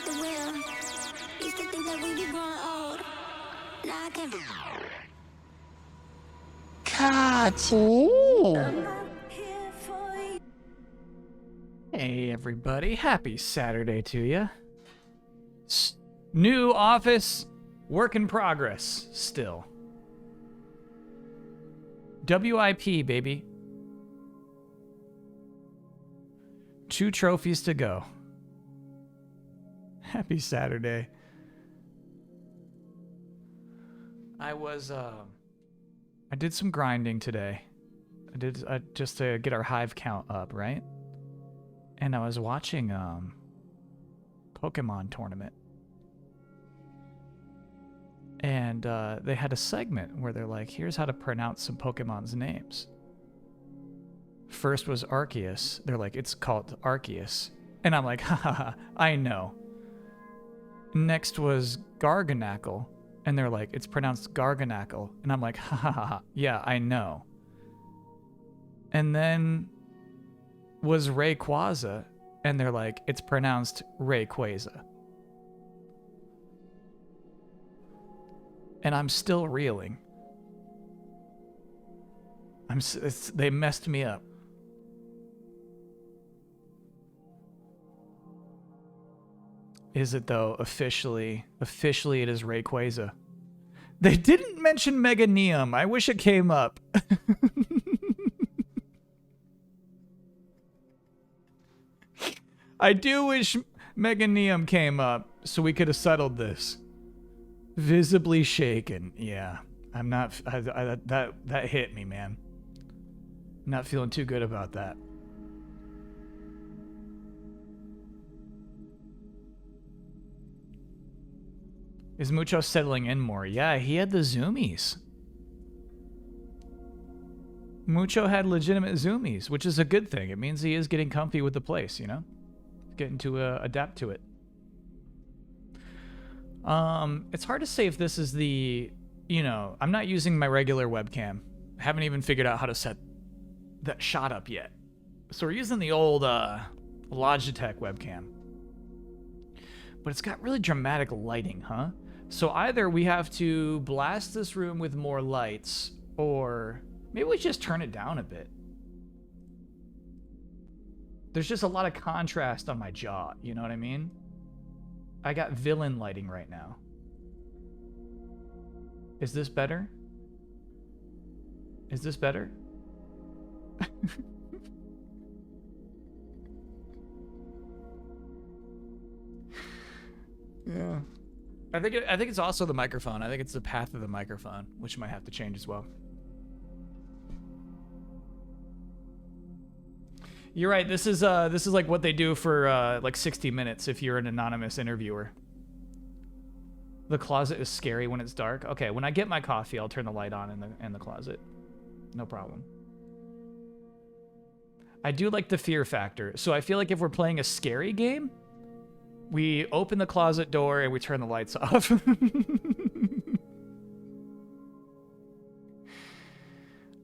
the wheel. Used to think that we'd be growing old. Now I can. Hey everybody, happy Saturday to you. New office, work in progress, still. WIP, baby. 2 trophies to go. Happy Saturday. I did some grinding today. I did just to get our hive count up, right? And I was watching Pokemon tournament. And they had a segment where they're like, here's how to pronounce some Pokemon's names. First was Arceus. They're like, it's called Arceus. And I'm like, haha, I know. Next was Garganackle. And they're like, it's pronounced Garganackle. And I'm like, haha, yeah, I know. And then was Rayquaza. And they're like, it's pronounced Rayquaza. And I'm still reeling. They messed me up. Is it though? Officially it is Rayquaza. They didn't mention Meganium. I wish it came up. I do wish Meganium came up so we could have settled this. Visibly shaken. Yeah. I'm not... that hit me, man. Not feeling too good about that. Is Mucho settling in more? Yeah, he had the zoomies. Mucho had legitimate zoomies, which is a good thing. It means he is getting comfy with the place, you know? Getting to adapt to it. It's hard to say if this is the, you know, I'm not using my regular webcam. I haven't even figured out how to set that shot up yet. So we're using the old Logitech webcam. But it's got really dramatic lighting, huh? So either we have to blast this room with more lights, or maybe we just turn it down a bit. There's just a lot of contrast on my jaw, you know what I mean? I got villain lighting right now. Is this better? Is this better? Yeah. I think it's also the microphone. I think it's the path of the microphone, which might have to change as well. You're right. This is like what they do for like 60 Minutes if you're an anonymous interviewer. The closet is scary when it's dark. Okay, when I get my coffee, I'll turn the light on in the closet. No problem. I do like the fear factor. So I feel like if we're playing a scary game, we open the closet door and we turn the lights off.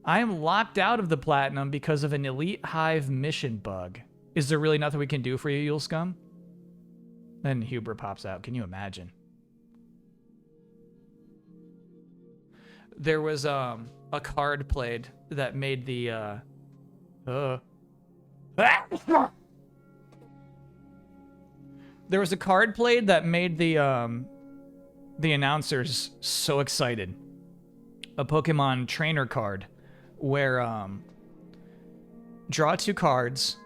I am locked out of the platinum because of an Elite Hive mission bug. Is there really nothing we can do for you, Yule Scum? Then Huber pops out. Can you imagine? There was a card played that made the There was a card played that made the announcers so excited. A Pokemon trainer card where draw 2 cards,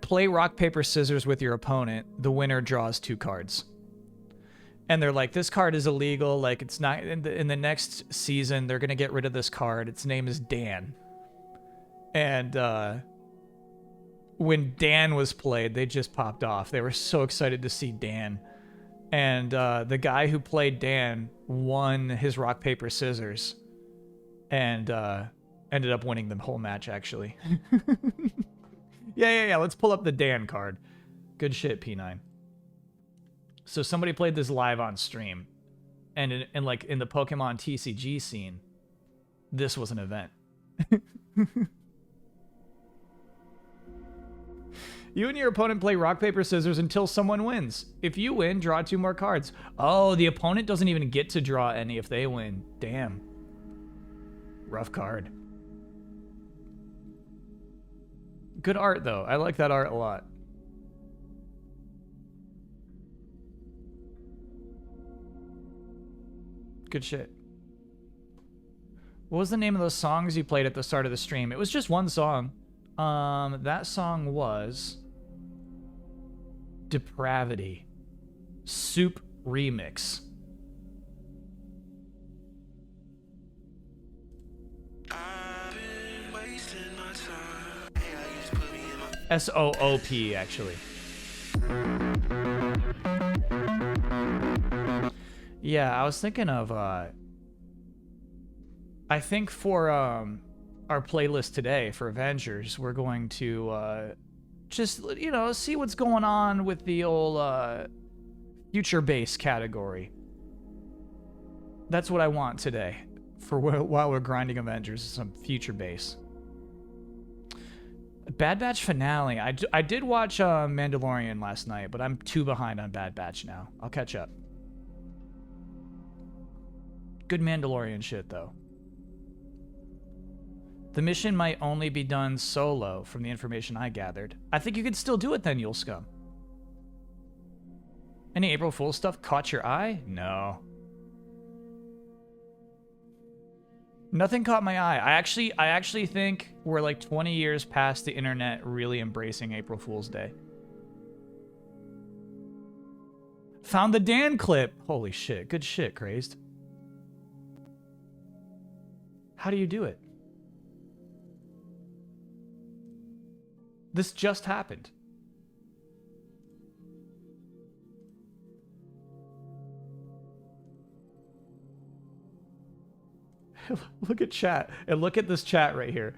play rock paper scissors with your opponent, the winner draws 2 cards. And they're like, this card is illegal, like it's not in the next season they're going to get rid of this card. Its name is Dan. And when Dan was played, they just popped off. They were so excited to see Dan. And the guy who played Dan won his rock, paper, scissors. And ended up winning the whole match, actually. Yeah. Let's pull up the Dan card. Good shit, P9. So somebody played this live on stream. And in the Pokemon TCG scene, this was an event. You and your opponent play rock, paper, scissors until someone wins. If you win, draw 2 more cards. Oh, the opponent doesn't even get to draw any if they win. Damn. Rough card. Good art, though. I like that art a lot. Good shit. What was the name of those songs you played at the start of the stream? It was just one song. That song was Depravity. Soup Remix. SOOP, actually. Yeah, I was thinking of, I think for, our playlist today for Avengers, we're going to, just, you know, see what's going on with the old, future bass category. That's what I want today for while we're grinding Avengers, some future bass. Bad Batch finale. I did watch Mandalorian last night, but I'm too behind on Bad Batch now. I'll catch up. Good Mandalorian shit, though. The mission might only be done solo, from the information I gathered. I think you could still do it then, Yule Scum. Any April Fool's stuff caught your eye? No. Nothing caught my eye. I actually think we're like 20 years past the internet really embracing April Fool's Day. Found the Dan clip. Holy shit. Good shit, Crazed. How do you do it? This just happened. Look at chat. And look at this chat right here.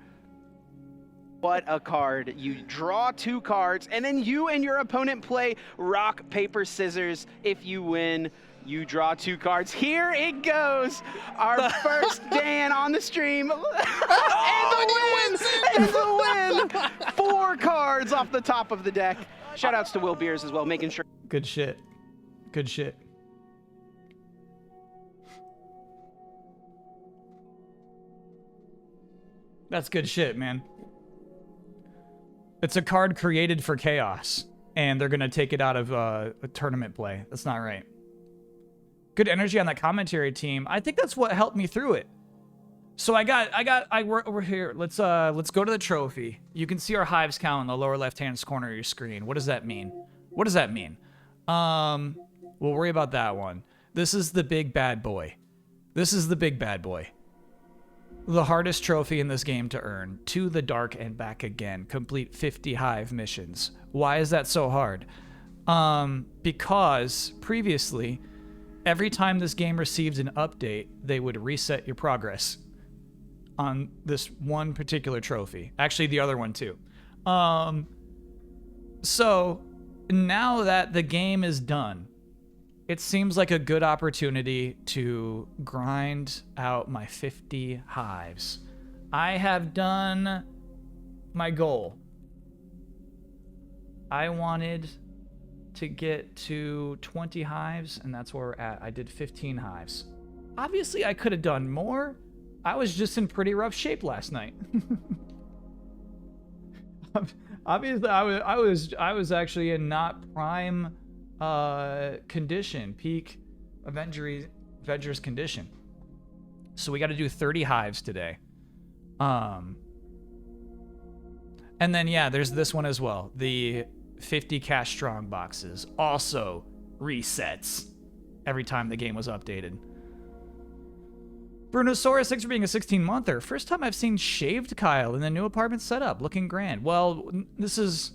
What a card. You draw 2 cards, and then you and your opponent play rock, paper, scissors. If you win, you draw 2 cards. Here it goes. Our first Dan on the stream. And the win. 4 cards off the top of the deck. Shout outs to Will Beers as well, making sure. Good shit. Good shit. That's good shit, man. It's a card created for chaos, and they're gonna take it out of a tournament play. That's not right. Good energy on that commentary team. I think that's what helped me through it. So we're over here. Let's go to the trophy. You can see our hives count in the lower left-hand corner of your screen. What does that mean? What does that mean? We'll worry about that one. This is the big bad boy. This is the big bad boy. The hardest trophy in this game to earn. To the dark and back again. Complete 50 hive missions. Why is that so hard? Because previously, every time this game received an update, they would reset your progress on this one particular trophy. Actually, the other one too. So now that the game is done, it seems like a good opportunity to grind out my 50 hives. I have done my goal. I wanted to get to 20 hives, and that's where we're at. I did 15 hives. Obviously, I could have done more. I was just in pretty rough shape last night. Obviously, I was actually in not prime condition, peak Avengers condition. So we got to do 30 hives today. And then yeah, there's this one as well. The 50 cash strong boxes also resets every time the game was updated. Brunosaurus, thanks for being a 16-monther. First time I've seen shaved Kyle in the new apartment setup, looking grand. Well, this is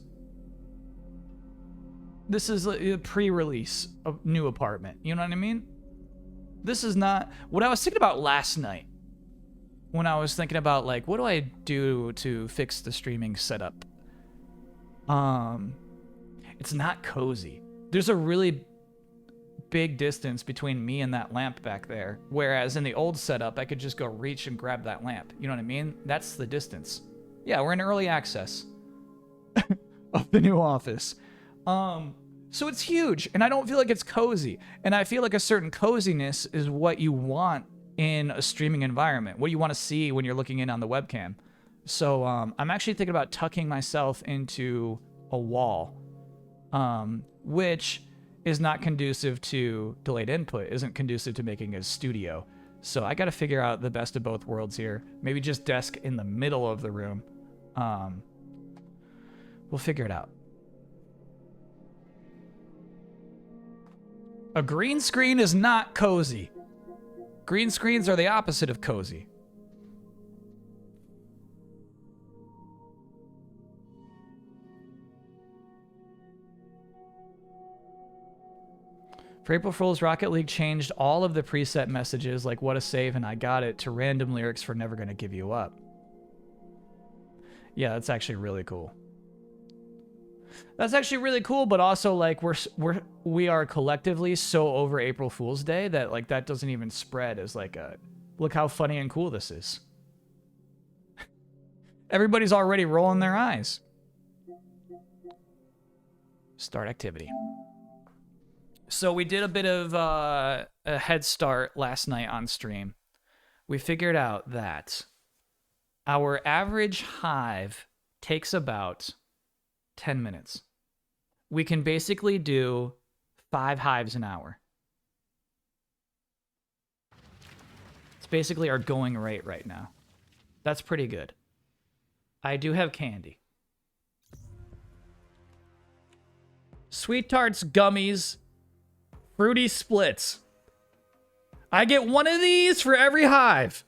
a pre-release of new apartment. You know what I mean? This is not what I was thinking about last night. When I was thinking about like, what do I do to fix the streaming setup? It's not cozy. There's a really big distance between me and that lamp back there. Whereas in the old setup, I could just go reach and grab that lamp. You know what I mean? That's the distance. Yeah, we're in early access. of the new office. So it's huge, and I don't feel like it's cozy. And I feel like a certain coziness is what you want in a streaming environment, what you want to see when you're looking in on the webcam. So I'm actually thinking about tucking myself into a wall, which is not conducive to delayed input, isn't conducive to making a studio. So I got to figure out the best of both worlds here. Maybe just desk in the middle of the room. We'll figure it out. A green screen is not cozy. Green screens are the opposite of cozy. For April Fool's, Rocket League changed all of the preset messages, like what a save and I got it, to random lyrics for Never Gonna Give You Up. Yeah, that's actually really cool. That's actually really cool, but also like we are collectively so over April Fool's Day that like that doesn't even spread as like a look how funny and cool this is. Everybody's already rolling their eyes. Start activity. So we did a bit of a head start last night on stream. We figured out that our average hive takes about 10 minutes. We can basically do 5 hives an hour. It's basically our going rate right now. That's pretty good. I do have candy. Sweet Tarts gummies, fruity splits. I get one of these for every hive.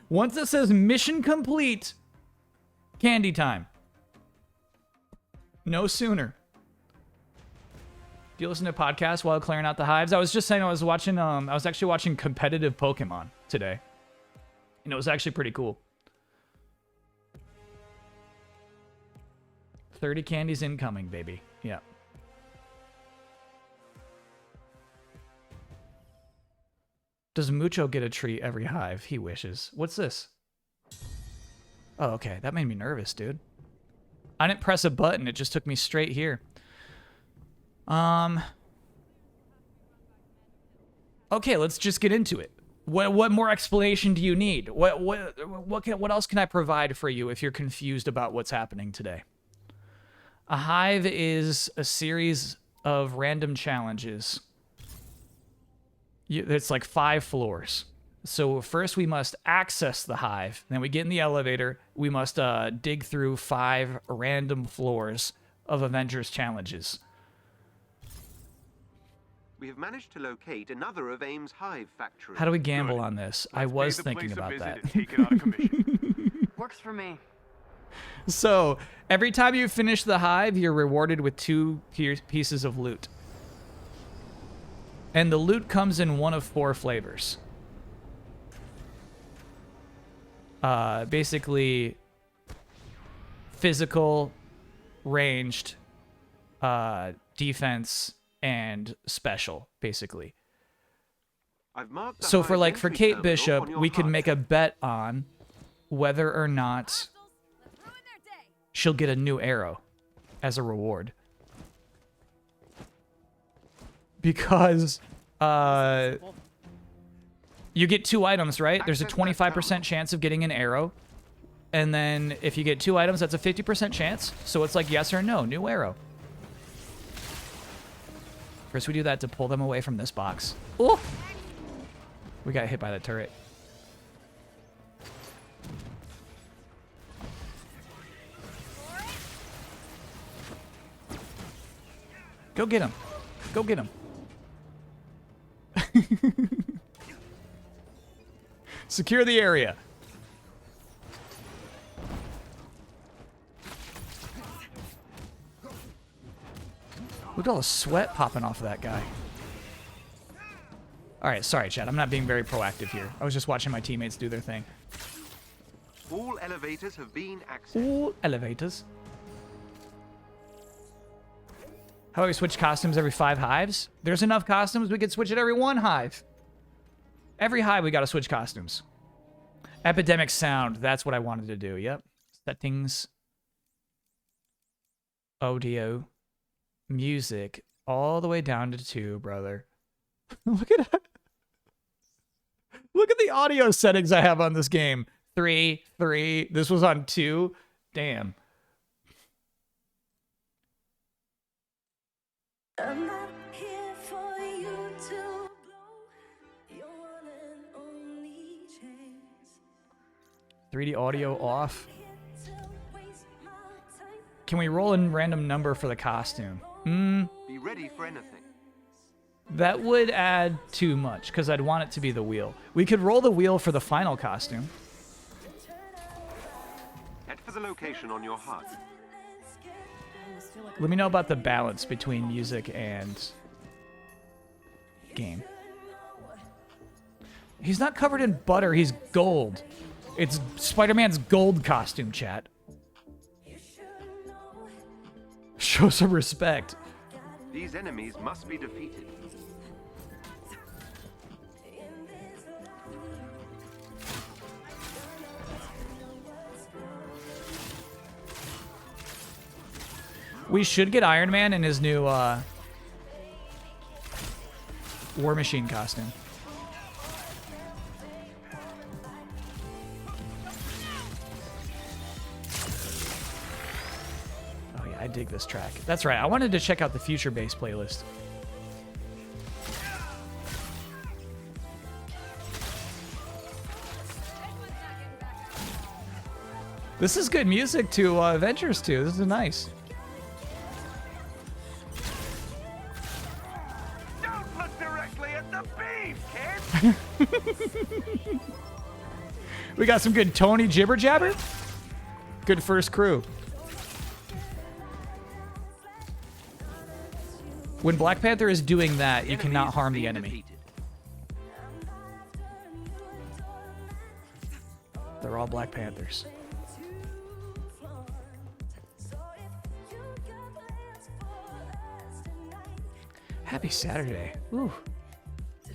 Once it says mission complete, candy time. No sooner. Do you listen to podcasts while clearing out the hives? I was just saying I was actually watching competitive Pokemon today. And it was actually pretty cool. 30 candies incoming, baby. Yeah. Does Mucho get a treat every hive? He wishes. What's this? Oh, okay. That made me nervous, dude. I didn't press a button. It just took me straight here. Okay, let's just get into it. What more explanation do you need? What else can I provide for you if you're confused about what's happening today? A hive is a series of random challenges. It's like 5 floors. So first we must access the hive. Then we get in the elevator. We must dig through 5 random floors of Avengers challenges. We have managed to locate another of AIM's hive factories. How do we gamble on this? I was thinking about that. Take it out of commission. Works for me. So every time you finish the hive, you're rewarded with 2 pieces of loot. And the loot comes in one of 4 flavors. Basically, physical, ranged, defense, and special, basically. I've marked the So for hive for entry Kate terminal Bishop, on your we can HUD. make a bet on whether or not she'll get a new arrow as a reward. Because you get 2 items, right? There's a 25% chance of getting an arrow. And then if you get 2 items, that's a 50% chance. So it's like yes or no, new arrow. First we do that to pull them away from this box. Oh! We got hit by the turret. Go get him. Go get him. Secure the area. Look at all the sweat popping off of that guy. Alright, sorry, Chad. I'm not being very proactive here. I was just watching my teammates do their thing. All elevators have been accessed. Ooh, elevators. How about we switch costumes every 5 hives? There's enough costumes, we could switch it every 1 hive. Every hive, we gotta switch costumes. Epidemic sound, that's what I wanted to do, yep. Settings. audio, music, all the way down to 2, brother. Look at that. Look at the audio settings I have on this game. 3, 3. This was on 2. Damn. I'm not here for you to blow your one and only chance. 3D audio off. Here to waste my time. Can we roll a random number for the costume? Be ready for anything. That would add too much, because I'd want it to be the wheel. We could roll the wheel for the final costume. Head for the location on your HUD. Let me know about the balance between music and game. He's not covered in butter, he's gold. It's Spider-Man's gold costume, chat. Show some respect. These enemies must be defeated. We should get Iron Man in his new War Machine costume. Oh yeah, I dig this track. That's right, I wanted to check out the Future Bass playlist. This is good music to Avengers 2. This is nice. Don't look directly at the beef, kid! We got some good Tony Jibber Jabber. Good first crew. When Black Panther is doing that, you cannot Enemies harm the being enemy. defeated. They're all Black Panthers. Happy Saturday. Ooh.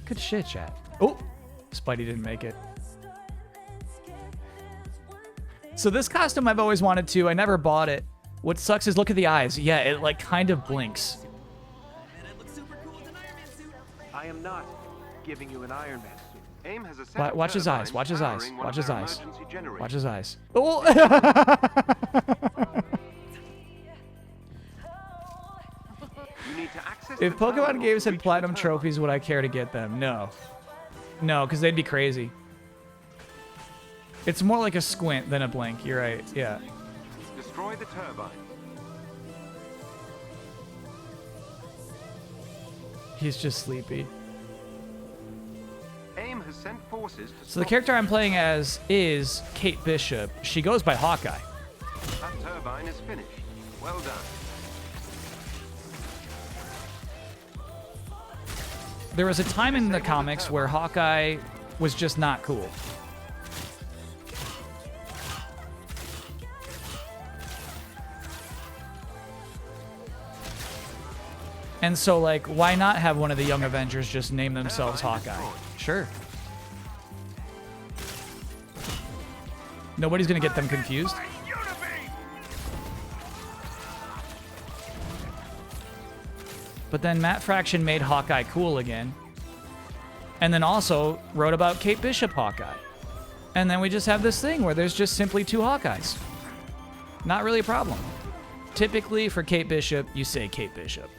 Good shit, chat. Oh, Spidey didn't make it. So this costume I've always wanted to. I never bought it. What sucks is look at the eyes. Yeah, it like kind of blinks. I am not giving you an Iron Man suit. AIM has a set of Watch his eyes. turbines Watch his eyes. powering one Watch of his their eyes. emergency generators. Watch his eyes. Oh. You need to access If the Pokemon terminal games to had reach the platinum turbine. trophies, would I care to get them? No. No, because they'd be crazy. It's more like a squint than a blink. You're right. Yeah. Destroy the turbine. He's just sleepy. AIM has sent forces to So the stop character I'm playing as is Kate Bishop. She goes by Hawkeye. That turbine is finished. Well done. There was a time in the comics where Hawkeye was just not cool. And so, like, why not have one of the Young Avengers just name themselves Hawkeye? Sure. Nobody's gonna get them confused. But then Matt Fraction made Hawkeye cool again. And then also wrote about Kate Bishop Hawkeye. And then we just have this thing where there's just simply 2 Hawkeyes. Not really a problem. Typically, for Kate Bishop, you say Kate Bishop.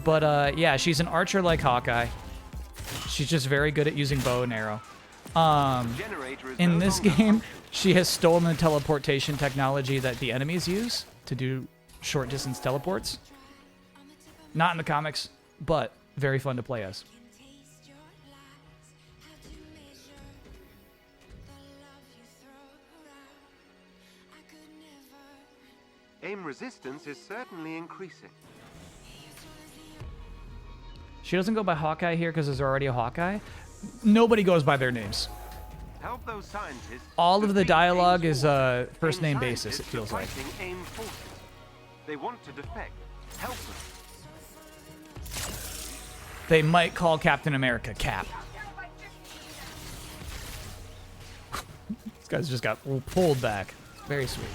But, yeah, she's an archer like Hawkeye. She's just very good at using bow and arrow. Generator is In no this longer game, she has stolen the teleportation technology that the enemies use to do short distance teleports. Not in the comics, but very fun to play as. AIM resistance is certainly increasing. She doesn't go by Hawkeye here because there's already a Hawkeye. Nobody goes by their names. Help those scientists. All of the defeat dialogue AIM's is forces. first name AIM basis, it scientists feels are like. fighting AIM forces. They want to defect. Help them. They might call Captain America Cap. This guy's just got pulled back. Very sweet.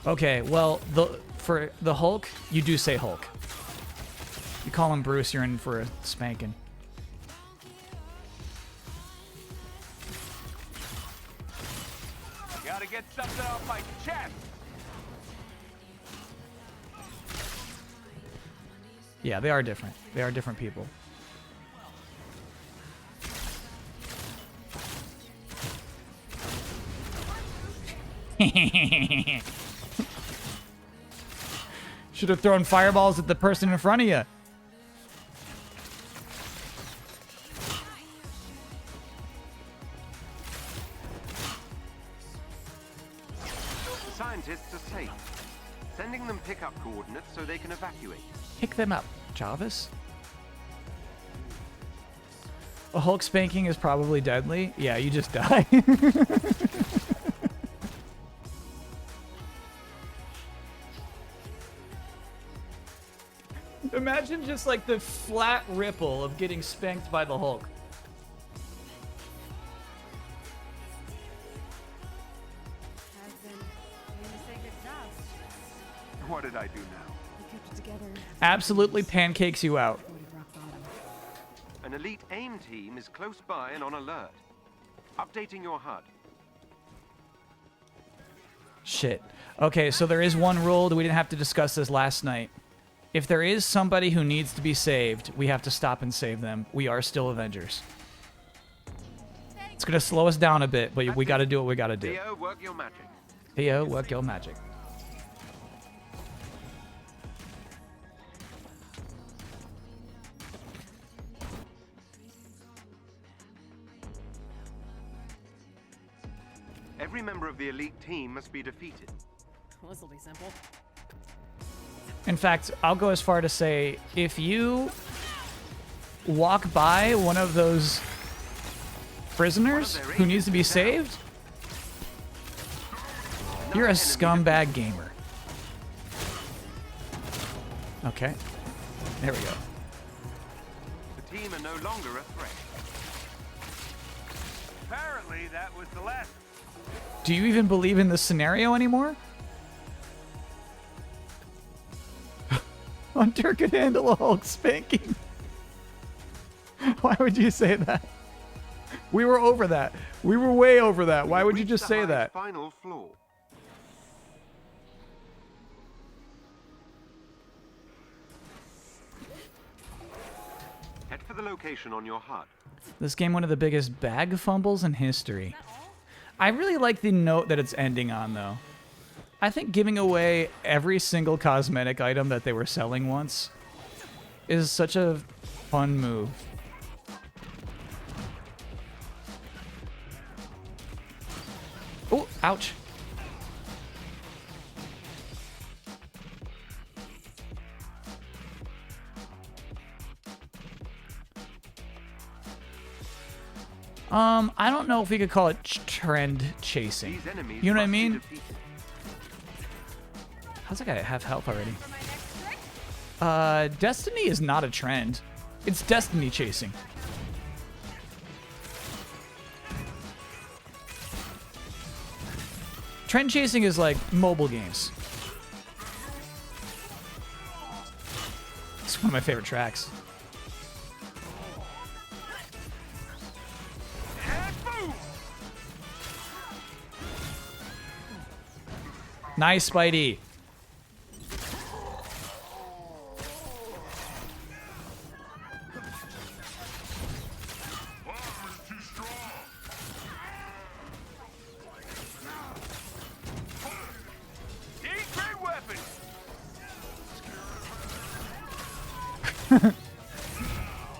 Okay, well, for the Hulk, you do say Hulk. You call him Bruce, you're in for a spanking. Gotta get something off my chest. Yeah, they are different. They are different people. Should have thrown fireballs at the person in front of you. The scientists are safe. Sending them pickup coordinates so they can evacuate. Pick them up, Jarvis. A Hulk spanking is probably deadly. Yeah, you just die. Imagine just like the flat ripple of getting spanked by the Hulk. What did I do now? Absolutely pancakes you out. An elite AIM team is close by and on alert. Updating your HUD. Shit. Okay, so there is one rule that we didn't have to discuss this last night. If there is somebody who needs to be saved, we have to stop and save them. We are still Avengers. It's gonna slow us down a bit, but we gotta do what we gotta do. Theo, work your magic. Theo, work your magic. Every member of the elite team must be defeated. This will be simple. In fact, I'll go as far to say, if you walk by one of those prisoners who needs to be saved, you're a scumbag gamer. Okay. There we go. The team are no longer a threat. Apparently, that was the last. Do you even believe in this scenario anymore? Hunter could handle a Hulk spanking. Why would you say that? We were over that. We were way over that. Why would you just say that? Final floor. Head for the location on your HUD. This game, one of the biggest bag fumbles in history. I really like the note that it's ending on, though. I think giving away every single cosmetic item that they were selling once is such a fun move. Oh, ouch. I don't know if we could call it trend chasing. These enemies You know what I must be mean? defeated. How's that guy have health already? Destiny is not a trend. It's destiny chasing. Trend chasing is like mobile games. It's one of my favorite tracks. Nice, Spidey.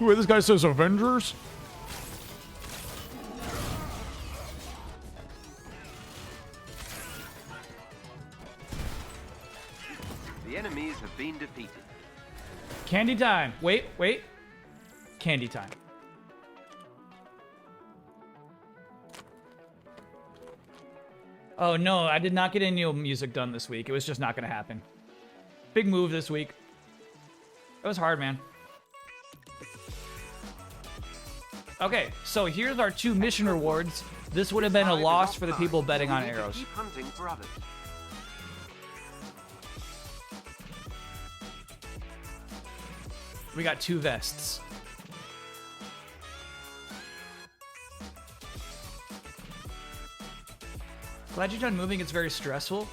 Wait, this guy says Avengers? The enemies have been defeated. Candy time. Wait, wait. Candy time. Oh no, I did not get any new music done this week. It was just not going to happen. Big move this week. It was hard, man. Okay, so here's our 2 mission rewards. This would have been a loss for the people betting on arrows. Keep hunting for others. We got 2 vests. Glad you're done moving. It's very stressful.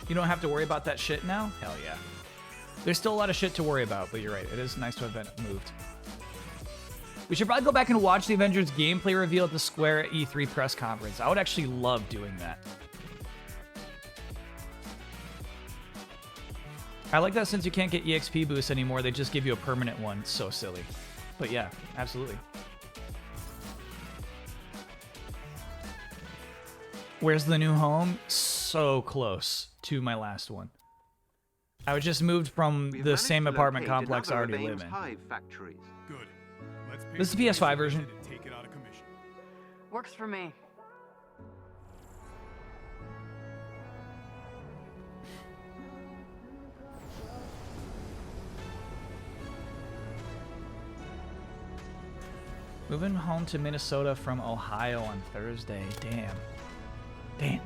You don't have to worry about that shit now? Hell yeah. There's still a lot of shit to worry about, but you're right. It is nice to have been moved. We should probably go back and watch the Avengers gameplay reveal at the Square E3 press conference. I would actually love doing that. I like that since you can't get EXP boosts anymore, they just give you a permanent one. It's so silly. But yeah, absolutely. Where's the new home? So close to my last one. I was just moved from We've the managed same to apartment locate complex I another already of live Aim's in. hive factories. Good. Let's pay This is the the PS5 price version. and take it out of commission. Works for me. Moving home to Minnesota from Ohio on Thursday. Damn. Damn.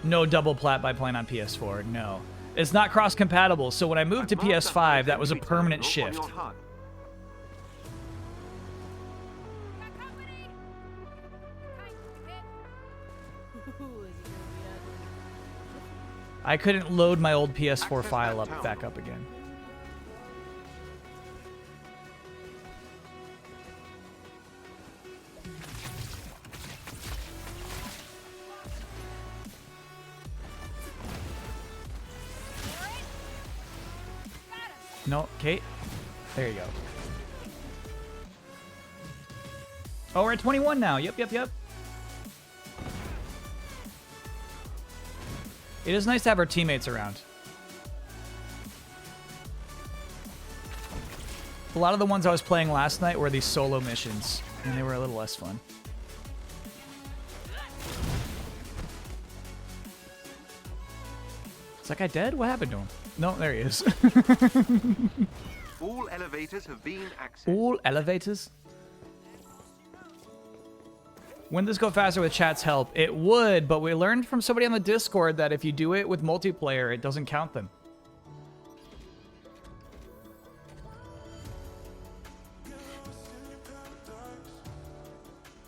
No double plat by playing on PS4. No. It's not cross-compatible, so when I moved to I've marked the PS5, hive that was a entry permanent terminal on shift. your HUD. I couldn't load my old PS4 Access file that up town. back up again. No, Kate. There you go. Oh, we're at 21 now. Yep. It is nice to have our teammates around. A lot of the ones I was playing last night were these solo missions, and they were a little less fun. Is that guy dead? What happened to him? No, there he is. All elevators have been accessed. All elevators. Wouldn't this go faster with chat's help? It would, but we learned from somebody on the Discord that if you do it with multiplayer, it doesn't count them.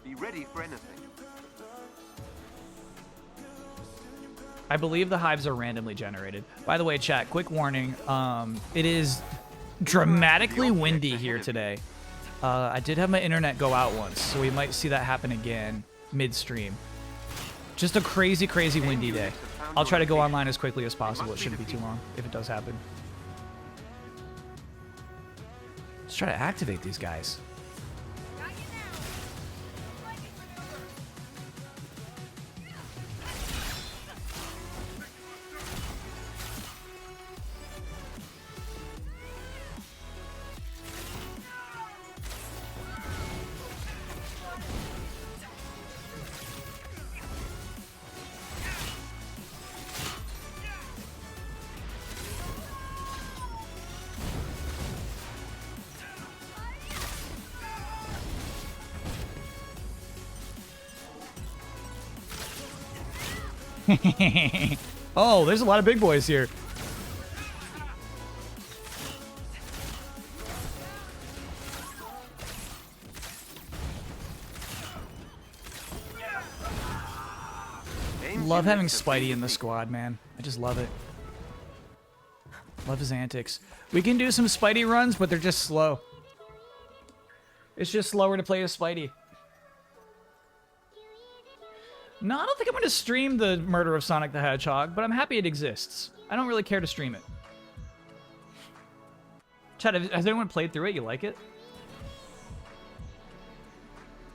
Be ready for anything. I believe the hives are randomly generated. By the way, chat, quick warning. It is dramatically windy here today. I did have my internet go out once, so we might see that happen again midstream. Just a crazy, crazy windy day. I'll try to go online as quickly as possible. It shouldn't be too long if it does happen. Let's try to activate these guys. Oh, there's a lot of big boys here. Love having Spidey in the squad, man. I just love it. Love his antics. We can do some Spidey runs, but they're just slow. It's just slower to play as Spidey. No, I don't think I'm going to stream the murder of Sonic the Hedgehog, but I'm happy it exists. I don't really care to stream it. Chad, has anyone played through it? You like it?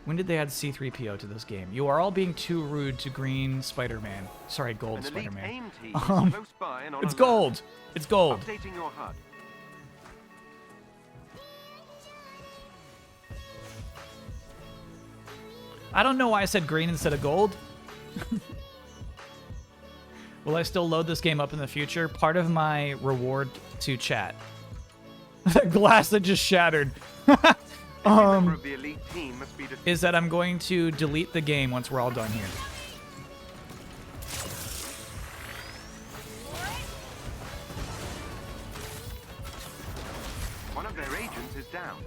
When did they add C-3PO to this game? You are all being too rude to green Spider-Man. Sorry, gold An elite Spider-Man. aim team is close by and on It's alert. gold. It's gold. Updating your HUD. I don't know why I said green instead of gold. Will I still load this game up in the future? Part of my reward to chat. That glass that just shattered. Every member of the elite team must be defeated. is that I'm going to delete the game once we're all done here. One of their agents is down.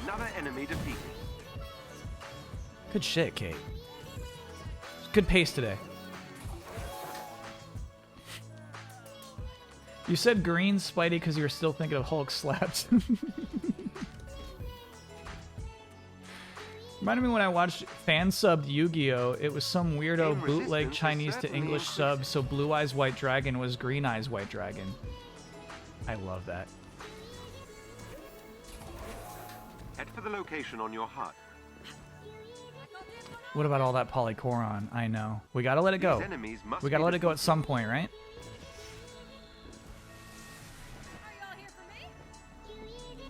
Another enemy defeated. Good shit, Kate. Good pace today. You said green, Spidey, because you were still thinking of Hulk slaps. Reminded me when I watched fan subbed Yu-Gi-Oh! It was some weirdo Game bootleg resistance is Chinese to certainly English increasing. sub, so Blue Eyes White Dragon was Green Eyes White Dragon. I love that. Head for the location on your HUD. What about all that polycoron? I know. We gotta let it go. These enemies must We gotta be let it go at defeated. some point, right? Are y'all here for me?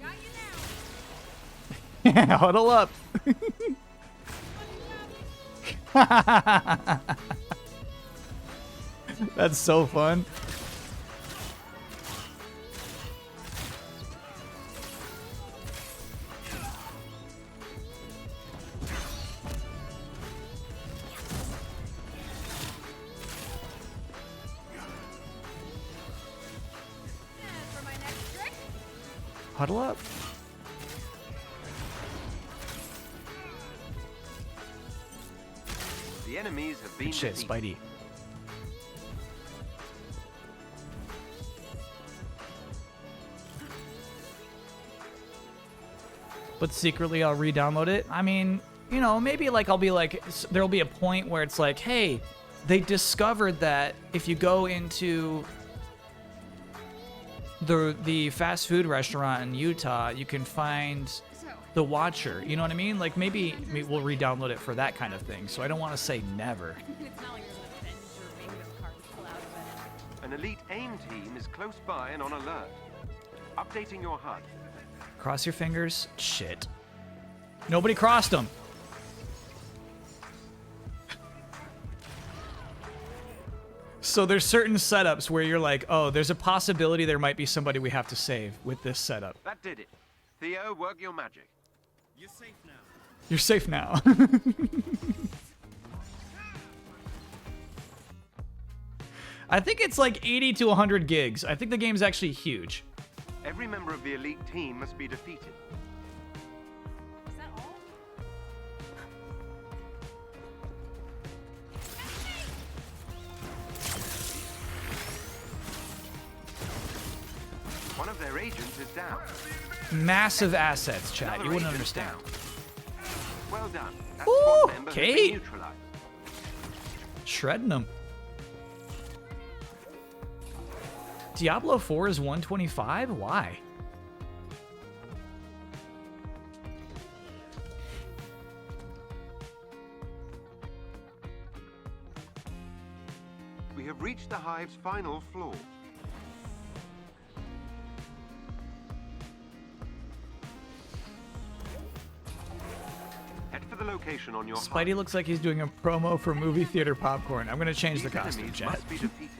Got you now. Yeah, huddle up. That's so fun. And for my next trick, Huddle up. The enemies have been Good shit, defeated. Spidey. But secretly I'll re-download it. I mean, you know, maybe like I'll be like, there'll be a point where it's like, hey, they discovered that if you go into the fast food restaurant in Utah, you can find so the Watcher. You know what I mean? Like maybe we'll re-download it for that kind of thing. So I don't want to say never. it's not like there's an Avenger bingo card to pull out of it. An elite AIM team is close by and on alert. Updating your HUD. Cross your fingers. Shit. Nobody crossed them. So there's certain setups where you're like, oh, there's a possibility there might be somebody we have to save with this setup. That did it. Theo, work your magic. You're safe now. You're safe now. I think it's like 80 to 100 gigs. I think the game's actually huge. Every member of the elite team must be defeated. Is that all? One of their agents is down. Massive assets, chat. Another You wouldn't agent's understand. down. Well done. That Ooh, squad member has been Kate. neutralized. Shredding them. Diablo 4 is 125? Why? We have reached the hive's final floor. Head for the location on your Spidey HUD. looks like he's doing a promo for movie theater popcorn. I'm gonna change the These costume, enemies chat. must be defeated.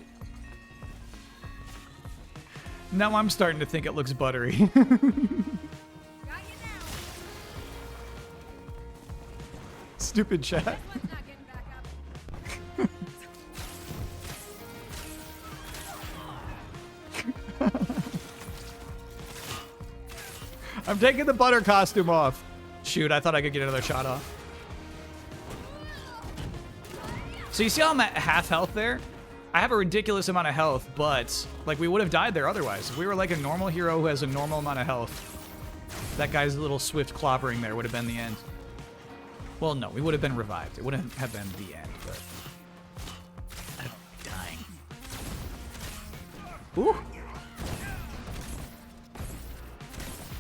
Now I'm starting to think it looks buttery. Got you now. Stupid chat. This one's not getting back up. I'm taking the butter costume off. Shoot, I thought I could get another shot off. So you see how I'm at half health there? I have a ridiculous amount of health, but like we would have died there otherwise. If we were like a normal hero who has a normal amount of health, that guy's little swift clobbering there would have been the end. Well, no, we would have been revived. It wouldn't have been the end, but I'm dying. Ooh.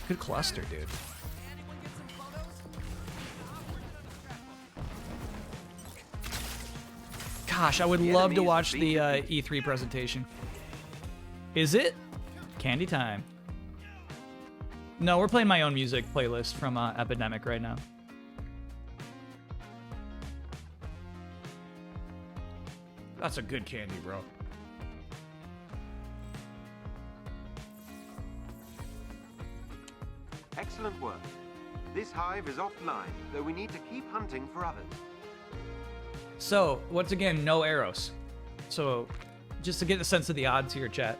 Good cluster, dude. Gosh, I would The love to enemies watch have the been defeated. E3 presentation. Is it? Candy time. No, we're playing my own music playlist from Epidemic right now. That's a good candy, bro. Excellent work. This hive is offline, though we need to keep hunting for others. So, once again, no arrows. So, just to get a sense of the odds here, chat.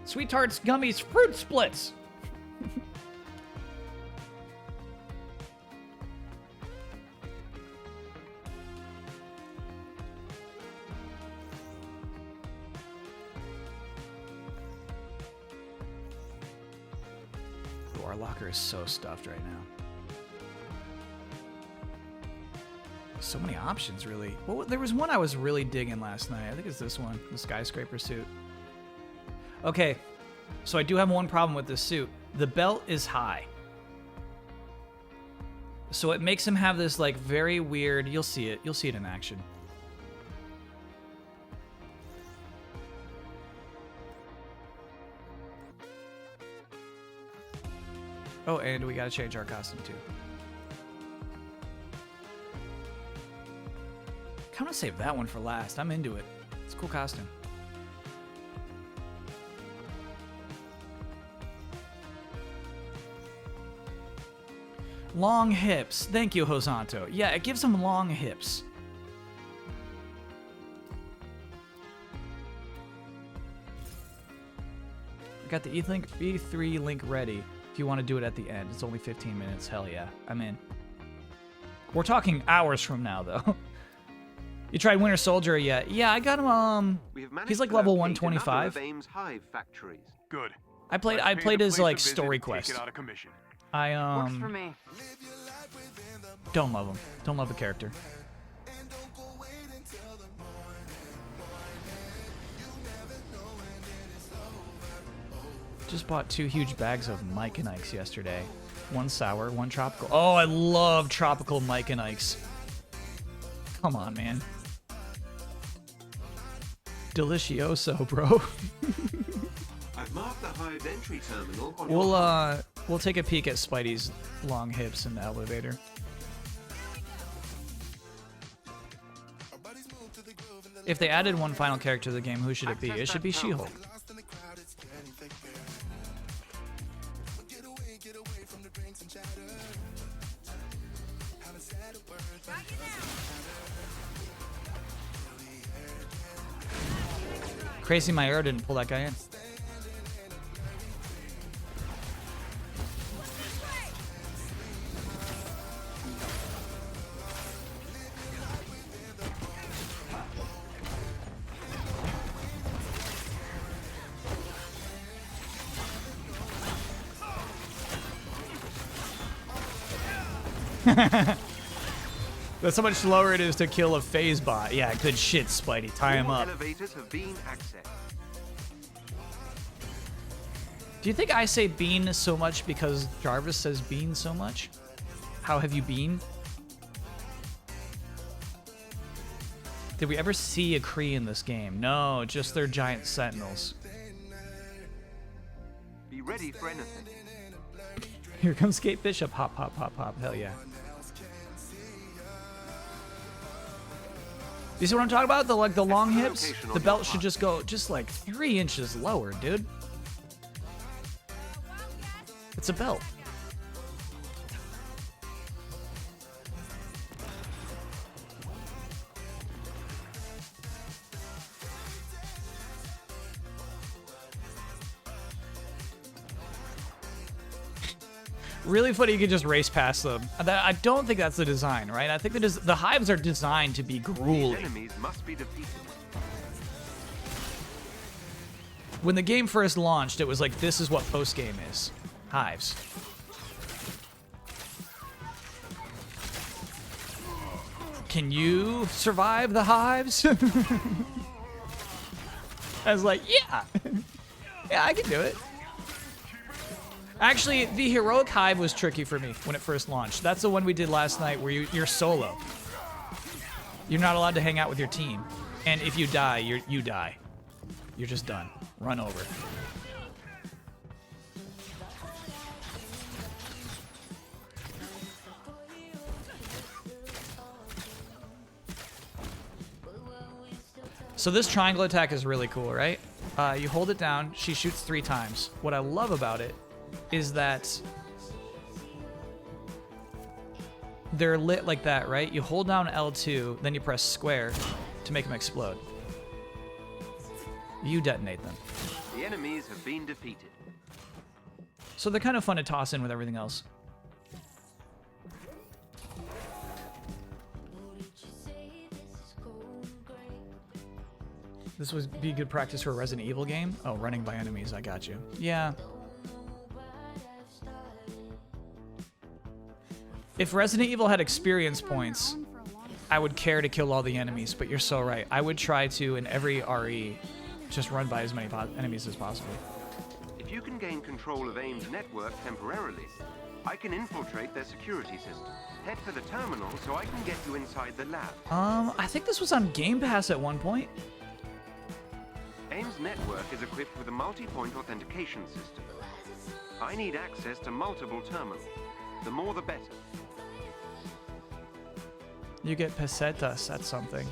Sweet Tarts, Gummies, Fruit Splits! Ooh, our locker is so stuffed right now. So many options, really. Well, there was one I was really digging last night. I think it's this one, the skyscraper suit. Okay, so I do have one problem with this suit. The belt is high. So it makes him have this, like, very weird... You'll see it. You'll see it in action. Oh, and we gotta change our costume, too. I'm gonna save that one for last. I'm into it. It's a cool costume. Long hips. Thank you, Hosanto. Yeah, it gives him long hips. I got the E3 link ready if you want to do it at the end. It's only 15 minutes. Hell yeah. I'm in. We're talking hours from now, though. You tried Winter Soldier yet? Yeah, I got him, he's like level 125. Good. I played his, like, story quest. I, Works for me. don't love him. Don't love the character. Just bought 2 huge bags of Mike and Ike's yesterday. One sour, one tropical. Oh, I love tropical Mike and Ike's. Come on, man. Delicioso, bro. I've marked the hive entry terminal on We'll take a peek at Spidey's long hips in the elevator. If they added one final character to the game, who should it be? It should be She-Hulk. Crazy my air didn't pull that guy in. That's how much slower it is to kill a phase bot. Yeah, good shit, Spidey. Tie him up. Elevators have been accessed. Do you think I say bean so much because Jarvis says bean so much? How have you been? Did we ever see a Kree in this game? No, just their giant sentinels. Be ready for anything. Here comes Kate Bishop. Hop, hop, hop, hop. Hell yeah. You see what I'm talking about? The long hips? The belt should just go just like 3 inches lower, dude. It's a belt. Really funny you could just race past them. I don't think that's the design, right? I think the hives are designed to be grueling. Enemies must be defeated. When the game first launched, it was like, this is what post-game is. Hives. Can you survive the hives? I was like, yeah. Yeah, I can do it. Actually, the heroic hive was tricky for me when it first launched. That's the one we did last night where you're solo. You're not allowed to hang out with your team. And if you die, you die. You're just done. Run over. So this triangle attack is really cool, right? You hold it down, she shoots 3 times. What I love about it is that they're lit like that, right? You hold down L2, then you press square to make them explode. You detonate them. The enemies have been defeated. So they're kind of fun to toss in with everything else. This would be good practice for a Resident Evil game. Oh, running by enemies. I got you. Yeah. If Resident Evil had experience points, I would care to kill all the enemies, but you're so right. I would try to, in every RE, just run by as many enemies as possible. If you can gain control of AIM's network temporarily, I can infiltrate their security system. Head for the terminal so I can get you inside the lab. I think this was on Game Pass at one point. AIM's network is equipped with a multi-point authentication system. I need access to multiple terminals. The more the better. You get pesetas, that's something.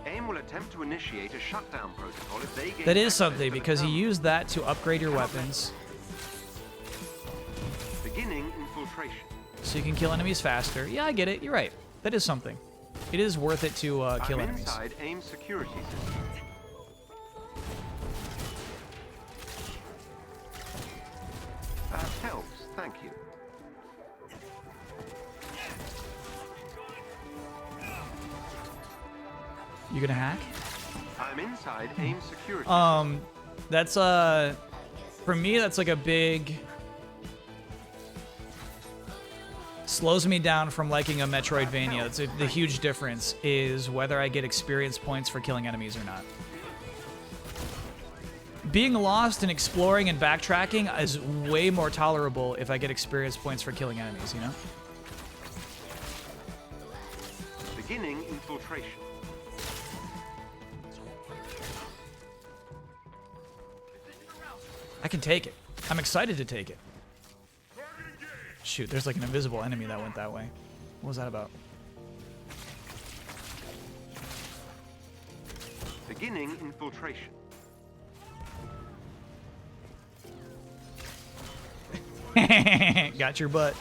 AIM will attempt to initiate a shutdown protocol if they gain That is access something, to the because you terminal. use that to upgrade your weapons, Beginning infiltration. so you can kill enemies faster. Yeah, I get it, you're right. That is something. It is worth it to kill I'm enemies. inside AIM's security system. That helps, thank you. You gonna hack? I'm inside AIM's security. That's for me that's like a big slows me down from liking a Metroidvania. It's the huge difference is whether I get experience points for killing enemies or not. Being lost and exploring and backtracking is way more tolerable if I get experience points for killing enemies, you know? Beginning infiltration. I can take it. I'm excited to take it. Shoot, there's like an invisible enemy that went that way. What was that about? Beginning infiltration. Got your butt.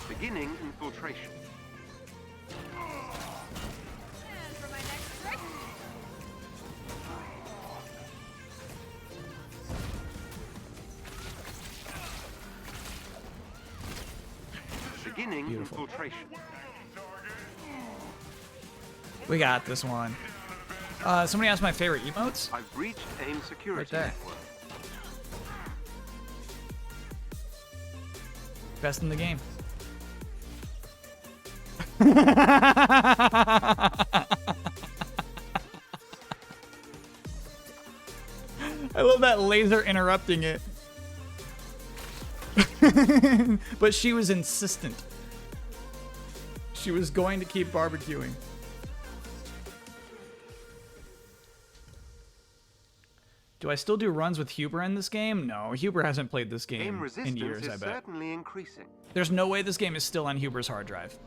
Beginning infiltration. Beginning infiltration. We got this one. Somebody asked my favorite emotes. I've breached AIM security Right there. network. Best in the game. I love that laser interrupting it. But she was insistent. She was going to keep barbecuing. Do I still do runs with Huber in this game? No, Huber hasn't played this AIM game in resistance years, is I bet. certainly increasing. There's no way this game is still on Huber's hard drive.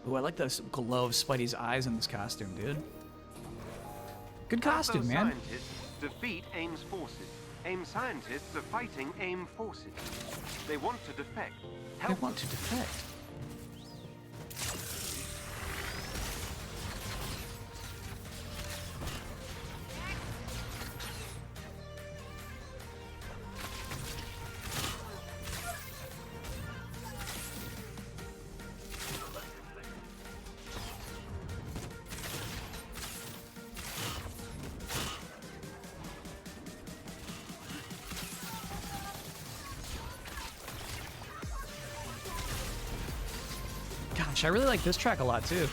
Ooh, I like the glow of Spidey's eyes in this costume, dude. Good costume, Alpha man. Scientists defeat AIM's forces. AIM scientists are fighting AIM forces. They want to defect. They Help want to defect. Gosh, I really like this track a lot too.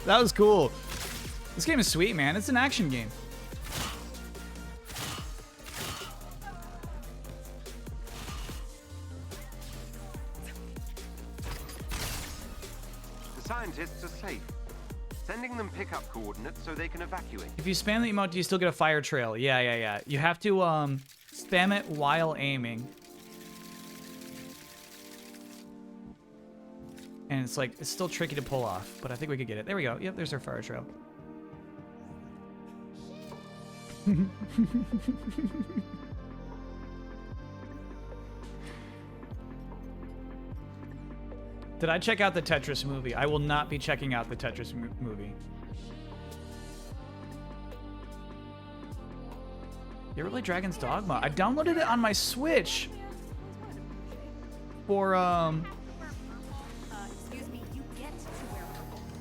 That was cool. This game is sweet, man. It's an action game. The scientists are safe. Sending them pickup coordinates so they can evacuate. If you spam the emote, do you still get a fire trail? Yeah. You have to spam it while aiming. And it's like, it's still tricky to pull off, but I think we could get it. There we go. Yep, there's our fire trail. Did I check out the Tetris movie? I will not be checking out the Tetris movie. You ever play Dragon's Dogma? I downloaded it on my Switch for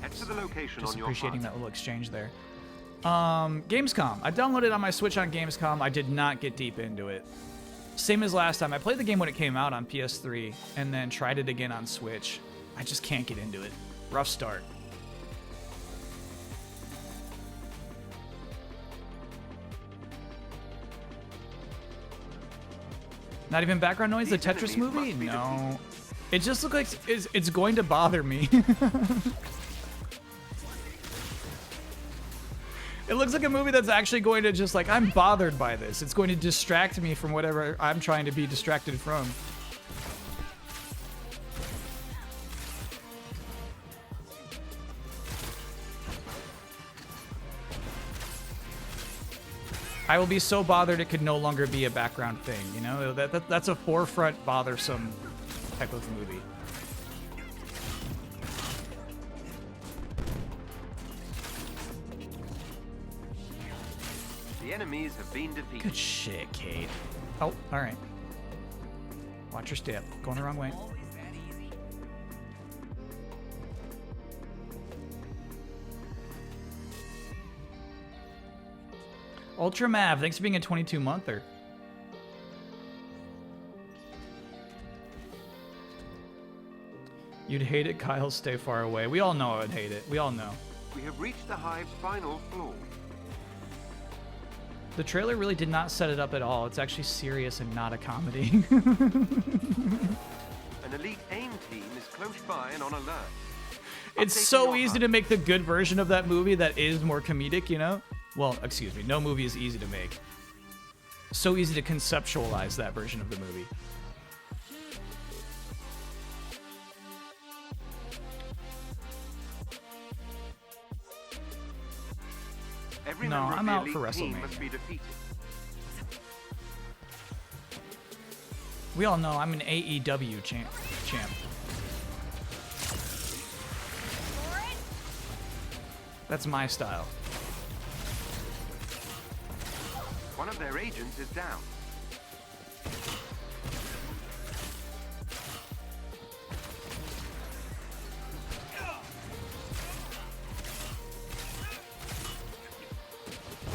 Head to the location just on your appreciating HUD. that little exchange there. Gamescom. I downloaded it on my Switch on Gamescom. I did not get deep into it. Same as last time. I played the game when it came out on PS3 and then tried it again on Switch. I just can't get into it. Rough start. Not even background noise? The These Tetris enemies movie? must be No. It just looks like it's going to bother me. It looks like a movie that's actually going to just like, I'm bothered by this. It's going to distract me from whatever I'm trying to be distracted from. I will be so bothered it could no longer be a background thing, you know? That's a forefront bothersome type of movie. The enemies have been defeated. Good shit, Kate. Oh, all right. Watch your step. Going the wrong way. Ultra Mav, thanks for being a 22-monther. You'd hate it, Kyle. Stay far away. We all know I would hate it. We all know. We have reached the hive's final floor. The trailer really did not set it up at all. It's actually serious and not a comedy. An elite AIM team is close by and on alert. It's Updating so your easy HUD. to make the good version of that movie that is more comedic, you know? Well, excuse me. No movie is easy to make. So easy to conceptualize that version of the movie. Every No, member of I'm the out elite for team WrestleMania. must be defeated. We all know I'm an AEW champ. That's my style. One of their agents is down.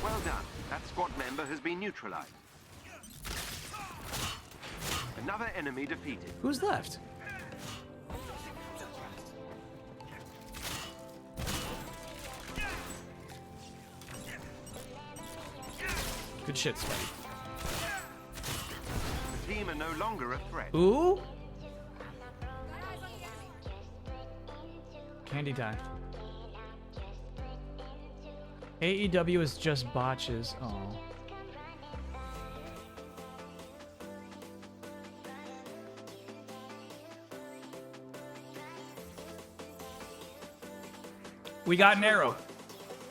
Well done. That squad member has been neutralized. Another enemy defeated. Who's left? Good shit, Spidey. The team are no longer a threat. Ooh? Candy time. AEW is just botches. Oh. We got an arrow.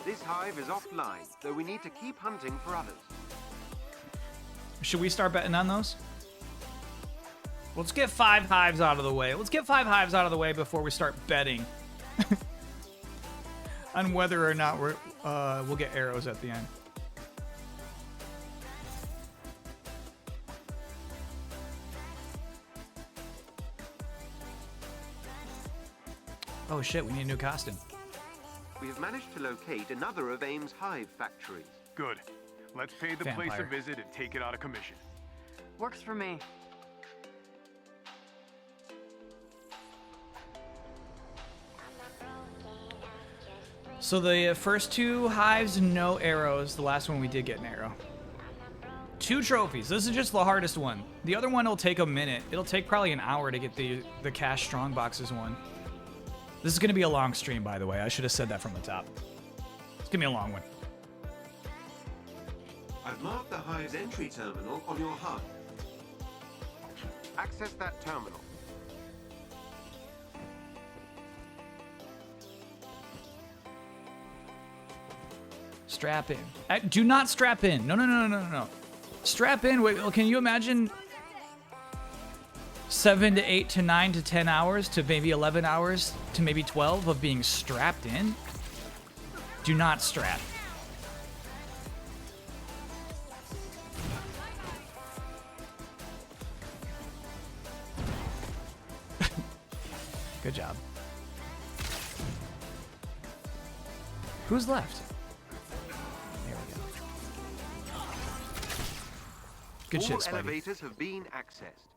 This hive is offline, though we need to keep hunting for others. Should we start betting on those? Let's get 5 hives out of the way. Let's get 5 hives out of the way before we start betting on whether or not we'll get arrows at the end. Oh shit, we need a new costume. We have managed to locate another of AIM's hive factories. Good. Let's pay the place a Vampire. visit and take it out of commission. Works for me. So the first 2 hives, no arrows. The last one we did get an arrow. 2 trophies. This is just the hardest one. The other one will take a minute. It'll take probably an hour to get the cash strong boxes one. This is going to be a long stream, by the way. I should have said that from the top. It's going to be a long one. I've marked the hive's entry terminal on your HUD. Access that terminal. Strap in. Do not strap in. No, no, no, no, no, no. Strap in. Wait, can you imagine 7 to 8 to 9 to 10 hours to maybe 11 hours to maybe 12 of being strapped in? Do not strap. Good job. Who's left? There we go. Good All shit, Spidey. elevators have been accessed.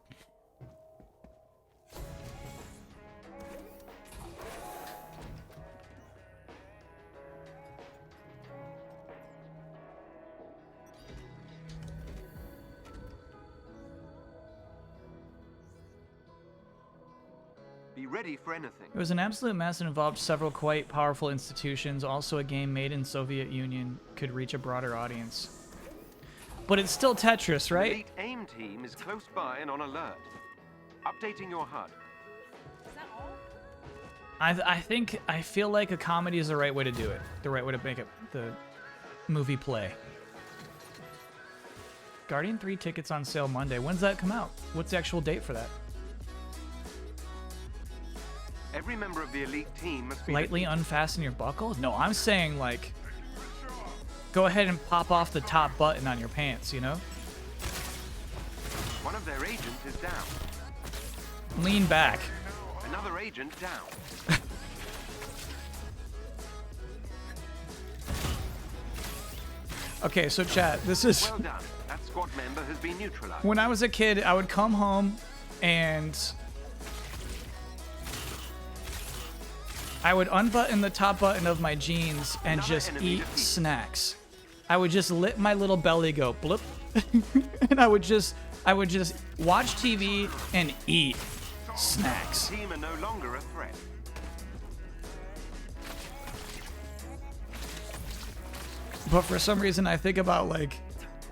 Be ready for anything. It was an absolute mess and involved several quite powerful institutions. Also, a game made in Soviet Union could reach a broader audience. But it's still Tetris, The right? elite AIM team is close by and on alert. Updating your HUD. I feel like a comedy is the right way to do it. The right way to make it the movie play. Guardian 3 tickets on sale Monday. When's that come out? What's the actual date for that? Every member of the elite team must be Lightly unfasten your buckle? No, I'm saying like go ahead and pop off the top button on your pants, you know? One of their agents is down. Lean back. Another agent down. Okay, so chat, this is Well done. That squad member has been neutralized. when I was a kid, I would come home and I would unbutton the top button of my jeans and Another just enemy eat defeated. snacks. I would just let my little belly go bloop, and I would just watch TV and eat snacks. Team are no longer a threat. But for some reason, I think about like,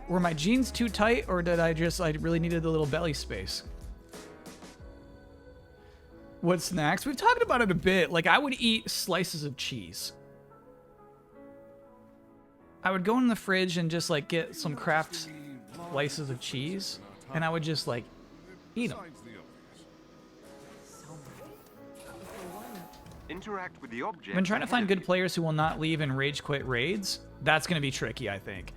were my jeans too tight, or did I really needed a little belly space? What snacks? We've talked about it a bit. Like, I would eat slices of cheese. I would go in the fridge and just like get some Kraft slices of cheese, and I would just like eat them. Interact with the object. I've been trying to ahead find of good you. players who will not leave and rage quit raids. That's gonna be tricky, I think.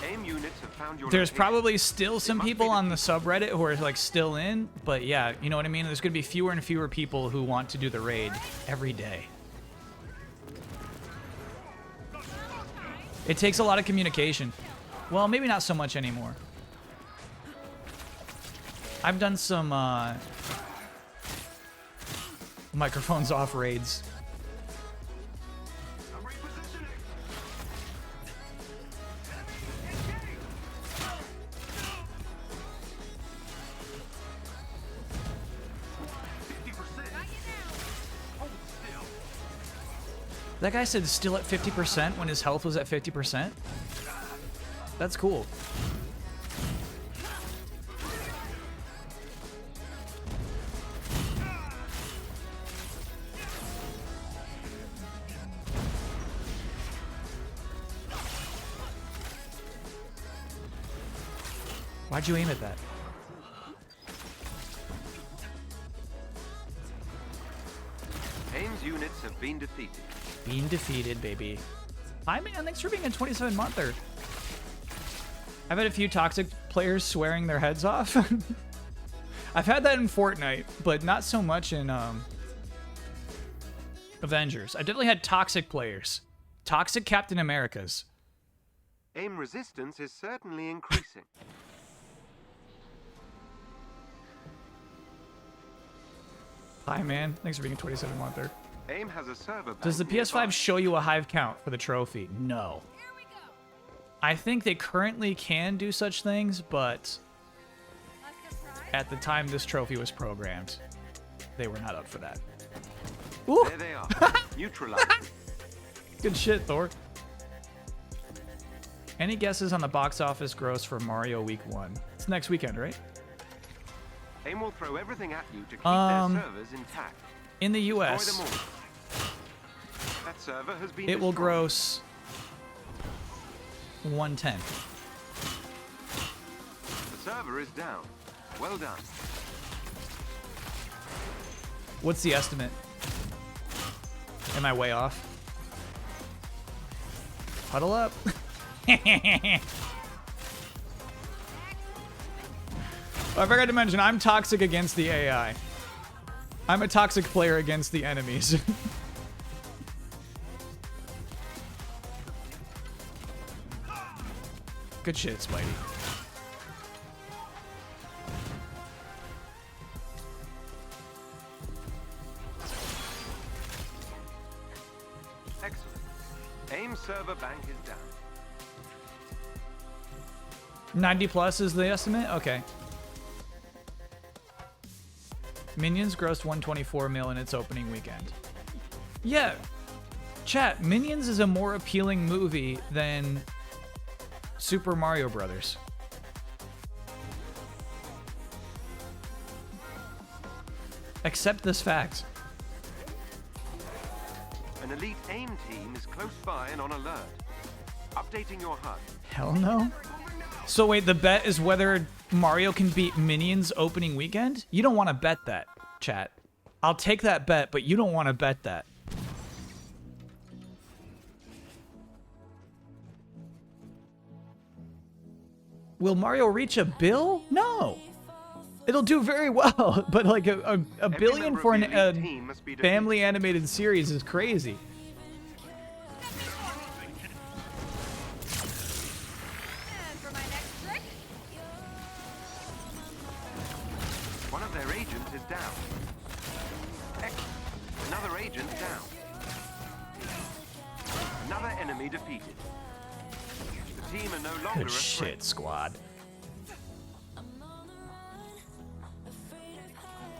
AIM units have found your There's location. probably still some must be people the on the subreddit who are like still in, but yeah, you know what I mean? There's gonna be fewer and fewer people who want to do the raid every day. It takes a lot of communication. Well, maybe not so much anymore. I've done some microphones off raids. That guy said still at 50% when his health was at 50%. That's cool. Why'd you aim at that? AIM's units have been defeated. Being defeated, baby. Hi, man. Thanks for being a 27-monther. I've had a few toxic players swearing their heads off. I've had that in Fortnite, but not so much in Avengers. I definitely had toxic players. Toxic Captain Americas. AIM resistance is certainly increasing. Hi, man. Thanks for being a 27-monther. AIM has a server Does the bank PS5 nearby. show you a hive count for the trophy? No. I think they currently can do such things, but at the time this trophy was programmed, they were not up for that. Ooh, There they are. Neutralized. good shit, Thor. Any guesses on the box office gross for Mario Week 1? It's next weekend, right? AIM will throw everything at you to keep Um, their servers intact. In the Destroy US, them all. That server has been it will destroyed. gross 110. The server is down. Well done. What's the estimate? Am I way off? Huddle up. I forgot to mention, I'm toxic against the AI. I'm a toxic player against the enemies. Good shit, Spidey. Excellent. AIM server bank is down. 90 plus is the estimate? Okay. Minions grossed 124 mil in its opening weekend. Yeah. Chat, Minions is a more appealing movie than Super Mario Brothers. Accept this fact. An elite AIM team is close by and on alert. Updating your HUD. Hell no. So wait, the bet is whether Mario can beat Minions opening weekend? You don't want to bet that, chat. I'll take that bet, but you don't want to bet that. Will Mario reach a bill? No. It'll do very well, but like a billion for member of the a elite team must be defeated. family animated series is crazy. And for my next trick, One of their agents is down. Excellent. Another agent down. Another enemy defeated. The team are no longer a Good threat. shit, squad.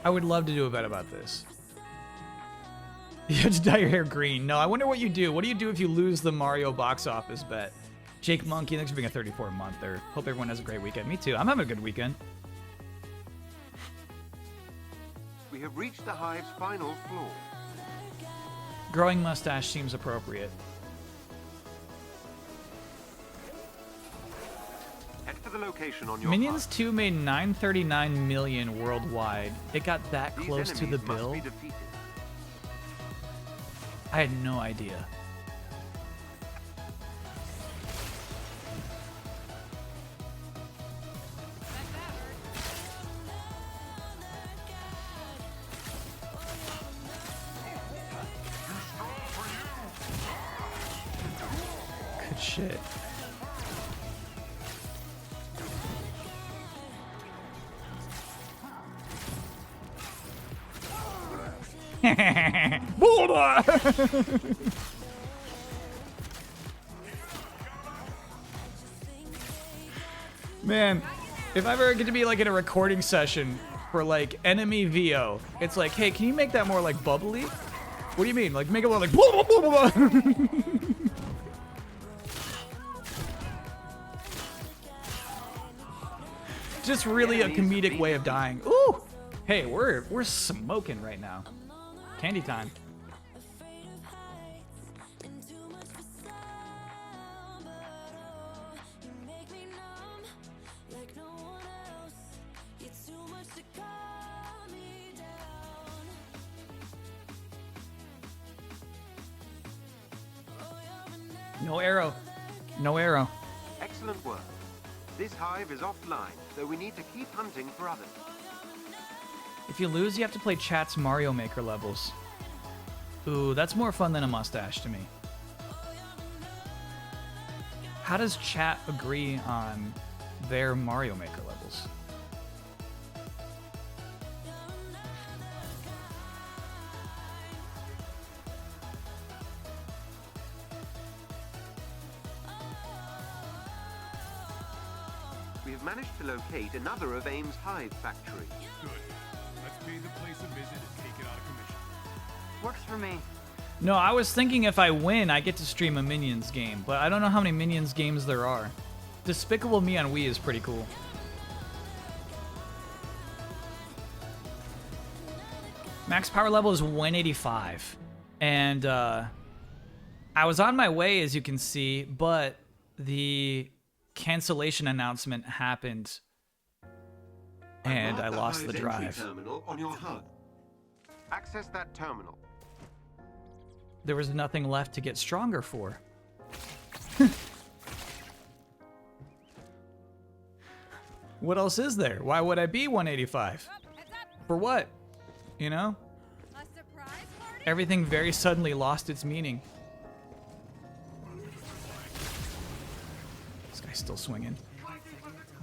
I would love to do a bet about this. You have to dye your hair green. No, I wonder what you do. What do you do if you lose the Mario box office bet? Jake Monkey, thanks for being a 34-monther. Hope everyone has a great weekend. Me too. I'm having a good weekend. We have reached the hive's final floor. Growing mustache seems appropriate. Head for the location on your Minions HUD. 2 made 939 million worldwide. It got that These close to the enemies must bill? be defeated. I had no idea. Good shit. Man, if I ever get to be like in a recording session for like enemy VO, it's like, hey, can you make that more like bubbly? What do you mean? Like make it more like blah, blah, blah, blah, blah. Just really a comedic way of dying. Ooh! Hey, we're smoking right now. Candy time. No arrow. No arrow. Excellent work. This hive is offline, so we need to keep hunting for others. If you lose, you have to play chat's Mario Maker levels. Ooh, that's more fun than a mustache to me. How does chat agree on their Mario Maker levels? We have managed to locate another of AIM's hive factory. Good. Let's pay the place a visit and take it out of commission. works for me. No, I was thinking if I win, I get to stream a Minions game, but I don't know how many Minions games there are. Despicable Me on Wii is pretty cool. Max power level is 185. And I was on my way, as you can see, but the cancellation announcement happened. And I lost the drive. Terminal on your HUD. Access that terminal. There was nothing left to get stronger for. What else is there? Why would I be 185? For what? You know? A surprise party? Everything very suddenly lost its meaning. This guy's still swinging. Not impressive.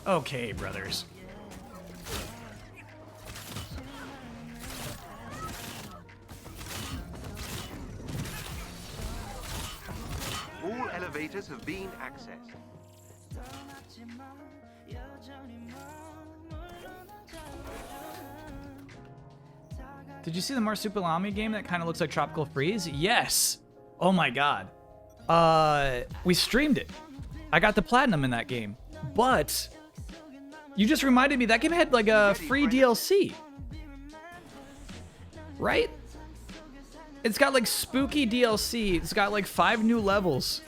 Okay, brothers. All elevators have been accessed. Did you see the Marsupilami game that kind of looks like Tropical Freeze? Yes. Oh my god. We streamed it. I got the platinum in that game. But you just reminded me that game had like a free DLC. Right? It's got like spooky DLC. It's got like 5 new levels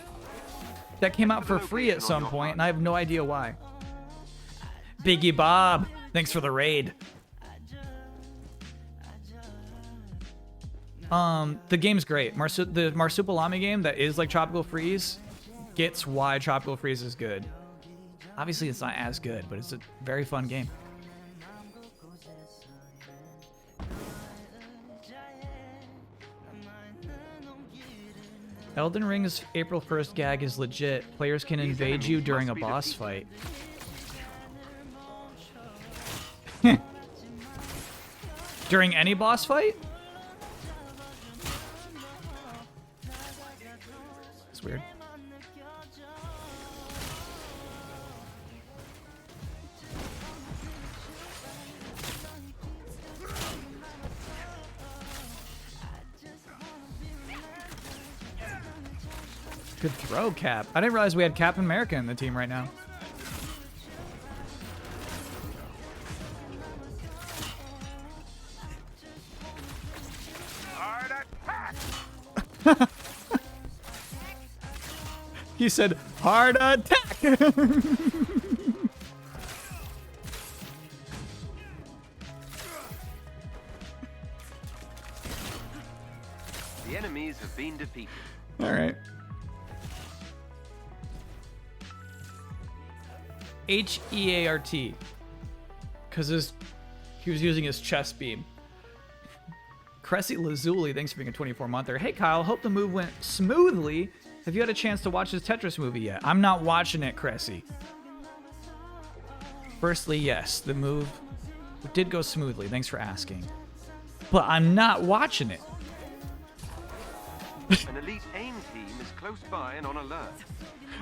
that came out for free at some point, and I have no idea why. Biggie Bob, thanks for the raid. The game's great. The Marsupilami game that is like Tropical Freeze gets why Tropical Freeze is good. Obviously, it's not as good, but it's a very fun game. Elden Ring's April 1st gag is legit. Players can invade you during a boss fight. During any boss fight? It's weird. Good throw, Cap. I didn't realize we had Captain America in the team right now. He said, "Hard attack." The enemies have been defeated. All right. HEART, because he was using his chest beam. Cressy Lazuli, thanks for being a 24-monther. Hey Kyle, hope the move went smoothly. Have you had a chance to watch this Tetris movie yet? I'm not watching it, Cressy. Firstly, yes, the move did go smoothly. Thanks for asking. But I'm not watching it. An elite AIM team is close by and on alert.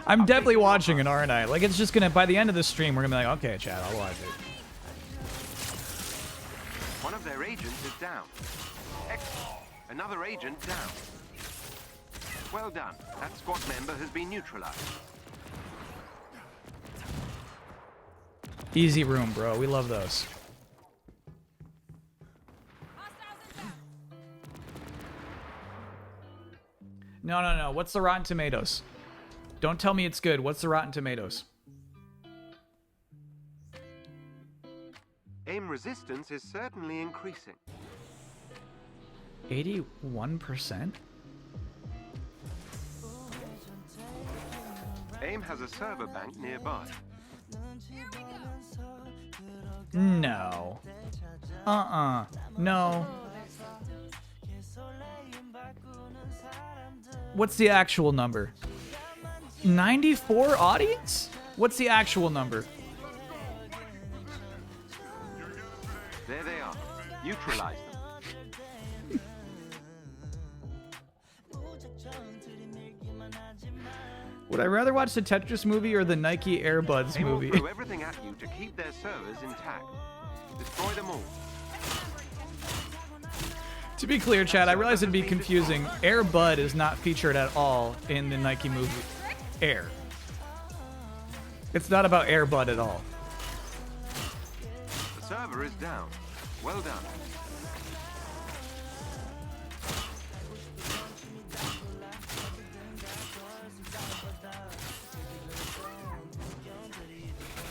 I'm definitely watching it, aren't I? Like, it's just gonna, by the end of the stream, we're gonna be like, okay, chat, I'll watch it. One of their agents is down. Excellent. Another agent down. Well done. That squad member has been neutralized. Easy room, bro. We love those. No. What's the Rotten Tomatoes? Don't tell me it's good. What's the Rotten Tomatoes? AIM resistance is certainly increasing. 81%? AIM has a server bank nearby. No. No. What's the actual number? 94 audience? What's the actual number? There they are. Neutralize them. Would I rather watch the Tetris movie or the Nike Airbuds AIM will movie? throw everything at you to keep their servers intact. Destroy them all. To be clear, Chad, I realize it'd be confusing. Air Bud is not featured at all in the Nike movie. air. It's not about Air Bud at all. The server is down. Well done.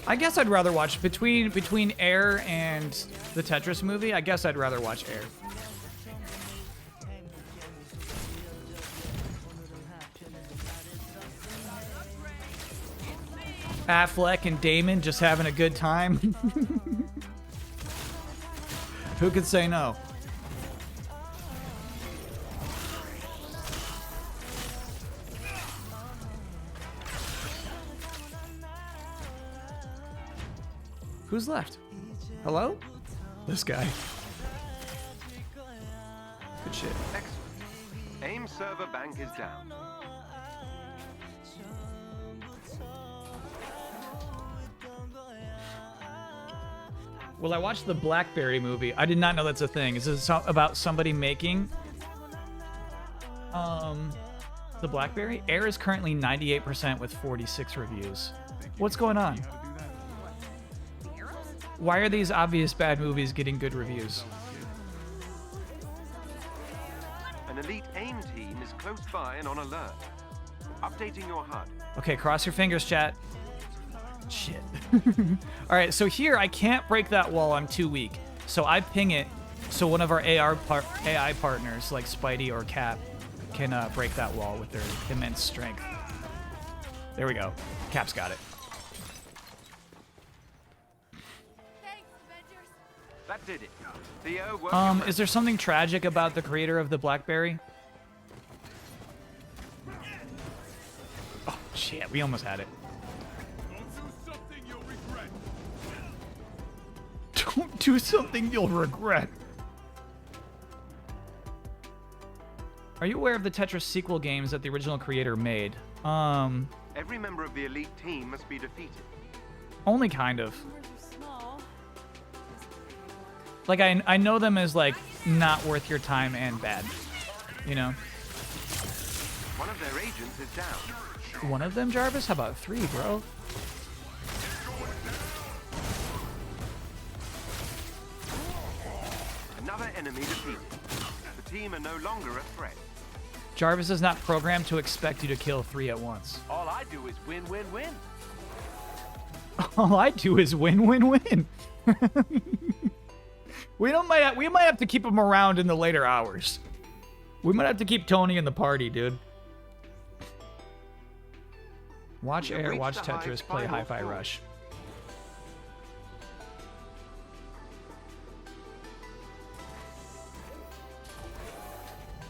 I guess I'd rather watch between Air and the Tetris movie. I guess I'd rather watch Air. Affleck and Damon just having a good time. Who could say no? Who's left? Hello? This guy. Good shit. Excellent. AIM server bank is down. Well, I watched the Blackberry movie. I did not know that's a thing. Is this about somebody making the Blackberry? Air is currently 98% with 46 reviews. What's going on? Why are these obvious bad movies getting good reviews? An elite AIM team is close by and on alert. Updating your HUD. Okay, cross your fingers, chat. Shit. All right, so here I can't break that wall. I'm too weak. So I ping it so one of our AI partners, like Spidey or Cap, can break that wall with their immense strength. There we go. Cap's got it. Thanks, Avengers. That did it. Theo, work your Is there something tragic about the creator of the Blackberry? Oh, shit. We almost had it. Don't do something you'll regret. Don't do something you'll regret. Are you aware of the Tetris sequel games that the original creator made? Every member of the elite team must be defeated. Only kind of. Words are small. Like, I know them as, like, not worth your time and bad. You know? One of their agents is down. One of them, Jarvis? How about 3, bro? Another enemy defeated. The team are no longer a threat. Jarvis is not programmed to expect you to kill 3 at once. All I do is win, win, win. All I do is win, win, win. We might have to keep him around in the later hours. We might have to keep Tony in the party, dude. Watch We have Air, reached watch the Tetris, play final Hi-Fi floor. Rush.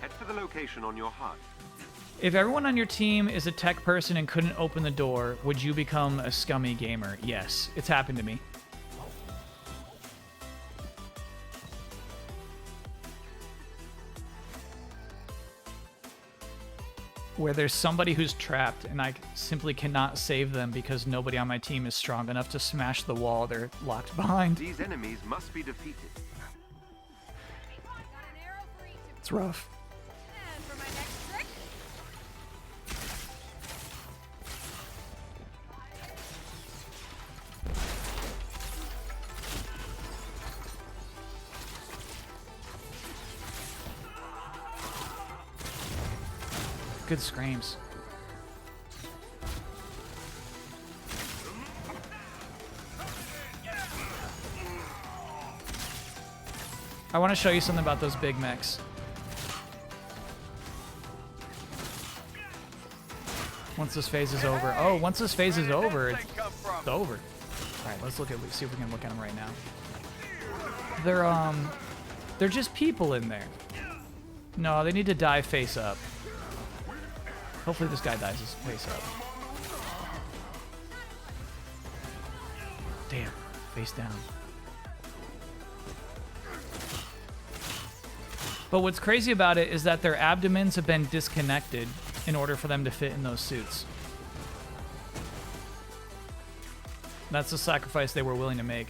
Head for the location on your HUD. If everyone on your team is a tech person and couldn't open the door, would you become a scummy gamer? Yes, it's happened to me. Where there's somebody who's trapped and I simply cannot save them because nobody on my team is strong enough to smash the wall they're locked behind. These enemies must be defeated. Got an arrow for each of It's rough. And for my next trick, Good screams. I want to show you something about those big mechs. Once this phase is over. Oh, once this phase is over, it's over. All right, let's see if we can look at them right now. They're just people in there. No, they need to die face up. Hopefully this guy dies his face up. Damn, face down. But what's crazy about it is that their abdomens have been disconnected in order for them to fit in those suits. That's the sacrifice they were willing to make.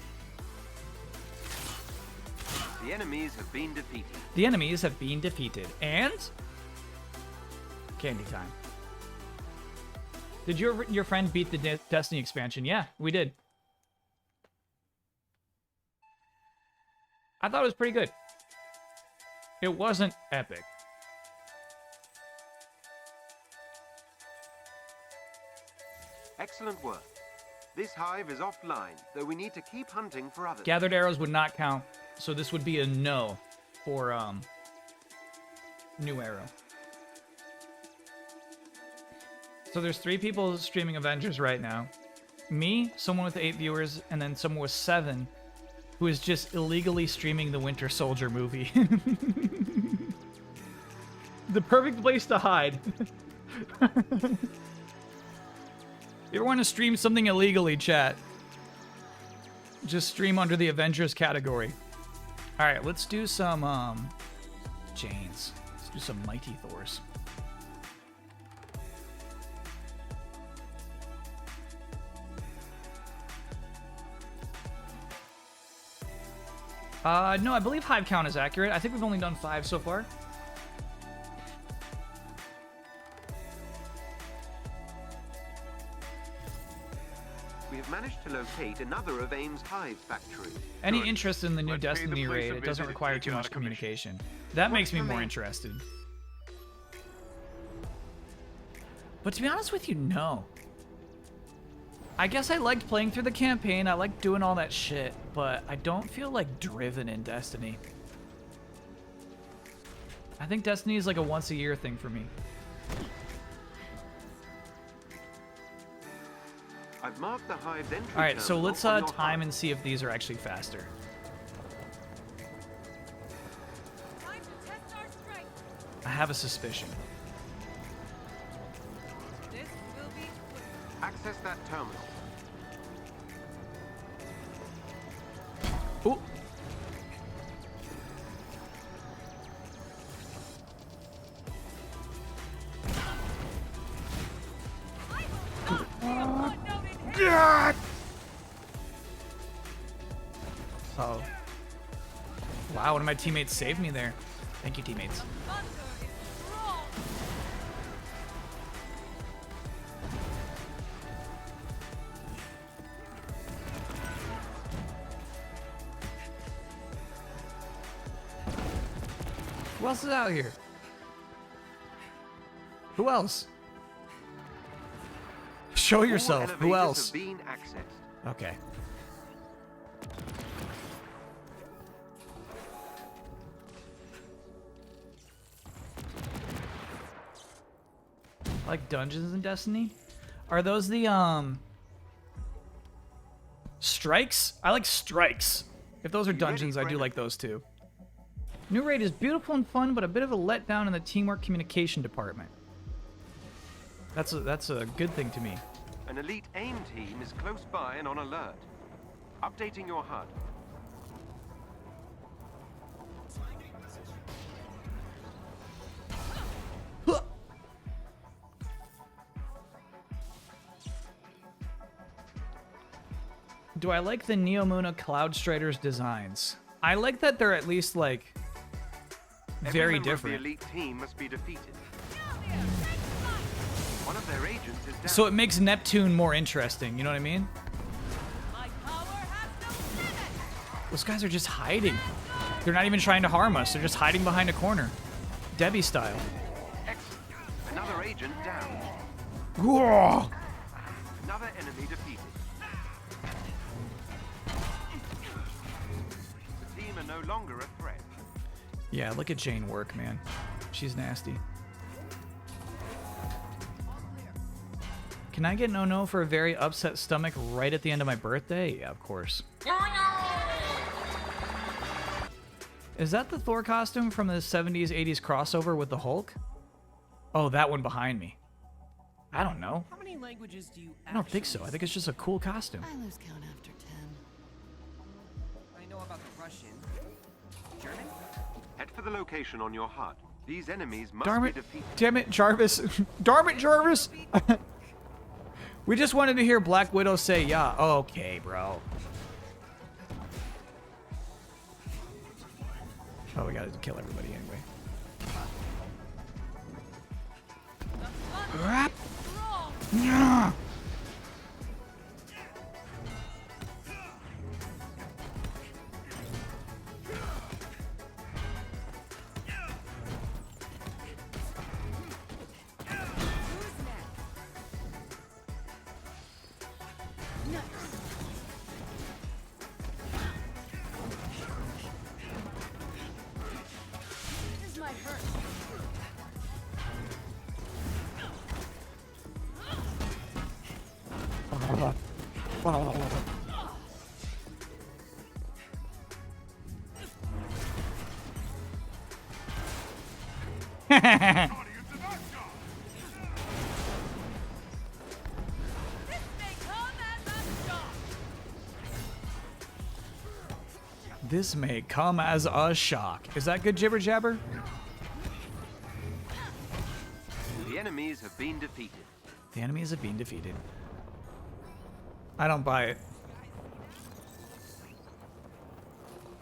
The enemies have been defeated. The enemies have been defeated. And? Candy time. Did your friend beat the Destiny expansion? Yeah, we did. I thought it was pretty good. It wasn't epic. Excellent work. This hive is offline, though we need to keep hunting for others. Gathered arrows would not count, so this would be a no for new arrow. So there's 3 people streaming Avengers right now. Me, someone with 8 viewers, and then someone with 7 who is just illegally streaming the Winter Soldier movie. The perfect place to hide. You ever want to stream something illegally, chat? Just stream under the Avengers category. All right, let's do some Janes. Let's do some Mighty Thors. No, I believe hive count is accurate. I think we've only done 5 so far. We have managed to locate another of AIM's hive factory. Any Good. interest in the new Let's pay the Destiny place raid? a It doesn't visit and require take too it out much of commission. communication. That makes me for more me? interested. But to be honest with you, no. I guess I liked playing through the campaign. I liked doing all that shit, but I don't feel like driven in Destiny. I think Destiny is like a once a year thing for me. I've marked the hive's entry. All right, so terminal let's on your time HUD. and see if these are actually faster. Time to test our strength. I have a suspicion. This will be quick. Access that terminal. Ooh. God! Oh. Wow, one of my teammates saved me there. Thank you, teammates. Thunder is strong. Who else is out here? Who else? Show yourself. All Who elevators else? have been accessed. Okay. Like dungeons in Destiny? Are those the strikes? I like strikes. If those are dungeons, I do like those too. New raid is beautiful and fun, but a bit of a letdown in the teamwork communication department. That's a good thing to me. An elite AIM team is close by and on alert. Updating your HUD. Do I like the Neomuna Cloud Striders designs? I like that they're at least like Every very member different. Of the elite team must be defeated. One of their agents is down. So it makes Neptune more interesting, you know what I mean? My power has no limit. Those guys are just hiding. They're not even trying to harm us. They're just hiding behind a corner. Debbie style. Excellent. Another agent down. Whoa! Another enemy defeated. The team are no longer a threat. Yeah, look at Jane work, man. She's nasty. Can I get no for a very upset stomach right at the end of my birthday? Yeah, of course. Is that the Thor costume from the 70s, 80s crossover with the Hulk? Oh, that one behind me. I don't know. How many languages do you I don't think so. I think it's just a cool costume. I lose count after 10. I know about the Russian. German? Head for the location on your HUD. These enemies must Darn be it. defeated. Damn it, Jarvis. Darn it, Jarvis. We just wanted to hear Black Widow say, yeah. Okay, bro. Oh, we gotta kill everybody anyway. The thunder Crap. is strong. No. This might hurt. This may come as a shock. Is that good jibber jabber? The enemies have been defeated. The enemies have been defeated. I don't buy it.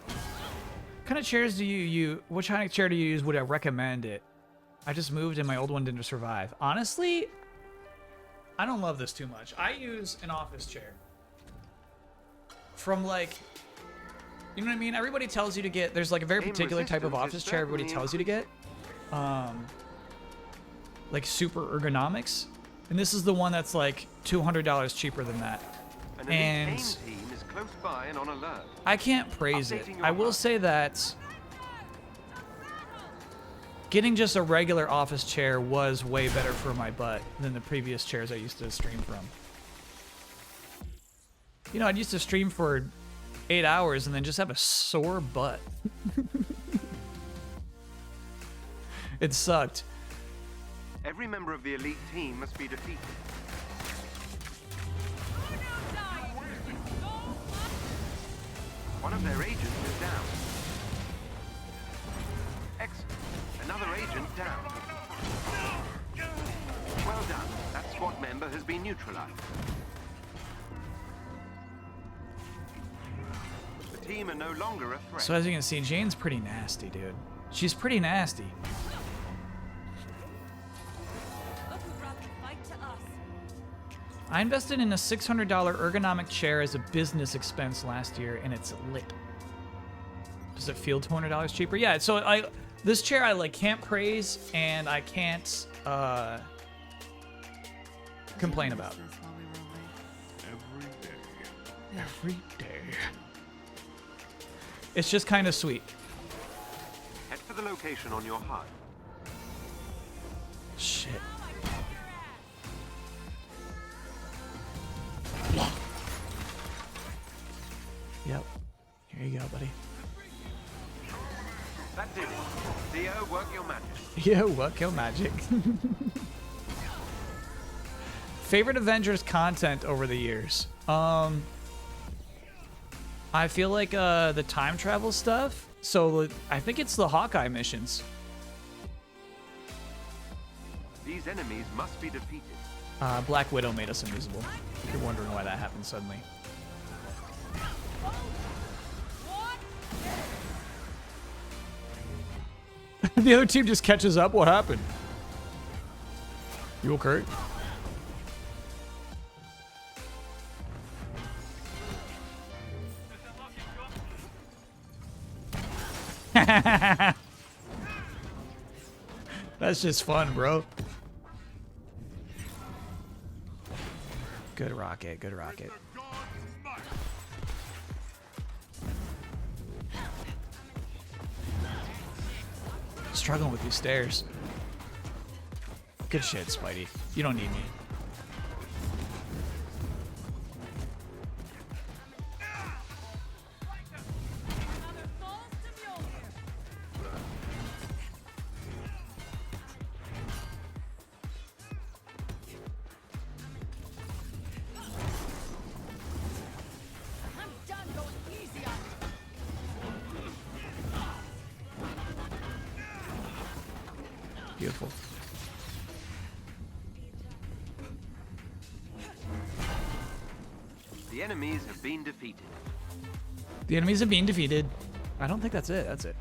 What kind of chairs do you use? What kind of chair do you use? Would I recommend it? I just moved and my old one didn't survive. Honestly, I don't love this too much. I use an office chair. From like, you know what I mean? Everybody tells you to get, there's like a very Aim particular type of resistance is office chair everybody certainly tells you to get. Like super ergonomics. And this is the one that's like $200 cheaper than that. An elite And aim team is close by and on alert. I can't praise it. Updating your I will HUD. say that getting just a regular office chair was way better for my butt than the previous chairs I used to stream from. You know, I used to stream for 8 hours and then just have a sore butt. It sucked. Every member of the elite team must be defeated. One of their agents is down. Excellent. Another agent down. Well done. That squad member has been neutralized. The team are no longer a threat. So as you can see, Jane's pretty nasty, dude. She's pretty nasty. Look who brought the fight to us. I invested in a $600 ergonomic chair as a business expense last year, and it's lit. Does it feel $200 cheaper? Yeah. So this chair I like can't praise, and I can't complain about. Every day. Every day. It's just kind of sweet. Head for the location on your HUD. Shit. Yep. Here you go, buddy. That did it. Theo, work your magic. Yeah, work your magic. Favorite Avengers content over the years? I feel like the time travel stuff. So I think it's the Hawkeye missions. These enemies must be defeated. Black Widow made us invisible. If you're wondering why that happened suddenly. The other team just catches up. What happened? You okay? That's just fun, bro. Good rocket, good rocket. Struggling with these stairs. Good shit, Spidey. You don't need me. I'm done going easy on you. Beautiful. The enemies have been defeated. The enemies have been defeated. I don't think that's it. That's it.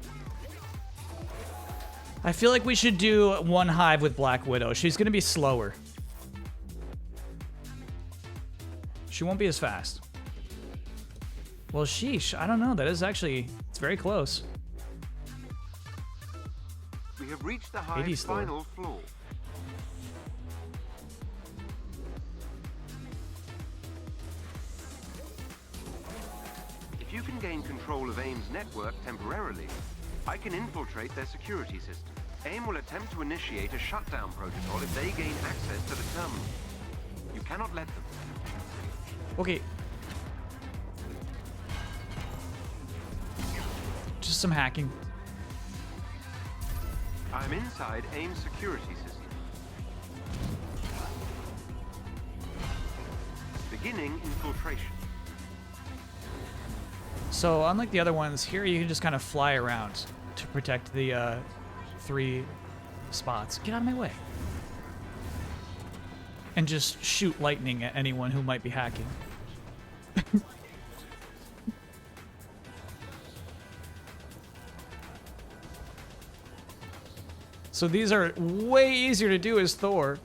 I feel like we should do one hive with Black Widow. She's going to be slower. She won't be as fast. Well, sheesh. I don't know. That is actually... It's very close. We have reached the 80 hive's slower. final floor. can gain control of AIM's network temporarily, I can infiltrate their security system. AIM will attempt to initiate a shutdown protocol if they gain access to the terminal. You cannot let them. Okay. Just some hacking. I'm inside AIM's security system. Beginning infiltration. So unlike the other ones, here you can just kind of fly around to protect the 3 spots. Get out of my way. And just shoot lightning at anyone who might be hacking. So these are way easier to do as Thor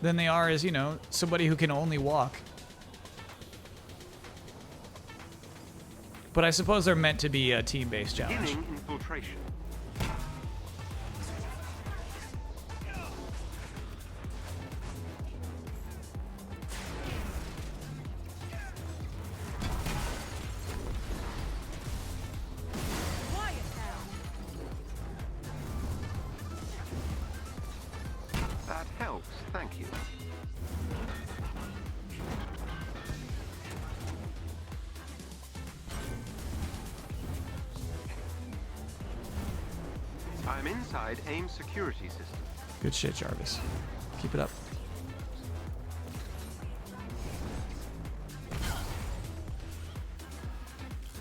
than they are as, you know, somebody who can only walk. But I suppose they're meant to be a team-based challenge. Beginning infiltration. Quiet now. That helps, thank you. I'm inside AIM's security system. Good shit, Jarvis. Keep it up.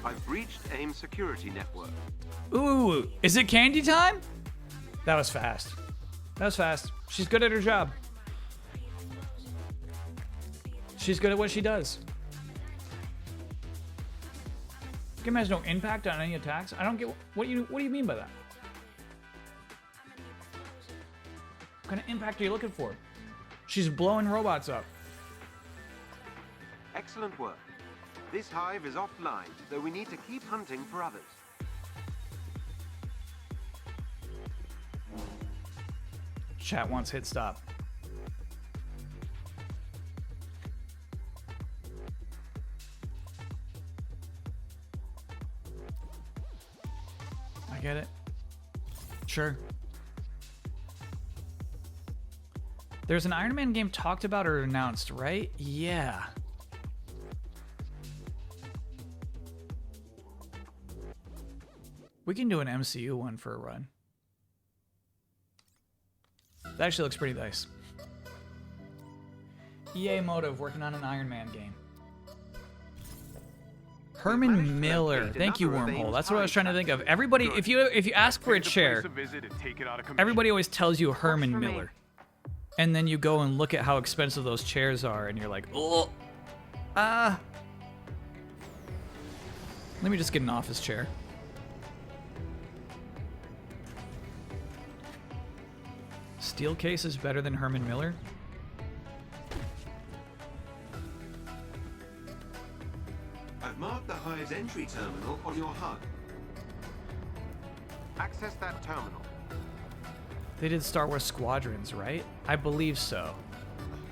I've breached AIM's security network. Ooh, is it candy time? That was fast. That was fast. She's good at her job. She's good at what she does. Game has no impact on any attacks. I don't get what do you mean by that? What kind of impact are you looking for? She's blowing robots up. Excellent work. This hive is offline, though we need to keep hunting for others. Chat wants hit stop. I get it. Sure. There's an Iron Man game talked about or announced, right? Yeah. We can do an MCU one for a run. That actually looks pretty nice. EA Motive working on an Iron Man game. Herman Miller. Thank you, Wormhole. That's what I was trying to think of. Everybody, if you ask for a chair, everybody always tells you Herman Miller. And then you go and look at how expensive those chairs are, and you're like, oh, let me just get an office chair. Steel case is better than Herman Miller? I've marked the hive's entry terminal on your HUD. Access that terminal. They did Star Wars Squadrons, right? I believe so.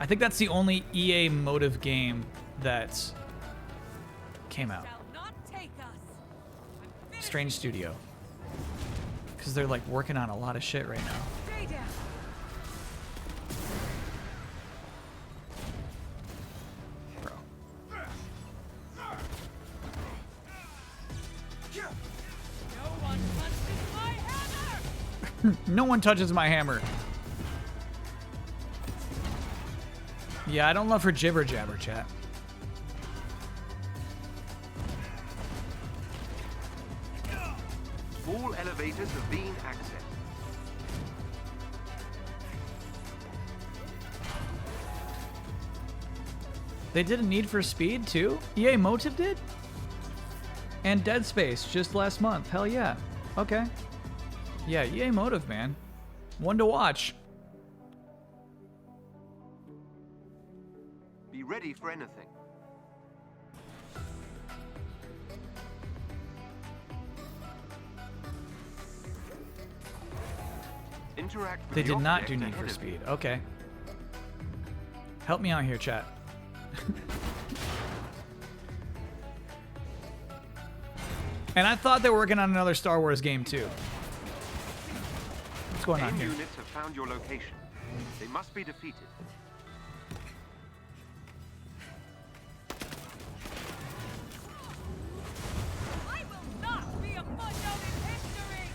I think that's the only EA Motive game that came out. Shall not take us. Strange Studio. Because they're like working on a lot of shit right now. Stay down. Bro. No one touches my hammer. No one touches my hammer. Yeah, I don't love her jibber jabber, chat. All elevators have been accessed. They did a Need for Speed too? EA Motive did? And Dead Space just last month. Hell yeah. Okay. Yeah, EA Motive, man. One to watch. Be ready for anything. Interact with They the did not do object Need ahead for of Speed. you. Okay. Help me out here, chat. And I thought they were working on another Star Wars game too. What's going on AIM here? units have found your location. They must be defeated. I will not be a footnote in history!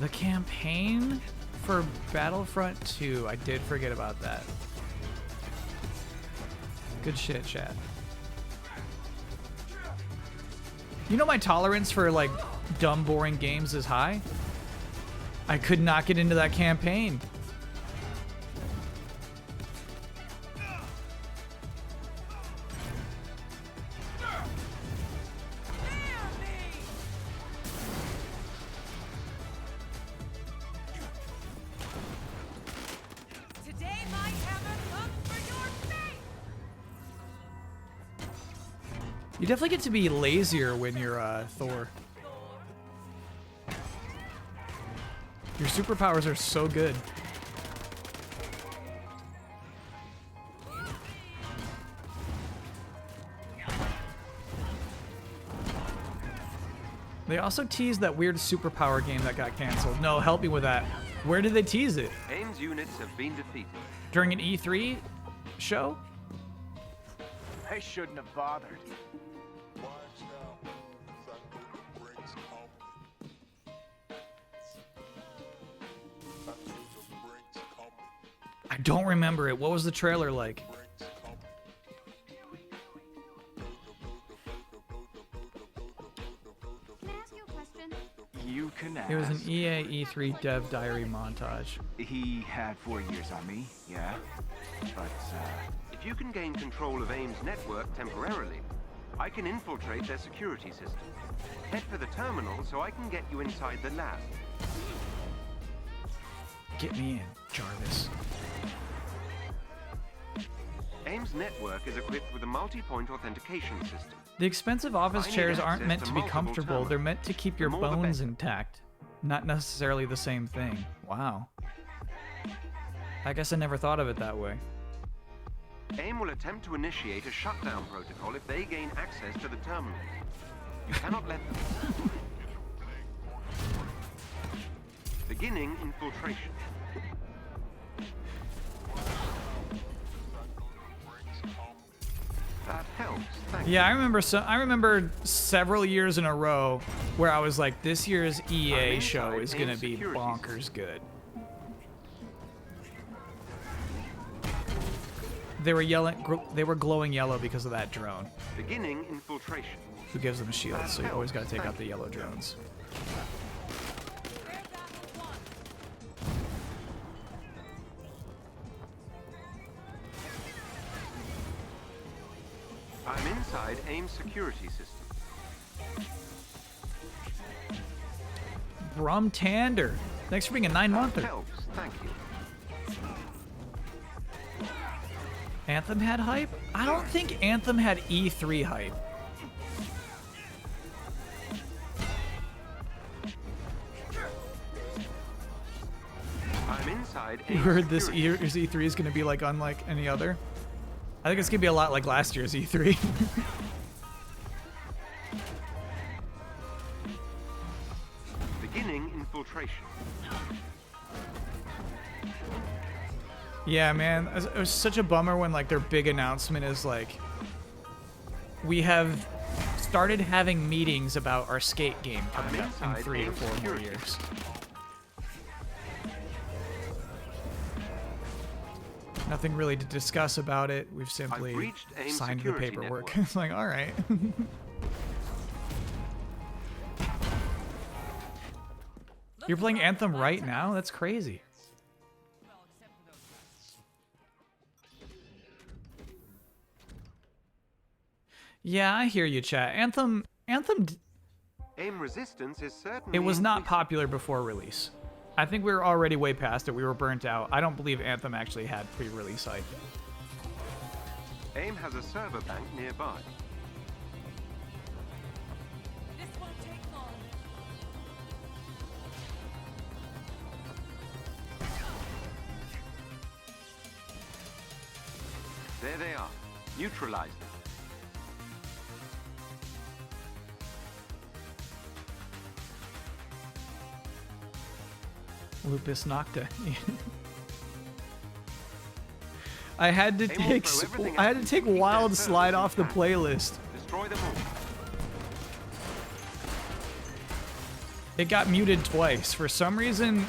The campaign for Battlefront 2. I did forget about that. Good shit, chat. You know my tolerance for like dumb, boring games is high. I could not get into that campaign. Today my hammer comes for your face! You definitely get to be lazier when you're Thor. Your superpowers are so good. They also teased that weird superpower game that got canceled. No, help me with that. Where did they tease it? AIM's units have been defeated. During an E3 show? I shouldn't have bothered. I don't remember it. What was the trailer like? Can I ask you a question? You can ask. It was an EA E3 dev diary montage. He had 4 years on me, yeah. But, If you can gain control of AIM's network temporarily, I can infiltrate their security system. Head for the terminal so I can get you inside the lab. Get me in, Jarvis. AIM's network is equipped with a multi-point authentication system. The expensive office I need chairs aren't access meant to to be multiple comfortable. terminals. They're meant to keep your The more the bones better. intact. Not necessarily the same thing. Wow. I guess I never thought of it that way. AIM will attempt to initiate a shutdown protocol if they gain access to the terminal. You cannot let them. Beginning infiltration. That helps. Thank you. Yeah, I remember several years in a row where I was like, this year's EA I'm show inside is gonna AIM be security bonkers good. They were they were glowing yellow because of that drone. Beginning infiltration. Who gives them a shield? So you always gotta take out the yellow drones. Where's Apple One? I'm inside AIM's security system. Brum Tander, thanks for being a 9-monther. Helps. Thank you. Anthem had hype? I don't think Anthem had E3 hype. I'm inside You AIM's heard this security year's E3 is gonna be like unlike any other? I think it's gonna be a lot like last year's E E3. Beginning infiltration. Yeah, man, it was such a bummer when like their big announcement is like, we have started having meetings about our skate game coming up in 3 to 4 more years. Nothing really to discuss about it. We've simply reached AIM signed the security paperwork. network. It's like, all right. You're playing Anthem right now? That's crazy. Well, except for those guys. Yeah, I hear you, chat. Anthem, AIM resistance is certainly it was not increasing. popular before release. I think we were already way past it. We were burnt out. I don't believe Anthem actually had pre-release hype. AIM has a server bank nearby. This won't take long. There they are. Neutralize them. Lupus Nocta. I had to take Wild Slide off the playlist. Destroy them all. It got muted twice. For some reason,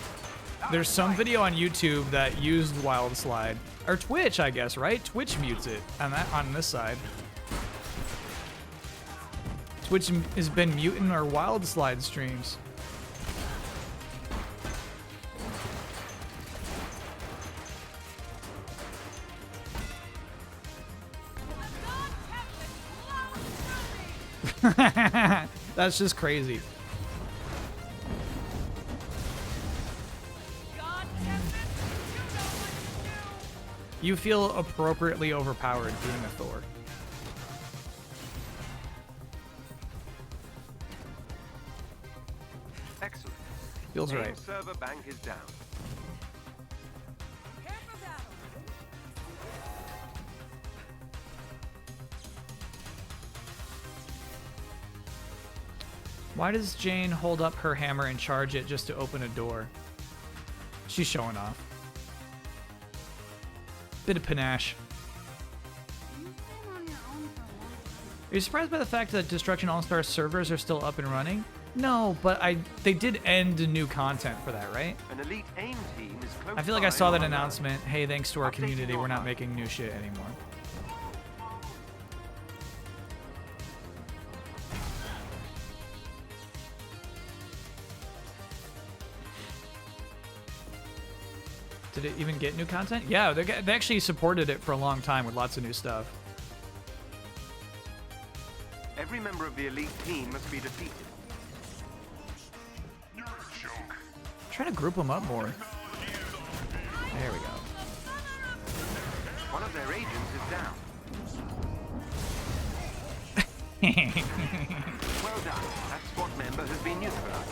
there's some video on YouTube that used Wild Slide. Or Twitch, I guess, right? Twitch mutes it on this side. Twitch has been muting our Wild Slide streams. That's just crazy. You feel appropriately overpowered being a Thor. Excellent. Feels Main right. server bank is down. Why does Jane hold up her hammer and charge it just to open a door? She's showing off. Bit of panache. Are you surprised by the fact that Destruction All-Star servers are still up and running? No, but they did end new content for that, right? An elite AIM team is close I feel like I by saw that on Earth. announcement. Hey, thanks to our Updating community, your we're not HUD. making new shit anymore. Did it even get new content? Yeah, they actually supported it for a long time with lots of new stuff. Every member of the elite team must be defeated. Try to group them up more. There we go. One of their agents is down. Well done. That squad member has been neutralized.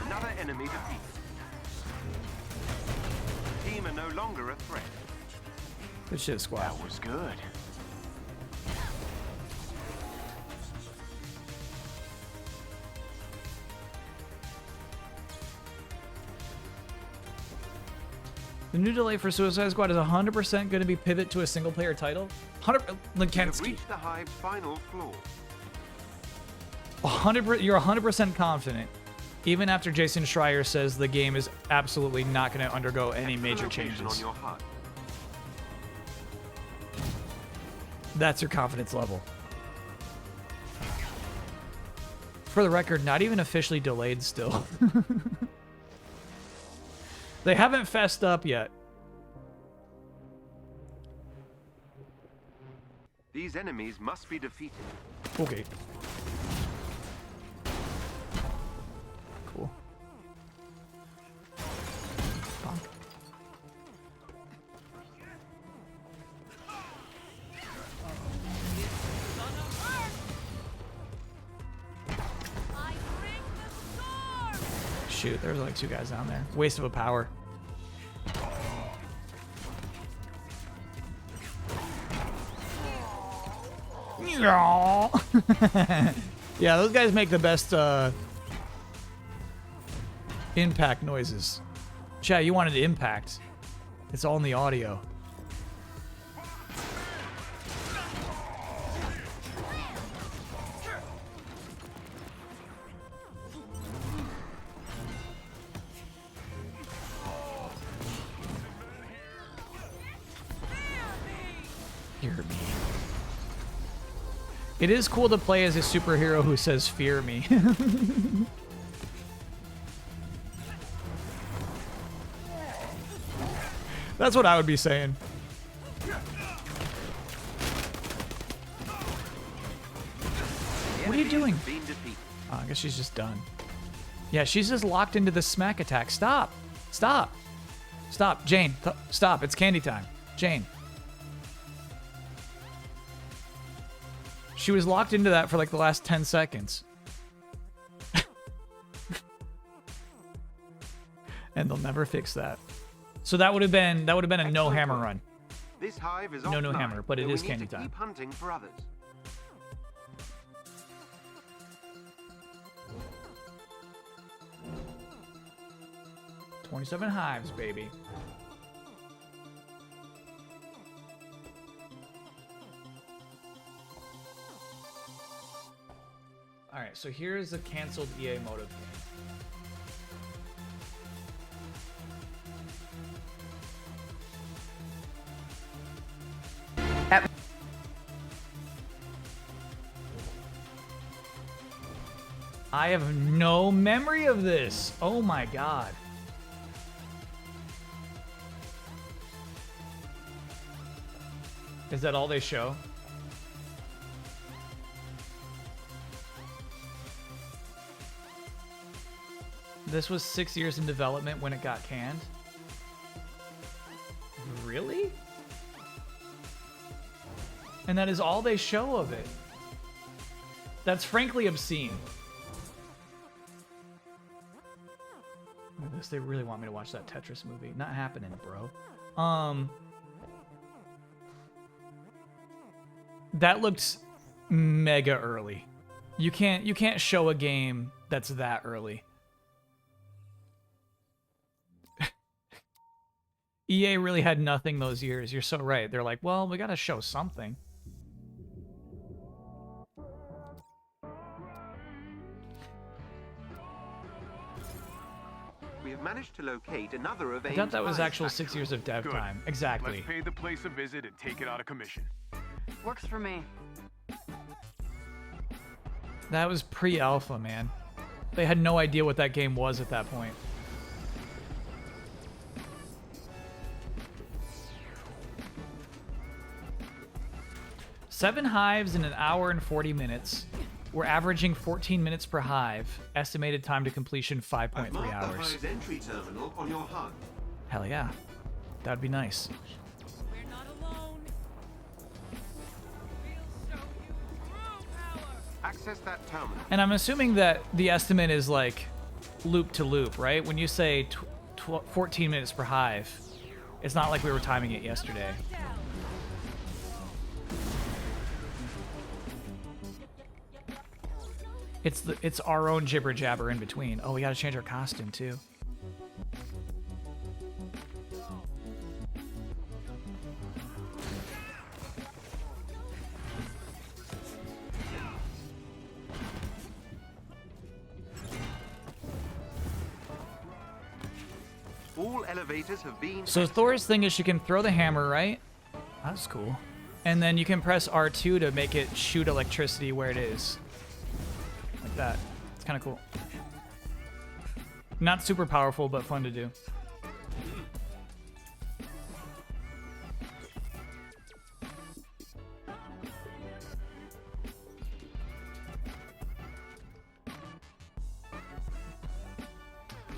Another enemy defeated. Team are no longer a threat. Good shit, squad. That was good. The new delay for Suicide Squad is 100% going to be pivot to a single player title. 100 You have Linkensky. reached the Hive's final floor. 100. You're 100% confident, even after Jason Schreier says the game is absolutely not going to undergo any major Location on changes. your HUD. That's your confidence level. For the record, not even officially delayed still. They haven't fessed up yet. These enemies must be defeated. Okay. Cool. Bonk. Shoot, there's like two guys down there. Waste of a power. Yeah, those guys make the best impact noises. Chat, you wanted impact. It's all in the audio. Fear me. It is cool to play as a superhero who says fear me. That's what I would be saying. What are you doing? Been defeated. Oh, I guess she's just done. Yeah, she's just locked into the smack attack. Stop. Stop. Stop. Jane, stop. It's candy time. Jane. She was locked into that for like the last 10 seconds. And they'll never fix that. So that would have been a no hammer run. This hive is No, no offline, hammer, but it so is we need candy to time. Keep hunting for others. 27 hives, baby. All right, so here's a canceled EA Motive game. I have no memory of this. Oh my god. Is that all they show? This was 6 years in development when it got canned? Really? And that is all they show of it. That's frankly obscene. Look at this, they really want me to watch that Tetris movie. Not happening, bro. That looked mega early. You can't show a game that's that early. EA really had nothing those years. You're so right. They're like, well, we gotta show something. We have managed to locate another of I Aim's thought that was hives, actual 6 years of dev Good. time. Exactly. Let's pay the place a visit and take it out of commission. Works for me. That was pre-alpha, man. They had no idea what that game was at that point. Seven hives in an hour and 40 minutes. We're averaging 14 minutes per hive. Estimated time to completion 5.3 I've marked the hours. hive's entry terminal on your HUD. Hell yeah. That'd be nice. We're not alone. We'll show you true power. Access that terminal. And I'm assuming that the estimate is like loop to loop, right? When you say 14 minutes per hive, it's not like we were timing it yesterday. Down. It's our own jibber jabber in between. Oh, we gotta change our costume too. All elevators have been. So Thor's thing is she can throw the hammer, right? That's cool. And then you can press R2 to make it shoot electricity where it is. Like that. It's kind of cool. Not super powerful, but fun to do.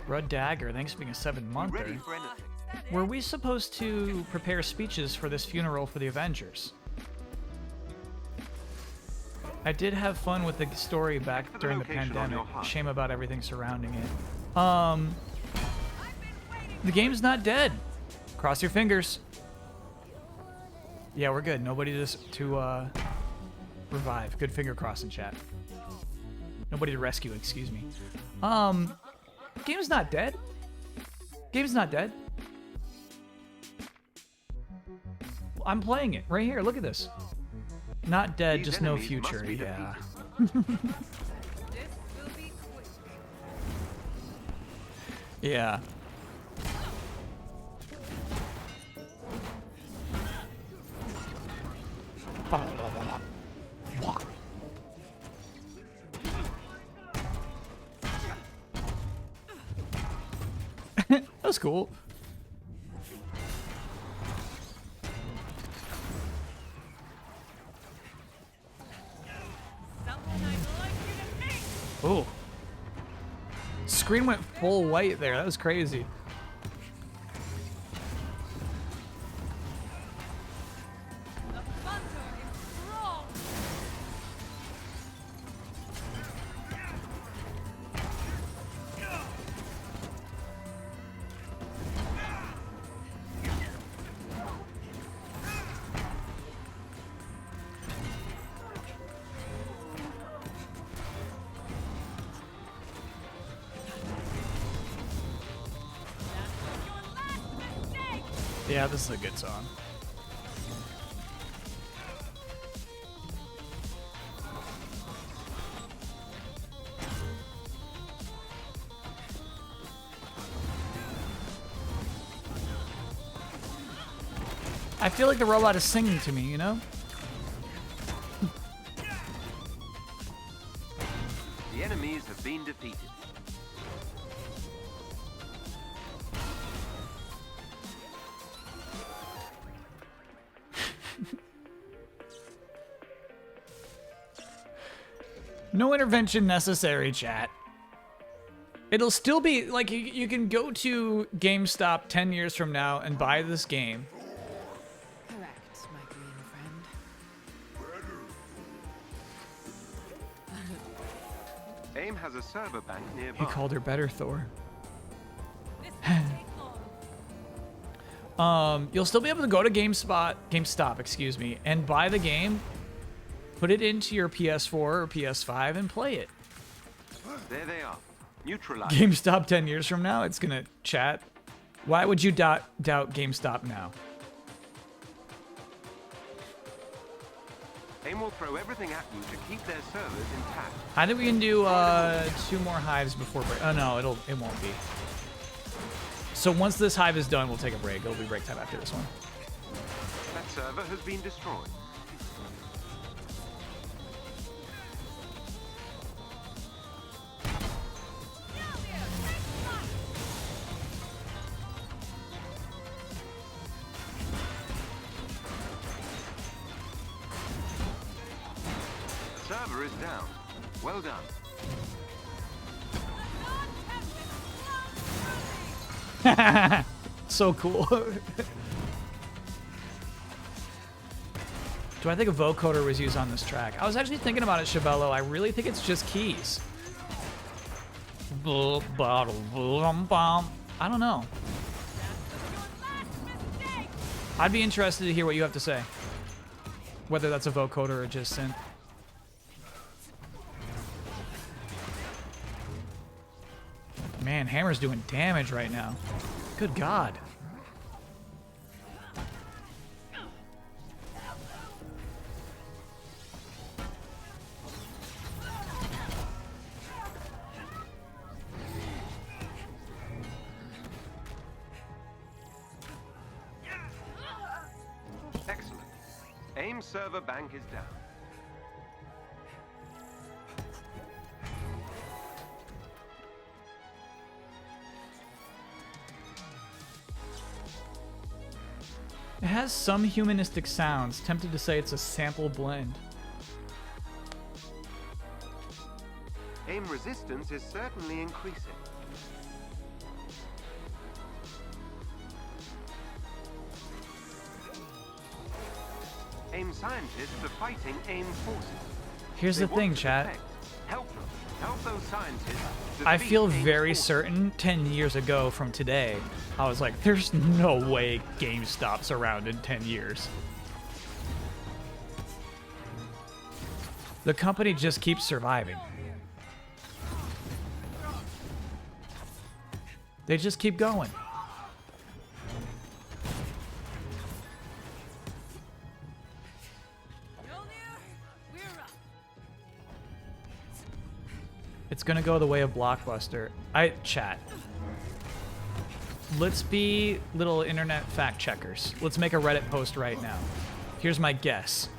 Rud Dagger, thanks for being a 7-monther. Ready for anything. Were we supposed to prepare speeches for this funeral for the Avengers? I did have fun with the story back during the location on pandemic. your HUD. Shame about everything surrounding it. The game's not dead. Cross your fingers. Yeah, we're good. Nobody to revive. Good finger crossing, chat. Nobody to rescue, excuse me. Game's not dead. Game's not dead. I'm playing it right here. Look at this. Not dead, These just no enemies must future. be Yeah. This will be quick. Yeah. That's cool. Something I'd like you to meet. Oh. Screen went full white there. That was crazy. The thunder is strong. Yeah, this is a good song. I feel like the robot is singing to me, you know? The enemies have been defeated. No intervention necessary, chat. It'll still be, like, you can go to GameStop 10 years from now and buy this game. Correct, my green friend. AIM has a server bank nearby. He called her better, Thor. This won't take long. You'll still be able to go to GameStop, excuse me, and buy the game, put it into your PS4 or PS5, and play it. There they are. Neutralized. GameStop 10 years from now, it's gonna chat. Why would you doubt GameStop now? AIM will throw everything at you to keep their servers intact. I think we can do 2 more hives before break. Oh no, it won't be. So once this hive is done, we'll take a break. It'll be break time after this one. That server has been destroyed. The server is down. Well done. So cool. Do I think a vocoder was used on this track? I was actually thinking about it, Chevello. I really think it's just keys. I don't know. I'd be interested to hear what you have to say. Whether that's a vocoder or just synth. Man, Hammer's doing damage right now. Good God. Excellent. AIM server bank is down. It has some humanistic sounds. Tempted to say it's a sample blend. AIM resistance is certainly increasing. AIM scientists are fighting AIM forces. Here's They the want thing, to chat. protect. Help them. Help those scientists. I defeat feel AIM's very forces. certain 10 years ago from today, I was like, there's no way GameStop's around in 10 years. The company just keeps surviving. They just keep going. It's gonna go the way of Blockbuster. Chat. Let's be little internet fact checkers. Let's make a Reddit post right now. Here's my guess.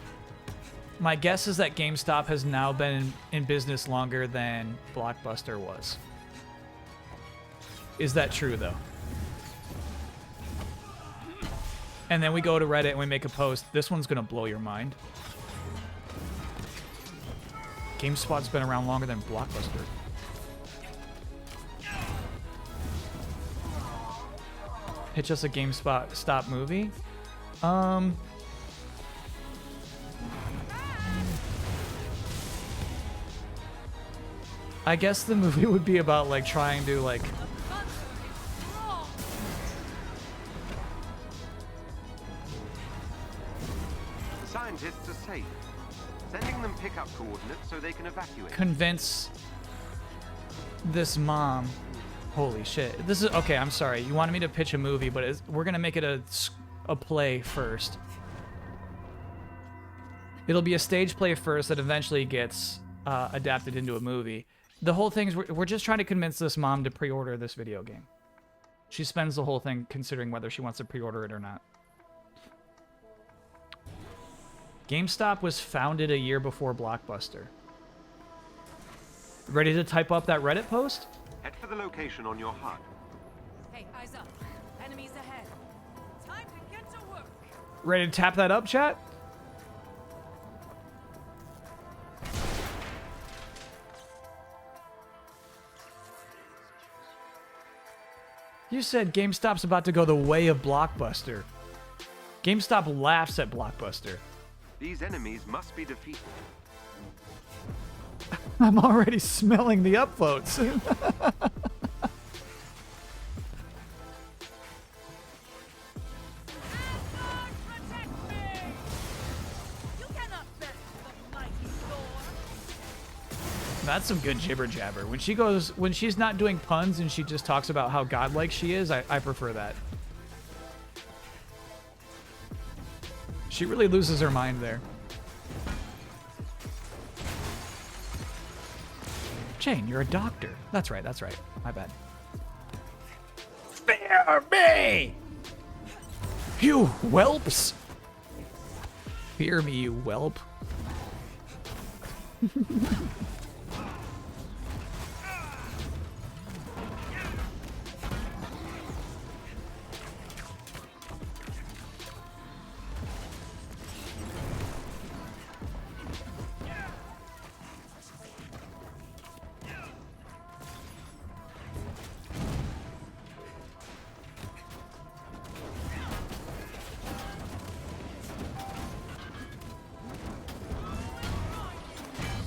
My guess is that GameStop has now been in business longer than Blockbuster was. Is that true, though? And then we go to Reddit and we make a post. This one's gonna blow your mind. GameSpot's been around longer than Blockbuster. Pitch us a GameStop movie? I guess the movie would be about, like, trying to, like... The scientists are safe. Sending them pickup coordinates so they can evacuate. convince this mom Holy shit. This is okay. I'm sorry. You wanted me to pitch a movie, but we're gonna make it a play first. It'll be a stage play first that eventually gets adapted into a movie. The whole thing is we're just trying to convince this mom to pre-order this video game. She spends the whole thing considering whether she wants to pre-order it or not. GameStop was founded a year before Blockbuster. Ready to type up that Reddit post? Head for the location on your HUD. Hey, eyes up. Enemies ahead. Time to get to work. Ready to tap that up, chat? You said GameStop's about to go the way of Blockbuster. GameStop laughs at Blockbuster. These enemies must be defeated. I'm already smelling the upvotes. Protect me! You cannot best the mighty Thor. That's some good jibber jabber. When she's not doing puns and she just talks about how godlike she is, I prefer that. She really loses her mind there. Jane, you're a doctor. That's right, that's right. My bad. Fear me! You whelps! Fear me, you whelp.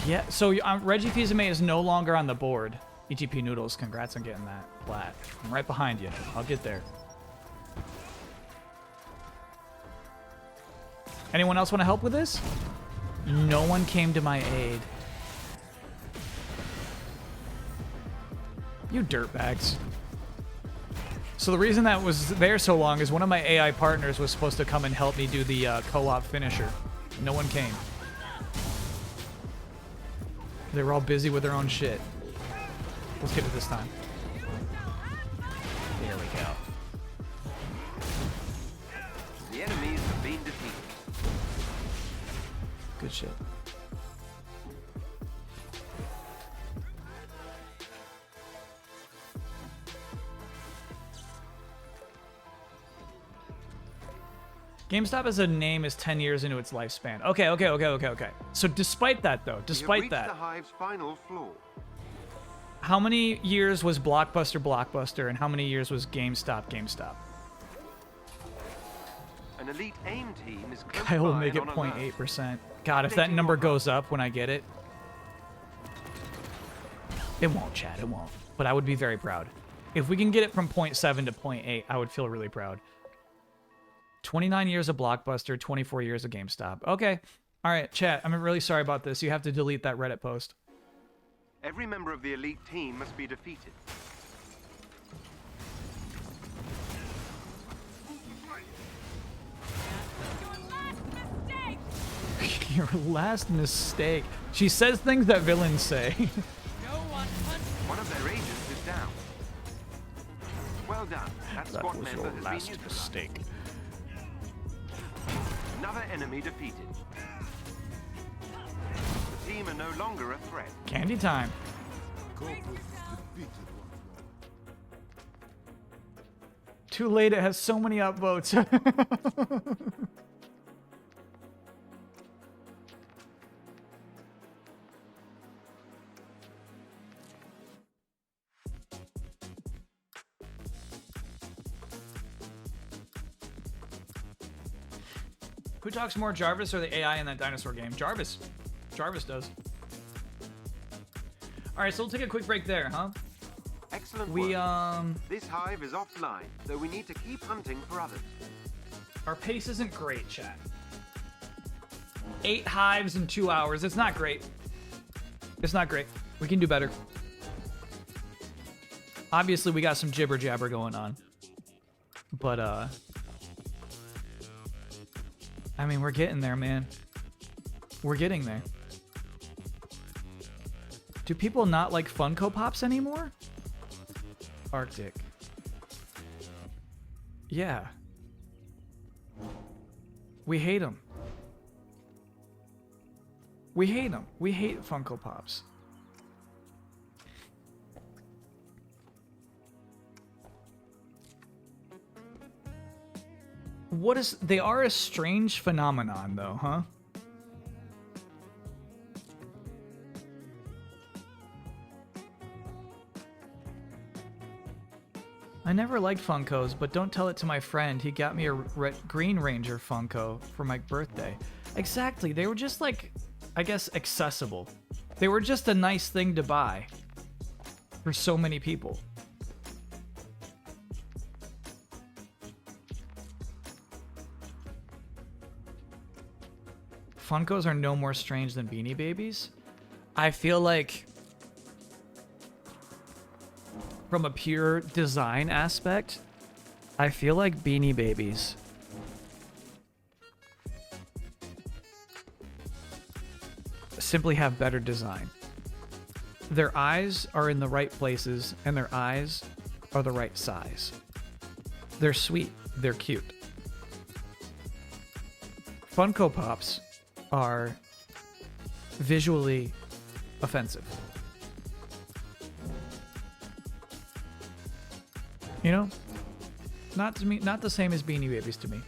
Yeah, so Reggie Fils-Aimé is no longer on the board. EGP Noodles, congrats on getting that plat. I'm right behind you. I'll get there. Anyone else want to help with this? No one came to my aid. You dirtbags. So the reason that was there so long is one of my AI partners was supposed to come and help me do the co-op finisher. No one came. They were all busy with their own shit. Let's get it this time. There we go. The enemies have been defeated. Good shit. GameStop as a name is 10 years into its lifespan. Okay. So despite that, though, despite that, the Hive's final floor. how many years was Blockbuster, and how many years was GameStop? An elite aim team is close I will by make it and on alert. 0.8%. God, if that number goes up when I get it. It won't, Chad, it won't. But I would be very proud. If we can get it from 0.7 to 0.8, I would feel really proud. 29 years of Blockbuster, 24 years of GameStop. Okay. All right, chat, I'm really sorry about this. You have to delete that Reddit post. Every member of the elite team must be defeated. Your last mistake. She says things that villains say. One of their agents is down. Well done. That That squad was member your has last been neutralized. mistake. Another enemy defeated. The team are no longer a threat. Candy time. Too late, it has so many upvotes. Who talks more, Jarvis or the AI in that dinosaur game? Jarvis. Jarvis does. All right, so we'll take a quick break there, huh? Excellent We, work. This hive is offline, though we need to keep hunting for others. Our pace isn't great, chat. 8 hives in 2 hours. It's not great. It's not great. We can do better. Obviously, we got some jibber jabber going on. But, I mean, we're getting there, man. We're getting there. Do people not like Funko Pops anymore? Arctic. Yeah. We hate them. We hate them. We hate Funko Pops. What is... They are a strange phenomenon, though, huh? I never liked Funkos, but don't tell it to my friend. He got me a Green Ranger Funko for my birthday. Exactly. They were just like, I guess, accessible. They were just a nice thing to buy for so many people. Funkos are no more strange than Beanie Babies. I feel like, from a pure design aspect, I feel like Beanie Babies simply have better design. Their eyes are in the right places, and their eyes are the right size. They're sweet. They're cute. Funko Pops are visually offensive. You know? Not to me, not the same as Beanie Babies to me.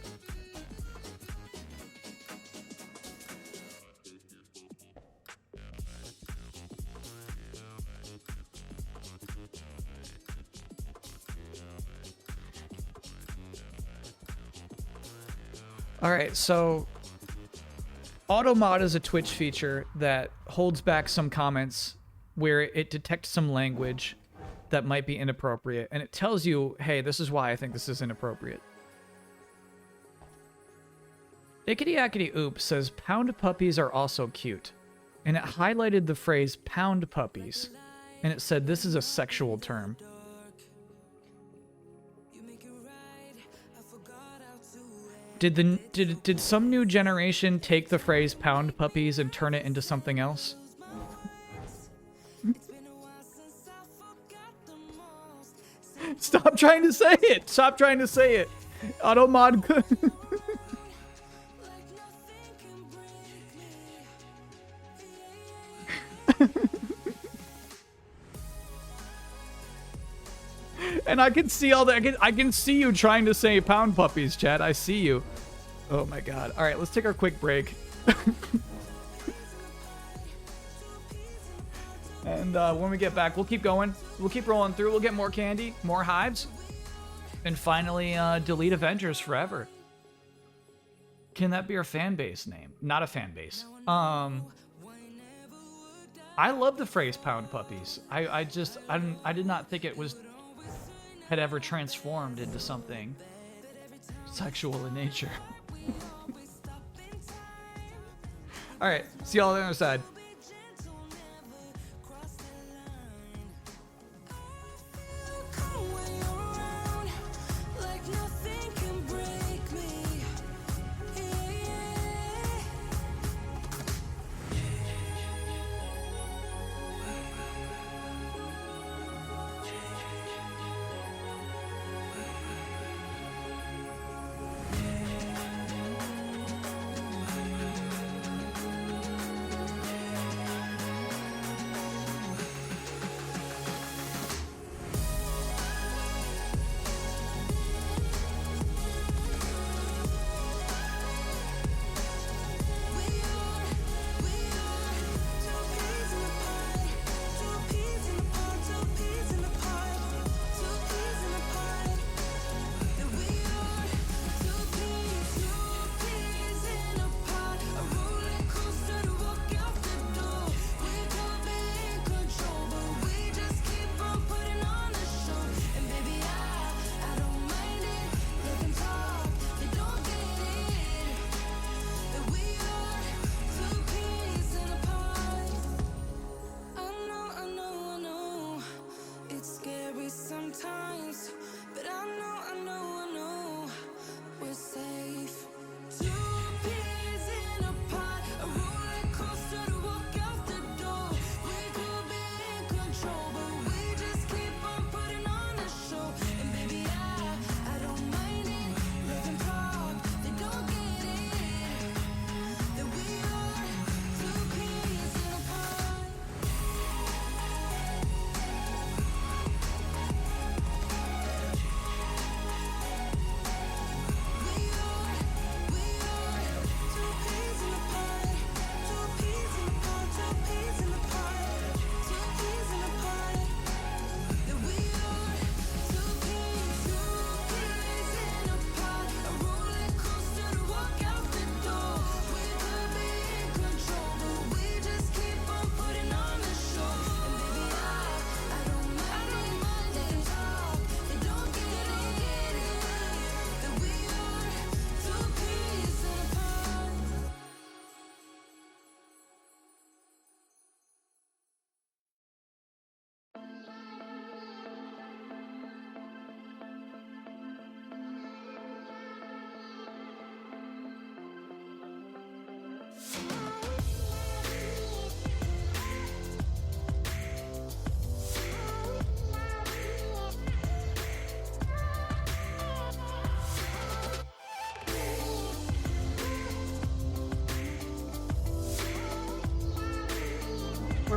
Alright, so AutoMod is a Twitch feature that holds back some comments where it detects some language that might be inappropriate, and it tells you, hey, this is why I think this is inappropriate. Ickety Ackety Oop says, pound puppies are also cute. And it highlighted the phrase pound puppies, and it said this is a sexual term. Did some new generation take the phrase pound puppies and turn it into something else? Stop trying to say it! Stop trying to say it! AutoMod. And I can see all that. I can see you trying to say pound puppies, chat. I see you. Oh my god. All right, let's take our quick break. And when we get back, we'll keep going. We'll keep rolling through. We'll get more candy, more hives, and finally delete Avengers forever. Can that be our fan base name? Not a fan base. I love the phrase pound puppies. I did not think it had ever transformed into something sexual in nature. All right, see y'all on the other side.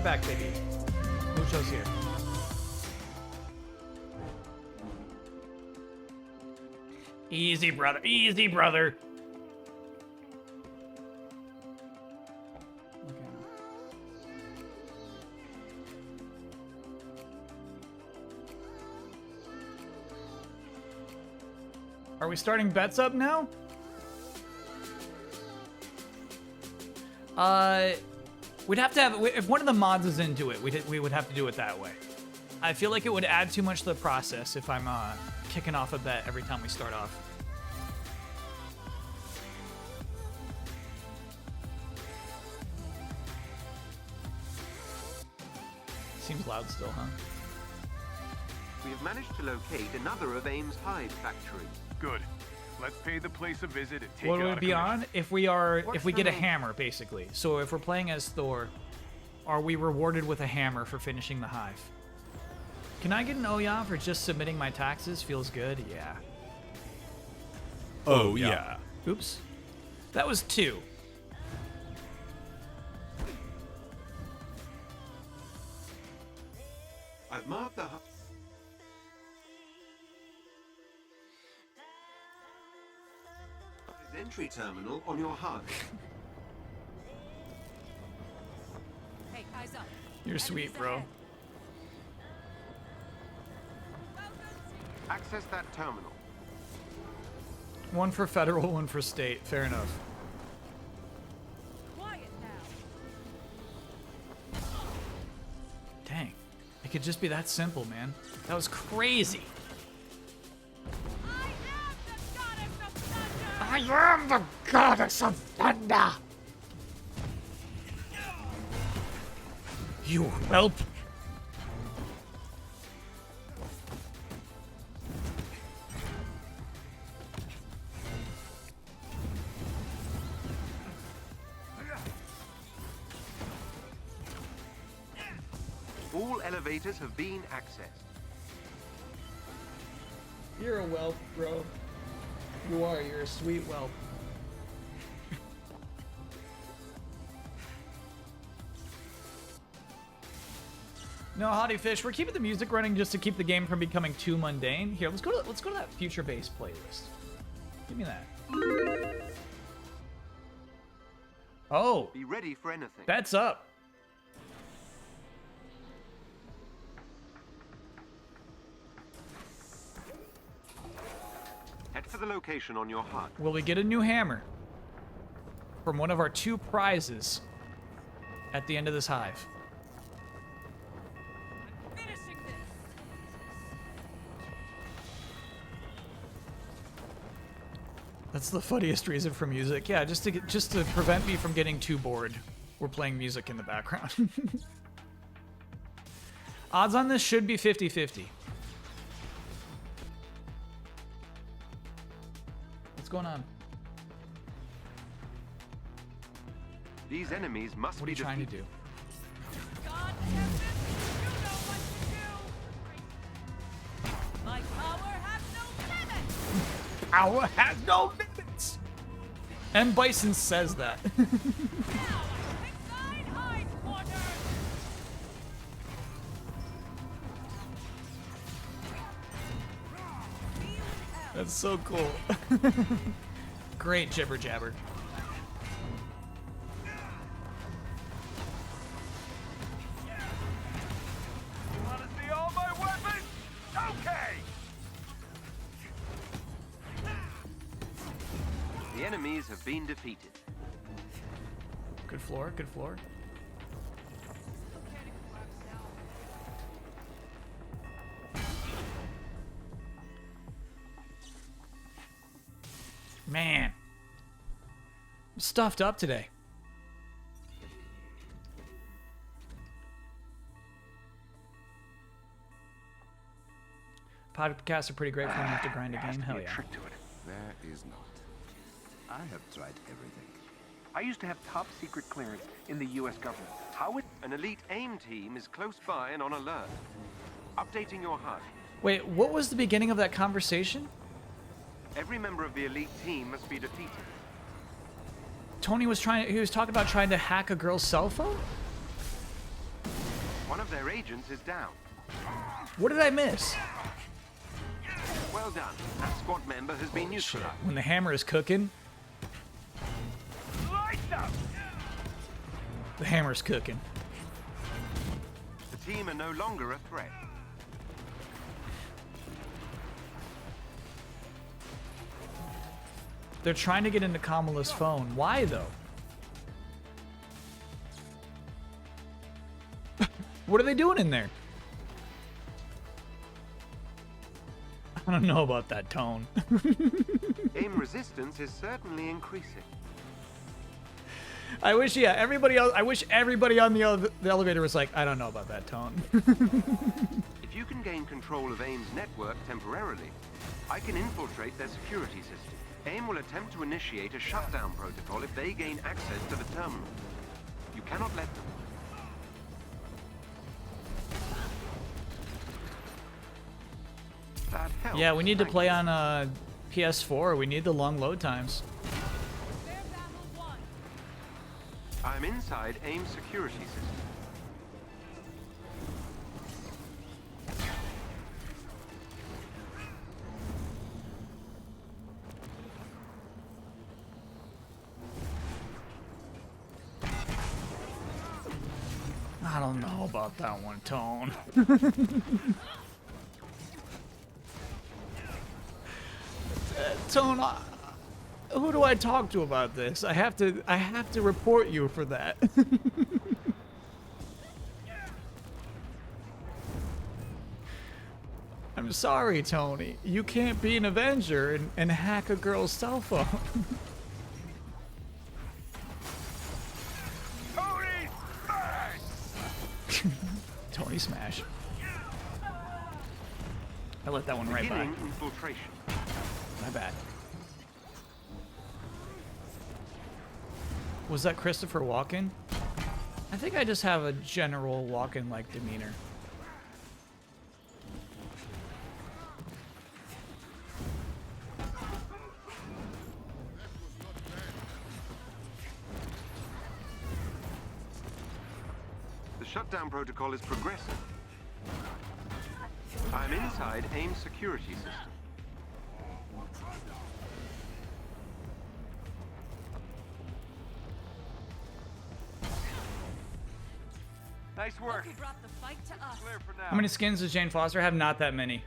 back, baby. Mucho's here. Easy, brother. Easy, brother. Are we starting bets up now? We'd have to have, if one of the mods is into it, we would have to do it that way. I feel like it would add too much to the process if I'm kicking off a bet every time we start off. Seems loud still, huh? We have managed to locate another of AIM's hive factories. Good. Let's pay the place a visit and take What it would out it of be commission. on? If we get a the- hammer, basically. So if we're playing as Thor, are we rewarded with a hammer for finishing the hive? Can I get an Oya for just submitting my taxes? Feels good? Yeah. Oh, yeah. Oops. That was 2. I've marked the entry terminal on your HUD. Hey, eyes up. You're sweet, Enemies bro. ahead. Access that terminal. One for federal, one for state. Fair enough. Quiet now. Dang. It could just be that simple, man. That was crazy. I am the goddess of thunder. I am the goddess of thunder. You whelp. All elevators have been accessed. You're a whelp, bro. You are. You're a sweet whelp. No, Hottie Fish, we're keeping the music running just to keep the game from becoming too mundane. Here, let's go to that future bass playlist. Give me that. Oh, Be ready for anything. that's up. Head for the location on your HUD. Will we get a new hammer from one of our 2 prizes at the end of this hive? Finishing this. That's the funniest reason for music. Yeah, just to prevent me from getting too bored. We're playing music in the background. Odds on this should be 50-50. What's going on? These enemies must What are be you trying to defeated. do? God, Tempest, you know what to do. My power has no limit. Power has no limits. M. Bison says that. Now, inside hive quarters. That's so cool. Great jibber jabber. You want to see all my weapons? Okay! The enemies have been defeated. Good floor, good floor. Man. I'm stuffed up today. Podcasts are pretty great for when you have to grind a There has game. to be Hell a yeah. trick to it. There is not. I have tried everything. I used to have top secret clearance in the U.S. government. How would An elite AIM team is close by and on alert. Updating your HUD. Wait, what was the beginning of that conversation? Every member of the elite team must be defeated. Tony was talking about trying to hack a girl's cell phone? of their agents is down. What did I miss? Well done. That squad member has been neutralized. When the hammer is cooking, the hammer's cooking. The team are no longer a threat. They're trying to get into Kamala's phone. Why, though? What are they doing in there? I don't know about that tone. Aim resistance is certainly increasing. I wish, yeah, everybody else. I wish everybody on the elevator was like, I don't know about that tone. If you can gain control of AIM's network temporarily, I can infiltrate their security system. AIM will attempt to initiate a shutdown protocol if they gain access to the terminal. You cannot let them. That helps. Yeah, we need to Thank play you. on PS4. We need the long load times. I'm inside AIM security system. I don't know about that one, Tone. Tone, who do I talk to about this? I have to report you for that. I'm sorry, Tony. You can't be an Avenger and hack a girl's cell phone. Tony Smash. I let that one right by. Beginning infiltration. My bad. Was that Christopher Walken? I think I just have a general Walken-like demeanor. The shutdown protocol is progressive. I'm inside AIM security system. Nice work. Loki brought the fight to us. Clear for now. How many skins does Jane Foster have? Not that many.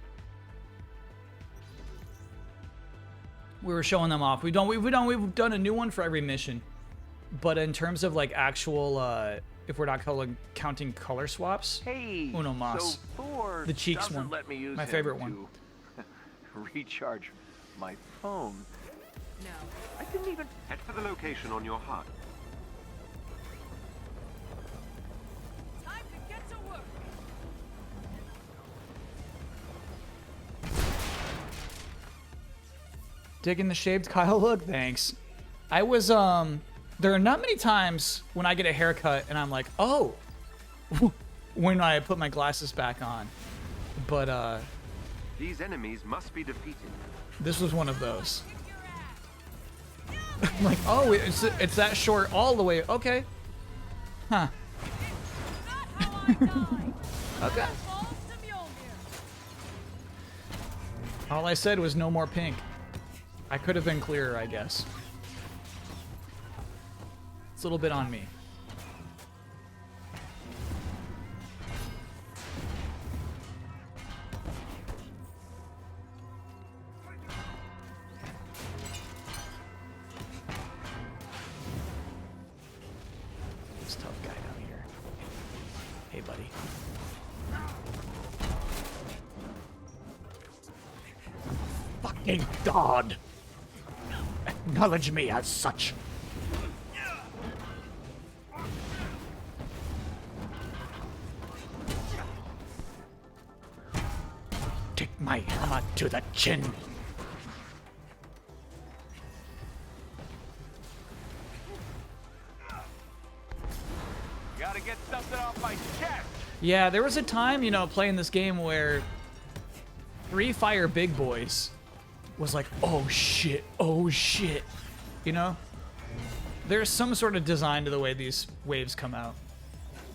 We were showing them off. We've done a new one for every mission. But in terms of like actual, if we're not counting color swaps, Hey, Uno Mas. so Thor The cheeks doesn't one. let me use My him favorite one. to recharge my phone. No. I didn't even. Head for the location on your HUD. Time to get to work. Digging the shaved Kyle look? Thanks. I was, there are not many times when I get a haircut and I'm like, oh, when I put my glasses back on. But, These enemies must be defeated. this was one of those. I'm like, oh, it's that short all the way. Okay. Huh. Okay. All I said was no more pink. I could have been clearer, I guess. It's a little bit on me. This tough guy down here. Hey, buddy. Fucking God! Acknowledge me as such. Take my hammer to the chin. Gotta get something off my chest. Yeah, there was a time, you know, playing this game where Three Fire Big Boys was like, oh shit, you know? There's some sort of design to the way these waves come out.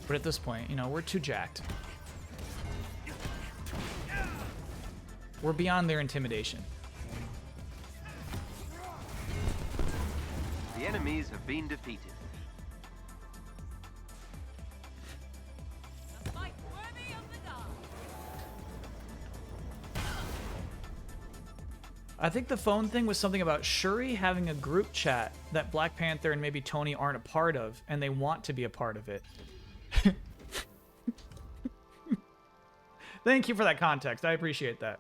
But at this point, you know, we're too jacked. We're beyond their intimidation. The enemies have been defeated. A fight worthy of the gods. I think the phone thing was something about Shuri having a group chat that Black Panther and maybe Tony aren't a part of, and they want to be a part of it. Thank you for that context. I appreciate that.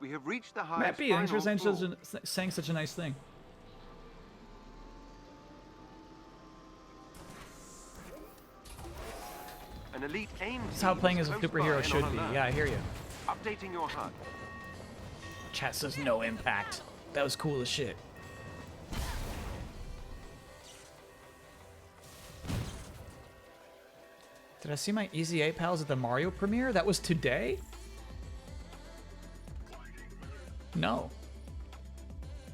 We have reached the hive's Matt B, thanks for final saying floor. such a nice thing. An elite AIM This is how team playing is as a close by superhero and should on be. alert. Yeah, I hear you. Updating your HUD. Chat says no impact. That was cool as shit. Did I see my Easy A pals at the Mario premiere? That was today? No.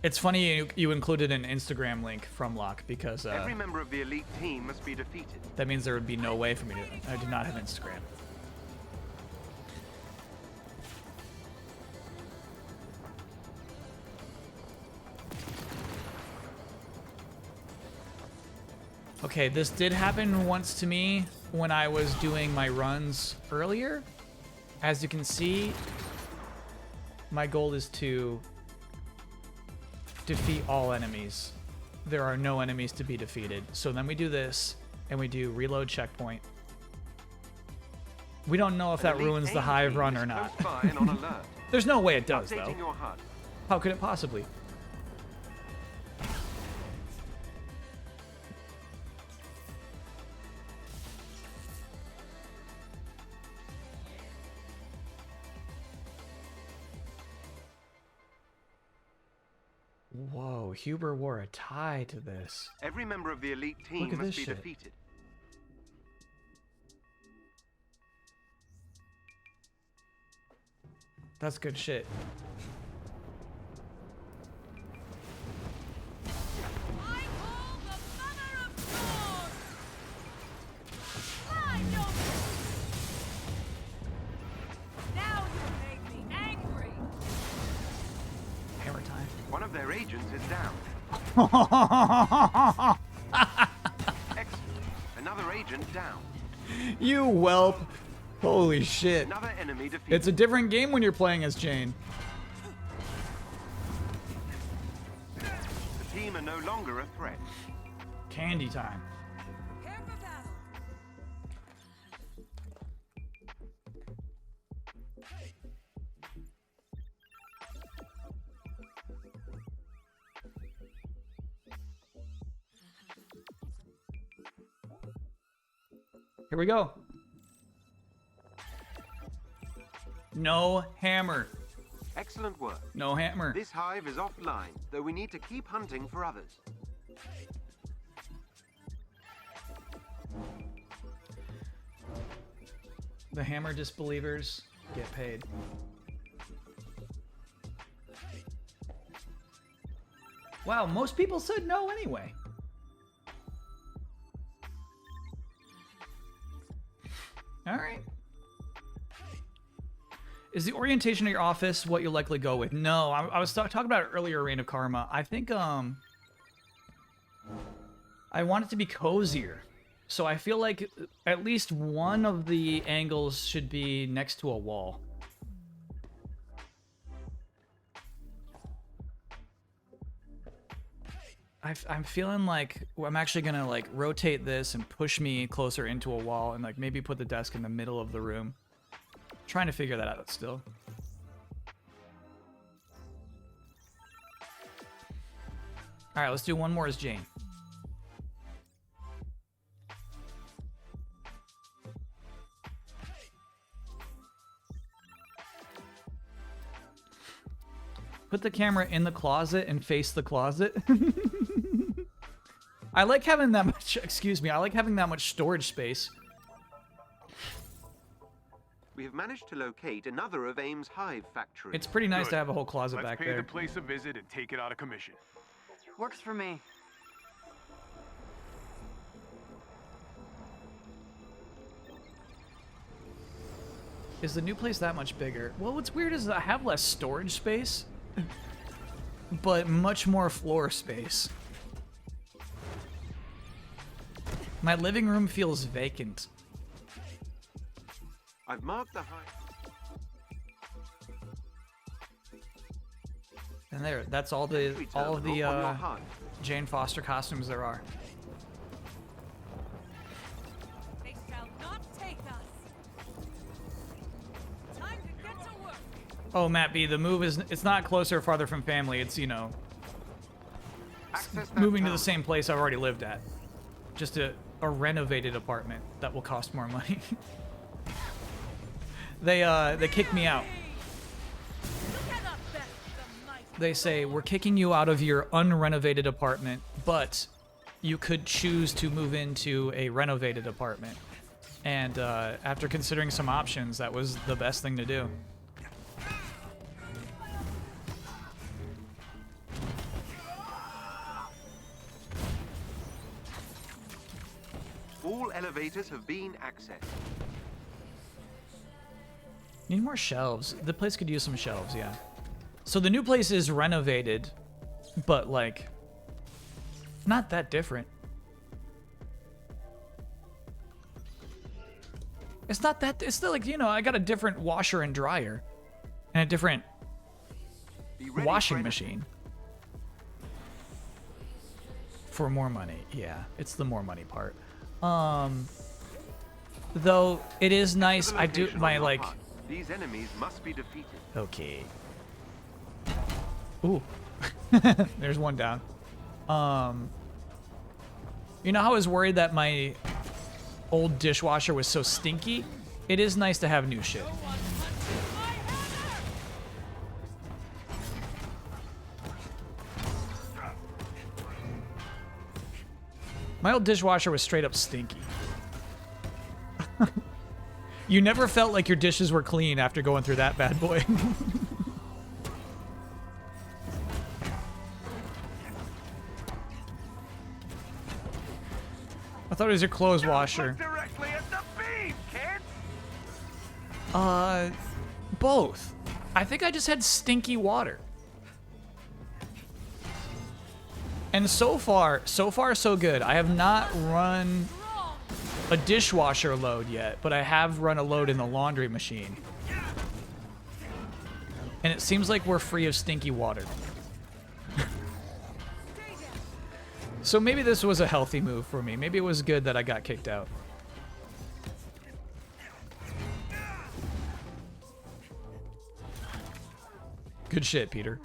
It's funny you included an Instagram link from Locke because Every member of the elite team must be defeated. that means there would be no way for me to... I do not have Instagram. Okay, this did happen once to me when I was doing my runs earlier. As you can see, my goal is to defeat all enemies. There are no enemies to be defeated. So then we do this, and we do reload checkpoint. We don't know if that ruins the hive run or not. Close by and on alert. There's no way it does, though. Updating your HUD. How could it possibly? Whoa, Huber wore a tie to this. Every member of the elite Look team at must this be shit. defeated. That's good shit. I call the Mother of Sword. Slide over. Now you make me angry. Hammer time. One of their agents is down. Excellent. Another agent down. You whelp. Holy shit. Another enemy defeated. It's a different game when you're playing as Jane. The team are no longer a threat. Candy time. Prepare for battle. Here we go. No hammer. Excellent work. No hammer. This hive is offline, though we need to keep hunting for others. The hammer disbelievers get paid. Wow, most people said no anyway. All right. Is the orientation of your office what you'll likely go with? No, I was talking about it earlier, Reign of Karma. I think I want it to be cozier. So I feel like at least one of the angles should be next to a wall. I'm feeling like I'm actually gonna like rotate this and push me closer into a wall and like maybe put the desk in the middle of the room. Trying to figure that out still. All right, let's do one more as Jane. Put the camera in the closet and face the closet. I like having that much, excuse me, I like having that much storage space. We have managed to locate another of AIM's hive factories. It's pretty nice Good. to have a whole closet Let's back pay there. the place a visit and take it out of commission. Works for me. Is the new place that much bigger? Well, what's weird is I have less storage space, but much more floor space. My living room feels vacant. I've marked the high. And there, that's all of the Jane Foster costumes there are. They shall not take us. Time to get to work. Oh, Matt B, the move is, it's not closer or farther from family. It's, you know, moving to the same place I've already lived at. Just a renovated apartment that will cost more money. They kicked me out. They say, we're kicking you out of your unrenovated apartment, but you could choose to move into a renovated apartment. And after considering some options, that was the best thing to do. All elevators have been accessed. Need more shelves. The place could use some shelves, yeah. So the new place is renovated, but like, not that different. It's not that, it's still like, you know, I got a different washer and dryer and a different washing machine. For more money, yeah, it's the more money part. Though it is nice, I do my like. These enemies must be defeated. Okay. Ooh, there's one down. You know how I was worried that my old dishwasher was so stinky? It is nice to have new shit. My old dishwasher was straight up stinky. You never felt like your dishes were clean after going through that bad boy. I thought it was your clothes washer. Directly at the beam, kid. Both. I think I just had stinky water. And so far so good. I have not run a dishwasher load yet, but I have run a load in the laundry machine. And it seems like we're free of stinky water. So maybe this was a healthy move for me. Maybe it was good that I got kicked out. Good shit, Peter.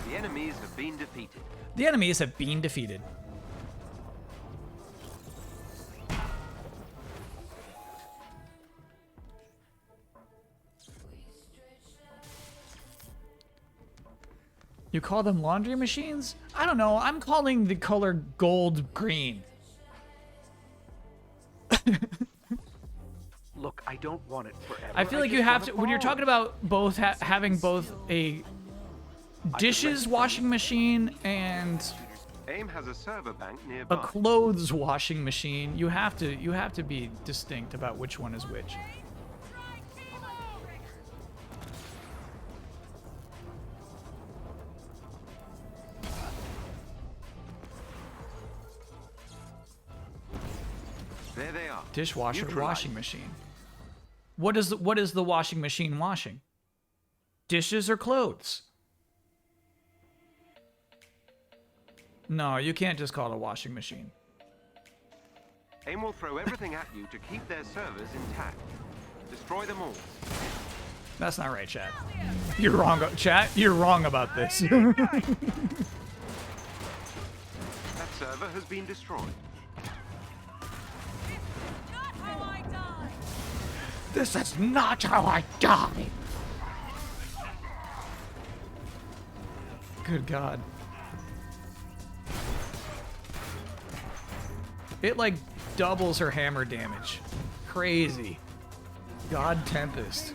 The enemies have been defeated. The enemies have been defeated. You call them laundry machines? I don't know. I'm calling the color gold green. Look, I don't want it forever. I feel like you have to, when you're talking about both having both a dishes washing machine and AIM has a server bank a nearby. clothes washing machine, you have to be distinct about which one is which. There they are. Dishwasher, Neutralized. washing machine. What is the washing machine washing? Dishes or clothes? No, you can't just call it a washing machine. AIM will throw everything at you to keep their servers intact. Destroy them all. That's not right, chat. You're wrong, chat. You're wrong about this. That server has been destroyed. This is not how I die. Good God. It like doubles her hammer damage. Crazy. God Tempest.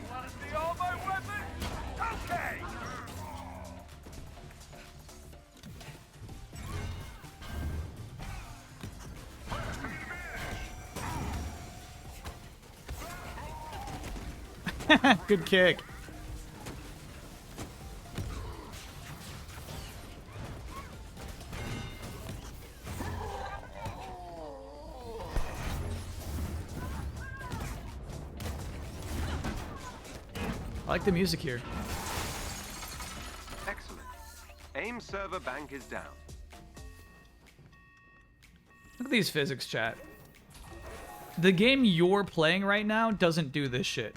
Good kick. I like the music here. Excellent. AIM server bank is down. Look at these physics, chat. The game you're playing right now doesn't do this shit.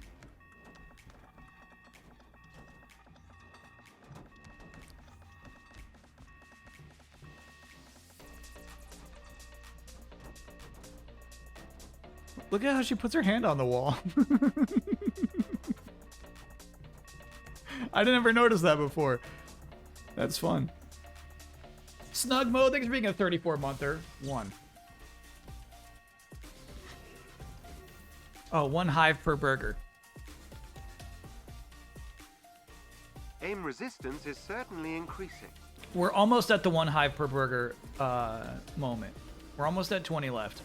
Look at how she puts her hand on the wall. I didn't ever notice that before. That's fun. Snug mode, thanks for being a 34-monther. One. Oh, 1 hive per burger. AIM resistance is certainly increasing. We're almost at the 1 hive per burger moment. We're almost at 20 left.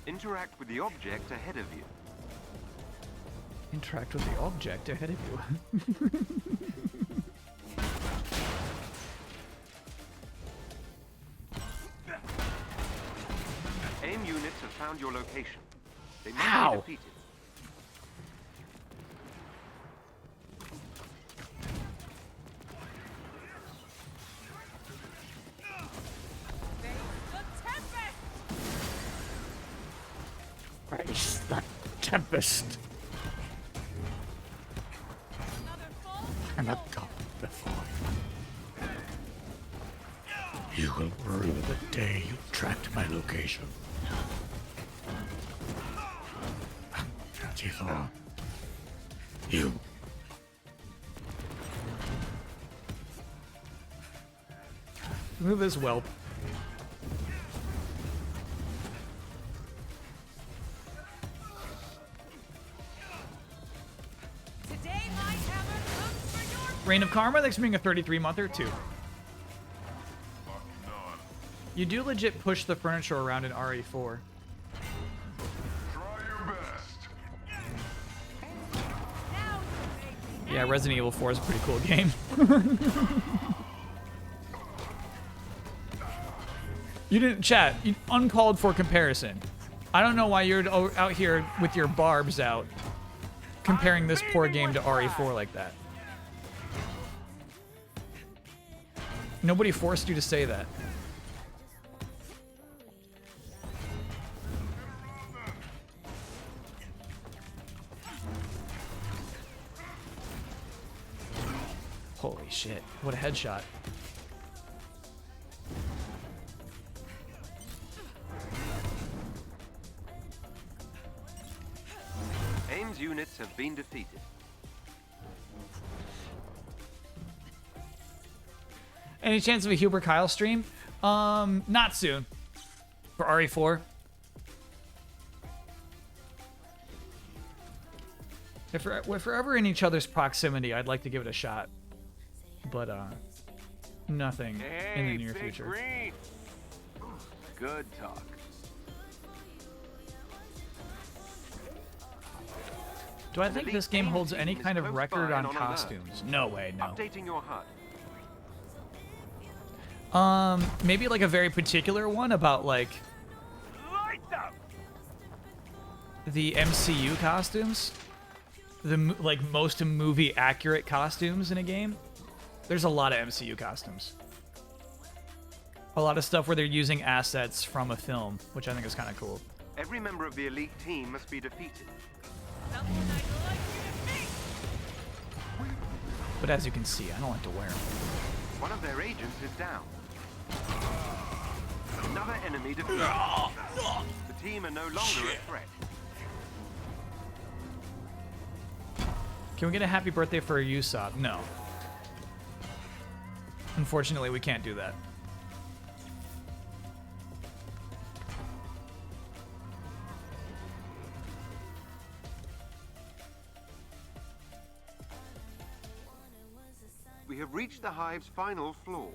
Interact with the object ahead of you. Interact with the object ahead of you. AIM units have found your location. They must How? be defeated. Face the tempest. And a cup before you. You will rue the day you tracked my location. Tifa, you. Move this whelp. Reign of Karma, thanks for being a 33-monther, too. You do legit push the furniture around in RE4. Yeah, Resident Evil 4 is a pretty cool game. You didn't chat. Uncalled for comparison. I don't know why you're out here with your barbs out comparing this poor game to RE4 like that. Nobody forced you to say that. Holy shit. What a headshot. AIM's units have been defeated. Any chance of a Huber Kyle stream? Not soon. For RE4. If we're ever in each other's proximity, I'd like to give it a shot. But, nothing in the near future. Green. Good talk. Do I think this game holds any kind of record on costumes? No way, no. Updating your HUD. Maybe like a very particular one about like the MCU costumes, the like most movie accurate costumes in a game. There's a lot of MCU costumes. A lot of stuff where they're using assets from a film, which I think is kind of cool. Every member of the elite team must be defeated. But as you can see, I don't like to wear them. One of their agents is down. Another enemy defeated. The team are no longer a threat. Can we get a happy birthday for Usopp? No. Unfortunately, we can't do that. We have reached the hive's final floor.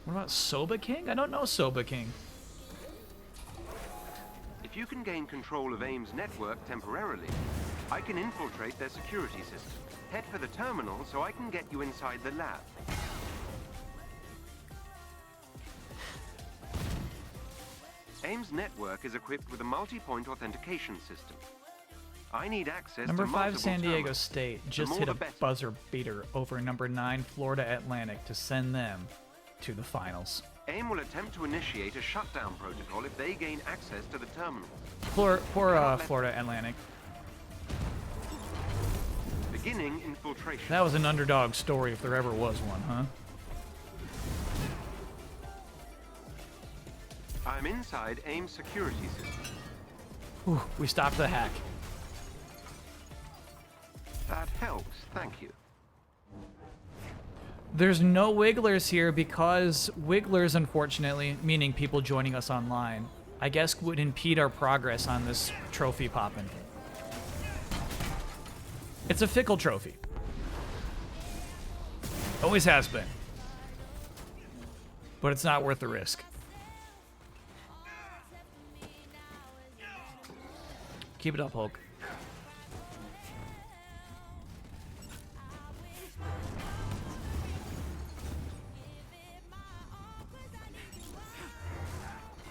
What about Soba King? I don't know Soba King. If If you can gain control of AIM's network temporarily, I can infiltrate their security system. Head for the terminal so I can get you inside the lab. AIM's network is equipped with a multi-point authentication system. I need access Number to 5 multiple San Diego terminals. State The just more hit the a better. buzzer beater over number 9 Florida Atlantic to send them to the finals. AIM will attempt to initiate a shutdown protocol if they gain access to the terminals. Poor Florida Atlantic. Beginning infiltration. That was an underdog story if there ever was one, huh? I'm inside AIM's security system. Whew, we stopped the hack. That helps, thank you. There's no wigglers here because wigglers, unfortunately, meaning people joining us online, I guess would impede our progress on this trophy popping. It's a fickle trophy. Always has been. But it's not worth the risk. Keep it up, Hulk.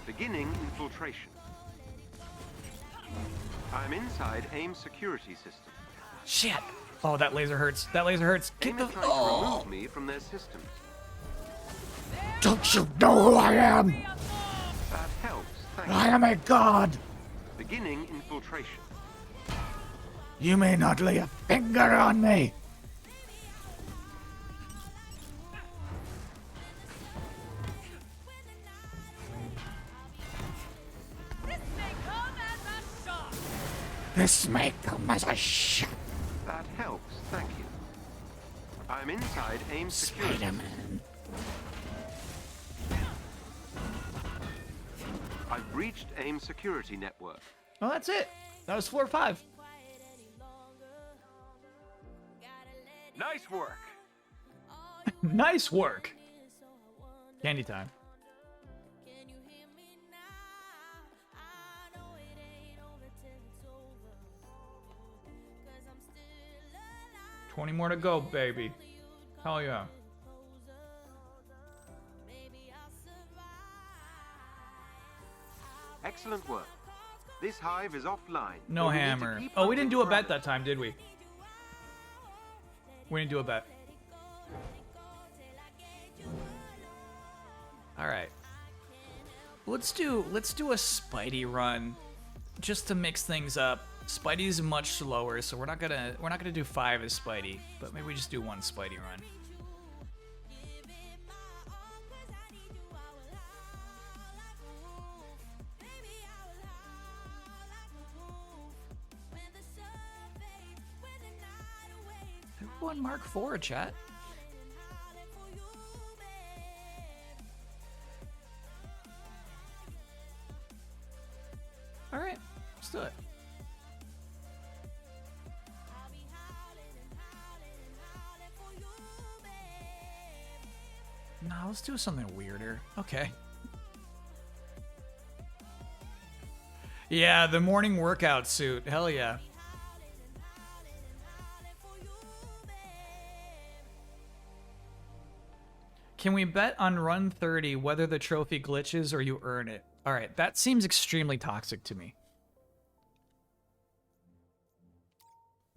Beginning infiltration. I'm inside AIM's security system. Shit! Oh, that laser hurts. That laser hurts. Get AIM the... is trying to remove me from their systems. Don't you know who I am? That helps, thank you. I am a god. Beginning infiltration. You may not lay a finger on me. This may come as a shock. This may come as a shock. That helps, thank you. I'm inside AIM's security. Spider-Man. I've breached AIM's security network. Oh, that's it. That was floor 5. Nice work. Nice work. Candy time. Can you hear me now? I know it ain't over till it's over. 'Cause I'm still alive. 20 more to go, baby. Hell yeah. Maybe I'll survive. Excellent work. This hive is offline. No but we need to hammer. keep Oh, we didn't do a hunting bet that time, did we? We didn't do a bet. All right. Let's do a Spidey run, just to mix things up. Spidey's much slower, so we're not gonna do 5 as Spidey, but maybe we just do 1 Spidey run. Everyone Mark IV, chat. All right, let's do it. No, let's do something weirder. Okay. Yeah, the morning workout suit. Hell yeah. Can we bet on run 30 whether the trophy glitches or you earn it? All right, that seems extremely toxic to me.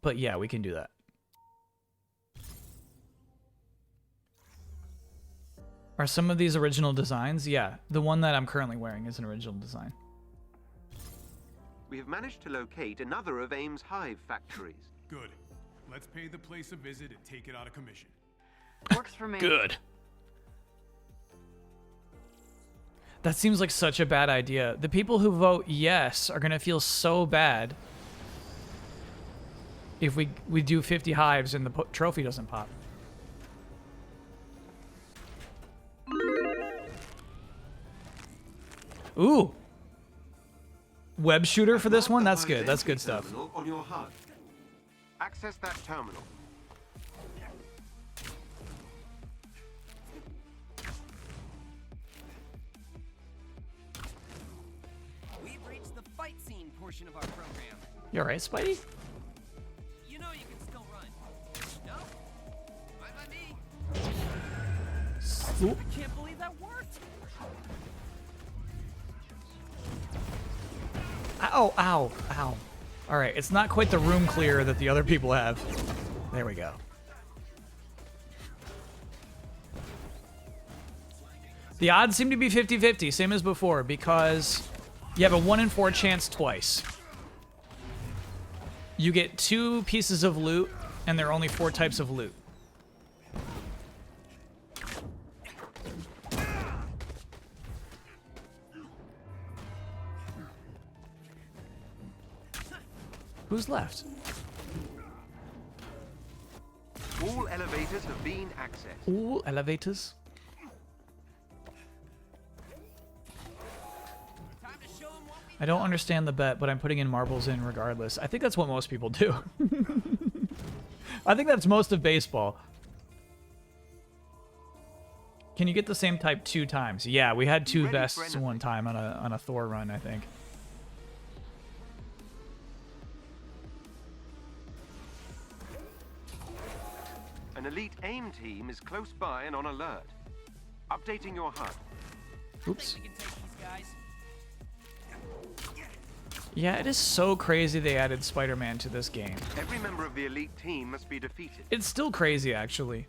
But yeah, we can do that. Are some of these original designs? Yeah, the one that I'm currently wearing is an original design. We have managed to locate another of AIM's hive factories. Good. Let's pay the place a visit and take it out of commission. Works for me. Good. That seems like such a bad idea. The people who vote yes are gonna feel so bad if we do 50 hives and the trophy doesn't pop. Ooh. Web shooter for this one? That's good. That's good stuff. Terminal on your HUD. Access that terminal. We've reached the fight portion of our program. You alright, Spidey? You know you can still run. No? Fine by me. Oop. I can't believe that worked. Ow, ow, ow. Alright, it's not quite the room clear that the other people have. There we go. The odds seem to be 50-50, same as before, because you have a 1 in 4 chance twice. You get 2 pieces of loot, and there are only 4 types of loot. Who's left? All elevators have been accessed. All elevators. I don't understand the bet, but I'm putting in marbles in regardless. I think that's what most people do. I think that's most of baseball. Can you get the same type 2 times? Yeah, we had 2 vests one time on a Thor run, I think. An elite AIM team is close by and on alert. Updating your HUD. Oops. We can take these guys. Yeah, it is so crazy they added Spider-Man to this game. Every member of the elite team must be defeated. It's still crazy, actually.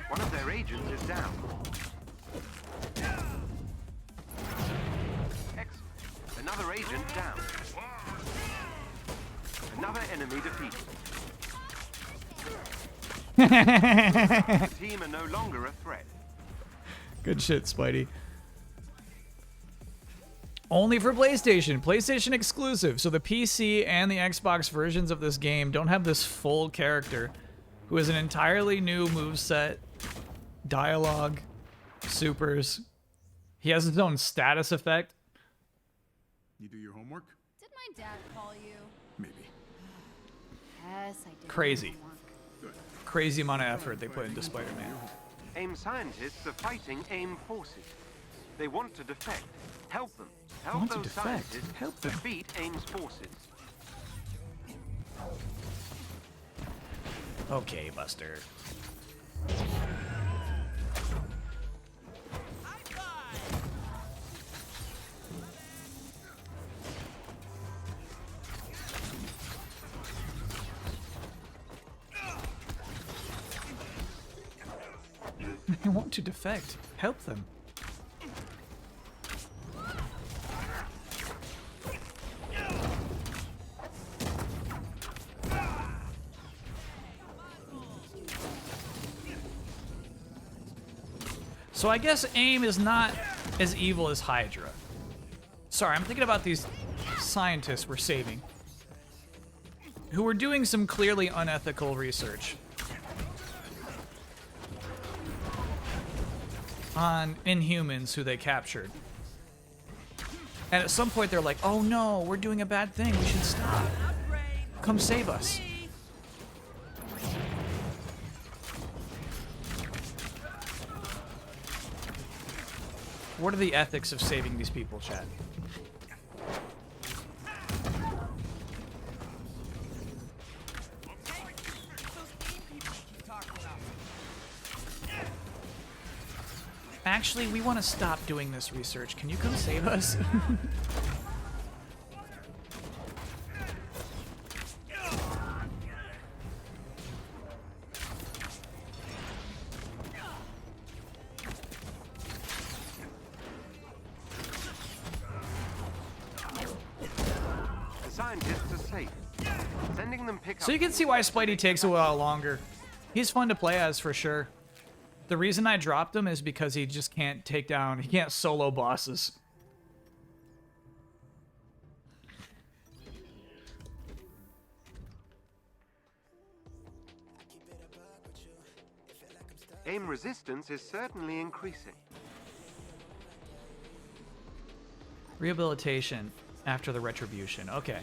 One of their agents is down. Excellent. Another agent down. Another enemy defeated. The team are no longer a threat. Good shit, Spidey. Only for PlayStation. PlayStation exclusive. So the PC and the Xbox versions of this game don't have this full character who has an entirely new moveset, dialogue, supers. He has his own status effect. You do your homework? Did my dad call you? Maybe. Yes, I did. Crazy. Crazy amount of effort they put into Spider-Man. AIM scientists are fighting AIM forces. They want to defect. Help them. Help Want to those defect. scientists Help them. defeat AIM's forces. Okay, Buster. They want to defect. Help them. So I guess AIM is not as evil as Hydra. Sorry, I'm thinking about these scientists we're saving, who were doing some clearly unethical research on Inhumans who they captured. And at some point they're like, oh no, we're doing a bad thing, we should stop. Come save us. What are the ethics of saving these people, Chad? Actually, we want to stop doing this research. Can you come save us? The scientists are safe. Sending them pick up. So you can see why Spidey takes a while longer. He's fun to play as for sure. The reason I dropped him is because he just can't take down, he can't solo bosses. AIM resistance is certainly increasing. Rehabilitation after the retribution. Okay.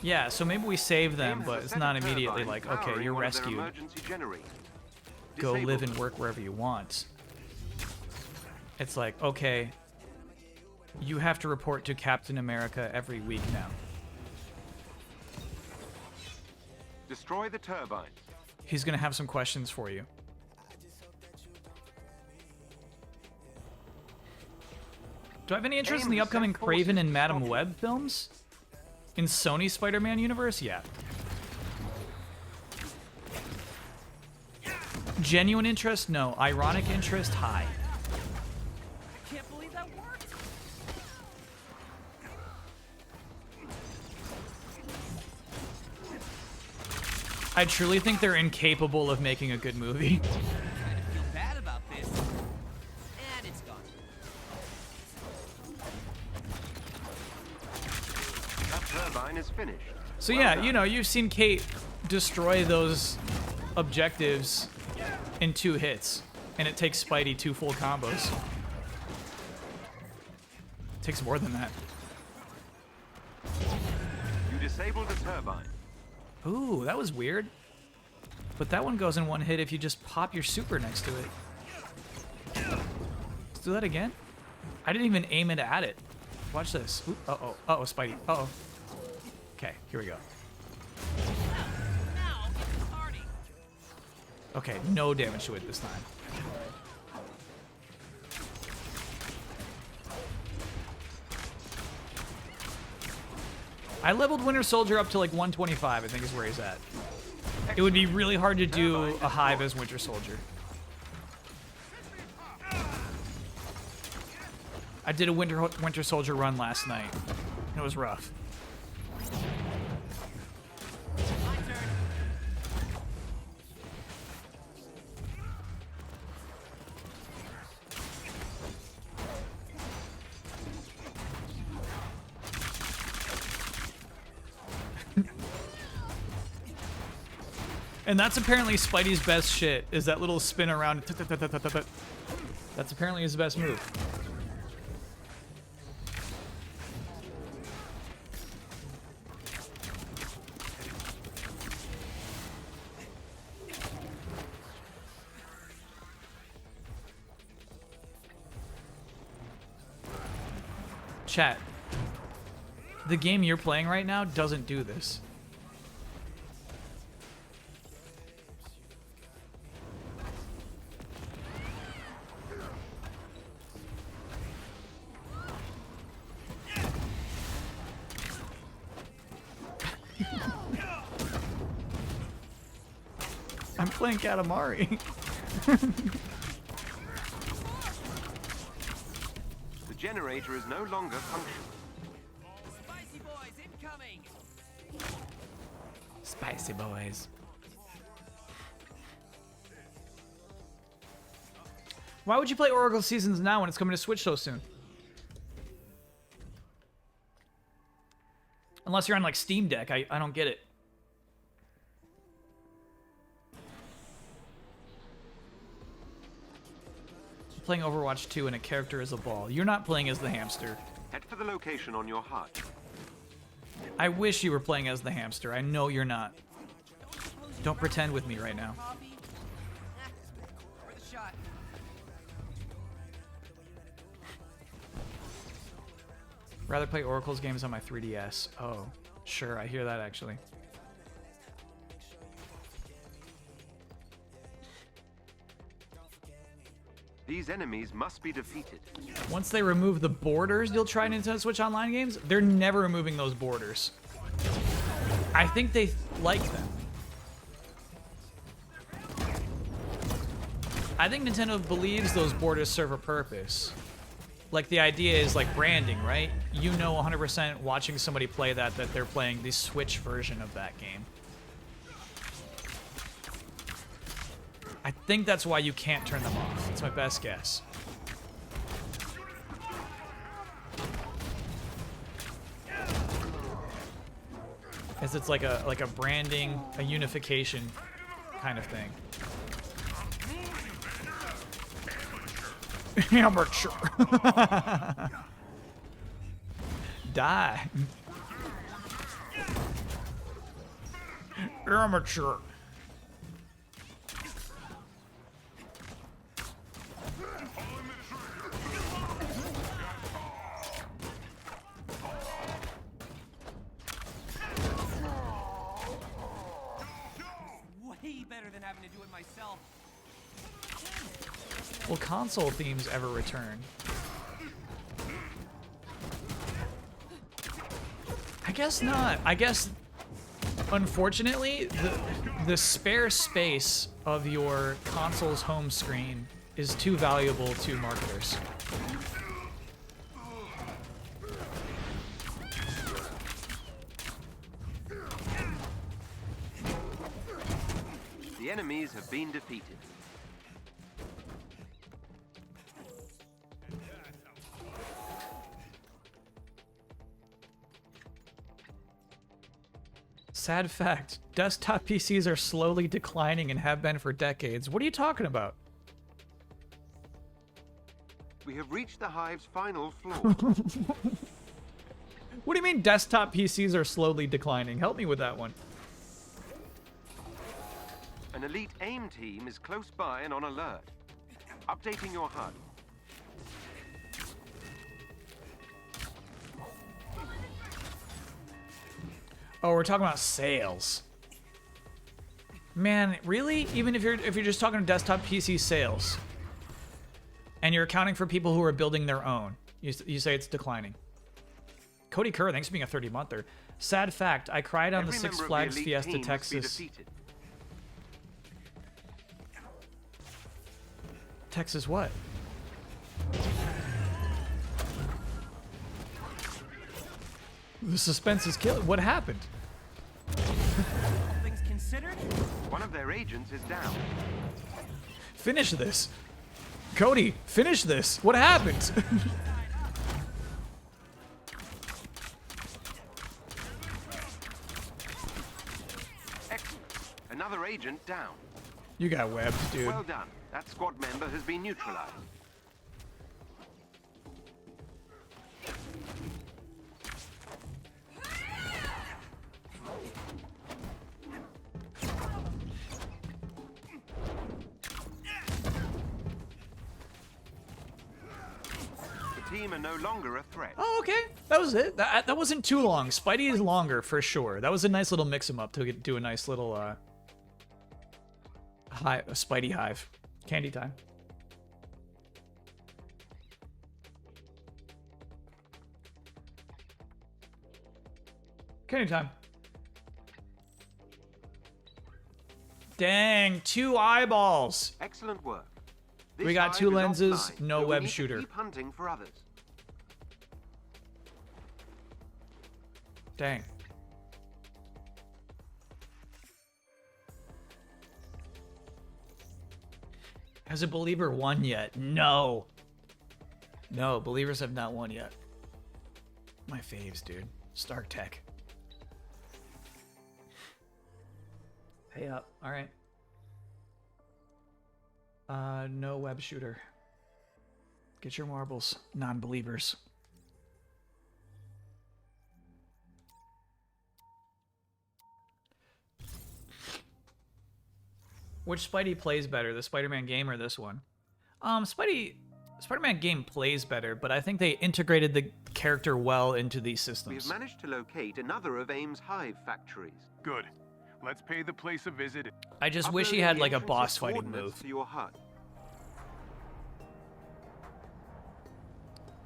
Yeah, so maybe we save them, but it's not immediately like, okay, you're rescued. go Disabled. live and work wherever you want. It's like, okay, you have to report to Captain America every week now. Destroy the turbines. He's gonna have some questions for you. Do I have any interest in the upcoming Craven and Madam Web films? In Sony's Spider-Man universe? Yeah. Genuine interest? No. Ironic interest? High. I can't believe that worked. I truly think they're incapable of making a good movie. I kind of feel bad about this. And it's gone. That turbine is finished. So Well yeah, done. you know, you've seen Kate destroy those objectives in 2 hits, and it takes Spidey 2 full combos. It takes more than that. You disabled the turbine. Ooh, that was weird. But that one goes in 1 hit if you just pop your super next to it. Let's do that again. I didn't even aim it at it. Watch this. Ooh, uh-oh. Uh-oh, Spidey. Uh-oh. Okay, here we go. Now it's party. Okay, no damage to it this time. I leveled Winter Soldier up to like 125, I think is where he's at. It would be really hard to do a hive as Winter Soldier. I did a Winter Soldier run last night. It was rough. My turn. And that's apparently Spidey's best shit, is that little spin around. That's apparently his best move. Chat. The game you're playing right now doesn't do this. I'm playing Katamari. The generator is no longer functional. Spicy boys incoming. Spicy boys. Why would you play Oracle Seasons now when it's coming to Switch so soon? Unless you're on like Steam Deck, I don't get it. Playing Overwatch 2 and a character is a ball. You're not playing as the hamster. Head for the location on your HUD. I wish you were playing as the hamster. I know you're not. Don't pretend with me right now. Coffee. Worth a shot. Rather play Oracle's games on my 3DS. Oh, sure, I hear that actually. These enemies must be defeated. Once they remove the borders you'll try Nintendo Switch Online games, they're never removing those borders. I think they like them. I think Nintendo believes those borders serve a purpose. Like, the idea is like branding, right? You know 100% watching somebody play that they're playing the Switch version of that game. I think that's why you can't turn them off. It's my best guess. As it's like a branding, a unification kind of thing. Amateur. Die. Amateur. better than having to do it myself. Will console themes ever return? I guess not. I guess, unfortunately, the spare space of your console's home screen is too valuable to marketers. The enemies have been defeated. Sad fact, desktop PCs are slowly declining and have been for decades. What are you talking about? We have reached the hive's final floor. What do you mean desktop PCs are slowly declining? Help me with that one. An elite AIM team is close by and on alert. Updating your HUD. Oh, we're talking about sales. Man, really? Even if you're just talking desktop PC sales, and you're accounting for people who are building their own, you say it's declining. Cody Kerr, thanks for being a 30-monther. Sad fact, I cried on the Six Flags Fiesta, Texas. Texas what? The suspense is killing. What happened? All things considered? One of their agents is down. Finish this. Cody, finish this. What happened? Excellent. Another agent down. You got webbed, dude. Well done. That squad member has been neutralized. The team are no longer a threat. Oh, okay. That was it. That wasn't too long. Spidey is longer, for sure. That was a nice little mix-em-up to do a nice little, a Spidey hive. Candy time. Candy time. Dang, 2 eyeballs. Excellent work. We got 2 lenses, no web shooter. Keep hunting for others. Dang. Has a believer won yet? No. No, believers have not won yet. My faves, dude. Stark Tech. Pay up. All right. No web shooter. Get your marbles, non-believers. Which Spidey plays better, the Spider-Man game or this one? Spider-Man game plays better, but I think they integrated the character well into these systems. We've managed to locate another of AIM's hive factories. Good. Let's pay the place a visit. I just wish he had like a boss fighting move. To your HUD.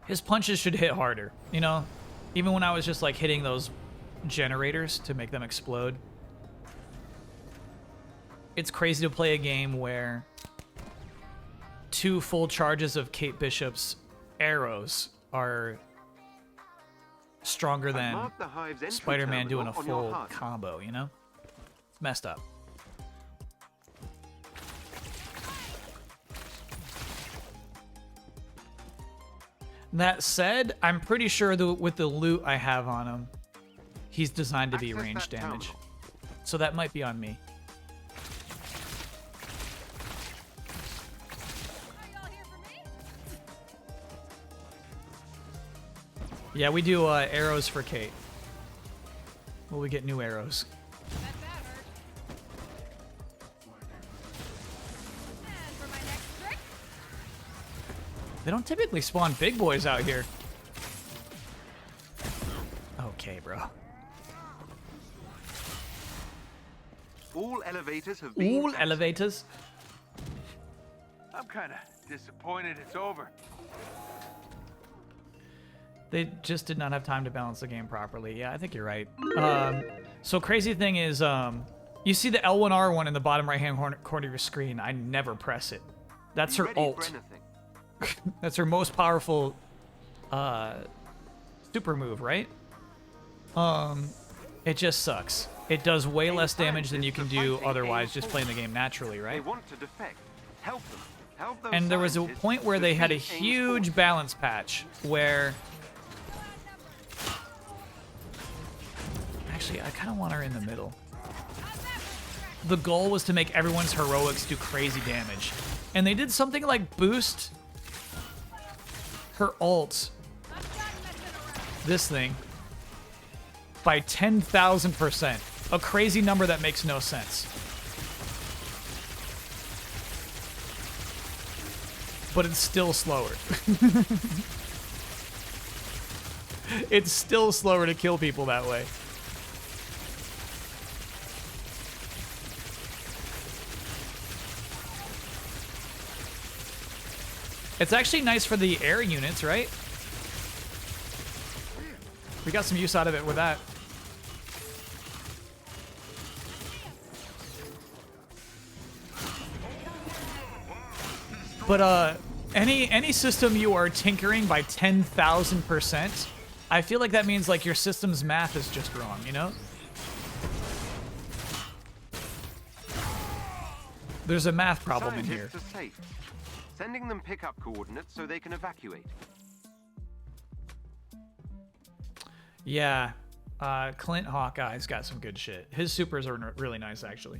His punches should hit harder, you know? Even when I was just like hitting those generators to make them explode. It's crazy to play a game where 2 full charges of Kate Bishop's arrows are stronger than Spider-Man doing a full combo, you know? It's messed up. That said, I'm pretty sure that with the loot I have on him, he's designed to be range damage. So that might be on me. Yeah, we do arrows for Kate. Will we get new arrows? They don't typically spawn big boys out here. Okay, bro. All elevators have been All activated. elevators. I'm kind of disappointed it's over. They just did not have time to balance the game properly. Yeah, I think you're right. So crazy thing is, you see the L1R1 in the bottom right-hand corner of your screen. I never press it. That's her ult. That's her most powerful super move, right? It just sucks. It does way less damage than you can do otherwise just playing the game naturally, They right? want to defect. Help them. Help those And there was a scientists point where they had a defeat Aim's huge force. balance patch where... Actually, I kind of want her in the middle. The goal was to make everyone's heroics do crazy damage. And they did something like boost her ult, this thing, by 10,000%. A crazy number that makes no sense. But it's still slower. It's still slower to kill people that way. It's actually nice for the air units, right? We got some use out of it with that. But any system you are tinkering by 10,000%, I feel like that means like your system's math is just wrong, you know? There's a math problem in here. Scientists are safe. Sending them pickup coordinates so they can evacuate. Yeah, Clint Hawkeye's got some good shit. His supers are really nice, actually.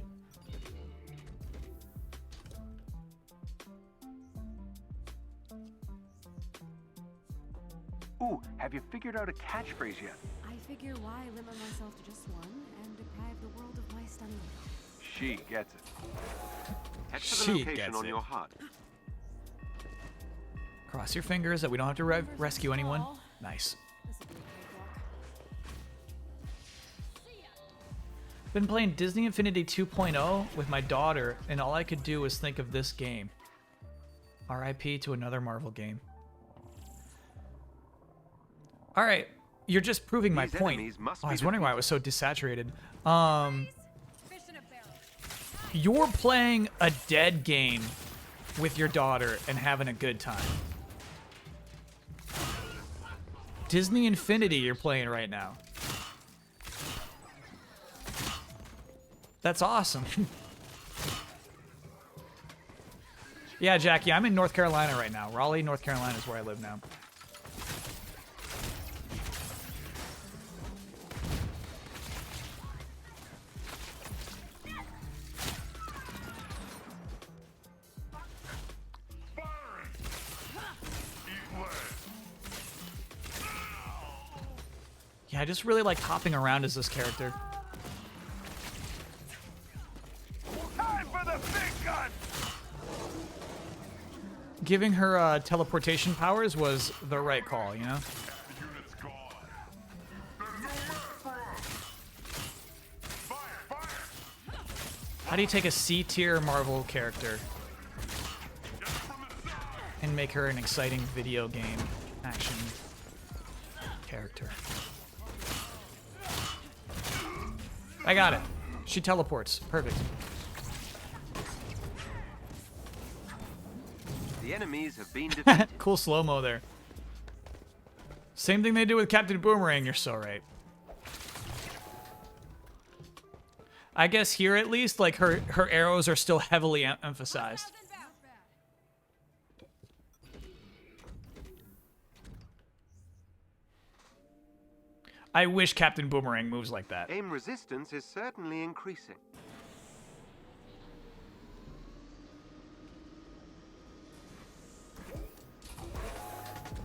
Ooh, have you figured out a catchphrase yet? I figure why limit myself to just one and deprive the world of my stunning. She gets it. Head for the She location gets on it. your HUD. Cross your fingers that we don't have to rescue anyone. Nice. Been playing Disney Infinity 2.0 with my daughter, and all I could do was think of this game. RIP to another Marvel game. All right, you're just proving my These point. enemies must Oh, I be was wondering why it was so desaturated. You're playing a dead game with your daughter and having a good time. Disney Infinity you're playing right now. That's awesome. Yeah, Jackie, I'm in North Carolina right now. Raleigh, North Carolina is where I live now. Yeah, I just really like hopping around as this character. Time for the big gun! Giving her teleportation powers was the right call, you know? How do you take a C-tier Marvel character and make her an exciting video game action character? I got it. She teleports. Perfect. The enemies have been defeated. Cool slow-mo there. Same thing they do with Captain Boomerang. You're so right. I guess here at least, like her arrows are still heavily emphasized. I wish Captain Boomerang moves like that. Aim resistance is certainly increasing.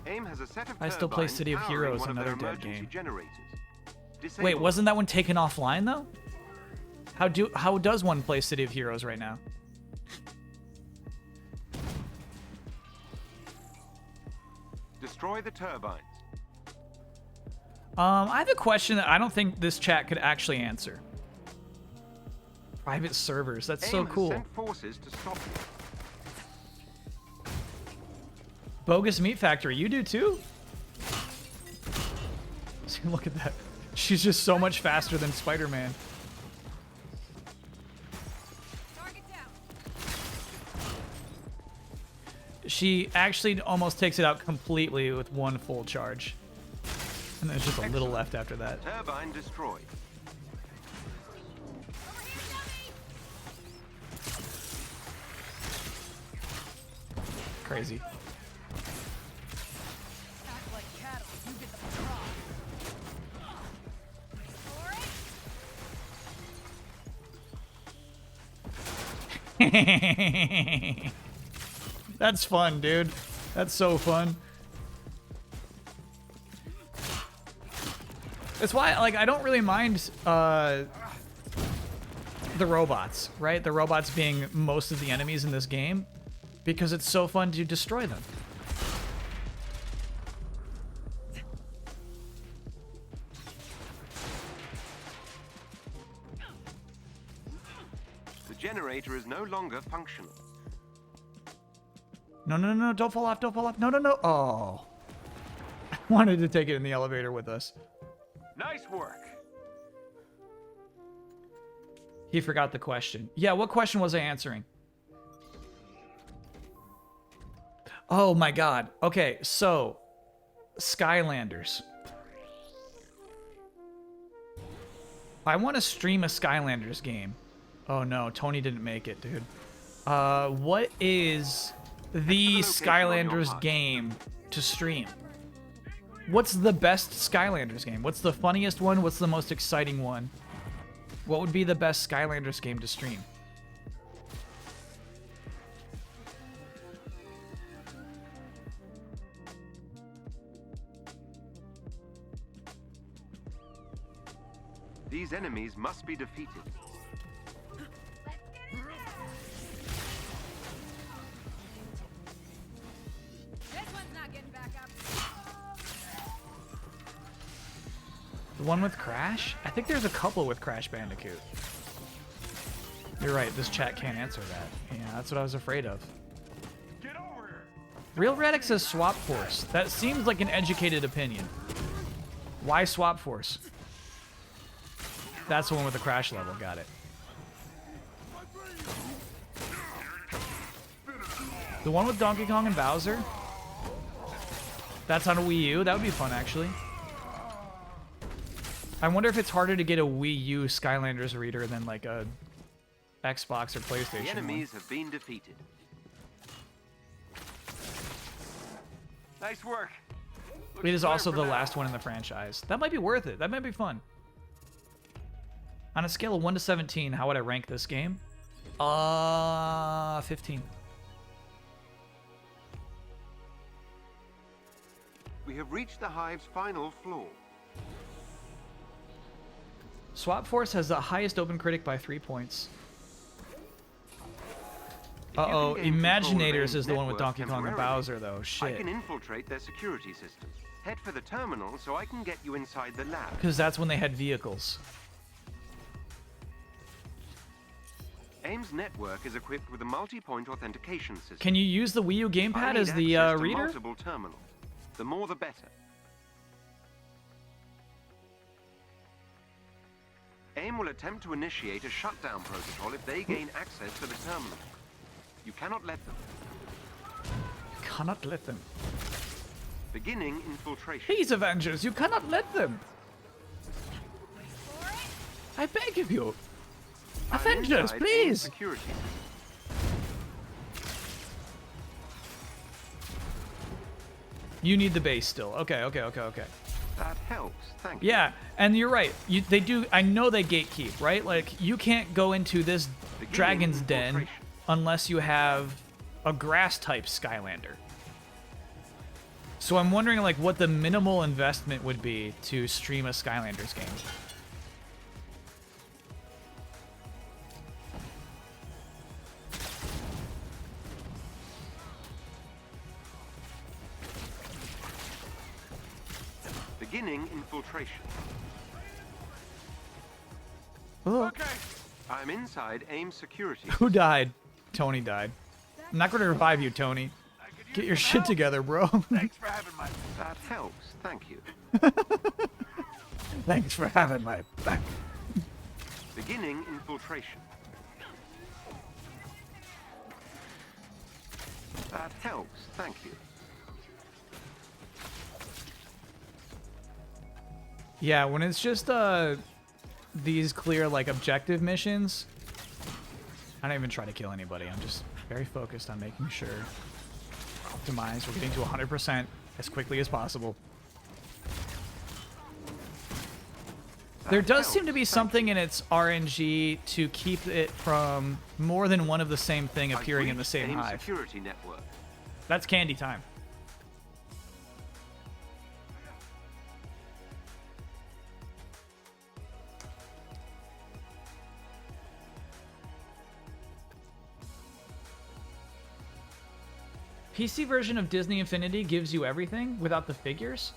Aim has a set of I still play turbines City of powering Heroes, one of another their dead emergency game. generators. Wait, Disable wasn't that one taken offline though? How does one play City of Heroes right now? Destroy the turbines. I have a question that I don't think this chat could actually answer. Private servers. That's AIM so has cool. sent forces to stop you. Bogus Meat Factory. You do too? See, look at that. She's just so much faster than Spider-Man. She actually almost takes it out completely with one full charge. And there's just a little left after that. Turbine destroyed. Crazy. Act like cattle. You get the draw. That's fun, dude. That's so fun. It's why, like, I don't really mind the robots, right? The robots being most of the enemies in this game, because it's so fun to destroy them. The generator is no longer functional. No, no, no, no, don't fall off, don't fall off. No, no, no. Oh. I wanted to take it in the elevator with us. Nice work. He forgot the question. Yeah, what question was I answering? Oh my god. Okay, so Skylanders. I want to stream a Skylanders game. Oh no, Tony didn't make it, dude. What is the Skylanders game to stream? What's the best Skylanders game? What's the funniest one? What's the most exciting one? What would be the best Skylanders game to stream? These enemies must be defeated. This one's not getting back up. The one with Crash? I think there's a couple with Crash Bandicoot. You're right, this chat can't answer that. Yeah, that's what I was afraid of. Get over here. Real Radic says Swap Force. That seems like an educated opinion. Why Swap Force? That's the one with the crash level. Got it. The one with Donkey Kong and Bowser? That's on a Wii U? That would be fun, actually. I wonder if it's harder to get a Wii U Skylanders reader than like a Xbox or PlayStation The enemies one. have been defeated. Nice work. It is also the last one in the franchise. That might be worth it. That might be fun. On a scale of 1 to 17, how would I rank this game? 15. We have reached the hive's final floor. Swap Force has the highest open critic by 3 points. Uh-oh, Imaginators is the one with Donkey Kong and Bowser, though. I Shit. can infiltrate their security system. Head for the terminal so I can get you inside the lab. Because that's when they had vehicles. AIM's network is equipped with a multi-point authentication system. Can you use the Wii U I gamepad need as the access to reader? multiple terminals. The more the better. AIM will attempt to initiate a shutdown protocol if they gain access to the terminal. You cannot let them. Cannot let them. Beginning infiltration. Please, Avengers, you cannot let them. I beg of you. I'm Avengers, inside AIM's please. security. You need the base still. Okay. That helps. Thank you. Yeah, and you're right. They do. I know they gatekeep, right? Like, you can't go into this dragon's den unless you have a grass type Skylander. So I'm wondering, like, what the minimal investment would be to stream a Skylanders game. Beginning infiltration. Oh. Okay. I'm inside AIM security. Who died? Tony died. I'm not going to revive you, Tony. Get your shit together, bro. Thanks for having my... That helps. Thank you. Thanks for having my back. Beginning infiltration. That helps. Thank you. Yeah, when it's just these clear like objective missions, I don't even try to kill anybody. I'm just very focused on making sure optimize. We're getting to 100% as quickly as possible. There does seem to be something in its RNG to keep it from more than one of the same thing appearing in the same hive. Security network. That's candy time. PC version of Disney Infinity gives you everything without the figures?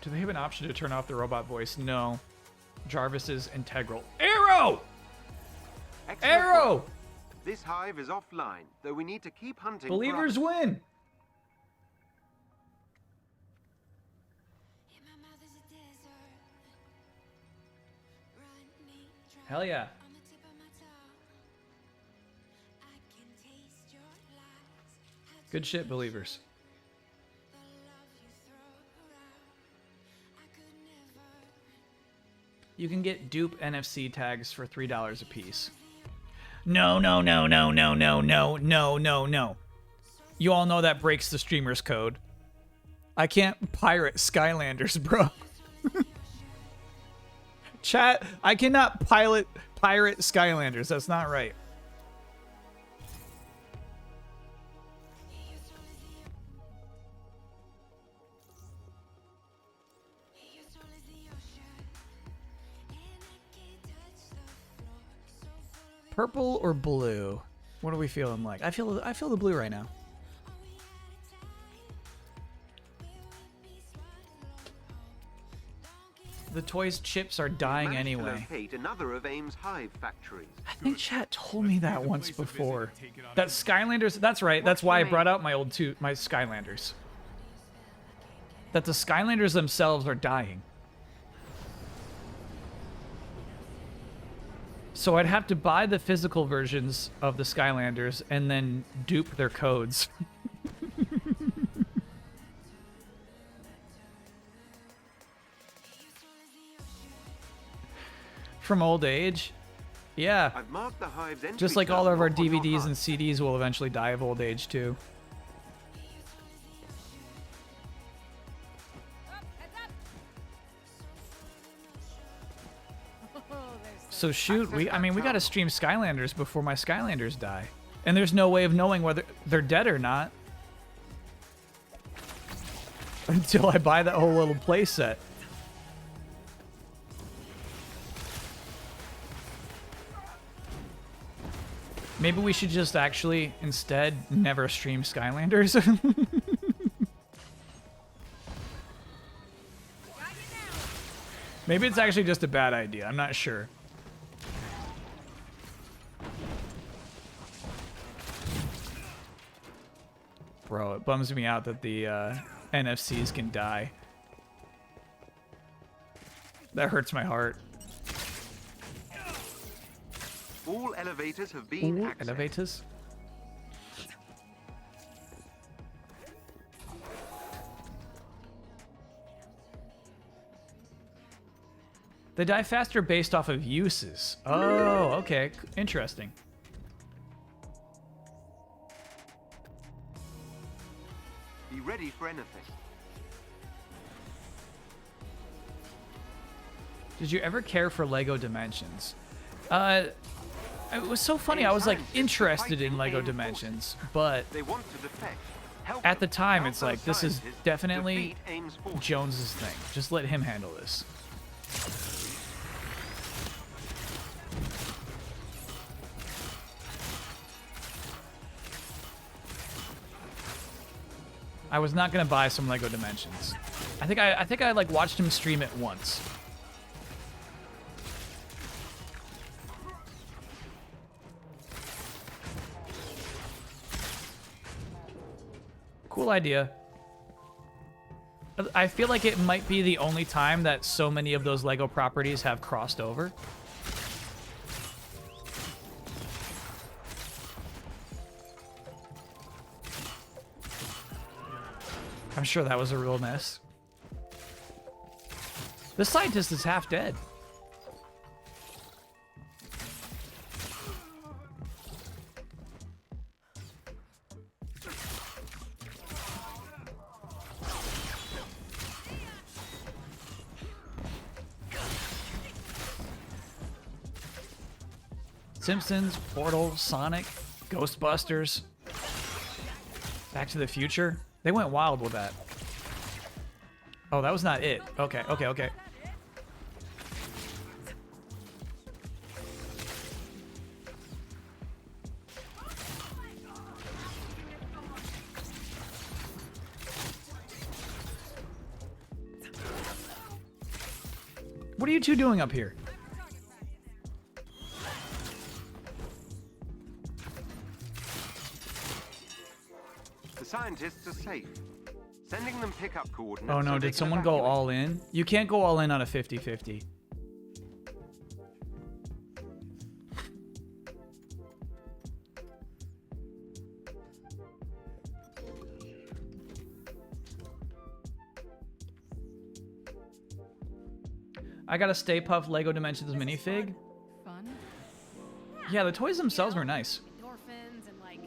Do they have an option to turn off the robot voice? No. Jarvis is integral. Arrow! Excellent Arrow! work. This hive is offline, though we need to keep hunting. Believers win! Hell yeah. Good shit, believers. You can get dupe NFC tags for $3 a piece. No, no, no, no, no, no, no, no, no, no. You all know that breaks the streamer's code. I can't pirate Skylanders, bro. Chat, I cannot pirate Skylanders. That's not right. Purple or blue? What are we feeling like? I feel the blue right now. The toys chips are dying anyway. Another of AIM's hive factories. I think chat told me that once before. That Skylanders, that's right. That's why I brought out my Skylanders. That the Skylanders themselves are dying. So I'd have to buy the physical versions of the Skylanders and then dupe their codes. From old age? Yeah. I've marked the hive's entry just like all of our terminal on your DVDs and CDs will eventually die of old age too. So shoot, we gotta stream Skylanders before my Skylanders die. And there's no way of knowing whether they're dead or not. Until I buy that whole little playset. Maybe we should just actually, instead, never stream Skylanders. Maybe it's actually just a bad idea. I'm not sure. Bro, it bums me out that the NFCs can die. That hurts my heart. All elevators have been accessed. Elevators? They die faster based off of uses. Oh, okay. Interesting. Be ready for anything. Did you ever care for Lego Dimensions? It was so funny. I was like interested in Lego Dimensions, but at the time it's like, this is definitely Jones's thing. Just let him handle this. I was not gonna buy some Lego Dimensions. I think I like watched him stream it once. Cool idea. I feel like it might be the only time that so many of those Lego properties have crossed over. I'm sure that was a real mess. The scientist is half dead. Simpsons, Portal, Sonic, Ghostbusters, Back to the Future. They went wild with that. Oh, that was not it. Okay, okay, okay. What are you two doing up here? The scientists are safe. Sending them pickup coordinates. Oh no, so they did can someone go evacuate. all in? You can't go all in on a 50-50. I got a Stay Puft Lego Dimensions minifig. Fun. Yeah, the toys themselves were nice. Endorphins and like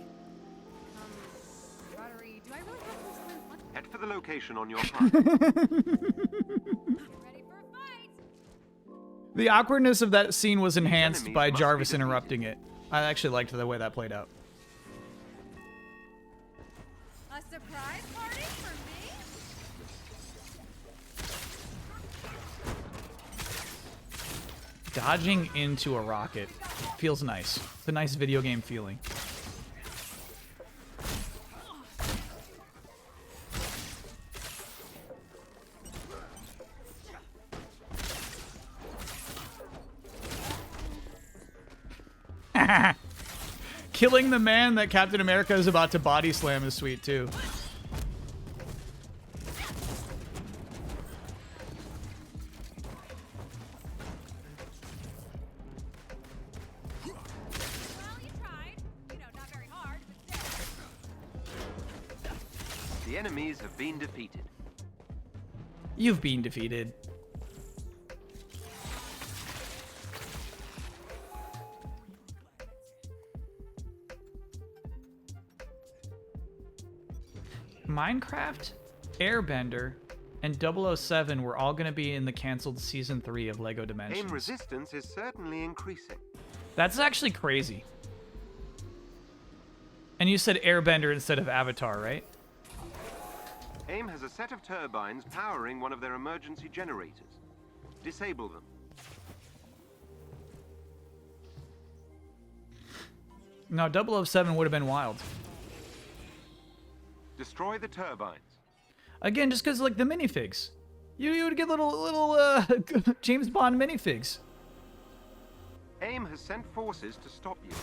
camaraderie. Do I really have to explain what? Head for the location on your path. Ready for a fight? The awkwardness of that scene was enhanced enemies by must be Jarvis defeated. interrupting it. I actually liked the way that played out. A surprise party for me? Dodging into a rocket feels nice. It's a nice video game feeling. Killing the man that Captain America is about to body slam is sweet too. Well, you tried. You know, not very hard, but still. The enemies have been defeated. You've been defeated. Minecraft, Airbender, and 007 were all going to be in the canceled Season 3 of LEGO Dimensions. Aim resistance is certainly increasing. That's actually crazy. And you said Airbender instead of Avatar, right? AIM has a set of turbines powering one of their emergency generators. Disable them. No, 007 would have been wild. Destroy the turbines. Again, just because like the minifigs. You would get little James Bond minifigs. AIM has sent forces to stop you.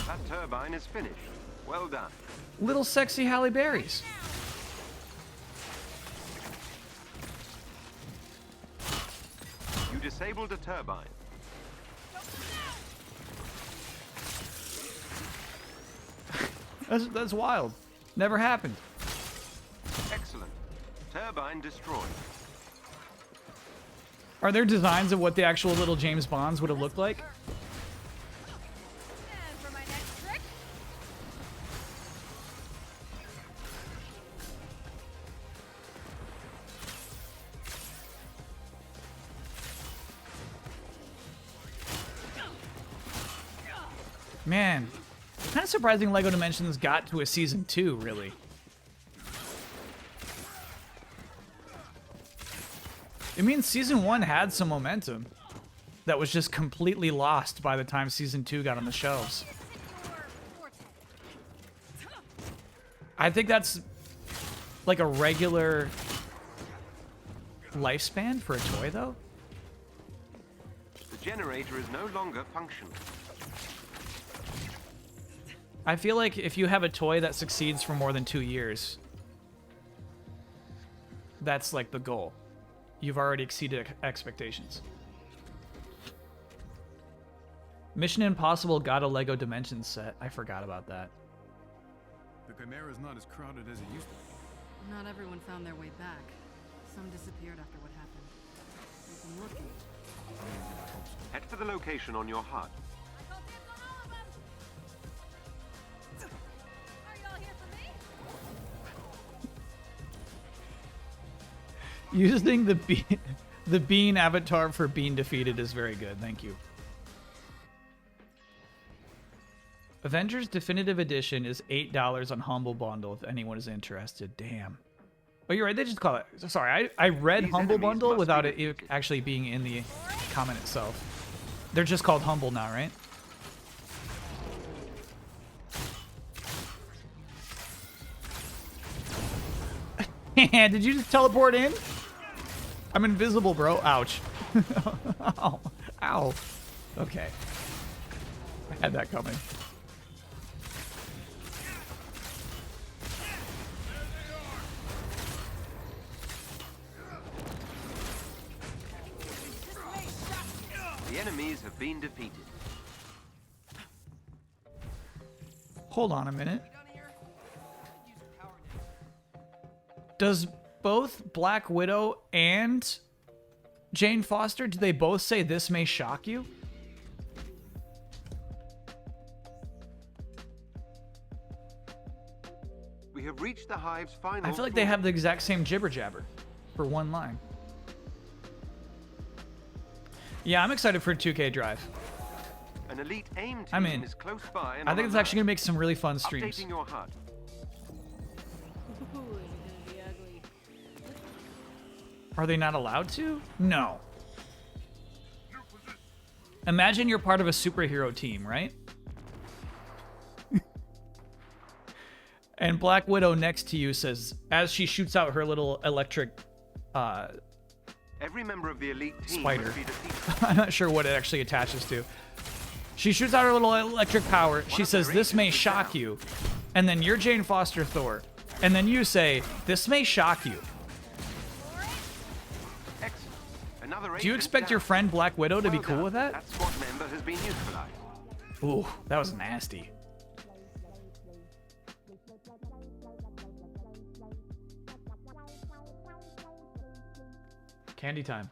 That turbine is finished. Well done. Little sexy Halle Berrys. You disabled a turbine. That's wild. Never happened. Excellent. Turbine destroyed. Are there designs of what the actual little James Bonds would have looked like? And for my next trick, Man, kind of surprising LEGO Dimensions got to a Season 2, really. It means Season 1 had some momentum that was just completely lost by the time Season 2 got on the shelves. I think that's like a regular lifespan for a toy, though. The generator is no longer functional. I feel like if you have a toy that succeeds for more than 2 years, that's like the goal. You've already exceeded expectations. Mission Impossible got a Lego Dimensions set. I forgot about that. The Chimera's not as crowded as it used to be. Not everyone found their way back. Some disappeared after what happened. We've been looking. Head for the location on your HUD. Using the bean avatar for being defeated is very good. Thank you. Avengers Definitive Edition is $8 on Humble Bundle if anyone is interested. Damn. Oh, you're right. They just call it. Sorry, I read Humble Bundle without it actually being in the comment itself. They're just called Humble now, right? Did you just teleport in? I'm invisible, bro. Ouch. Ow. Ow. Okay. I had that coming. The enemies have been defeated. Hold on a minute. Does both Black Widow and Jane Foster, do they both say this may shock you? We have reached the Hive's final. I feel like they have the exact same jibber jabber for one line. Yeah, I'm excited for 2K Drive. An elite aim team I'm in. is close by and I think it's actually gonna make some really fun streams. Updating your HUD. Are they not allowed to? No. Imagine you're part of a superhero team, right? And Black Widow next to you says, as she shoots out her little electric Every member of the elite team spider. must be defeated. I'm not sure what it actually attaches to. She shoots out her little electric power. She says, this may shock you. And then you're Jane Foster Thor. And then you say, this may shock you. Do you expect your friend Black Widow to be cool with that? That squad member has been neutralized. Ooh, that was nasty. Candy time.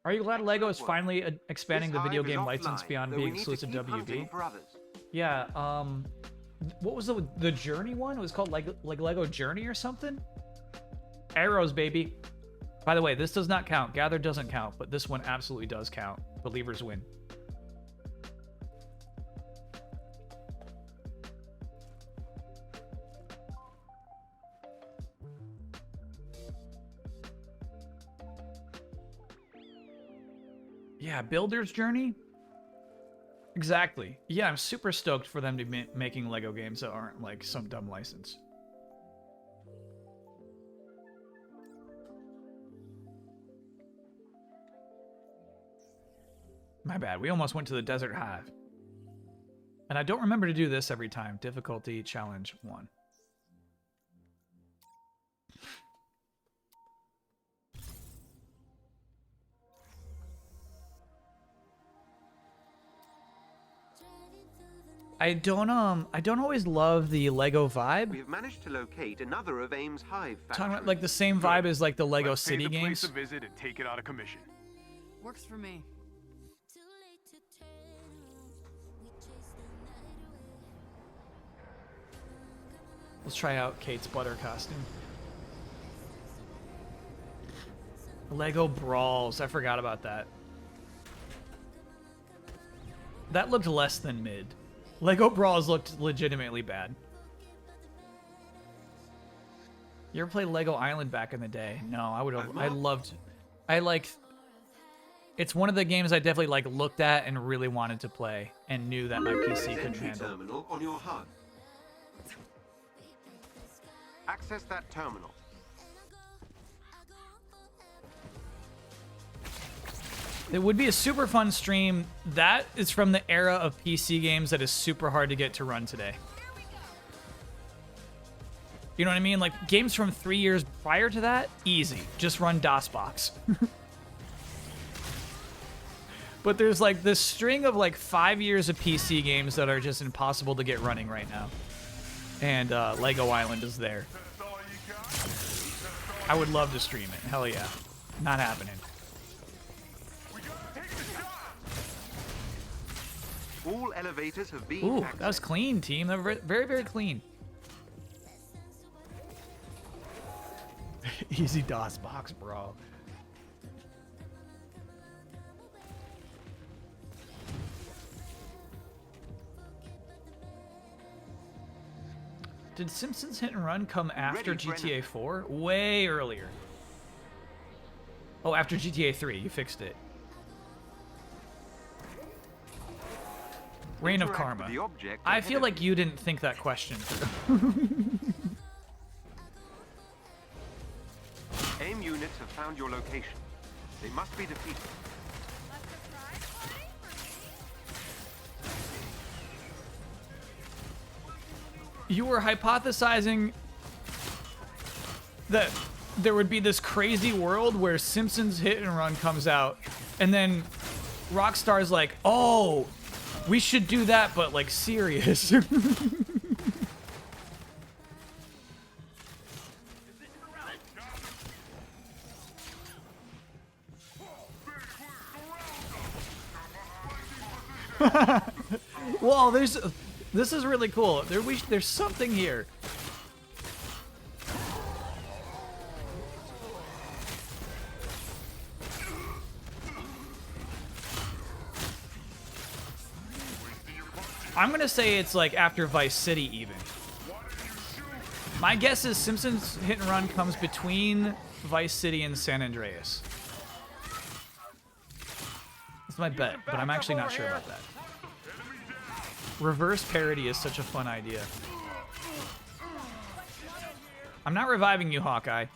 Are you glad LEGO is finally expanding the video game license beyond being exclusive to WB? Yeah, what was the Journey one? It was called like Lego Journey or something? Arrows, baby. By the way, this does not count. Gather doesn't count, but this one absolutely does count. Believers win. Yeah, Builder's Journey? Exactly. Yeah, I'm super stoked for them to be making Lego games that aren't like some dumb license. My bad. We almost went to the Desert Hive. And I don't remember to do this every time. Difficulty challenge 1. I don't always love the Lego vibe. We have managed to locate another of AIM's Hive factories. Talking about like the same vibe as like the Lego Let's City pay the games. place a visit and take it out of commission. Works for me. Let's try out Kate's butter costume. Lego Brawls. I forgot about that. That looked less than mid. Lego Brawls looked legitimately bad. You ever played Lego Island back in the day? No, I would have. I liked It's one of the games I definitely like looked at and really wanted to play and knew that my PC couldn't Entry handle. terminal on your HUD. Access that terminal. It would be a super fun stream. That is from the era of PC games that is super hard to get to run today. You know what I mean? Like games from 3 years prior to that, easy. Just run DOSBox. But there's like this string of like 5 years of PC games that are just impossible to get running right now. And Lego Island is there. I would love to stream it. Hell yeah. Not happening. All elevators have been Ooh, accessed. that was clean, team. That was very, very clean. Easy DOSBox, bro. Did Simpsons Hit and Run come after GTA 4? Way earlier. Oh, after GTA 3. You fixed it. Reign of Interact with Karma. the object I ahead feel of like you didn't think that question through. AIM units have found your location. They must be defeated. You were hypothesizing that there would be this crazy world where Simpsons Hit and Run comes out, and then Rockstar's like, oh, we should do that, but like serious. Well, this is really cool. There's something here. I'm gonna say it's like after Vice City even. My guess is Simpsons Hit and Run comes between Vice City and San Andreas. That's my bet, but I'm actually not sure about that. Reverse parody is such a fun idea. I'm not reviving you, Hawkeye.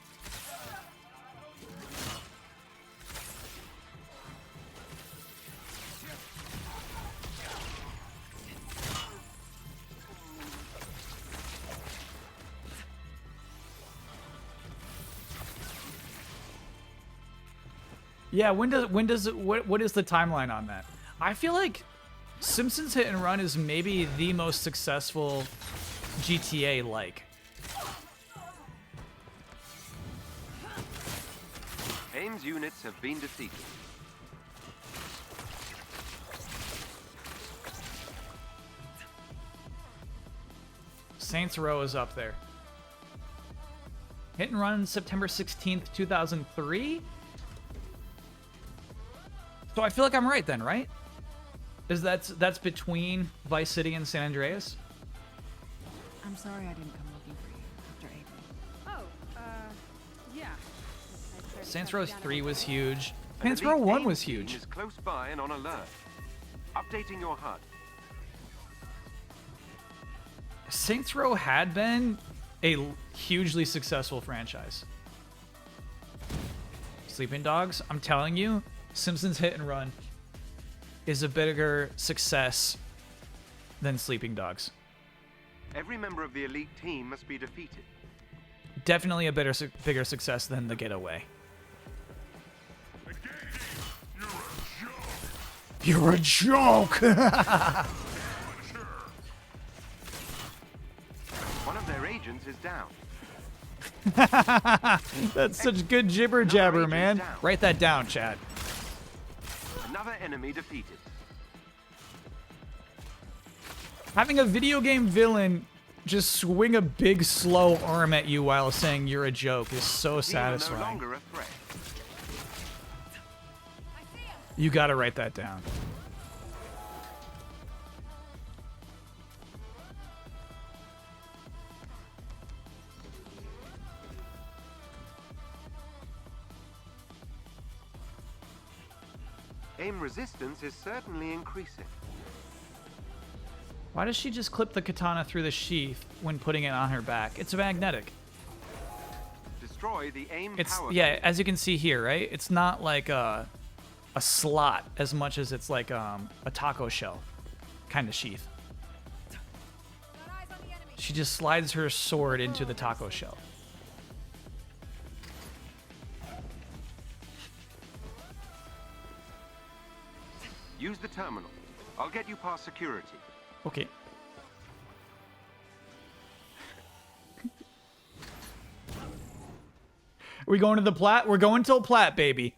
Yeah, what is the timeline on that? I feel like Simpsons Hit and Run is maybe the most successful GTA like. AIM's units have been defeated. Saints Row is up there. Hit and Run September 16th, 2003. So I feel like I'm right then, right? That's between Vice City and San Andreas? I'm sorry I didn't come looking for you after April. Oh, yeah. Saints Row 3 was huge. An Saints Row elite 1 AIM was team huge. is close by and on alert. Updating your HUD. Saints Row had been a hugely successful franchise. Sleeping Dogs, I'm telling you, Simpsons Hit and Run is a bigger success than Sleeping Dogs. Every member of the elite team must be defeated. Definitely a bigger success than The Getaway. You're a joke! One of their agents is down. That's such good jibber jabber, man. Write that down, chat. Another enemy defeated. Having a video game villain just swing a big slow arm at you while saying you're a joke is so satisfying. No longer a threat. You gotta write that down. Aim resistance is certainly increasing. Why does she just clip the katana through the sheath when putting it on her back? It's magnetic. Destroy the aim It's power. yeah, as you can see here, right? It's not like a slot as much as it's like a taco shell kind of sheath. She just slides her sword into the taco shell. Use the terminal. I'll get you past security. Okay. We going to the plat? We're going till plat, baby.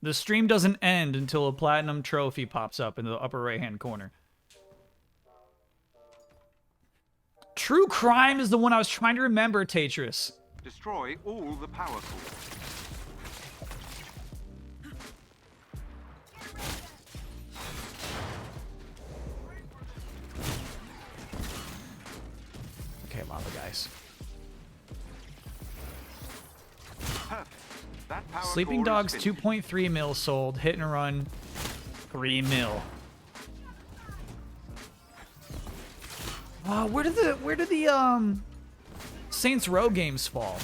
The stream doesn't end until a platinum trophy pops up in the upper right-hand corner. True Crime is the one I was trying to remember, Tetris. Destroy all the power cores. Okay, lava guys. Perfect. That power Sleeping core Dogs is finished. 2.3 mil sold. Hit and Run 3 mil. Where did the Saints Row games fall?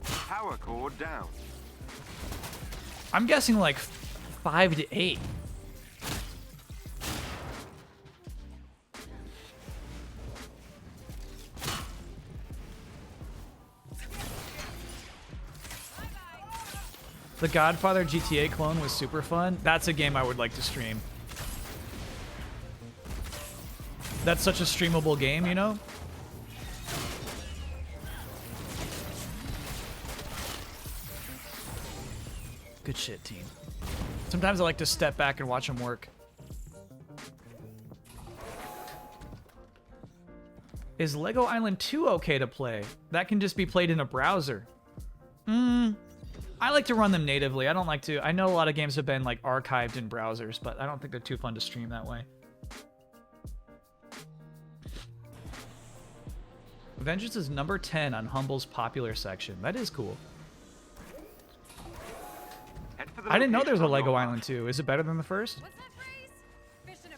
Power core down. I'm guessing like 5 to 8. The Godfather GTA clone was super fun. That's a game I would like to stream. That's such a streamable game, you know? Good shit, team. Sometimes I like to step back and watch them work. Is Lego Island 2 okay to play? That can just be played in a browser. I like to run them natively. I don't like to... I know a lot of games have been like archived in browsers, but I don't think they're too fun to stream that way. Avengers is number 10 on Humble's popular section. That is cool. I didn't know there was a Lego Island 2. Is it better than the first? What's that phrase? Fish in a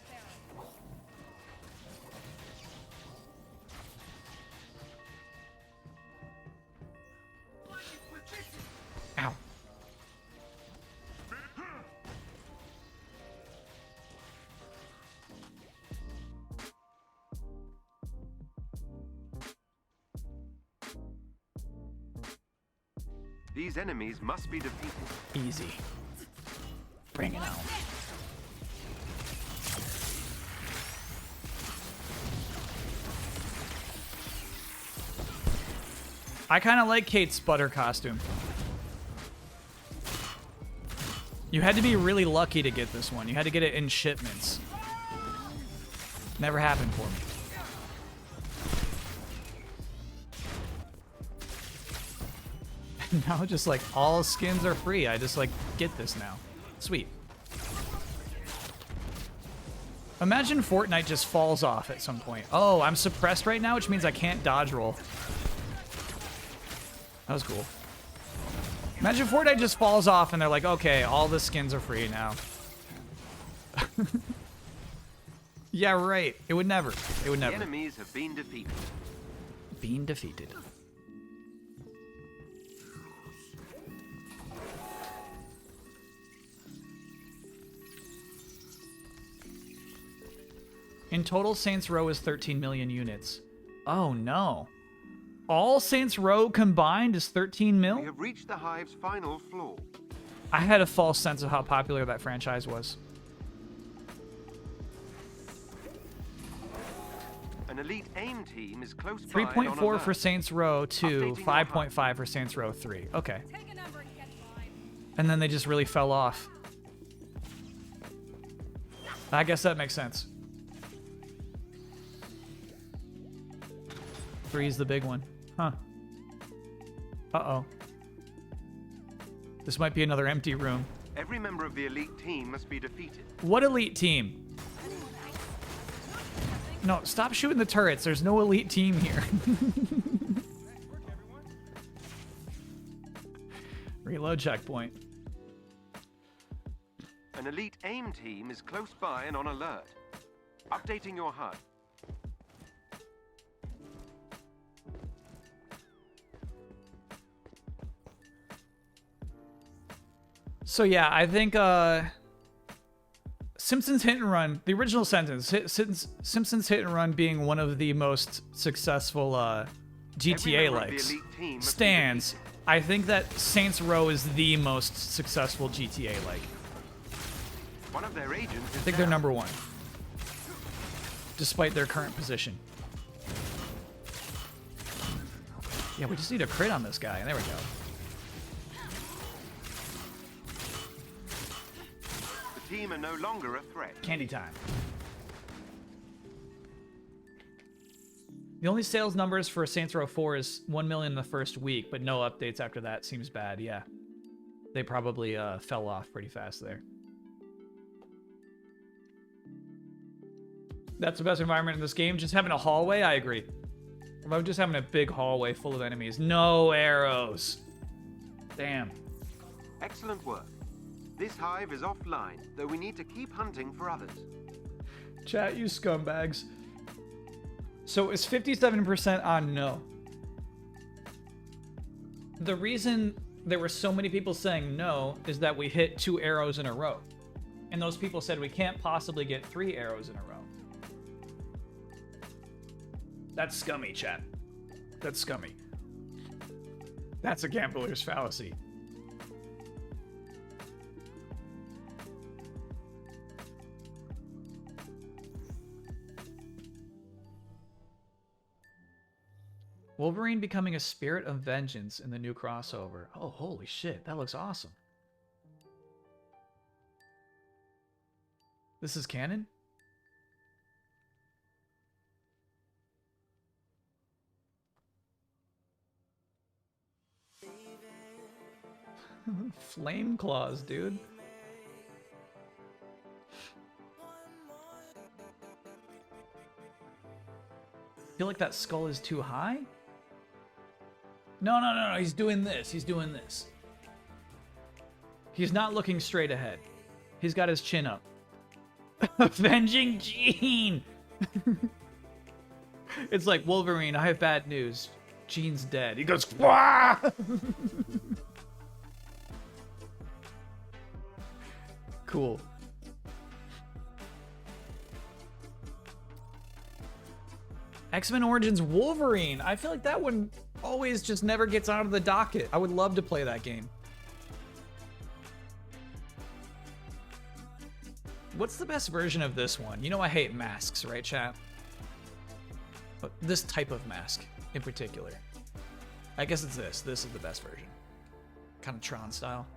barrel. Ow. These enemies must be defeated. Easy. Bring it on. I kind of like Kate's butter costume. You had to be really lucky to get this one. You had to get it in shipments. Never happened for me. Now just like all skins are free. I just like get this now. Sweet. Imagine Fortnite just falls off at some point. Oh, I'm suppressed right now, which means I can't dodge roll. That was cool. Imagine Fortnite just falls off and they're like, okay, all the skins are free now. Yeah, right. It would never. It would never. The enemies have been defeated. Being defeated. In total, Saints Row is 13 million units. Oh no. All Saints Row combined is 13 mil? We have reached the Hive's final floor. I had a false sense of how popular that franchise was. An elite aim team is close by. 3.4 for Saints Row 2, Updating 5.5 for Saints Row 3. Okay. And then they just really fell off. I guess that makes sense. 3 is the big one. Huh. Uh-oh. This might be another empty room. Every member of the elite team must be defeated. What elite team? No, stop shooting the turrets. There's no elite team here. Reload checkpoint. An elite AIM team is close by and on alert. Updating your HUD. So yeah, I think Simpsons Hit and Run, the original sentence, Simpsons Hit and Run being one of the most successful GTA-likes stands. I think that Saints Row is the most successful GTA-like. One of their agents I think they're number one, despite their current position. Yeah, we just need a crit on this guy, and there we go. The team are no longer a threat. Candy time. The only sales numbers for Saints Row 4 is 1 million the first week, but no updates after that. Seems bad, yeah. They probably fell off pretty fast there. That's the best environment in this game. Just having a hallway, I agree. About just having a big hallway full of enemies. No arrows. Damn. Excellent work. This hive is offline, though we need to keep hunting for others. Chat, you scumbags. So it's 57% on no. The reason there were so many people saying no is that we hit 2 arrows in a row. And those people said we can't possibly get 3 arrows in a row. That's scummy, chat. That's scummy. That's a gambler's fallacy. Wolverine becoming a spirit of vengeance in the new crossover. Oh, holy shit. That looks awesome. This is canon? Flame claws, dude. Feel like that skull is too high? No, no, no, no. He's doing this. He's doing this. He's not looking straight ahead. He's got his chin up. Avenging Jean! It's like, Wolverine, I have bad news. Jean's dead. He goes, Wah! Cool. X-Men Origins Wolverine. I feel like that one always just never gets out of the docket. I would love to play that game. What's the best version of this one? You know I hate masks, right, chat? But this type of mask in particular. I guess it's this. This is the best version. Kind of Tron style.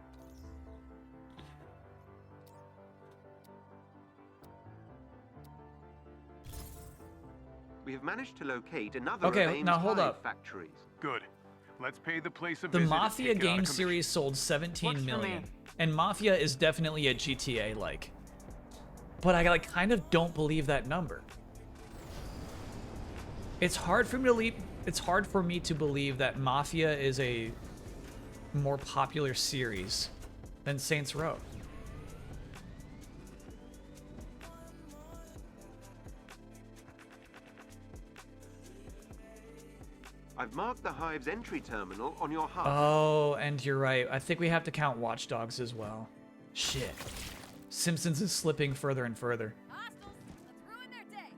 We have managed to locate another of Okay, AIM's now hold hive up. factories. Good. Let's pay the place a The visit and Mafia take it out game of commission. series sold 17 What's your million. name? And Mafia is definitely a GTA-like. But I like kind of don't believe that number. It's hard for me to believe that Mafia is a more popular series than Saints Row. I've marked the hive's entry terminal on your HUD. Oh, and you're right. I think we have to count Watch Dogs as well. Shit. Simpsons is slipping further and further. Hostiles, let's ruin their day.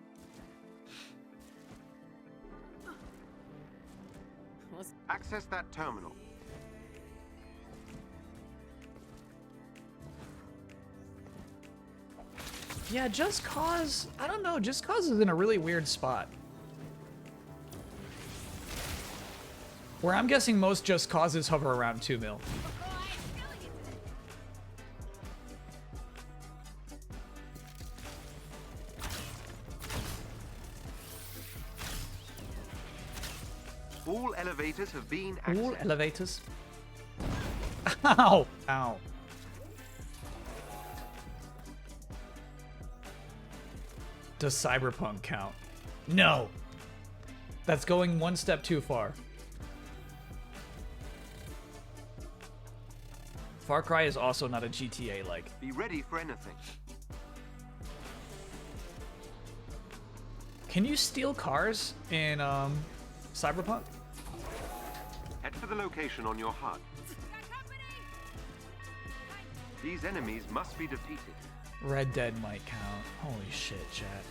Access that terminal. Yeah, Just Cause, I don't know, Just Cause is in a really weird spot. Where I'm guessing most Just Causes hover around 2 mil. All elevators have been accessed. All elevators. Ow! Ow. Does Cyberpunk count? No! That's going one step too far. Far Cry is also not a GTA like. Be ready for anything. Can you steal cars in Cyberpunk? Head for the location on your HUD. These enemies must be defeated. Red Dead might count. Holy shit, chat.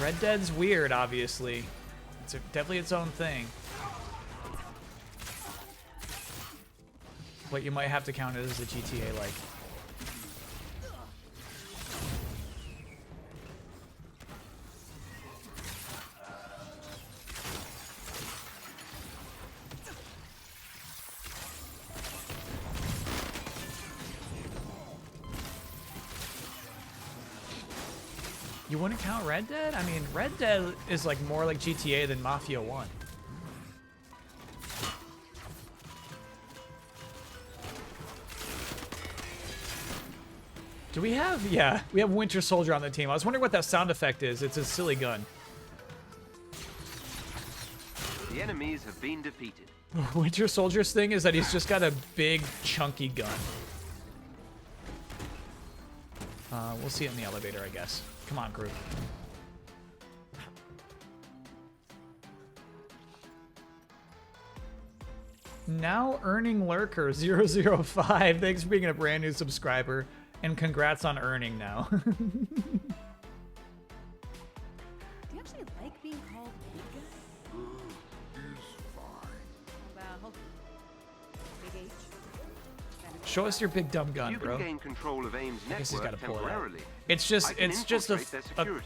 Red Dead's weird, obviously. It's definitely its own thing. But you might have to count it as a GTA like. You wouldn't count Red Dead? I mean, Red Dead is like more like GTA than Mafia 1. Do we have? Yeah, we have Winter Soldier on the team. I was wondering what that sound effect is. It's a silly gun. The enemies have been defeated. Winter Soldier's thing is that he's just got a big, chunky gun. We'll see it in the elevator, I guess. Come on, group. Now earning lurker 005. Thanks for being a brand new subscriber, and congrats on earning now. Do you actually like being called big guy? Well, big H. Show us your big dumb gun, bro. You can gain control of AIM's I guess he's network gotta pull it out. temporarily. It's just a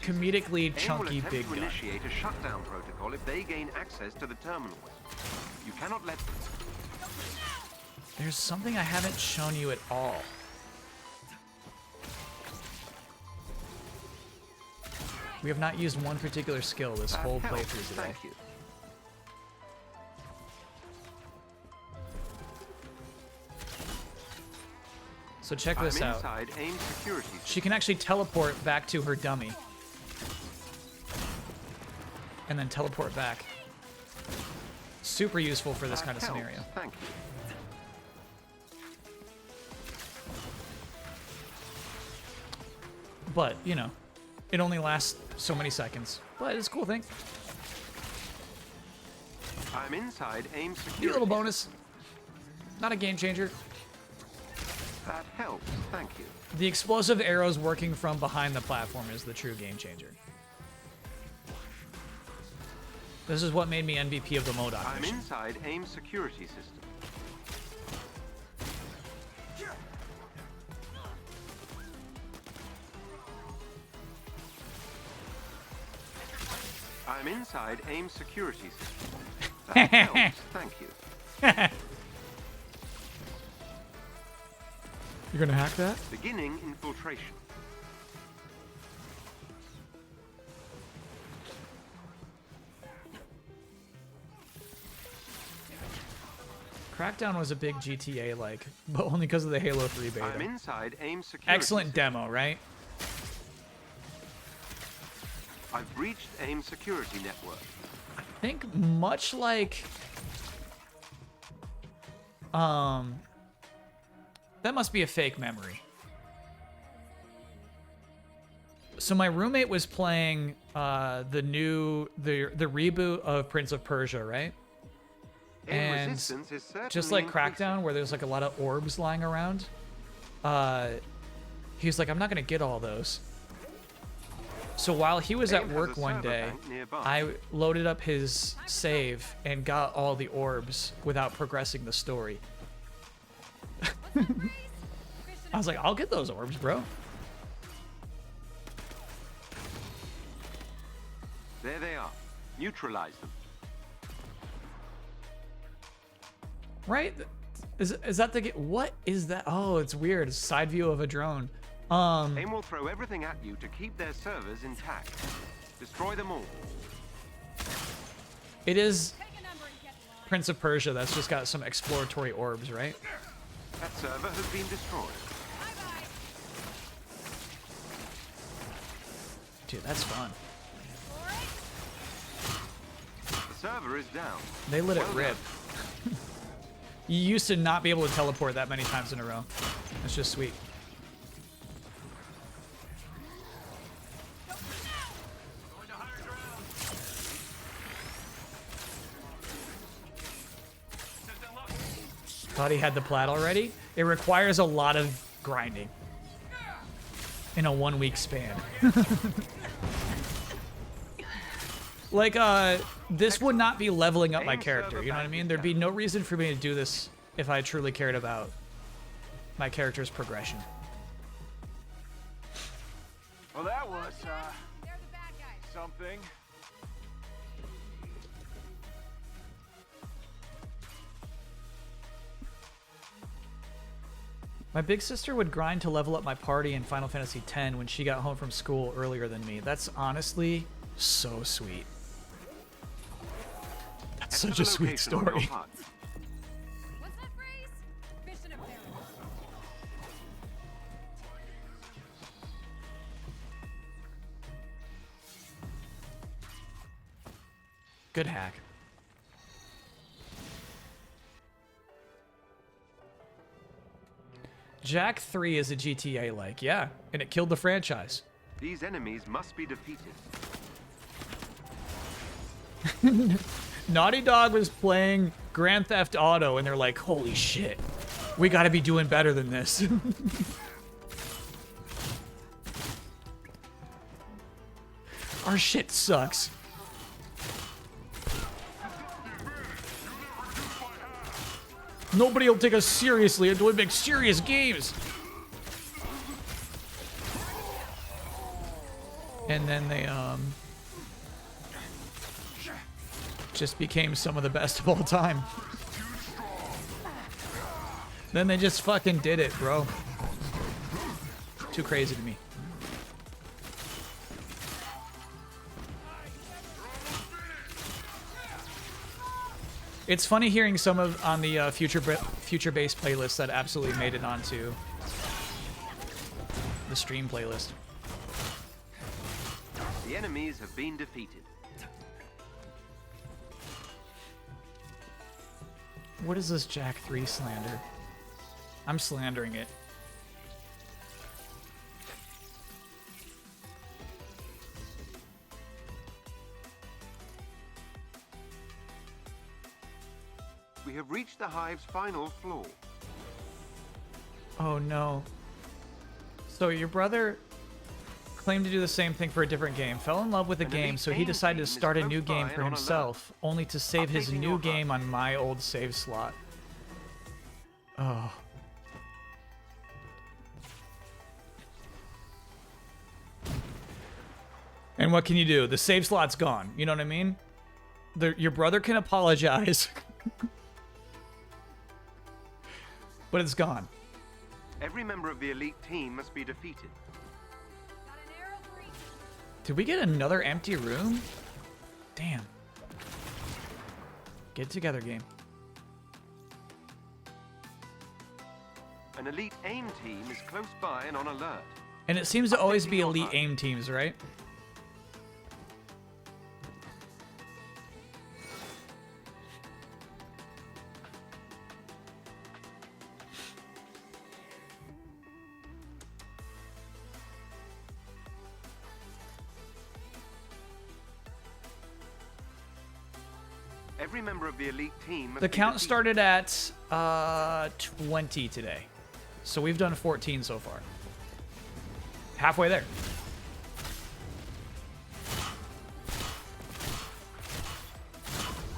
comedically chunky AIM will attempt big to gun. initiate a shutdown protocol if they gain access to the terminal. You cannot let them. There's something I haven't shown you at all. We have not used one particular skill this whole playthrough today. Thank you. So check this out. Inside AIM security. She can actually teleport back to her dummy. And then teleport back. Super useful for this kind of scenario. Thank you. But, you know, it only lasts so many seconds. But it's a cool thing. I'm inside AIM security. Neat little bonus. Not a game changer. That helps. Thank you. The explosive arrows working from behind the platform is the true game changer. This is what made me MVP of the MODOK I'm mission. inside AIM security system. I'm inside AIM security system. That helps. Thank you. You're gonna hack that? Beginning infiltration. Crackdown was a big GTA like, but only because of the Halo 3 beta. I'm inside AIM security. Excellent demo, right? I've breached AIM security network. I think much like that must be a fake memory. So my roommate was playing the reboot of Prince of Persia, right? And resistance is certainly just like increasing. Crackdown, where there's like a lot of orbs lying around, he's like, I'm not gonna get all those. So while he was at AIM has work a one server day, bank nearby. I loaded up his save and got all the orbs without progressing the story. I was like, I'll get those orbs, bro. There they are. Neutralize them. Right? Is that the what is that? Oh, it's weird. It's side view of a drone. AIM will throw everything at you to keep their servers intact. Destroy them all. It is Prince of Persia that's just got some exploratory orbs, right? That server has been destroyed. Dude, that's fun. The server is down. They let it Well rip. done. You used to not be able to teleport that many times in a row. That's just sweet. Thought he had the plat already. It requires a lot of grinding in a 1 week span. Like, this would not be leveling up my character, you know what I mean? There'd be no reason for me to do this if I truly cared about my character's progression. Well, that was, something. My big sister would grind to level up my party in Final Fantasy X when she got home from school earlier than me. That's honestly so sweet. That's such a sweet story. What's that phrase? Fish in a barrel. Good hack. Jack 3 is a GTA like, yeah, and it killed the franchise. These enemies must be defeated. Naughty Dog was playing Grand Theft Auto and they're like, holy shit, we gotta be doing better than this. Our shit sucks. Nobody will take us seriously until we make serious games. And then they, just became some of the best of all time. Then they just fucking did it, bro. Too crazy to me. It's funny hearing some of on the future base playlist that absolutely made it onto the stream playlist. The enemies have been defeated. What is this Jack 3 slander? I'm slandering it. We have reached the hive's final floor. Oh no. So your brother claimed to do the same thing for a different game. Fell in love with the game, so he decided to start a new game for himself, only to save his new game on my old save slot. Oh. And what can you do? The save slot's gone. You know what I mean? Your brother can apologize. But it's gone. Every member of the elite team must be defeated. Did we get another empty room? Damn. Get it together, game. An elite aim team is close by and on alert. And it seems to always be elite aim teams, right? Every member of the elite team must The be count defeated. started at 20 today. So we've done 14 so far. Halfway there.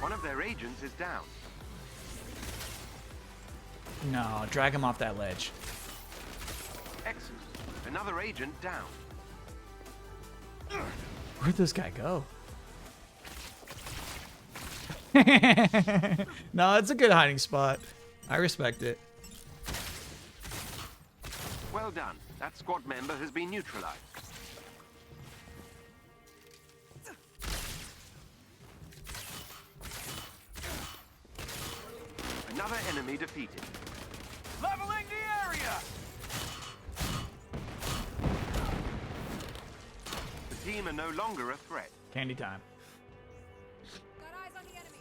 One of their agents is down. No, drag him off that ledge. Excellent. Another agent down. Where'd this guy go? No, it's a good hiding spot. I respect it. Well done. That squad member has been neutralized. Another enemy defeated. Leveling the area! The team are no longer a threat. Candy time. Got eyes on the enemy.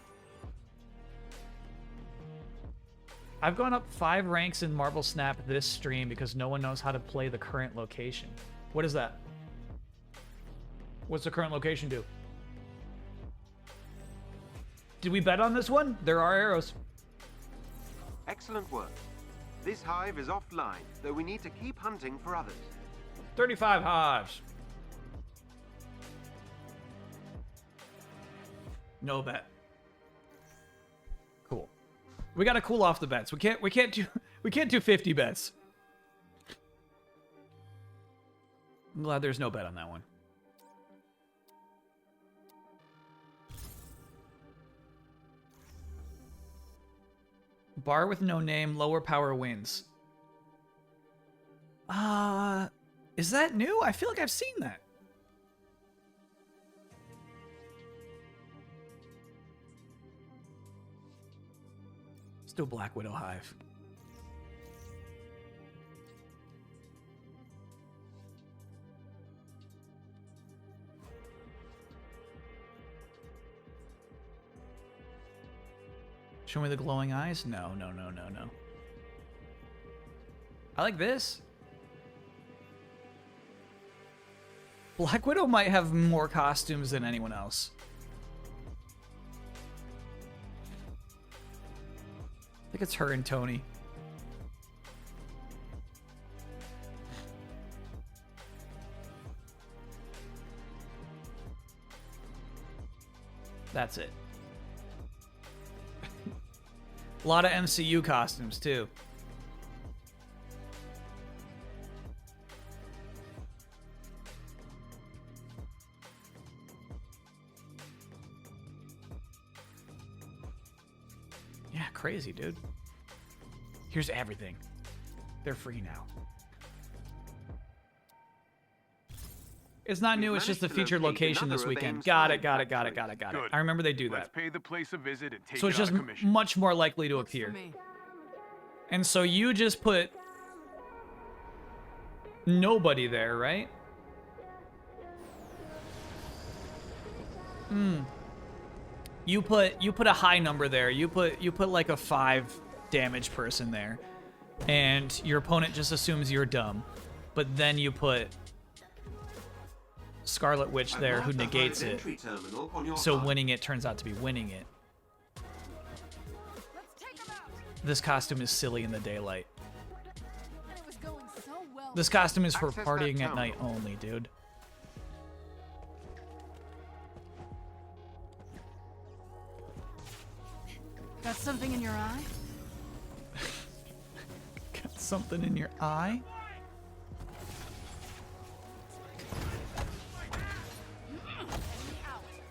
I've gone up 5 ranks in Marvel Snap this stream because no one knows how to play the current location. What is that? What's the current location do? Did we bet on this one? There are arrows. Excellent work. This hive is offline, though we need to keep hunting for others. 35 hives. No bet. Cool. We gotta cool off the bets. We can't do 50 bets. I'm glad there's no bet on that one. Bar with no name, lower power wins. Is that new? I feel like I've seen that. Let's do a Black Widow hive. Show me the glowing eyes? No. I like this. Black Widow might have more costumes than anyone else. I think it's her and Tony. That's it. A lot of MCU costumes, too. Yeah, crazy, dude. Here's everything. They're free now. It's not new, it's just the featured location this weekend. Got it. I remember they do that. Let's pay the place a visit and take So it's just much more likely to appear. And so you just put nobody there, right? You put a high number there. You put like a 5 damage person there. And your opponent just assumes you're dumb. But then you put Scarlet Witch there who negates it. So winning it turns out to be winning it. This costume is silly in the daylight. This costume is for partying at night only, dude. Got something in your eye? Got something in your eye?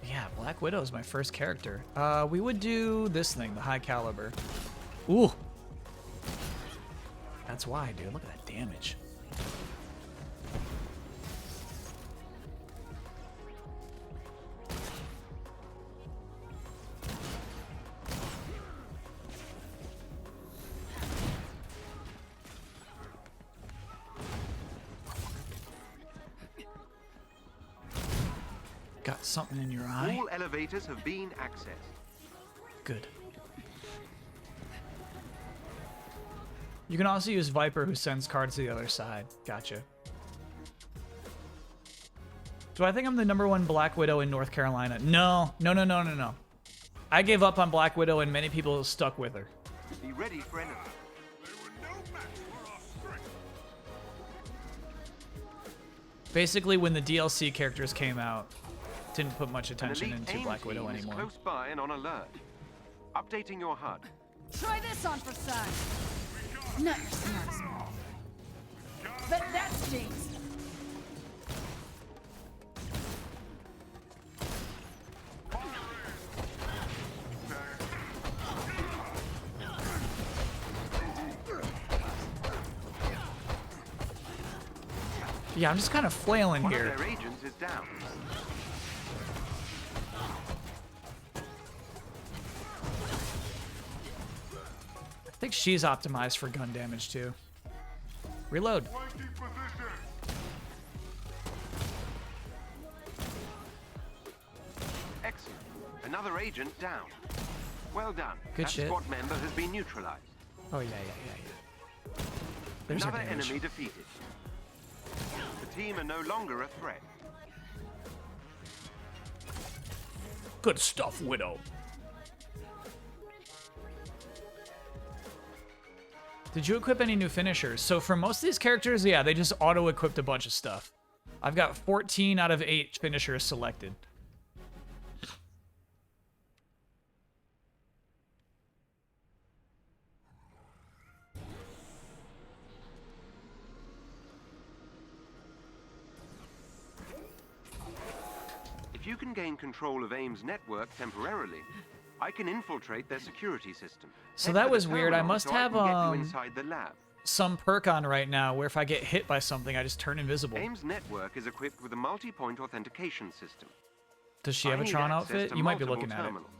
Yeah, Black Widow is my first character. We would do this thing, the high caliber. Ooh. That's why, dude. Look at that damage. Got something in your eye? All elevators have been accessed. Good. You can also use Viper, who sends cards to the other side. Gotcha. Do I think I'm the #1 Black Widow in North Carolina? No. I gave up on Black Widow and many people stuck with her. Be ready for anything. Basically, when the DLC characters came out, didn't put much attention into Black Widow anymore. Close by and on alert. Updating your HUD. Try this on for size. Not your smartest move. But that stings. Yeah, I'm just kind of flailing One here. of their agents is down. I think she's optimized for gun damage too. Reload. Excellent. Another agent down. Well done. Good that shit. squad member has been neutralized. Oh, yeah. There's our Another damage. enemy defeated. The team are no longer a threat. Good stuff, Widow. Did you equip any new finishers? So for most of these characters, yeah, they just auto-equipped a bunch of stuff. I've got 14 out of 8 finishers selected. If you can gain control of AIM's network temporarily, I can infiltrate their security system. So Head that for the was weird. I terminal must so have can get you inside the lab. some perk on right now where if I get hit by something, I just turn invisible. AIM's network is equipped with a multi-point authentication system. Does she have a I need Tron access outfit? to You might be multiple looking at it. terminals.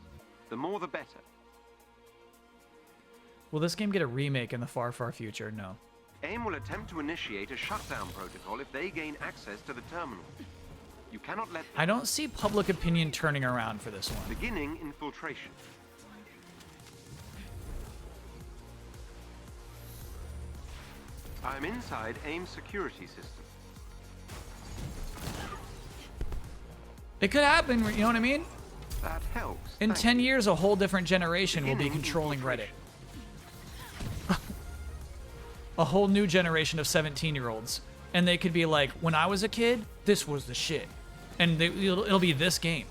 The more the better. Will this game get a remake in the far, far future? No. AIM will attempt to initiate a shutdown protocol if they gain access to the terminal. You cannot let them. I don't see public opinion turning around for this one. Beginning infiltration. I'm inside AIM's security system. It could happen, you know what I mean? That helps. In Thank 10 you. years, a whole different generation will be Beginning controlling Reddit. infiltration. A whole new generation of 17-year-olds. And they could be like, when I was a kid, this was the shit. And it'll be this game.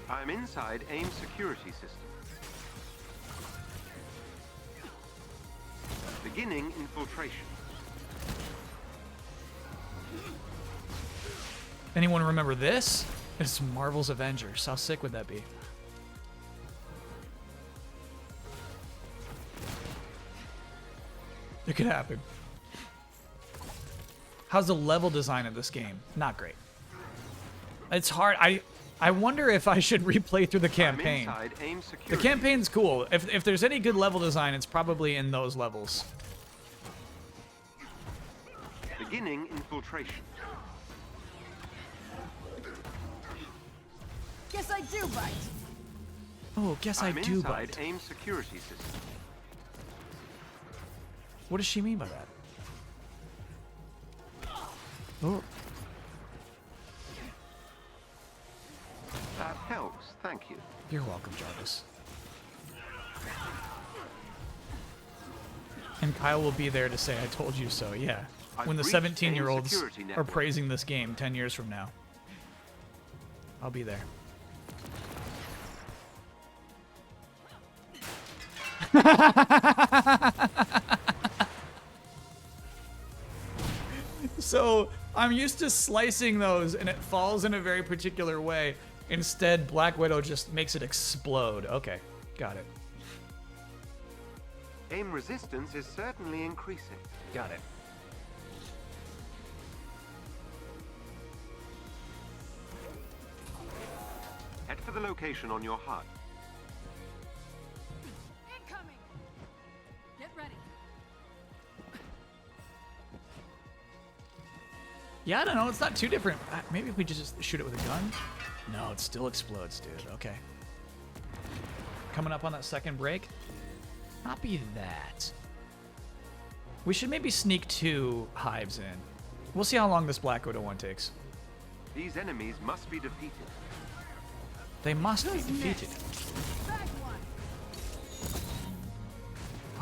I'm inside AIM's security system. Beginning infiltration. Anyone remember this? It's Marvel's Avengers. How sick would that be? It could happen. How's the level design of this game? Not great. It's hard. I wonder if I should replay through the campaign. I'm inside AIM The security. campaign's cool. If there's any good level design, it's probably in those levels. Beginning infiltration. Guess I do bite. Oh, guess I I'm do inside bite. AIM security system. What does she mean by that? Oh. That helps. Thank you. You're welcome, Jarvis. And Kyle will be there to say, I told you so, yeah. When the I've reached 17-year-olds AIM security are network. praising this game 10 years from now. I'll be there. So, I'm used to slicing those and it falls in a very particular way. Instead, Black Widow just makes it explode. Okay, got it. AIM resistance is certainly increasing. Got it. Head for the location on your HUD. Incoming. Get ready. Yeah, I don't know. It's not too different. Maybe if we just shoot it with a gun? No, it still explodes, dude. Okay. Coming up on that second break? Copy that. We should maybe sneak 2 hives in. We'll see how long this Black Widow one takes. These enemies must be defeated. They must be defeated. Bag one.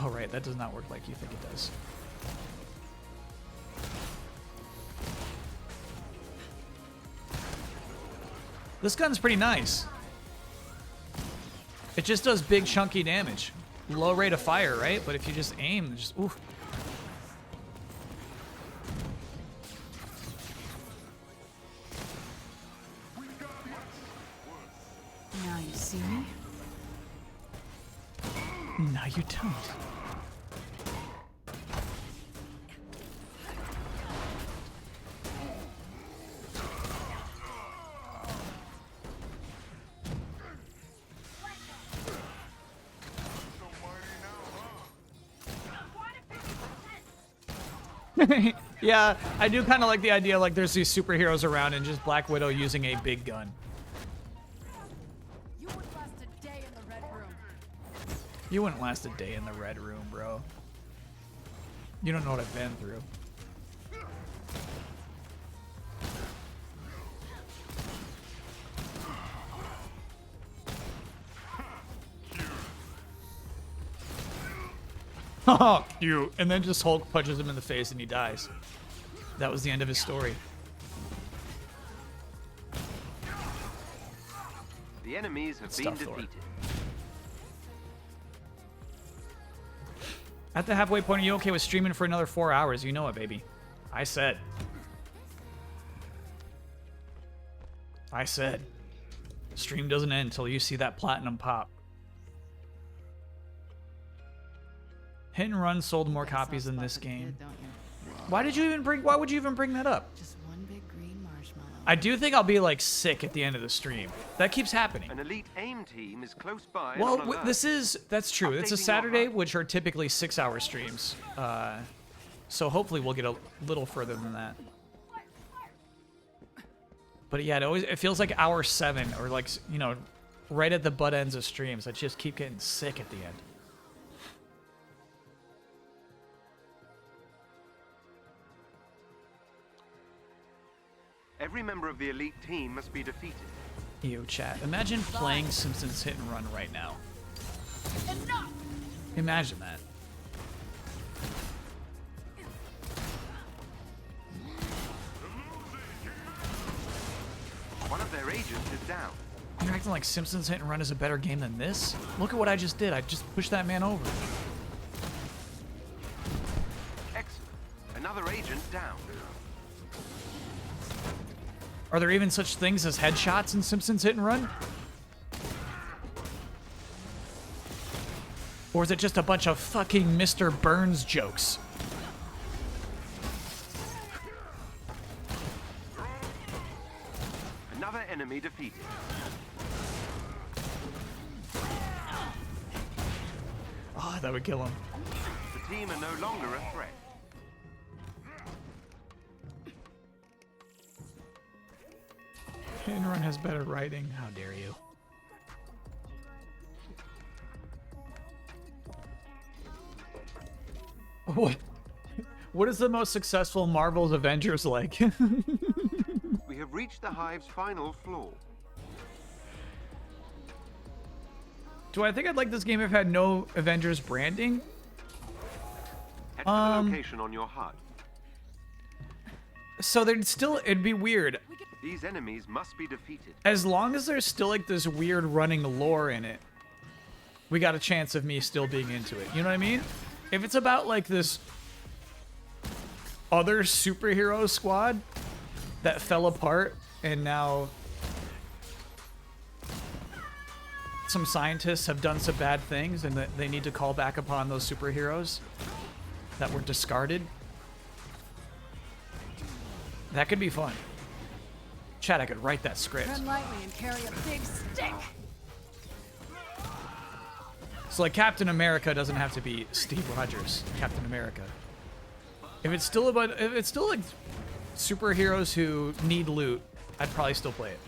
Oh, right. That does not work like you think it does. This gun's pretty nice. It just does big chunky damage. Low rate of fire, right? But if you just aim, just ooh. Now you see me. Now you don't. Yeah, I do kind of like the idea like there's these superheroes around and just Black Widow using a big gun. You would last a day in the Red Room. You wouldn't last a day in the red room, bro. You don't know what I've been through. Oh, cute. And then just Hulk punches him in the face and he dies. That was the end of his story. The enemies have been defeated. At the halfway point, are you okay with streaming for another 4 hours? You know it, baby. I said. Stream doesn't end until you see that platinum pop. Hit and Run sold more copies than this game. Why would you even bring that up? Just one big green marshmallow. I do think I'll be like sick at the end of the stream. That keeps happening. An elite AIM team is close by. Well, that's true. It's a Saturday, which are typically 6-hour streams. So hopefully we'll get a little further than that. But yeah, it feels like hour 7 or like, you know, right at the butt ends of streams. I just keep getting sick at the end. Every member of the elite team must be defeated. Yo, chat. Imagine playing Simpsons Hit and Run right now. Enough! Imagine that. One of their agents is down. You're acting like Simpsons Hit and Run is a better game than this? Look at what I just did. I just pushed that man over. Excellent. Another agent down. Are there even such things as headshots in Simpsons Hit and Run? Or is it just a bunch of fucking Mr. Burns jokes? Another enemy defeated. Oh, that would kill him. The team are no longer a threat. Hit and Run has better writing. How dare you? What is the most successful Marvel's Avengers like? We have reached the Hive's final floor. Do I think I'd like this game if it had no Avengers branding? Head to the location on your HUD. So it'd be weird. These enemies must be defeated. As long as there's still like this weird running lore in it, we got a chance of me still being into it. You know what I mean? If it's about like this other superhero squad that fell apart and now some scientists have done some bad things and that they need to call back upon those superheroes that were discarded, that could be fun. Chad, I could write that script. Run lightly and carry a big stick. So like Captain America doesn't have to be Steve Rogers, Captain America. If it's still like superheroes who need loot, I'd probably still play it.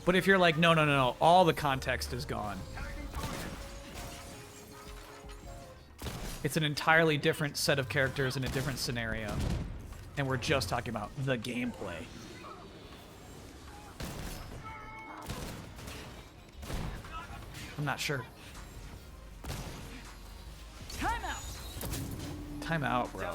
But if you're like, no, all the context is gone. It's an entirely different set of characters in a different scenario. And we're just talking about the gameplay. I'm not sure. Time out. Time out, bro.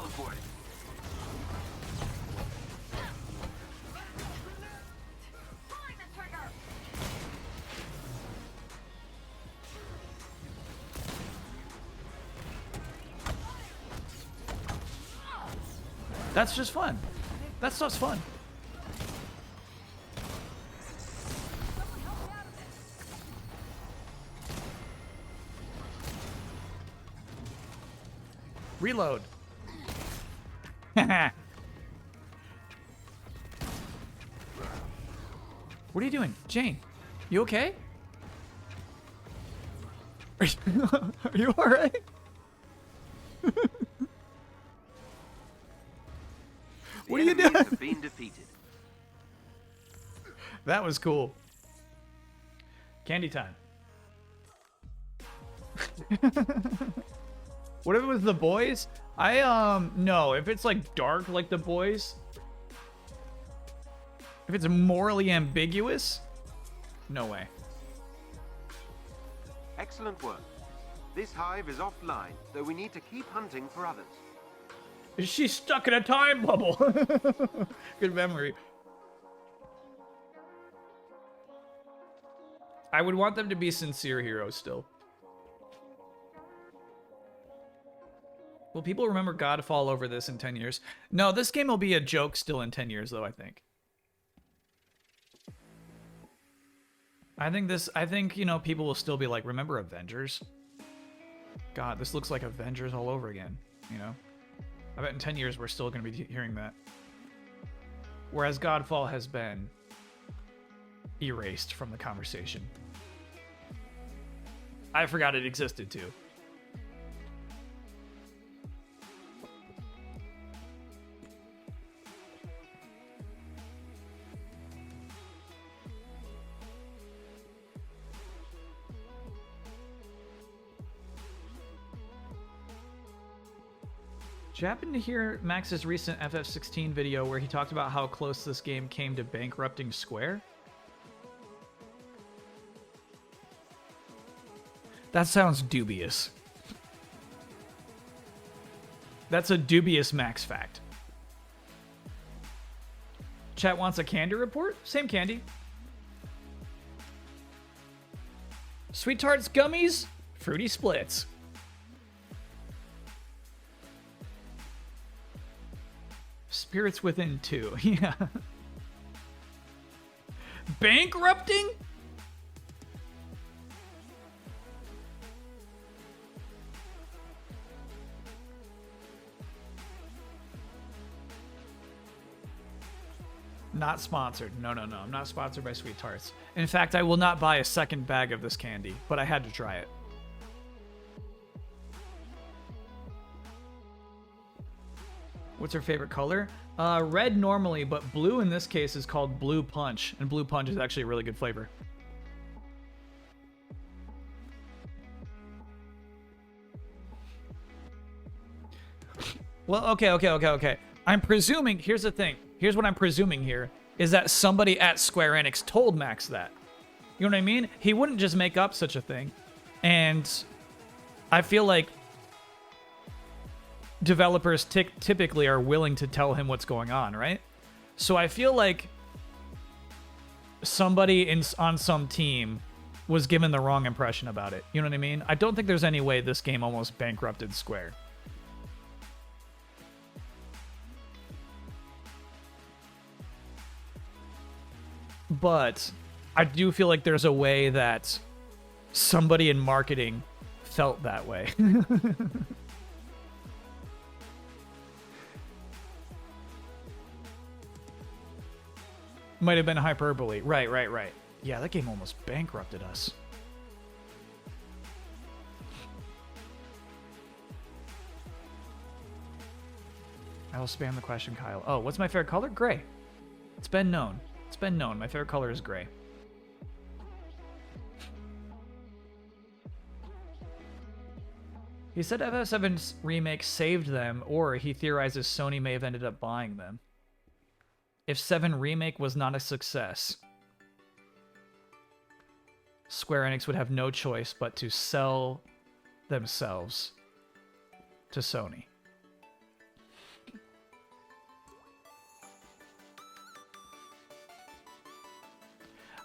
That's just fun. That stuff's fun. Reload. What are you doing? Jane, you okay? Are you alright? What are you doing? Have been defeated. That was cool. Candy time. What if it was The Boys? No. If it's like dark like The Boys, if it's morally ambiguous, no way. Excellent work. This hive is offline, though we need to keep hunting for others. She's stuck in a time bubble. Good memory. I would want them to be sincere heroes still. Will people remember Godfall over this in 10 years? No, this game will be a joke still in 10 years, though, I think. I think, you know, people will still be like, remember Avengers? God, this looks like Avengers all over again, you know? I bet in 10 years we're still going to be hearing that. Whereas Godfall has been erased from the conversation. I forgot it existed too. Did you happen to hear Max's recent FF16 video where he talked about how close this game came to bankrupting Square? That sounds dubious. That's a dubious Max fact. Chat wants a candy report? Same candy. Sweet Tarts gummies, Fruity Splits. Spirits Within 2. Yeah. Bankrupting? Not sponsored. No. I'm not sponsored by Sweet Tarts. In fact, I will not buy a second bag of this candy, but I had to try it. What's her favorite color? Red normally, but blue in this case is called Blue Punch, and Blue Punch is actually a really good flavor. Well, okay. I'm presuming, here's the thing. Here's what I'm presuming here, is that somebody at Square Enix told Max that. You know what I mean? He wouldn't just make up such a thing. And I feel like developers typically are willing to tell him what's going on, right? So I feel like somebody on some team was given the wrong impression about it. You know what I mean? I don't think there's any way this game almost bankrupted Square. But I do feel like there's a way that somebody in marketing felt that way. Might have been hyperbole. Right. Yeah, that game almost bankrupted us. I will spam the question, Kyle. Oh, what's my favorite color? Gray. It's been known. My favorite color is gray. He said FF7's remake saved them, or he theorizes Sony may have ended up buying them. If 7 Remake was not a success, Square Enix would have no choice but to sell themselves to Sony.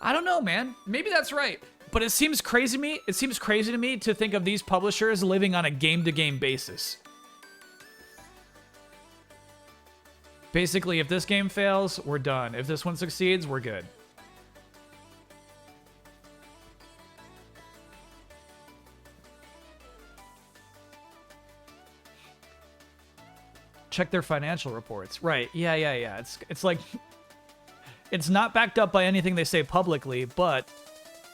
I don't know, man. Maybe that's right. But it seems crazy to me. It seems crazy to me to think of these publishers living on a game-to-game basis. Basically, if this game fails, we're done. If this one succeeds, we're good. Check their financial reports. Right. Yeah. It's like it's not backed up by anything they say publicly, but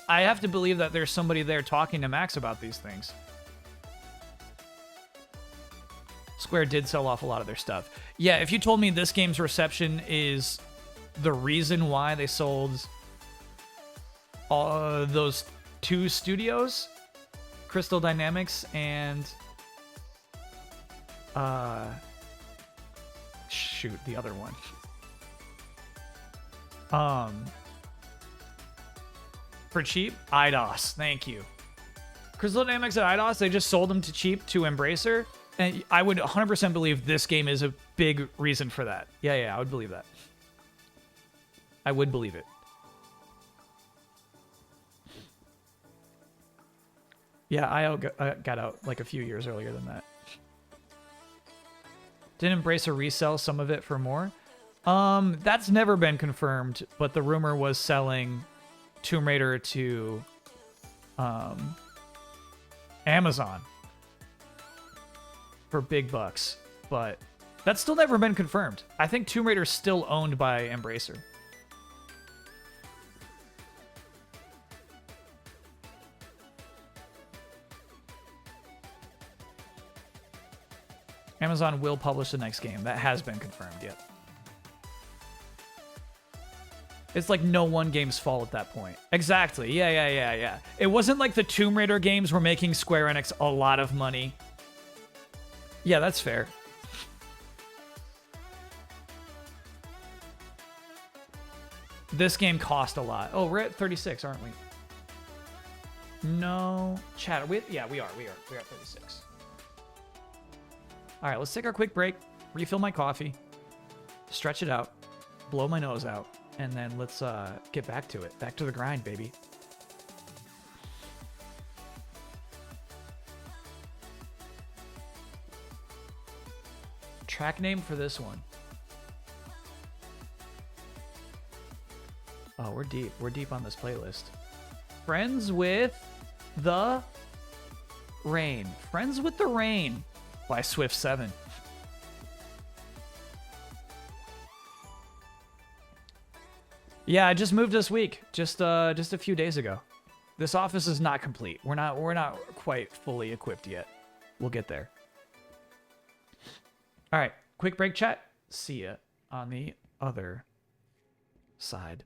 I have to believe that there's somebody there talking to Max about these things. Square did sell off a lot of their stuff. Yeah, if you told me this game's reception is the reason why they sold those two studios, Crystal Dynamics and shoot, the other one. For cheap, IDOS. Thank you. Crystal Dynamics and IDOS, they just sold them to cheap to Embracer. And I would 100% believe this game is a big reason for that. Yeah, I would believe that. I would believe it. Yeah, IO got out like a few years earlier than that. Didn't Embracer resell some of it for more? That's never been confirmed, but the rumor was selling Tomb Raider to Amazon for big bucks, but that's still never been confirmed. I think Tomb Raider's still owned by Embracer. Amazon will publish the next game. That has been confirmed, yet. It's like no one game's fault at that point. Exactly. Yeah. It wasn't like the Tomb Raider games were making Square Enix a lot of money. Yeah, that's fair. This game cost a lot. Oh, we're at 36, aren't we? No. Chat, yeah, we are. We are at 36. All right, let's take our quick break, refill my coffee, stretch it out, blow my nose out, and then let's get back to it. Back to the grind, baby. Track name for this one. Oh, we're deep. We're deep on this playlist. Friends with the Rain. Friends with the Rain by Swift 7. Yeah, I just moved this week. Just a few days ago. This office is not complete. We're not quite fully equipped yet. We'll get there. All right, quick break, chat. See ya on the other side.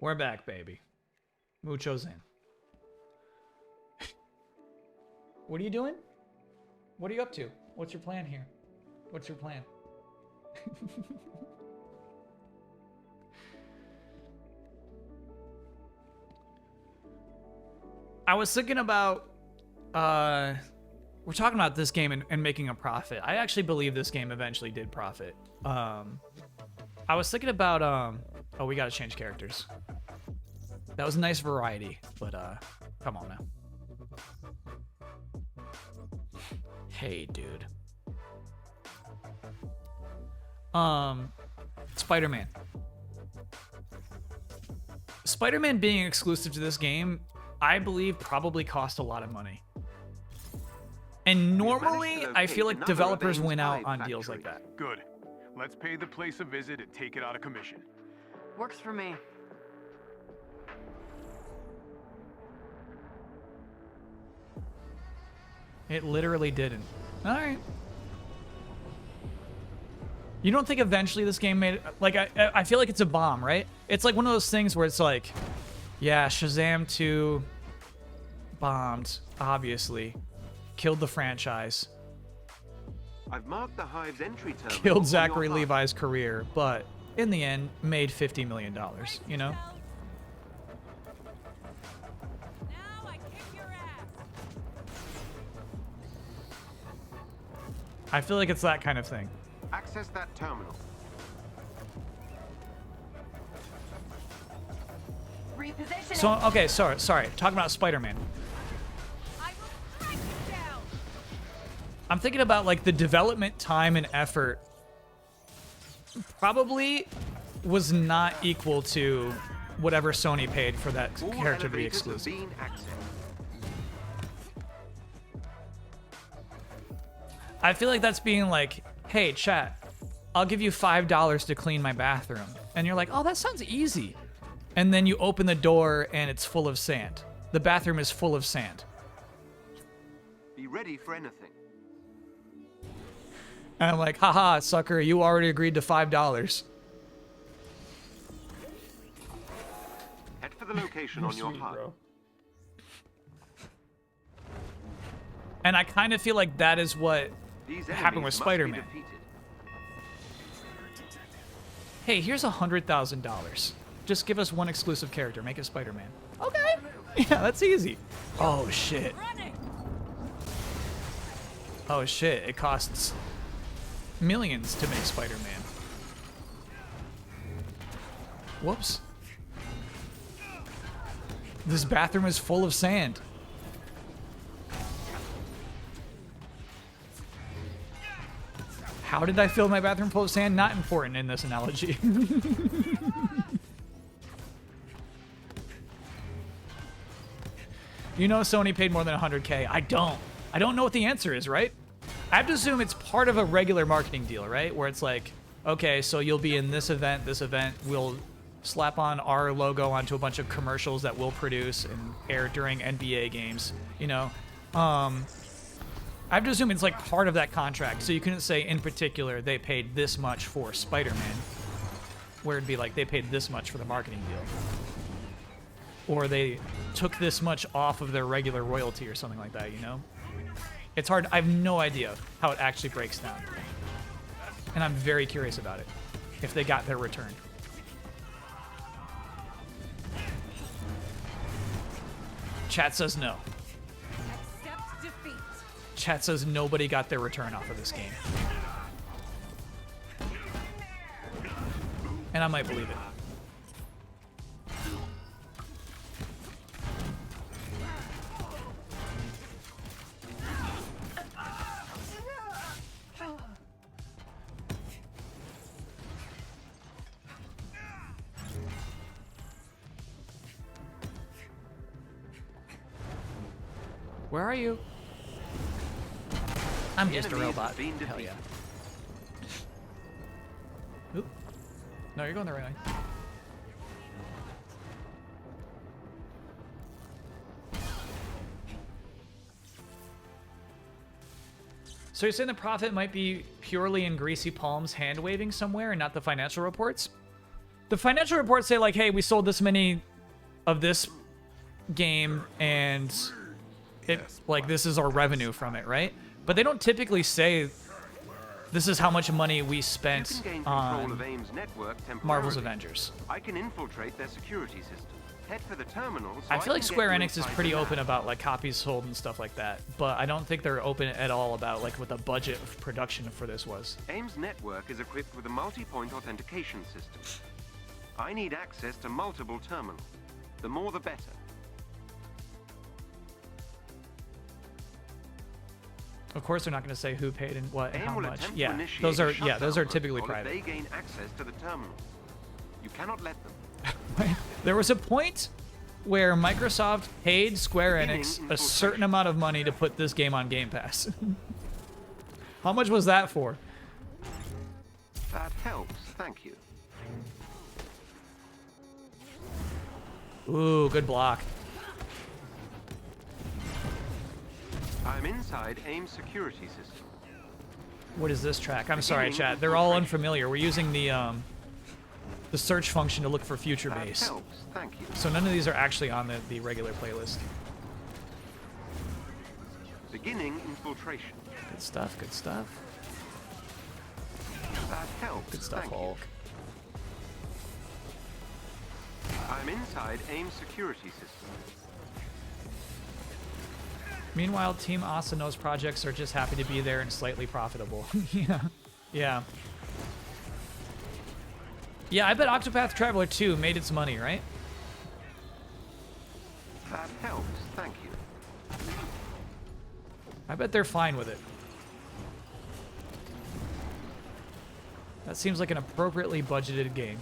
We're back, baby. Mucho's in. What are you doing? What are you up to? What's your plan here? What's your plan? I was thinking about, we're talking about this game and making a profit. I actually believe this game eventually did profit. I was thinking about, oh, we gotta change characters. That was a nice variety, but, come on now. Hey, dude. Spider-Man. Spider-Man being exclusive to this game, I believe probably cost a lot of money. And normally, I feel like developers win out on deals like that. Good. Let's pay the place a visit and take it out of commission. Works for me. It literally didn't. All right. You don't think eventually this game made it? Like, I feel like it's a bomb, right? It's like one of those things where it's like, yeah, Shazam 2 bombed, obviously. Killed the franchise. I've marked the Hive's entry terminal. Killed Zachary Levi's career, but in the end, made $50 million, you know? I feel like it's that kind of thing. Access that terminal. Repositioning. So, okay, sorry. Talking about Spider-Man. I'm thinking about, like, the development time and effort probably was not equal to whatever Sony paid for that character to be exclusive. I feel like that's being like, hey, chat, I'll give you $5 to clean my bathroom. And you're like, oh, that sounds easy. And then you open the door and it's full of sand. The bathroom is full of sand. Be ready for anything. And I'm like, haha, sucker, you already agreed to $5. Head for the location on your HUD. And I kind of feel like that is what happened with Spider-Man. Hey, here's $100,000. Just give us one exclusive character. Make it Spider-Man. Okay. Yeah, that's easy. Oh, shit. Oh, shit. It costs millions to make Spider-Man. Whoops. This bathroom is full of sand. How did I fill my bathroom full of sand? Not important in this analogy. You know Sony paid more than $100K. I don't know what the answer is, right? I have to assume it's part of a regular marketing deal, right? Where it's like, okay, so you'll be in this event, we'll slap on our logo onto a bunch of commercials that we'll produce and air during NBA games, you know? I have to assume it's like part of that contract, so you couldn't say in particular they paid this much for Spider-Man, where it'd be like they paid this much for the marketing deal. Or they took this much off of their regular royalty or something like that, you know? It's hard. I have no idea how it actually breaks down. And I'm very curious about it, if they got their return. Chat says no. Accept defeat. Chat says nobody got their return off of this game. And I might believe it. Where are you? I'm just a robot. Hell yeah. Oop. No, you're going the right way. So you're saying the profit might be purely in Greasy Palm's hand waving somewhere and not the financial reports? The financial reports say like, hey, we sold this many of this game and it like this is our revenue from it, right? But they don't typically say this is how much money we spent on Marvel's Avengers. I can infiltrate their security system. Head for the terminal. So I feel like can Square get you Enix is inside pretty the lab. open about like copies sold and stuff like that, but I don't think they're open at all about like what the budget of production for this was. AIM's network is equipped with a multi-point authentication system. I need access to multiple terminals. The more the better. Of course, they're not going to say who paid and what and AIM how will much. attempt to Yeah, initiate those a are shutdown typically protocol if private. They gain access to the terminal. You cannot let them. There was a point where Microsoft paid Square Beginning Enix a infiltration. certain amount of money to put this game on Game Pass. How much was that for? That helps. Thank you. Ooh, good block. I'm inside AIM's security system. What is this track? I'm sorry, chat. They're all unfamiliar. We're using the search function to look for Future That Base. helps. Thank you. So none of these are actually on the regular playlist. Beginning infiltration. Good stuff, good stuff. That helps. Good stuff, Thank you. Hulk. I'm inside AIM's security system. Meanwhile, Team Asano's projects are just happy to be there and slightly profitable. Yeah. Yeah. Yeah, I bet Octopath Traveler 2 made its money, right? That helps. Thank you. I bet they're fine with it. That seems like an appropriately budgeted game.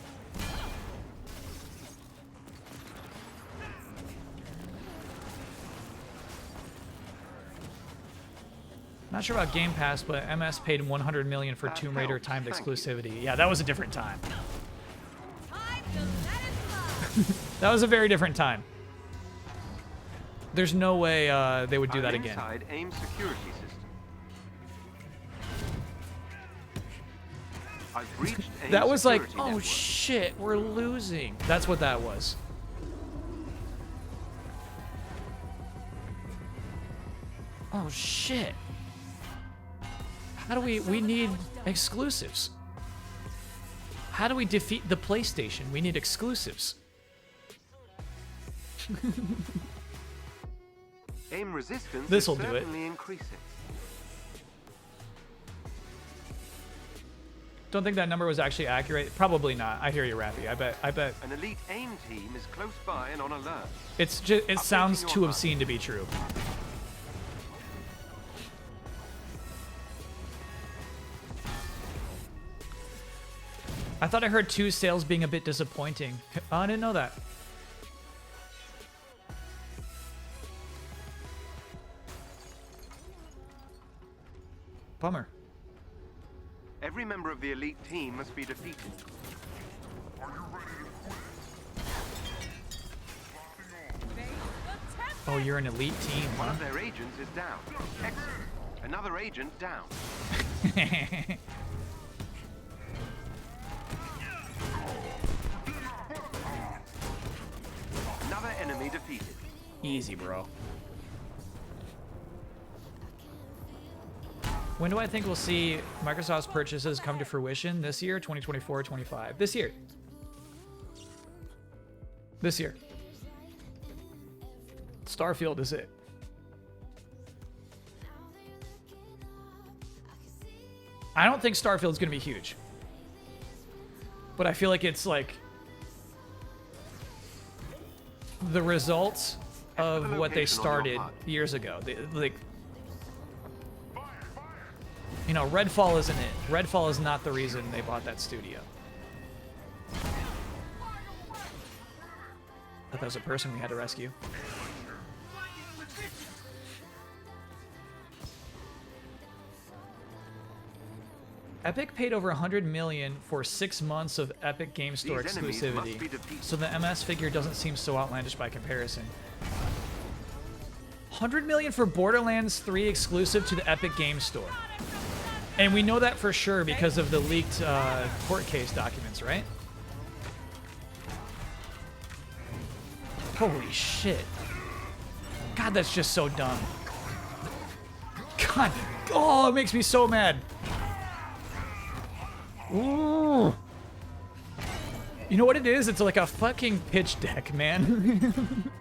Not sure about Game Pass, but MS paid 100 million for Tomb Raider timed exclusivity. Yeah, that was a different time. That was a very different time. There's no way they would do that again. Inside AIM security system. I've breached AIM That was like, security oh network. shit, we're losing. That's what that was. Oh shit. How do we need exclusives? How do we defeat the PlayStation? We need exclusives. AIM resistance This'll is do it. certainly increasing. Don't think that number was actually accurate. Probably not. I hear you, Rappy. I bet An elite AIM team is close by and on alert. it's just it sounds your too HUD. obscene to be true. I thought I heard 2 sales being a bit disappointing. Oh, I didn't know that. Bummer. Every member of the elite team must be defeated. Oh, you're an elite team, One huh? of their agents is down. Excellent. Another agent down. Another enemy defeated. Easy, bro. When do I think we'll see Microsoft's purchases come to fruition? This year, 2024, 25? This year. This year. Starfield is it. I don't think Starfield's going to be huge. But I feel like it's like the results of what they started years ago. Like, you know, Redfall isn't it. Redfall is not the reason they bought that studio. I thought that was a person we had to rescue. Epic paid over 100 million for 6 months of Epic Game Store These enemies must be exclusivity, defeated. so the MS figure doesn't seem so outlandish by comparison. 100 million for Borderlands 3 exclusive to the Epic Game Store. And we know that for sure because of the leaked court case documents, right? Holy shit. God, that's just so dumb. God. Oh, it makes me so mad. Ooh. You know what it is? It's like a fucking pitch deck, man.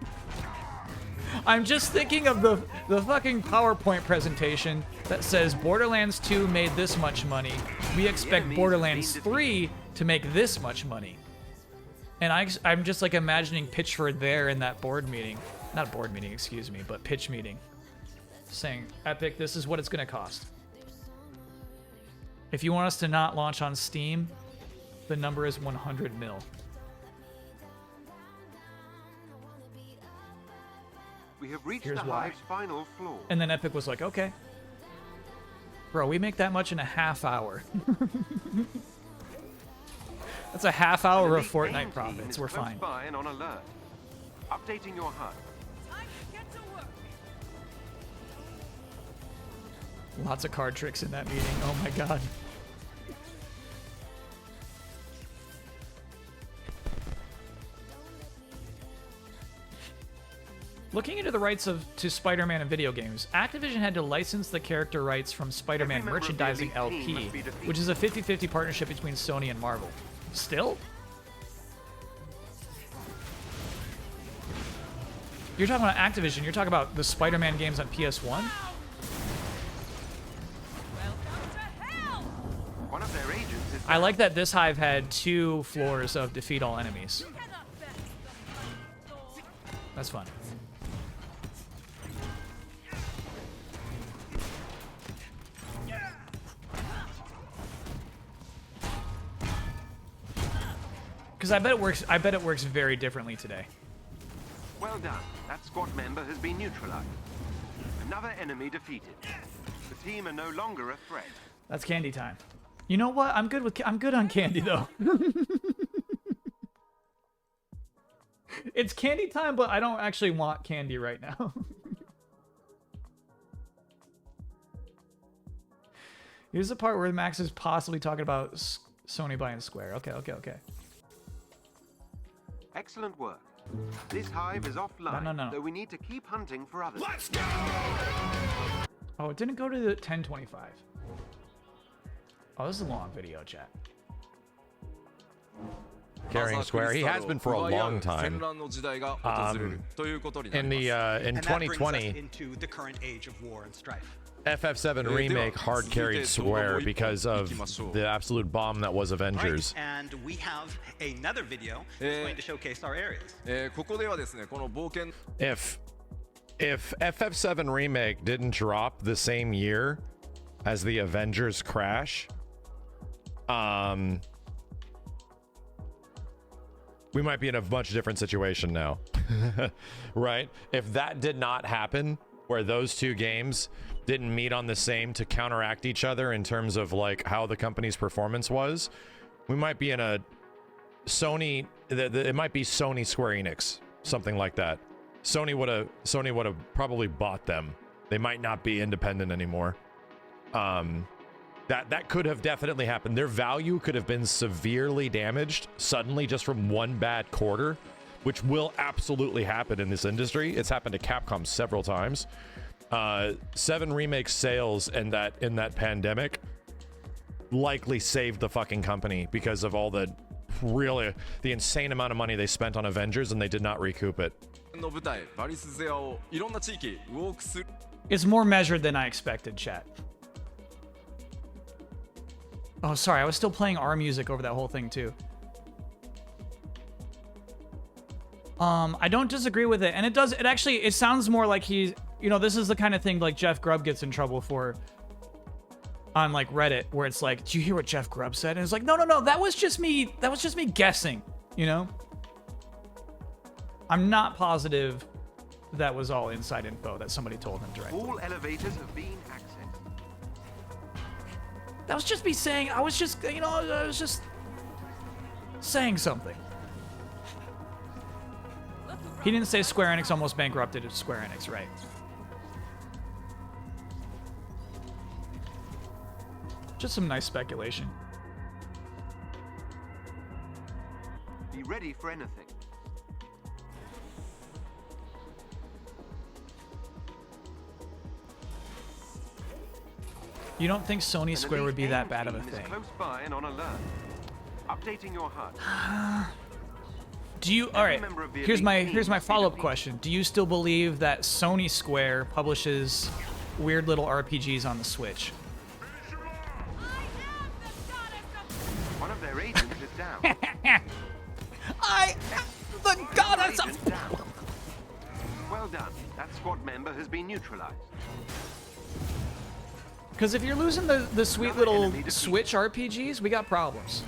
I'm just thinking of the fucking PowerPoint presentation that says Borderlands 2 made this much money. We expect Borderlands 3 to make this much money. And I'm just like imagining Pitchford there in that board meeting. Not board meeting, excuse me, but pitch meeting. Saying, Epic, this is what it's going to cost. If you want us to not launch on Steam, the number is 100 mil. We have reached Here's the why. hive's final floor. And then Epic was like, okay. Bro, we make that much in a half hour. That's a half hour of Fortnite profits. We're fine. By and on alert. Updating your HUD. Time to get to work. Lots of card tricks in that meeting. Oh my god. Looking into the rights to Spider-Man in video games, Activision had to license the character rights from Spider-Man Merchandising LP, which is a 50-50 partnership between Sony and Marvel. Still? You're talking about Activision, you're talking about the Spider-Man games on PS1? One of their agents is I like that this hive had 2 floors of defeat all enemies. That's fun. Because I bet it works very differently today. Well done. That squad member has been neutralized. Another enemy defeated. The team are no longer a threat. That's candy time. You know what? I'm good on candy though. It's candy time, but I don't actually want candy right now. Here's the part where Max is possibly talking about Sony buying Square. Okay. Excellent work. This hive is offline, No. though we need to keep hunting for others. Let's go! Oh, it didn't go to the 1025. Oh, this is a long video, chat. Carrying Square. He has been for a long time. In 2020, into the current age of war and strife. FF7 Remake hard carried Square because of the absolute bomb that was Avengers. Right, and we have another video that's going to showcase our areas. If FF7 Remake didn't drop the same year as the Avengers crash, we might be in a much different situation now. Right? If that did not happen, where those two games didn't meet on the same to counteract each other in terms of like how the company's performance was, we might be in a Sony, it might be Sony Square Enix, something like that. Sony would have probably bought them. They might not be independent anymore. That could have definitely happened. Their value could have been severely damaged suddenly just from one bad quarter, which will absolutely happen in this industry. It's happened to Capcom several times. 7 Remake sales in that pandemic likely saved the fucking company because of all the insane amount of money they spent on Avengers, and they did not recoup it. It's more measured than I expected, chat. Oh, sorry, I was still playing our music over that whole thing too. I don't disagree with it, and it sounds more like he's, you know, this is the kind of thing like Jeff Grubb gets in trouble for on like Reddit, where it's like, do you hear what Jeff Grubb said? And it's like, no, that was just me guessing, you know? I'm not positive that was all inside info that somebody told him directly. All elevators have been accessed. That was just me saying, I was just saying something. He didn't say Square Enix almost bankrupted Square Enix, right? Just some nice speculation. Be ready for anything. You don't think Sony Square would be that bad of a Team is thing? close by and on alert. Updating your HUD. Do you? All right. Here's my follow-up question. Do you still believe that Sony Square publishes weird little RPGs on the Switch? One of their agents is down. I am the goddess of. Well done. That squad member has been neutralized. Because if you're losing the sweet little Switch RPGs, we got problems.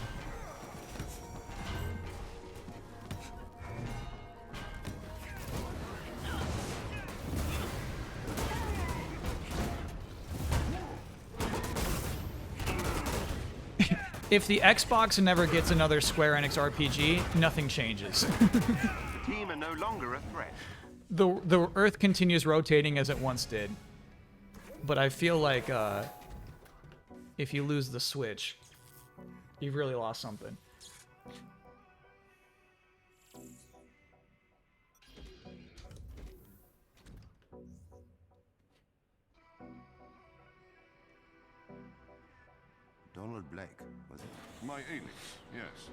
If the Xbox never gets another Square Enix RPG, nothing changes. The team are no longer a threat. The Earth continues rotating as it once did. But I feel like if you lose the Switch, you've really lost something. Donald Blake, was it? My alias, yes.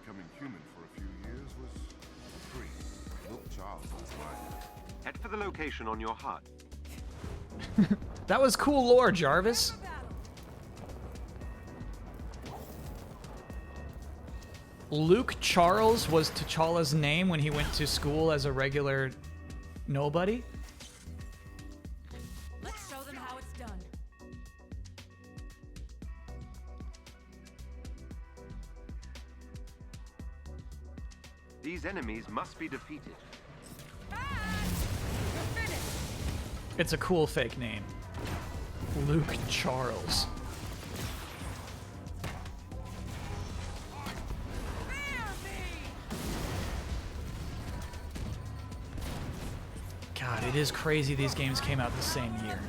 Becoming human for a few years was free. Luke Charles was mine. Head for the location on your HUD. That was cool lore, Jarvis. Luke Charles was T'Challa's name when he went to school as a regular nobody? Let's show them how it's done. These enemies must be defeated. It's a cool fake name. Luke Charles. God, it is crazy these games came out the same year.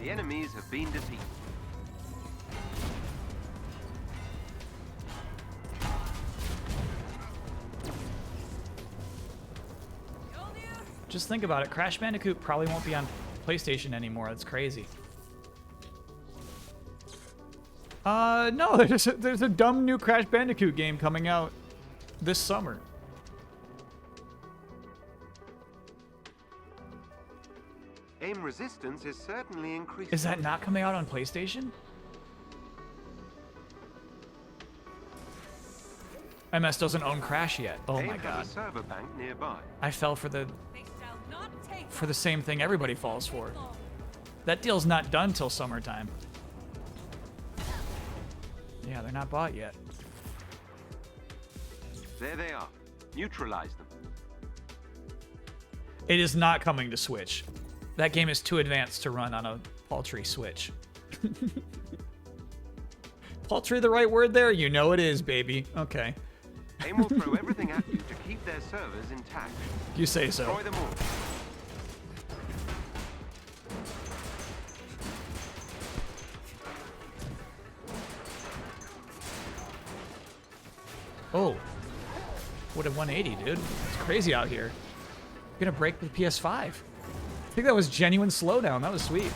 The enemies have been defeated. Just think about it. Crash Bandicoot probably won't be on PlayStation anymore. That's crazy. No, there's a dumb new Crash Bandicoot game coming out this summer. Aim resistance is certainly increasing. Is that not coming out on PlayStation? MS doesn't own Crash yet. Oh my god. A server bank nearby. I fell for the same thing everybody falls for. That deal's not done till summertime. Yeah, they're not bought yet. There they are. Neutralize them. It is not coming to Switch. That game is too advanced to run on a paltry Switch. Paltry the right word there? You know it is, baby. Okay. Aim will throw everything at you to keep their servers intact. You say so. Destroy them all. Oh. What a 180, dude. It's crazy out here. Gonna break the PS5. I think that was genuine slowdown. That was sweet.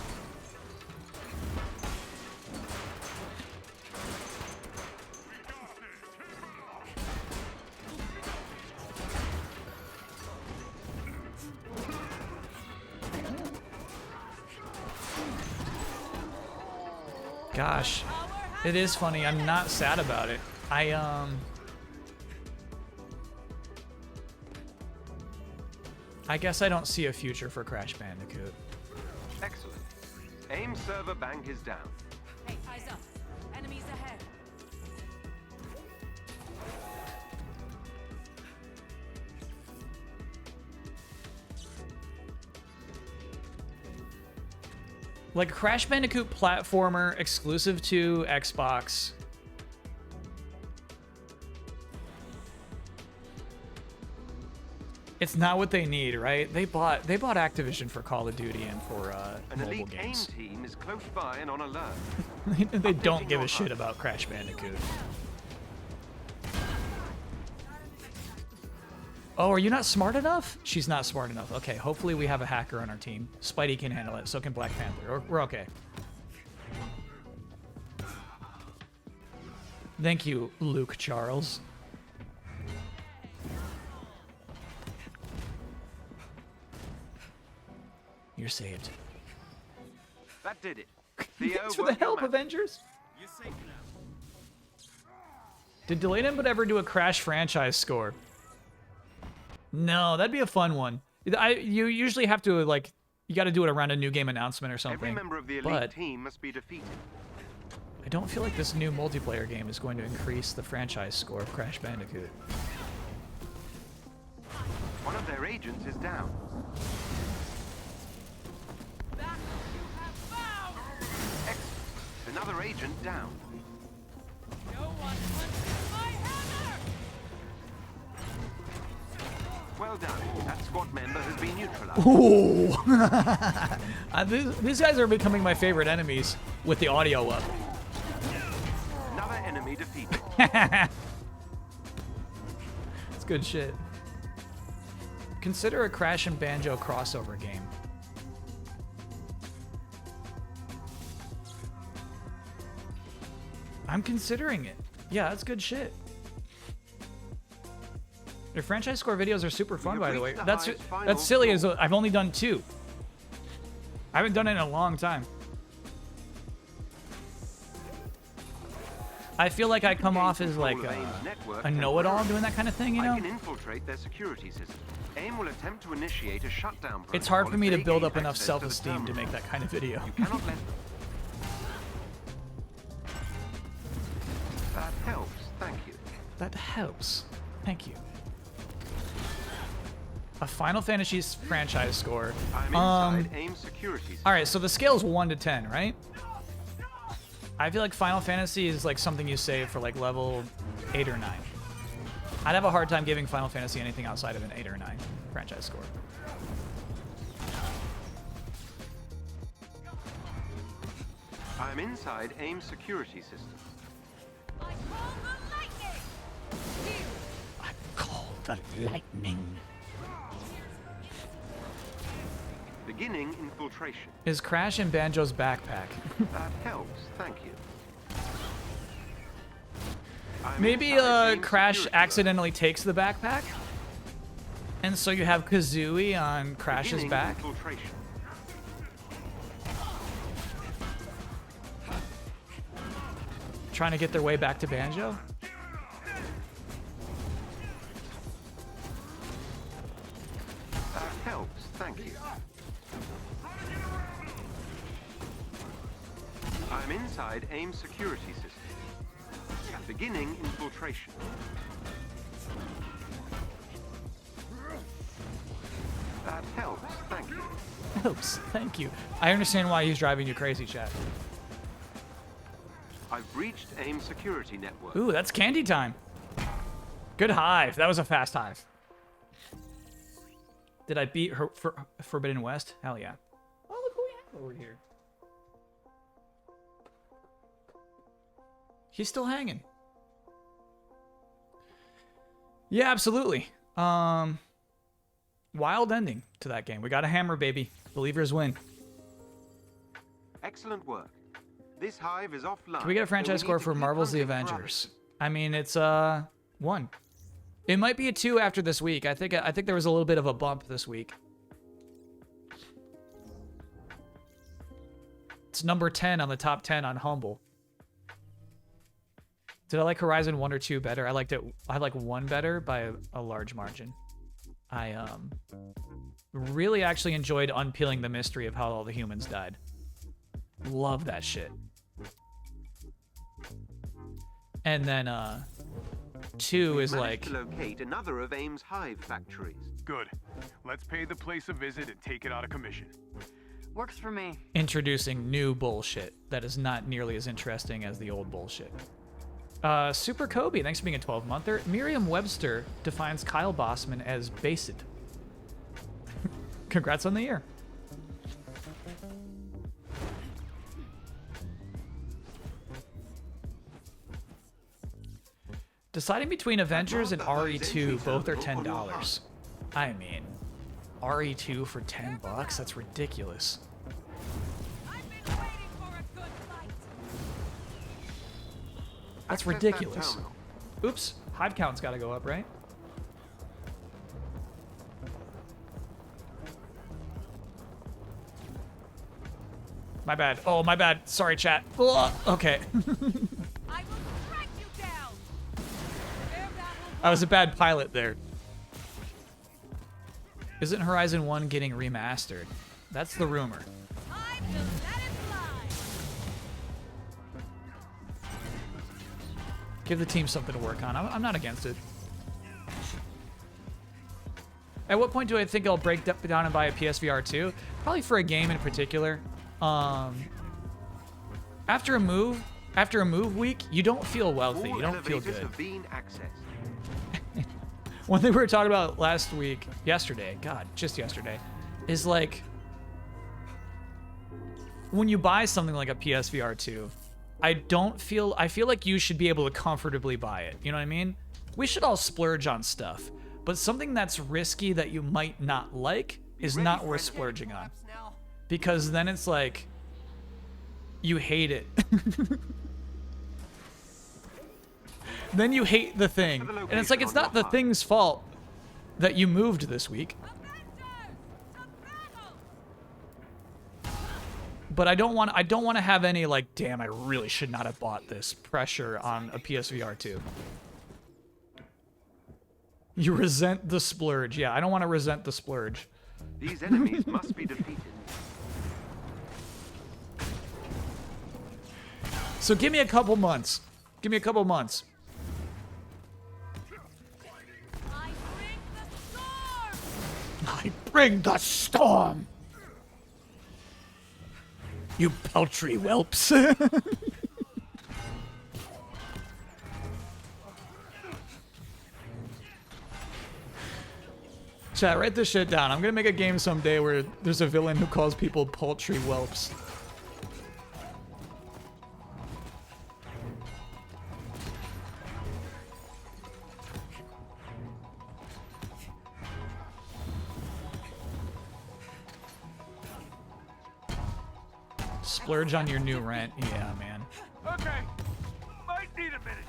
Gosh, it is funny. I'm not sad about it. I guess I don't see a future for Crash Bandicoot. Excellent. Aim server bank is down. Hey, eyes up. Enemies ahead. Like a Crash Bandicoot platformer exclusive to Xbox. It's not what they need, right? They bought Activision for Call of Duty and for An mobile elite games. aim team is close by and on alert. They don't give a shit about Crash Bandicoot. Oh, are you not smart enough? She's not smart enough. Okay, hopefully we have a hacker on our team. Spidey can handle it, so can Black Panther. We're okay. Thank you, Luke Charles. You're saved. That did it. Thanks for the help, Avengers. You're safe now. Did Delayed Input ever do a Crash franchise score? No, that'd be a fun one. You usually have to, like, you got to do it around a new game announcement or something. Every member of the elite but team must be defeated. I don't feel like this new multiplayer game is going to increase the franchise score of Crash Bandicoot. One of their agents is down. Excellent. Another agent down. No one punches my hammer! Well done. That squad member has been neutralized. Ooh! These guys are becoming my favorite enemies with the audio up. Another enemy defeated. It's good shit. Consider a Crash and Banjo crossover game. I'm considering it. Yeah, that's good shit. Your franchise score videos are super fun, by the way. That's silly as I've only done 2. I haven't done it in a long time. I feel like I come off as like a know-it-all doing that kind of thing, you know? I can infiltrate their security system. AIM will attempt to initiate a shutdown protocol. It's hard for me to if they build gain up enough access self-esteem to make that kind of video. You cannot let them. That helps. Thank you. That helps. Thank you. A Final Fantasy franchise score. I'm inside AIM security system. All right, so the scale is 1 to 10, right? I feel like Final Fantasy is like something you save for like level 8 or 9. I'd have a hard time giving Final Fantasy anything outside of an 8 or 9 franchise score. I'm inside AIM security system. I call the lightning! I call the lightning. Beginning infiltration. Is Crash in Banjo's backpack? That helps. Thank you. Maybe Crash accidentally takes the backpack, and so you have Kazooie on Crash's back. Trying to get their way back to Banjo. That helps. Thank you. I'm inside AIM security system. Beginning infiltration. That helps. Thank you. Helps. Thank you. I understand why he's driving you crazy, chat. I've breached AIM security network. Ooh, that's candy time. Good hive. That was a fast hive. Did I beat her for Forbidden West? Hell yeah. Oh, look who we have over here. He's still hanging. Yeah, absolutely. Wild ending to that game. We got a hammer, baby. Believers win. Excellent work. This hive is offline. Can we get a franchise score for Marvel's The Avengers? I mean, it's 1. It might be a 2 after this week. I think there was a little bit of a bump this week. It's number 10 on the top 10 on Humble. Did I like Horizon 1 or 2 better? I like 1 better by a large margin. I really actually enjoyed unpeeling the mystery of how all the humans died. Love that shit. And then 2 is like to locate another of AIM's hive factories. Good. Let's pay the place a visit and take it out of commission. Works for me. introducing new bullshit that is not nearly as interesting as the old bullshit. Super Kobe, thanks for being a 12-monther. Merriam-Webster defines Kyle Bossman as based. Congrats on the year. Deciding between Avengers and RE2, both are $10. I mean, RE2 for $10? That's ridiculous. That's ridiculous. Oops, hive count's gotta go up, right? My bad. Oh, my bad. Sorry, chat. Ugh. Okay. I was a bad pilot there. Isn't Horizon 1 getting remastered? That's the rumor. Give the team something to work on. I'm not against it. At what point do I think I'll break down and buy a PSVR 2? Probably for a game in particular. After a move week, you don't feel wealthy. You don't feel good. One thing we were talking about just yesterday, is like when you buy something like a PSVR 2, I feel like you should be able to comfortably buy it. You know what I mean? We should all splurge on stuff, but something that's risky that you might not like is not worth splurging on, because then it's like you hate it. Then you hate the thing, and it's like it's not the thing's fault that you moved this week. But I don't want to have any like, damn, I really should not have bought this pressure on a PSVR 2. You resent the splurge. Yeah, I don't want to resent the splurge. These enemies must be defeated. So give me a couple months. Give me a couple months. I bring the storm. You paltry whelps. Chat, write this shit down. I'm gonna make a game someday where there's a villain who calls people paltry whelps. Splurge on your new rent. Yeah, man. Okay. Might need a minute.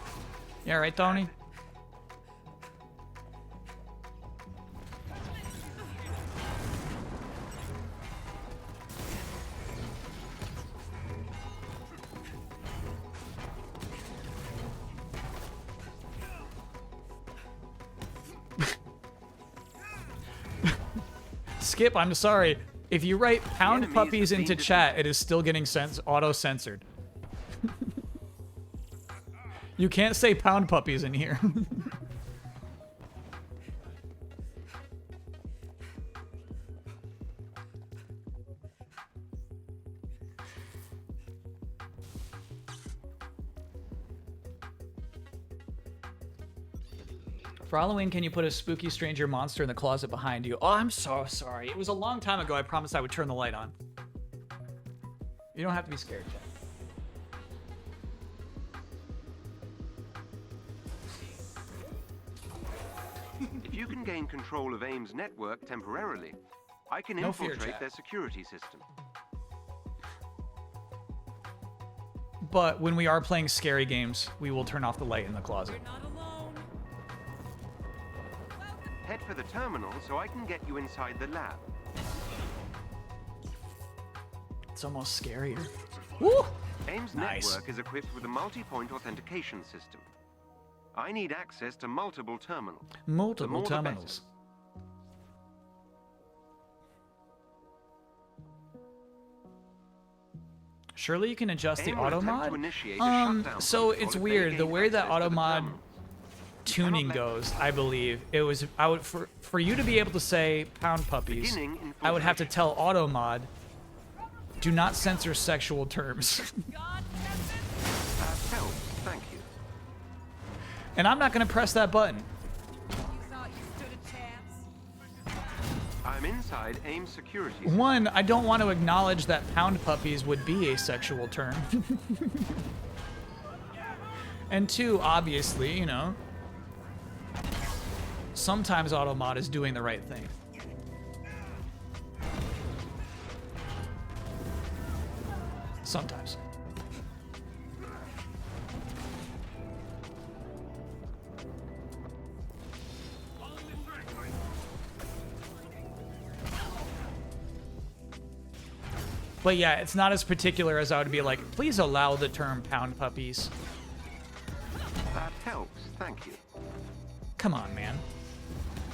Yeah, right, Tony? Skip, I'm sorry. If you write pound puppies into chat, it is still getting auto-censored. You can't say pound puppies in here. For Halloween, can you put a spooky stranger monster in the closet behind you? Oh, I'm so sorry. It was a long time ago. I promised I would turn the light on. You don't have to be scared, Jeff. If you can gain control of AIM's network temporarily, I can infiltrate their security system. But when we are playing scary games, we will turn off the light in the closet. Head for the terminal so I can get you inside the lab. It's almost scarier. Woo! AIM's network is equipped with a multi-point authentication system. I need access to multiple terminals. Multiple terminals. Surely you can adjust the auto mod? So it's weird. The way that auto mod tuning goes, I believe, for you to be able to say pound puppies, I would have to tell auto mod, do not censor sexual terms. Thank you. And I'm not going to press that button. I'm inside AIM security. One, I don't want to acknowledge that pound puppies would be a sexual term. And two, obviously, you know, Sometimes Automod is doing the right thing. Sometimes. But yeah, it's not as particular as I would be like, please allow the term pound puppies. That helps, thank you. Come on, man.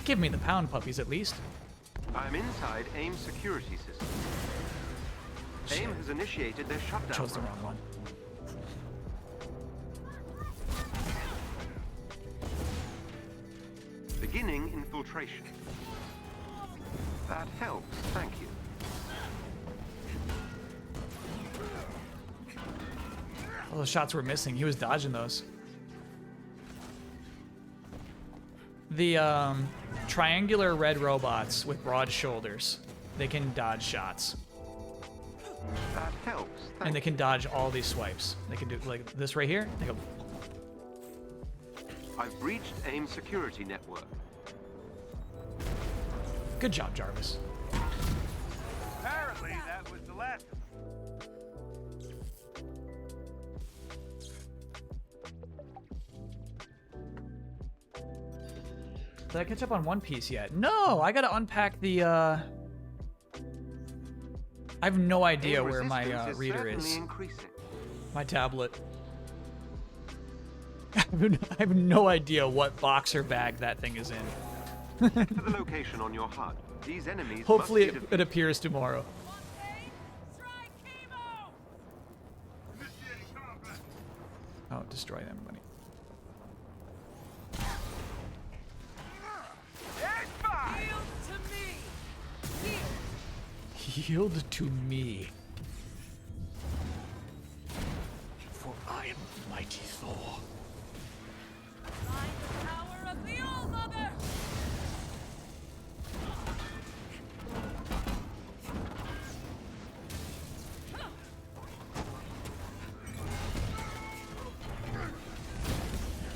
Give me the pound puppies at least. I'm inside AIM's security system. AIM has initiated their shutdown. Chose the wrong one. Beginning infiltration. That helps, thank you. All those shots were missing. He was dodging those. The triangular red robots with broad shoulders, they can dodge shots. That helps. And they can dodge all these swipes. They can do like this right here. They go. I've breached AIM security network. Good job, Jarvis. Apparently, that was the last of them. Did I catch up on One Piece yet? No, I gotta unpack the, I have no idea where my reader is. My tablet. I have no idea what box or bag that thing is in. To the location on your HUD. These enemies Hopefully must it appears tomorrow. Oh, destroy them, buddy. Yield to me. For I am mighty Thor. Find the power of the All-Mother!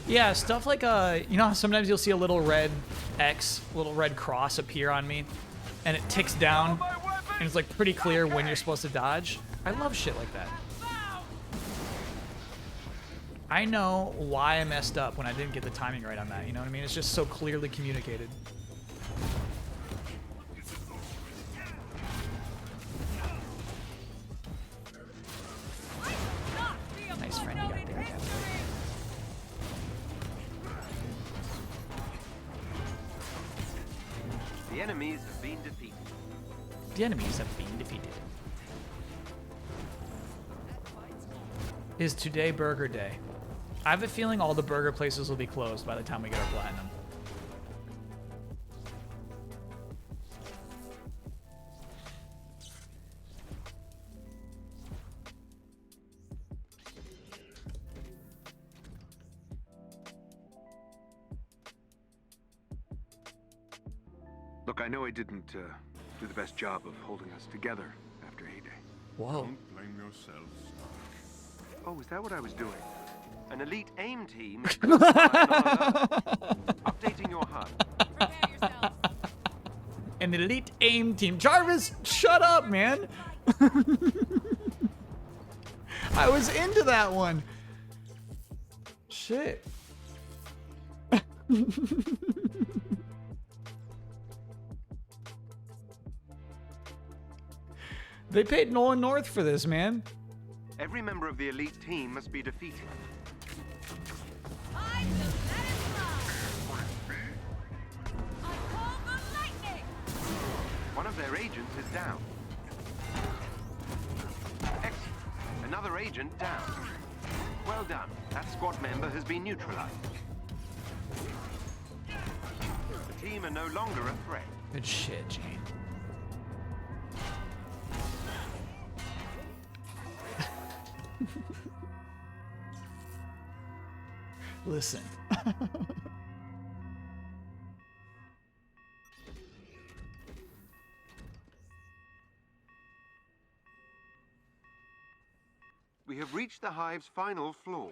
Yeah, stuff like, you know how sometimes you'll see a little red X, little red cross appear on me, and it ticks down, and it's like pretty clear when you're supposed to dodge? I love shit like that. I know why I messed up when I didn't get the timing right on that, you know what I mean? It's just so clearly communicated. Nice friend you got there, Captain. The enemies have been defeated. The enemies have been defeated. Is today Burger Day? I have a feeling all the burger places will be closed by the time we get our platinum. Look, I know I didn't do the best job of holding us together after A-Day. Whoa. Don't blame yourself, Stark. Oh, is that what I was doing? An elite AIM team is close by and on alert. Updating your HUD. Prepare yourself. An elite AIM team. Jarvis, shut up, man. I was into that one. Shit. They paid Nolan North for this, man. Every member of the elite team must be defeated. I will let it fly. I call the lightning. One of their agents is down. Excellent. Another agent down. Well done. That squad member has been neutralized. The team are no longer a threat. Good shit, Gene. Listen. We have reached the hive's final floor.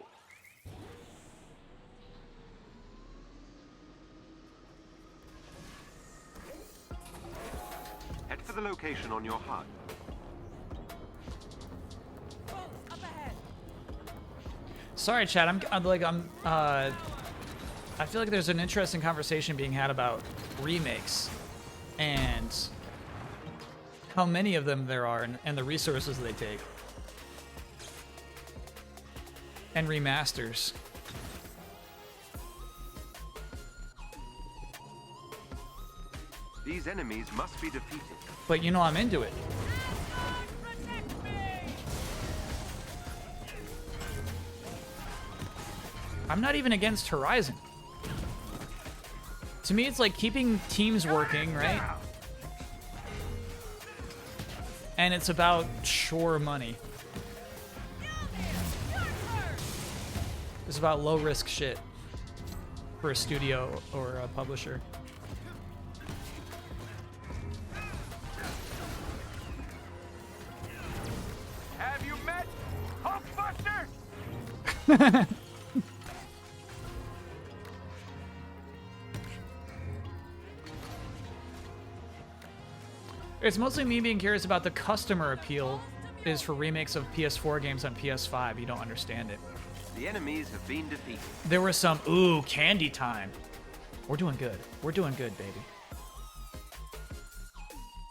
for the location on your HUD. Sorry, Chad. I feel like there's an interesting conversation being had about remakes and how many of them there are and the resources they take. And remasters. These enemies must be defeated. But you know I'm into it. I'm not even against Horizon. To me, it's like keeping teams working, right? And it's about sure money. It's about low-risk shit for a studio or a publisher. Have you met Hulkbuster? It's mostly me being curious about the customer appeal is for remakes of PS4 games on PS5. You don't understand it. The enemies have been defeated. There was some, ooh, candy time. We're doing good. We're doing good, baby.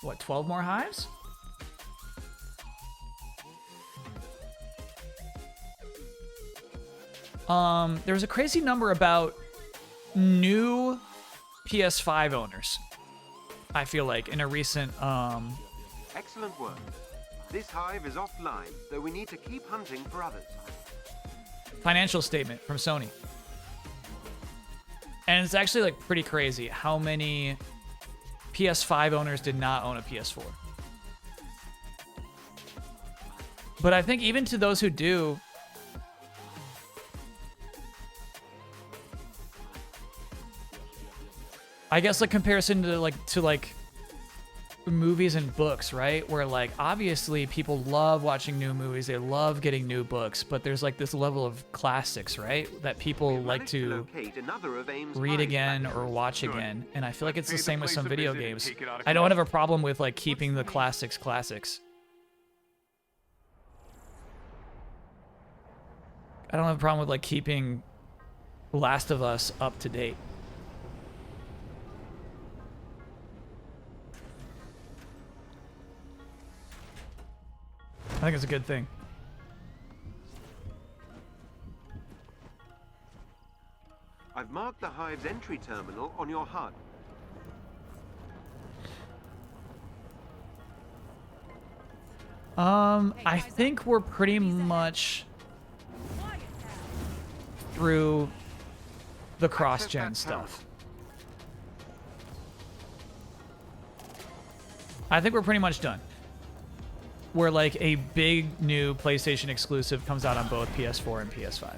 What, 12 more hives? There was a crazy number about new PS5 owners. I feel like in a recent Excellent work. This hive is offline, though we need to keep hunting for others. financial statement from Sony. And it's actually like pretty crazy how many PS5 owners did not own a PS4. But I think even to those who do, I guess like comparison to like movies and books, right? Where like obviously people love watching new movies, they love getting new books, but there's like this level of classics, right? That people like to read again or watch again. And I feel like it's the same with some video games. I don't have a problem with like keeping the classics. I don't have a problem with like keeping Last of Us up to date. I think it's a good thing. I've marked the hive's entry terminal on your HUD. I think we're pretty much through the cross-gen stuff. I think we're pretty much done. Where like a big new PlayStation exclusive comes out on both PS4 and PS5.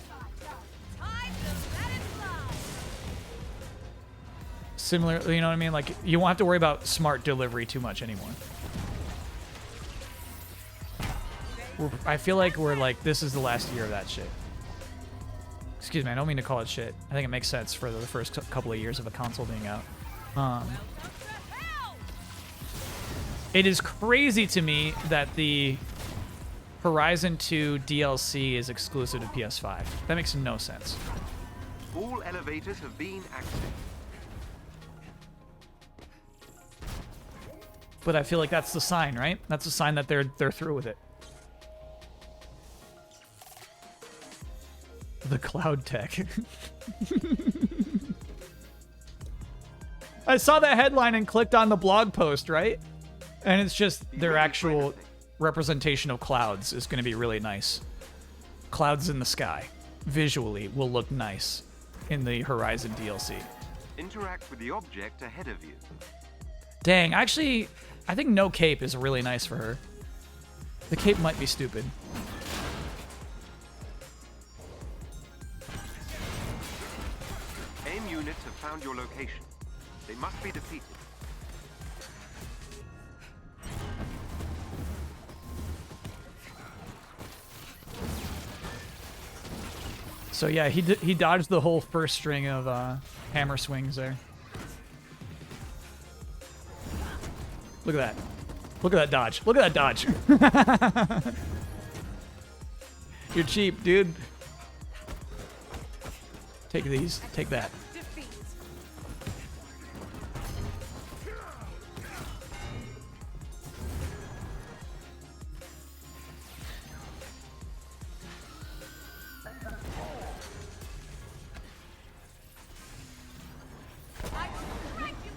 Similarly, you know what I mean? Like you won't have to worry about smart delivery too much anymore. I feel like we're like, this is the last year of that shit. Excuse me, I don't mean to call it shit. I think it makes sense for the first couple of years of a console being out. It is crazy to me that the Horizon 2 DLC is exclusive to PS5. That makes no sense. All elevators have been accessed. But I feel like that's the sign, right? That's a sign that they're through with it. The cloud tech. I saw that headline and clicked on the blog post, right? And it's just their actual representation of clouds is going to be really nice. Clouds in the sky visually will look nice in the Horizon DLC. Interact with the object ahead of you. Dang, actually, I think no cape is really nice for her. The cape might be stupid. AIM units have found your location. They must be defeated. So yeah, he dodged the whole first string of hammer swings there. Look at that. Look at that dodge. Look at that dodge. You're cheap, dude. Take these. Take that.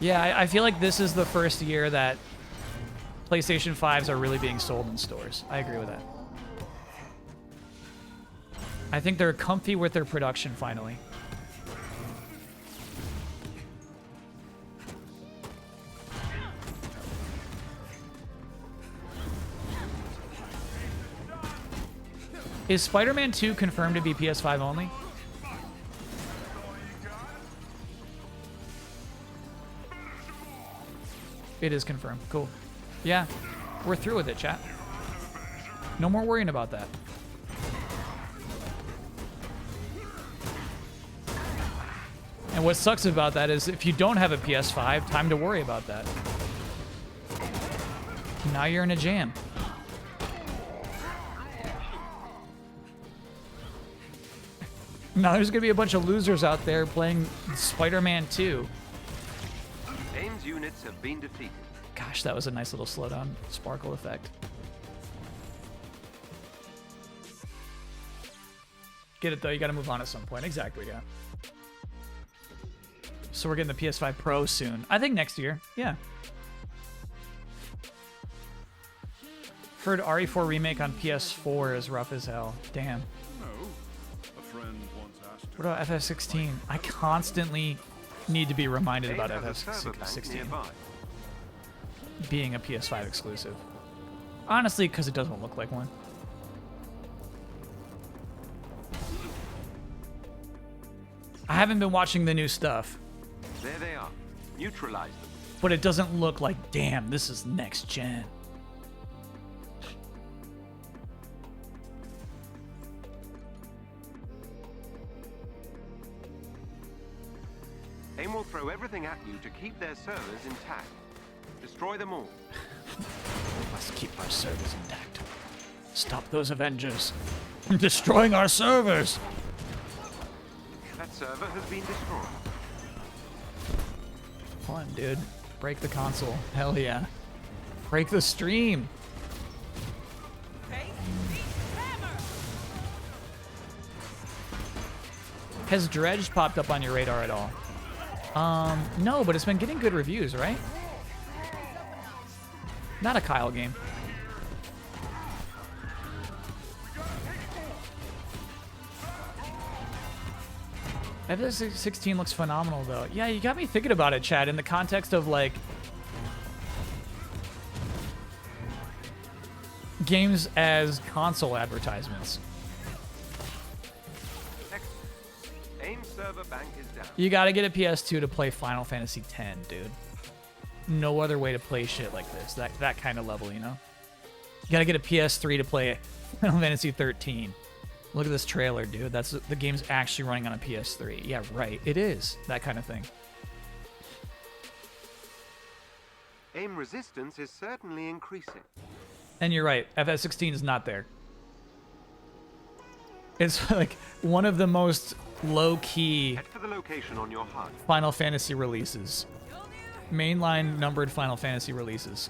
Yeah, I feel like this is the first year that PlayStation 5s are really being sold in stores. I agree with that. I think they're comfy with their production finally. Is Spider-Man 2 confirmed to be PS5 only? It is confirmed. Cool. Yeah, we're through with it, chat. No more worrying about that. And what sucks about that is if you don't have a PS5, time to worry about that. Now you're in a jam. Now there's gonna be a bunch of losers out there playing Spider-Man 2. AIM's units have been defeated. Gosh, that was a nice little slowdown sparkle effect. Get it though, you gotta move on at some point. Exactly, yeah. So we're getting the PS5 Pro soon. I think next year, yeah. Heard RE4 remake on PS4 is rough as hell. Damn. No. A friend once asked. What about FF16? I constantly need to be reminded about FF16 being a PS5 exclusive. Honestly, because it doesn't look like one. I haven't been watching the new stuff. There they are. Neutralize them. But it doesn't look like, damn, this is next gen. AIM will throw everything at you to keep their servers intact. Destroy them all. We must keep our servers intact. Stop those Avengers from destroying our servers. That server has been destroyed. Come on, dude. Break the console. Hell yeah. Break the stream. Has Dredge popped up on your radar at all? No, but it's been getting good reviews, right? Not a Kyle game. FF16 looks phenomenal, though. Yeah, you got me thinking about it, Chad, in the context of, like, games as console advertisements. AIM server bank is down. You gotta get a PS2 to play Final Fantasy X, dude. No other way to play shit like this. That kind of level, you know? You gotta get a PS3 to play Final Fantasy 13. Look at this trailer, dude. That's the game's actually running on a PS3. Yeah, right. It is. That kind of thing. AIM resistance is certainly increasing. And you're right. FF16 is not there. It's like one of the most low-key Head for the location on your HUD. Final Fantasy releases. Mainline numbered Final Fantasy releases.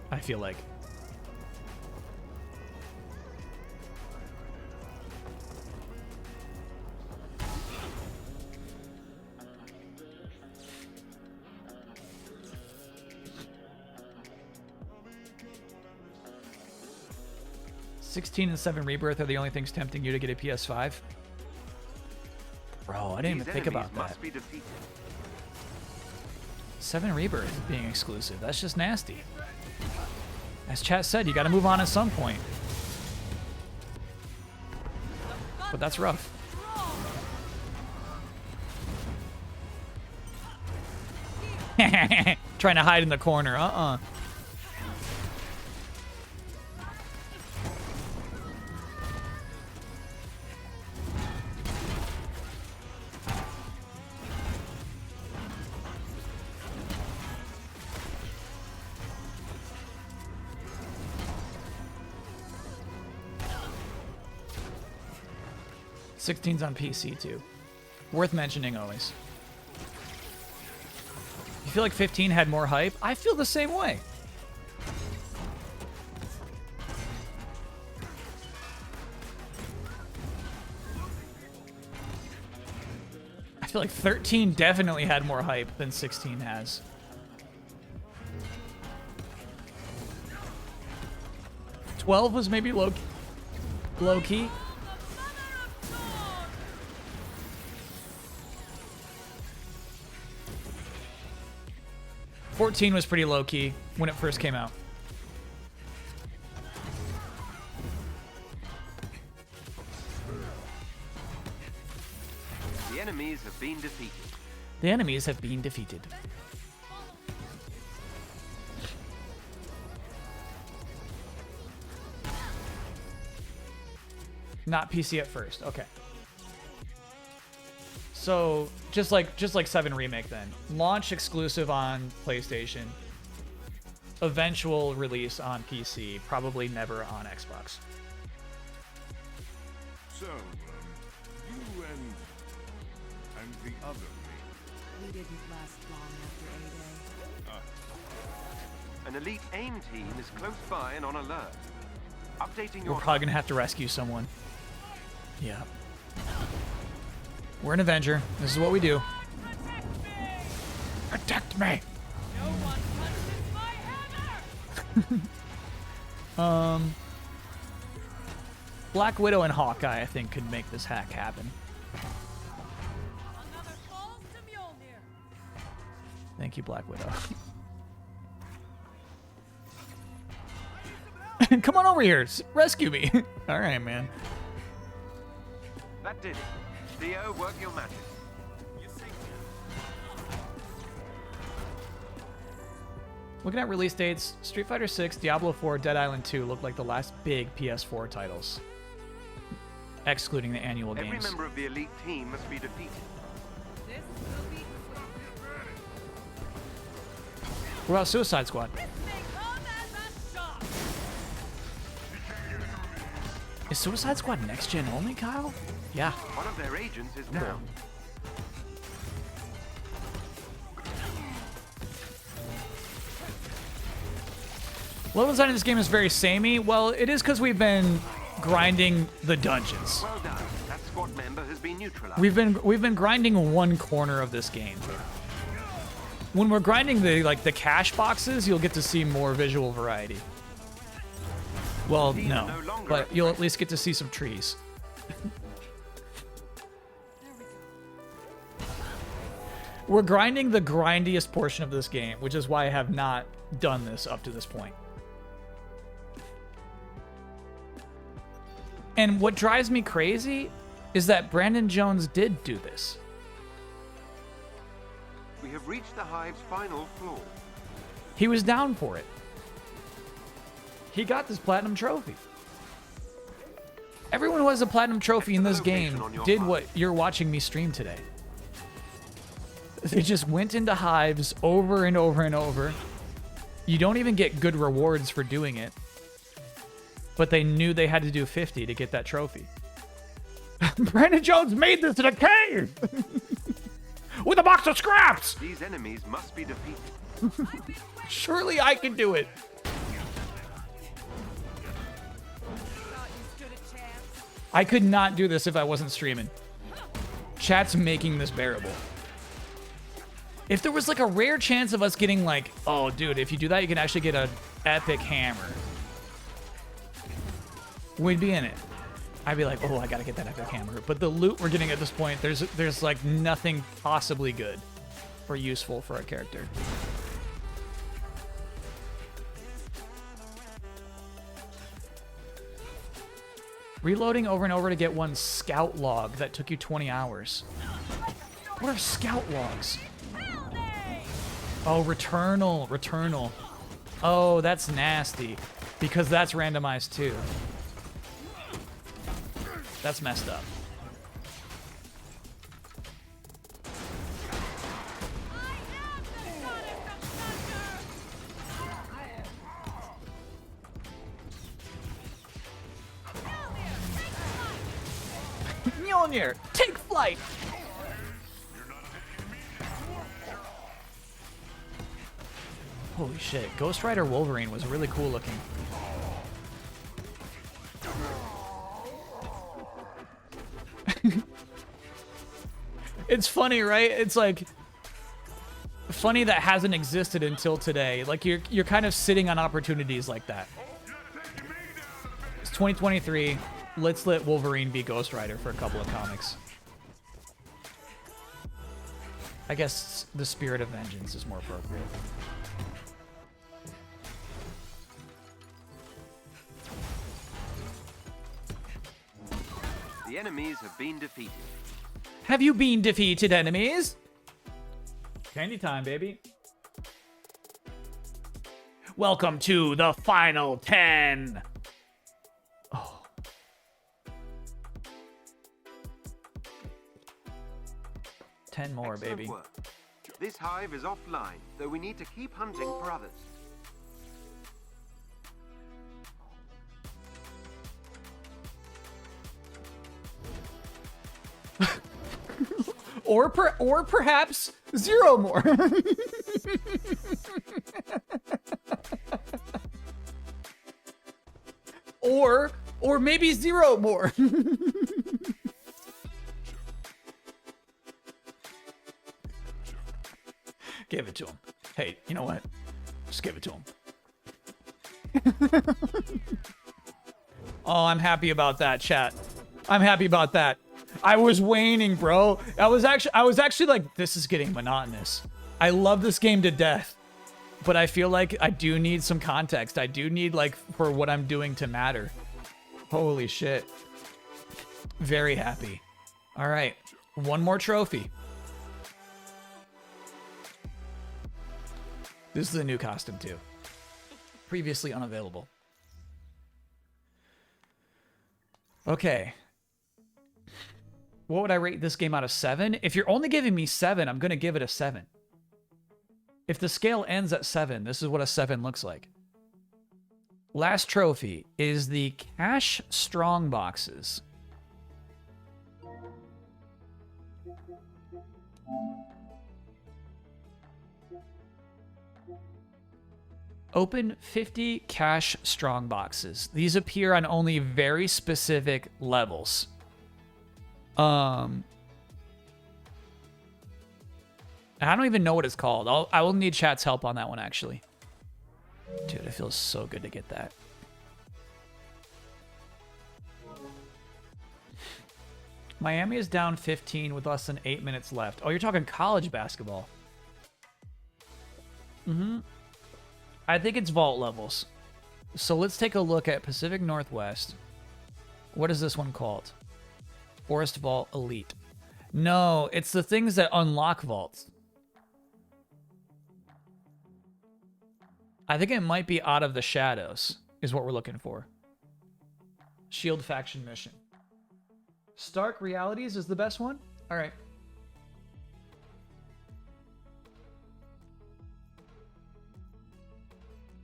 I feel like. $16 and 7 Rebirth are the only things tempting you to get a PS5? Bro, I didn't even think about that. 7 Rebirth being exclusive. That's just nasty. As chat said, you gotta move on at some point. But that's rough. Trying to hide in the corner. 16's on PC too. Worth mentioning always. You feel like 15 had more hype? I feel the same way. I feel like 13 definitely had more hype than 16 has. "12 was maybe low key. 14 was pretty low key when it first came out. The enemies have been defeated. The enemies have been defeated. Not PC at first. Okay. So just like 7 Remake then. Launch exclusive on PlayStation. Eventual release on PC. Probably never on Xbox. So, you and the other me. We didn't last long after A-Day. An elite AIM team is close by and on alert. Updating We're your probably gonna have to rescue someone. Yeah. We're an Avenger. This is what we do. Protect me! Black Widow and Hawkeye, I think, could make this hack happen. Thank you, Black Widow. Come on over here. Rescue me. All right, man. That did it. Theo, work your magic. Looking at release dates, Street Fighter 6, Diablo 4, Dead Island 2 look like the last big PS4 titles. Excluding the annual Every games. member of the elite team must be defeated. What about Suicide Squad? Is Suicide Squad next gen only, Kyle? Yeah. One of their agents is down. Level design in this game is very samey. Well, it is because we've been grinding the dungeons. Well done. That squad member has been neutralized. We've been grinding one corner of this game. When we're grinding the cash boxes, you'll get to see more visual variety. Well, no, but you'll at least get to see some trees. We're grinding the grindiest portion of this game, which is why I have not done this up to this point. And what drives me crazy is that Brandon Jones did do this. We have reached the hive's final floor. He was down for it. He got this platinum trophy. Everyone who has a platinum trophy in this game did what you're watching me stream today. They just went into hives over and over and over. You don't even get good rewards for doing it. But they knew they had to do 50 to get that trophy. Brandon Jones made this in a cave! With a box of scraps! These enemies must be defeated. Surely I can do it. I could not do this if I wasn't streaming. Chat's making this bearable. If there was like a rare chance of us getting like, oh dude, if you do that, you can actually get an epic hammer. We'd be in it. I'd be like, oh, I gotta get that epic hammer. But the loot we're getting at this point, there's like nothing possibly good or useful for our character. Reloading over and over to get one scout log that took you 20 hours. What are scout logs? Oh, Returnal. Oh, that's nasty. Because that's randomized too. That's messed up. Mjolnir! Take flight! Holy shit, Ghost Rider Wolverine was really cool looking. It's funny, right? It's like funny that hasn't existed until today. Like you're kind of sitting on opportunities like that. It's 2023. Let's let Wolverine be Ghost Rider for a couple of comics. I guess the spirit of vengeance is more appropriate. The enemies have been defeated. Have you been defeated, enemies? Candy time, baby. Welcome to the final 10. Oh. Ten more, Excellent baby. work. This hive is offline, though we need to keep hunting for others. Or perhaps 0 more. or maybe 0 more. Give it to him. Hey, you know what? Just give it to him. Oh, I'm happy about that, chat. I'm happy about that. I was waning, bro. I was actually like, this is getting monotonous. I love this game to death, but I feel like I do need some context. I do need, like, for what I'm doing to matter. Holy shit. Very happy. All right. One more trophy. This is a new costume, too. Previously unavailable. Okay. What would I rate this game out of 7? If you're only giving me 7, I'm going to give it a 7. If the scale ends at 7, this is what a 7 looks like. Last trophy is the Cash Strong boxes. Open 50 Cash Strong boxes. These appear on only very specific levels. I don't even know what it's called. I will need chat's help on that one, actually. Dude, it feels so good to get that. Miami is down 15 with less than 8 minutes left. Oh, you're talking college basketball. Mm-hmm. I think it's vault levels. So let's take a look at Pacific Northwest. What is this one called? Forest Vault Elite. No, it's the things that unlock vaults. I think it might be Out of the Shadows is what we're looking for. Shield faction mission. Stark Realities is the best one? All right.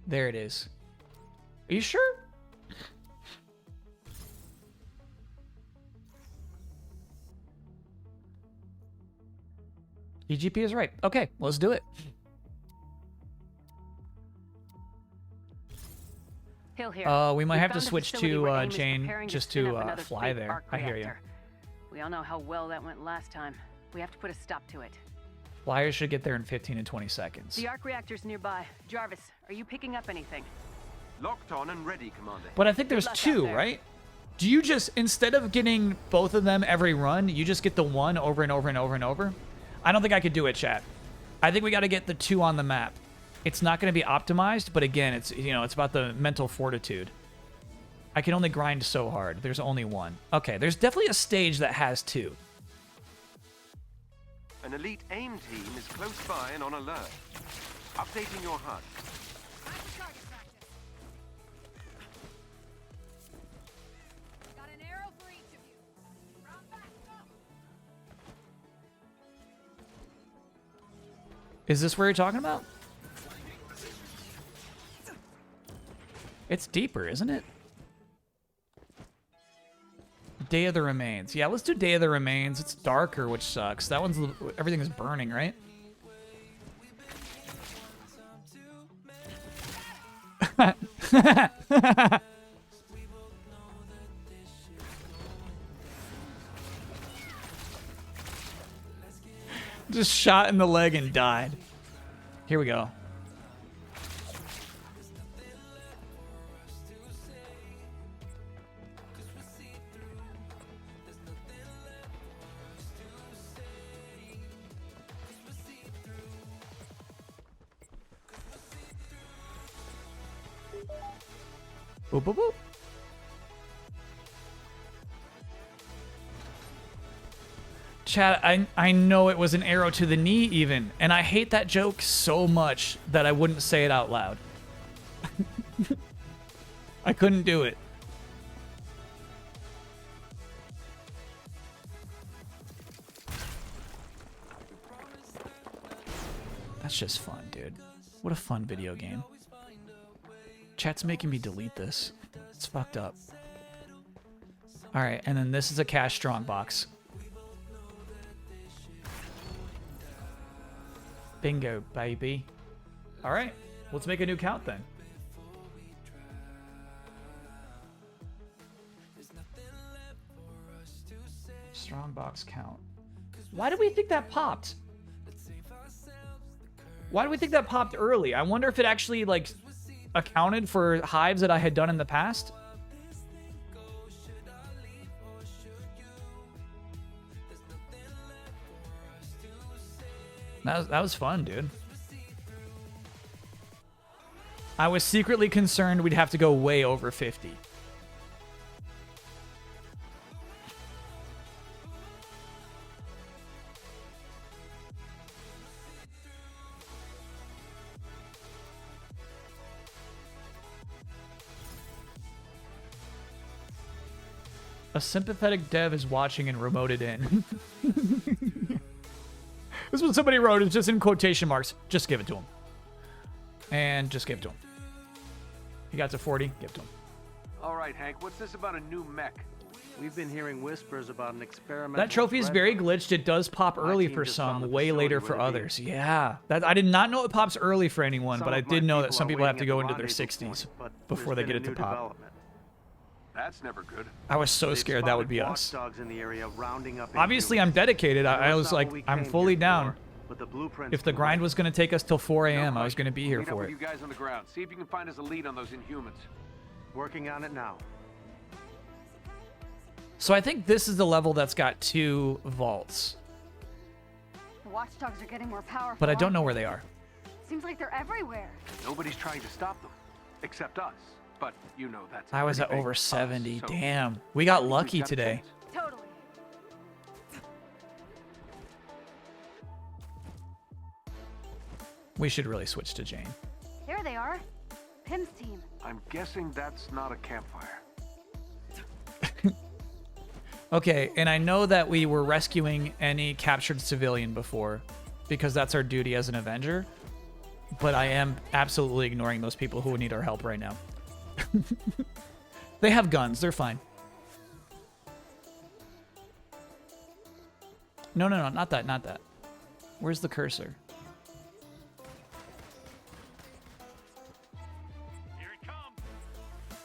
There it is. Are you sure? EGP is right. Okay, let's do it. We might have to switch to Jane just to fly there. I hear you. We all know how well that went last time. We have to put a stop to it. Flyers should get there in 15 and 20 seconds. The arc reactor's nearby. Jarvis, are you picking up anything? Locked on and ready, Commander. But I think there's 2, right? Do you just, instead of getting both of them every run, you just get the one over and over and over and over? I don't think I could do it, chat. I think we got to get the 2 on the map. It's not going to be optimized, but again, it's, you know, it's about the mental fortitude. I can only grind so hard. There's only 1. Okay, there's definitely a stage that has 2. An elite AIM team is close by and on alert. Updating your HUD. Got an arrow for each of you. Round back, go. Is this where you're talking about? It's deeper, isn't it? Day of the Remains. Yeah, let's do Day of the Remains. It's darker, which sucks. That one's everything is burning, right? Just shot in the leg and died. Here we go. Boop, boop, boop. Chat, I know it was an arrow to the knee even, and I hate that joke so much that I wouldn't say it out loud. I couldn't do it. That's just fun, dude. What a fun video game. Chat's making me delete this. It's fucked up. Alright, and then this is a cash strong box. Bingo, baby. Alright, let's make a new count then. Strong box count. Why do we think that popped? Why do we think that popped early? I wonder if it actually, like, accounted for hives that I had done in the past. That was fun, dude. I was secretly concerned we'd have to go way over 50. A sympathetic dev is watching and remoted in. This is what somebody wrote. It's just in quotation marks. Just give it to him. And just give it to him. He got to 40. Give it to him. All right, Hank. What's this about a new mech? We've been hearing whispers about an experiment. That trophy is very glitched. It does pop early for some, way later for others. Yeah. I did not know it pops early for anyone, but I did know that some people have to go into their 60s before they get it to pop. That's never good. I was so scared that would be us. Obviously, I'm dedicated. I was like, I'm fully down. If the grind was going to take us till 4 a.m., I was going to be here for it. You guys on the ground. See if you can find us a lead on those Inhumans. Working on it now. So I think this is the level that's got 2 vaults. The watchdogs are getting more powerful. But I don't know where they are. Seems like they're everywhere. Nobody's trying to stop them, except us. But you know that's. I was at over 70. Damn. We got lucky today. Totally. We should really switch to Jane. There they are. Pim's team. I'm guessing that's not a campfire. Okay, and I know that we were rescuing any captured civilian before, because that's our duty as an Avenger, but I am absolutely ignoring those people who need our help right now. They have guns. They're fine. No, not that, not that. Where's the cursor? Here it comes.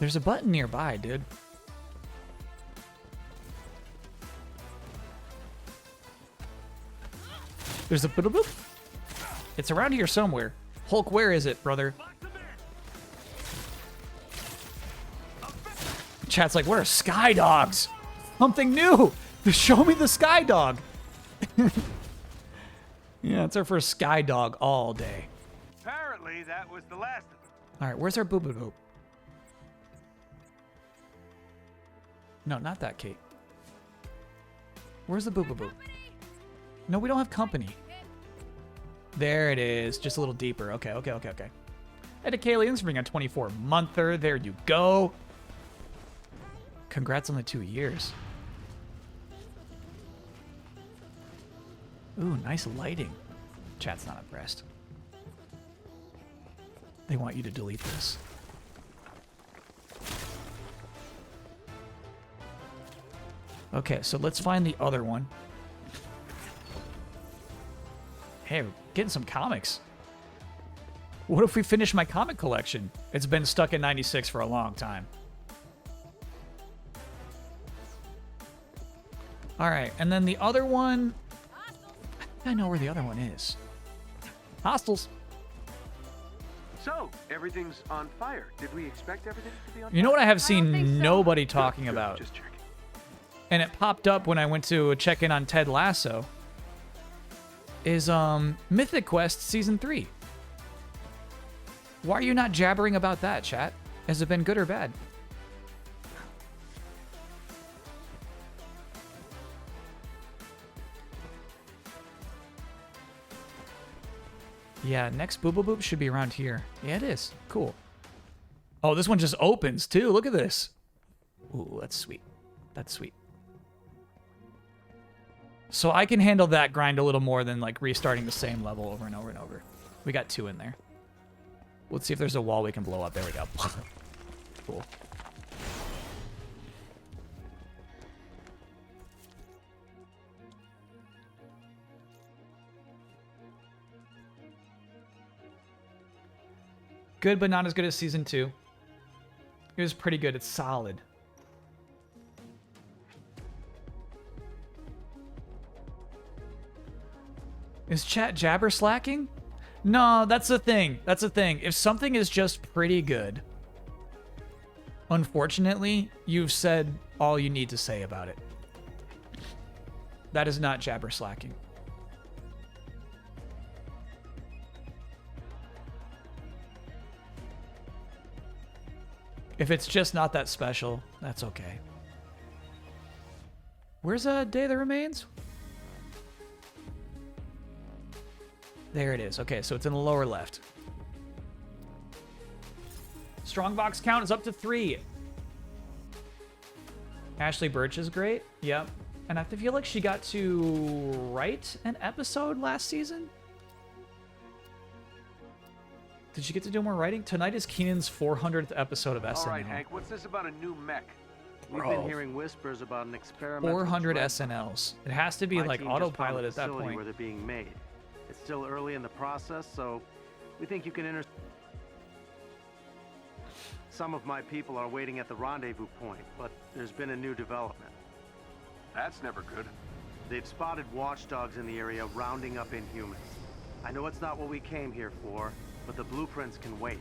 There's a button nearby, dude. There's a boop. It's around here somewhere. Hulk, where is it, brother? Chat's like, what are sky dogs? Something new. Show me the sky dog. Yeah, it's our first sky dog all day. Apparently, that was the last of them. All right, where's our boop boop boop? No, not that, Kate. Where's the boop boop boop? No, we don't have company. There it is. Just a little deeper. Okay. Ed Kalians bring a 24-monther. There you go. Congrats on the 2 years. Ooh, nice lighting. Chat's not impressed. They want you to delete this. Okay, so let's find the other one. Hey, we're getting some comics. What if we finish my comic collection? It's been stuck in 96 for a long time. All right, and then the other one... I think I know where the other one is. Hostiles. So, everything's on fire. Did we expect everything to be on fire? You know what I have seen nobody talking Good, about? just checking. And it popped up when I went to check in on Ted Lasso. Is Mythic Quest Season 3. Why are you not jabbering about that, chat? Has it been good or bad? Yeah, next Boo Boo Boop should be around here. Yeah, it is. Cool. Oh, this one just opens, too. Look at this. Ooh, that's sweet. That's sweet. So I can handle that grind a little more than, like, restarting the same level over and over and over. We got 2 in there. Let's see if there's a wall we can blow up. There we go. Cool. Good, but not as good as Season 2. It was pretty good. It's solid. Is chat jabber slacking? No, that's the thing. That's the thing. If something is just pretty good, unfortunately, you've said all you need to say about it. That is not jabber slacking. If it's just not that special, that's okay. Where's Day of the Remains? There it is. Okay, so it's in the lower left. Strongbox count is up to 3. Ashley Birch is great. Yep. And I feel like she got to write an episode last season. Did she get to do more writing? Tonight is Keenan's 400th episode of SNL. All right, Hank, what's this about a new mech? We've been hearing whispers about an experiment. 400 SNLs. It has to be like autopilot at that point. Where they're being made. It's still early in the process, so we think you can enter. Some of my people are waiting at the rendezvous point, but there's been a new development. That's never good. They've spotted watchdogs in the area rounding up Inhumans. I know it's not what we came here for, but the blueprints can wait.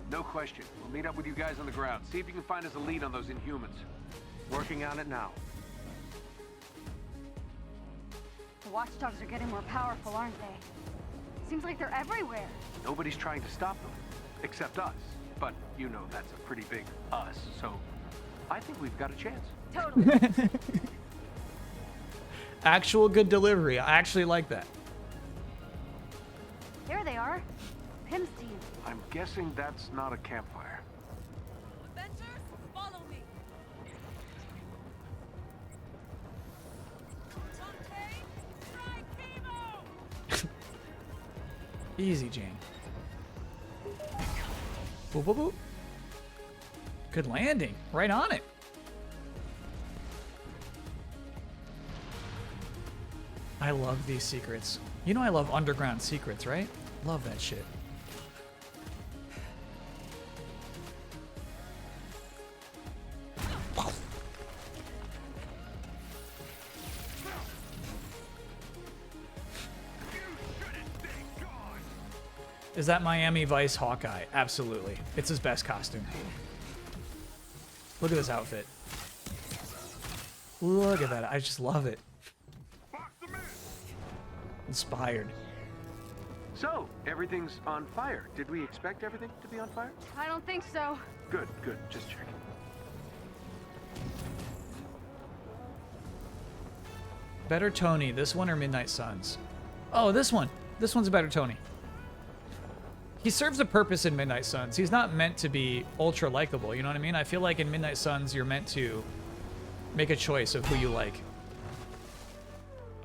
No question. We'll meet up with you guys on the ground. See if you can find us a lead on those Inhumans. Working on it now. The watchdogs are getting more powerful, aren't they? Seems like they're everywhere. Nobody's trying to stop them, except us. But you know that's a pretty big us, so I think we've got a chance. Totally. Actual good delivery. I actually like that. There they are. Pim's team. I'm guessing that's not a campfire. Avengers, follow me. Easy, Jane. Boop, boop, boop. Good landing. Right on it. I love these secrets. You know I love underground secrets, right? Love that shit. Is that Miami Vice Hawkeye? Absolutely. It's his best costume. Look at this outfit. Look at that. I just love it. Inspired. So, everything's on fire. Did we expect everything to be on fire? I don't think so. Good, good. Just checking. Better Tony. This one or Midnight Suns? Oh, this one. This one's a better Tony. He serves a purpose in Midnight Suns. He's not meant to be ultra likable, you know what I mean? I feel like in Midnight Suns, you're meant to make a choice of who you like.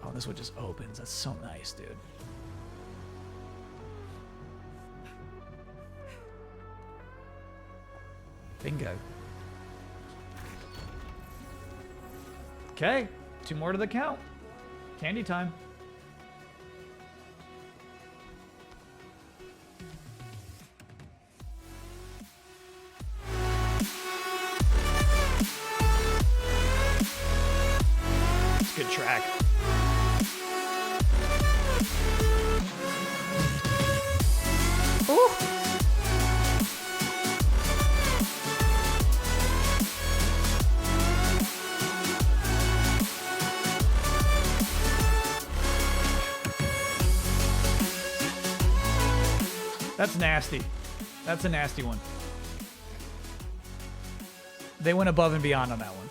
Oh, this one just opens. That's so nice, dude. Bingo. Okay, 2 more to the count. Candy time. It's a good track. Ooh. That's nasty. That's a nasty one. They went above and beyond on that one.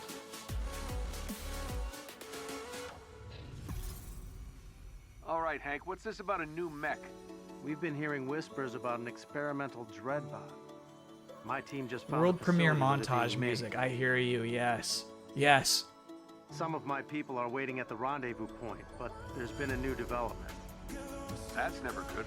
All right, Hank, what's this about a new mech? We've been hearing whispers about an experimental dreadbot. My team just found World the premiere facility where they're montage being made. music. I hear you. Yes. Yes. Some of my people are waiting at the rendezvous point, but there's been a new development. That's never good.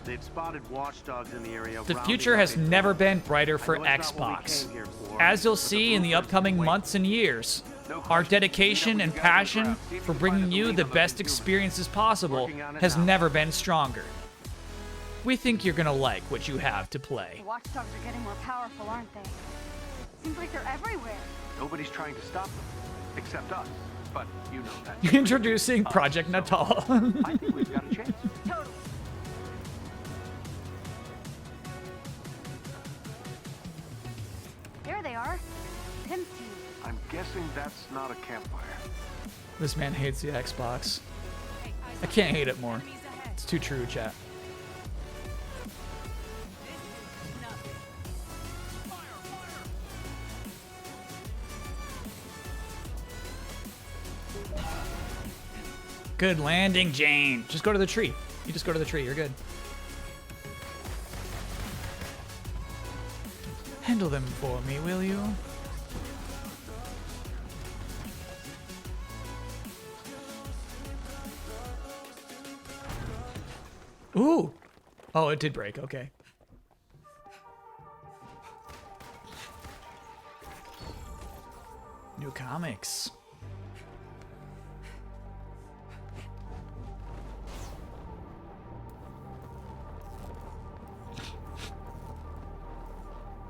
They've spotted watchdogs in the area. The rounding future up has in never humans. been brighter I for know it's not what we Xbox. came here for, As you'll but the see in the blueprints upcoming wait. months and years, our dedication and passion for bringing you the best experiences possible has never been stronger. We think you're gonna like what you have to play. The watchdogs are getting more powerful, aren't they? Seems like they're everywhere. Nobody's trying to stop them, except us. But you know that. Introducing Project Natal. I think we've got a chance. Totally. There they are. Tim's team. I'm guessing that's not a campfire. This man hates the Xbox. I can't hate it more. It's too true, chat. Good landing, Jane. Just go to the tree. You just go to the tree. You're good. Handle them for me, will you? Ooh. Oh, it did break. Okay. New comics.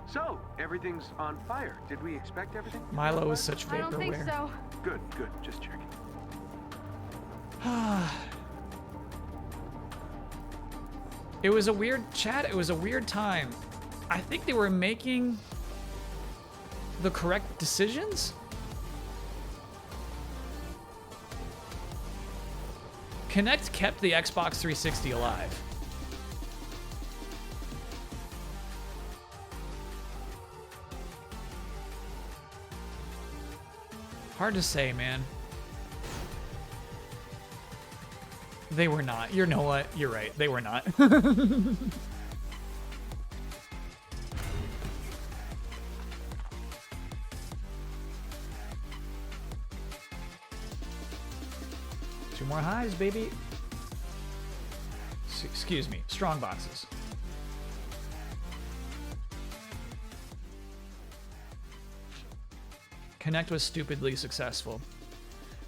So, everything's on fire. Did we expect everything? Milo is such I don't think vaporware. so. Good, good. Just checking. It was a weird chat. It was a weird time. I think they were making the correct decisions. Kinect kept the Xbox 360 alive. Hard to say, man. They were not. You know what? You're right. They were not. Two more highs, baby. Excuse me. Strong boxes. Connect was stupidly successful.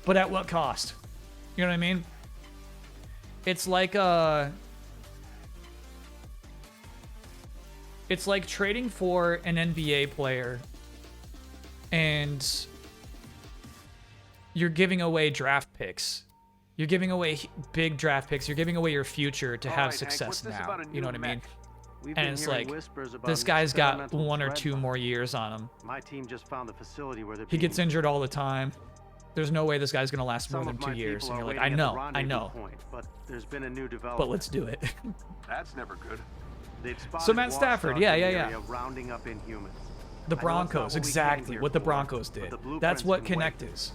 But at what cost? You know what I mean? It's like it's like trading for an NBA player and you're giving away draft picks. You're giving away big draft picks. You're giving away your future to have success now. You know what I mean? And it's like, this guy's got 1 or 2 more years on him. My team just found the facility where they're He gets injured all the time. There's no way this guy's gonna last more than 2 years. And you're like, I know. But there's been a new development. But let's do it. That's never good. So Matt Stafford, yeah. Rounding up in humans. The Broncos, exactly what the Broncos did. That's what Kinect is.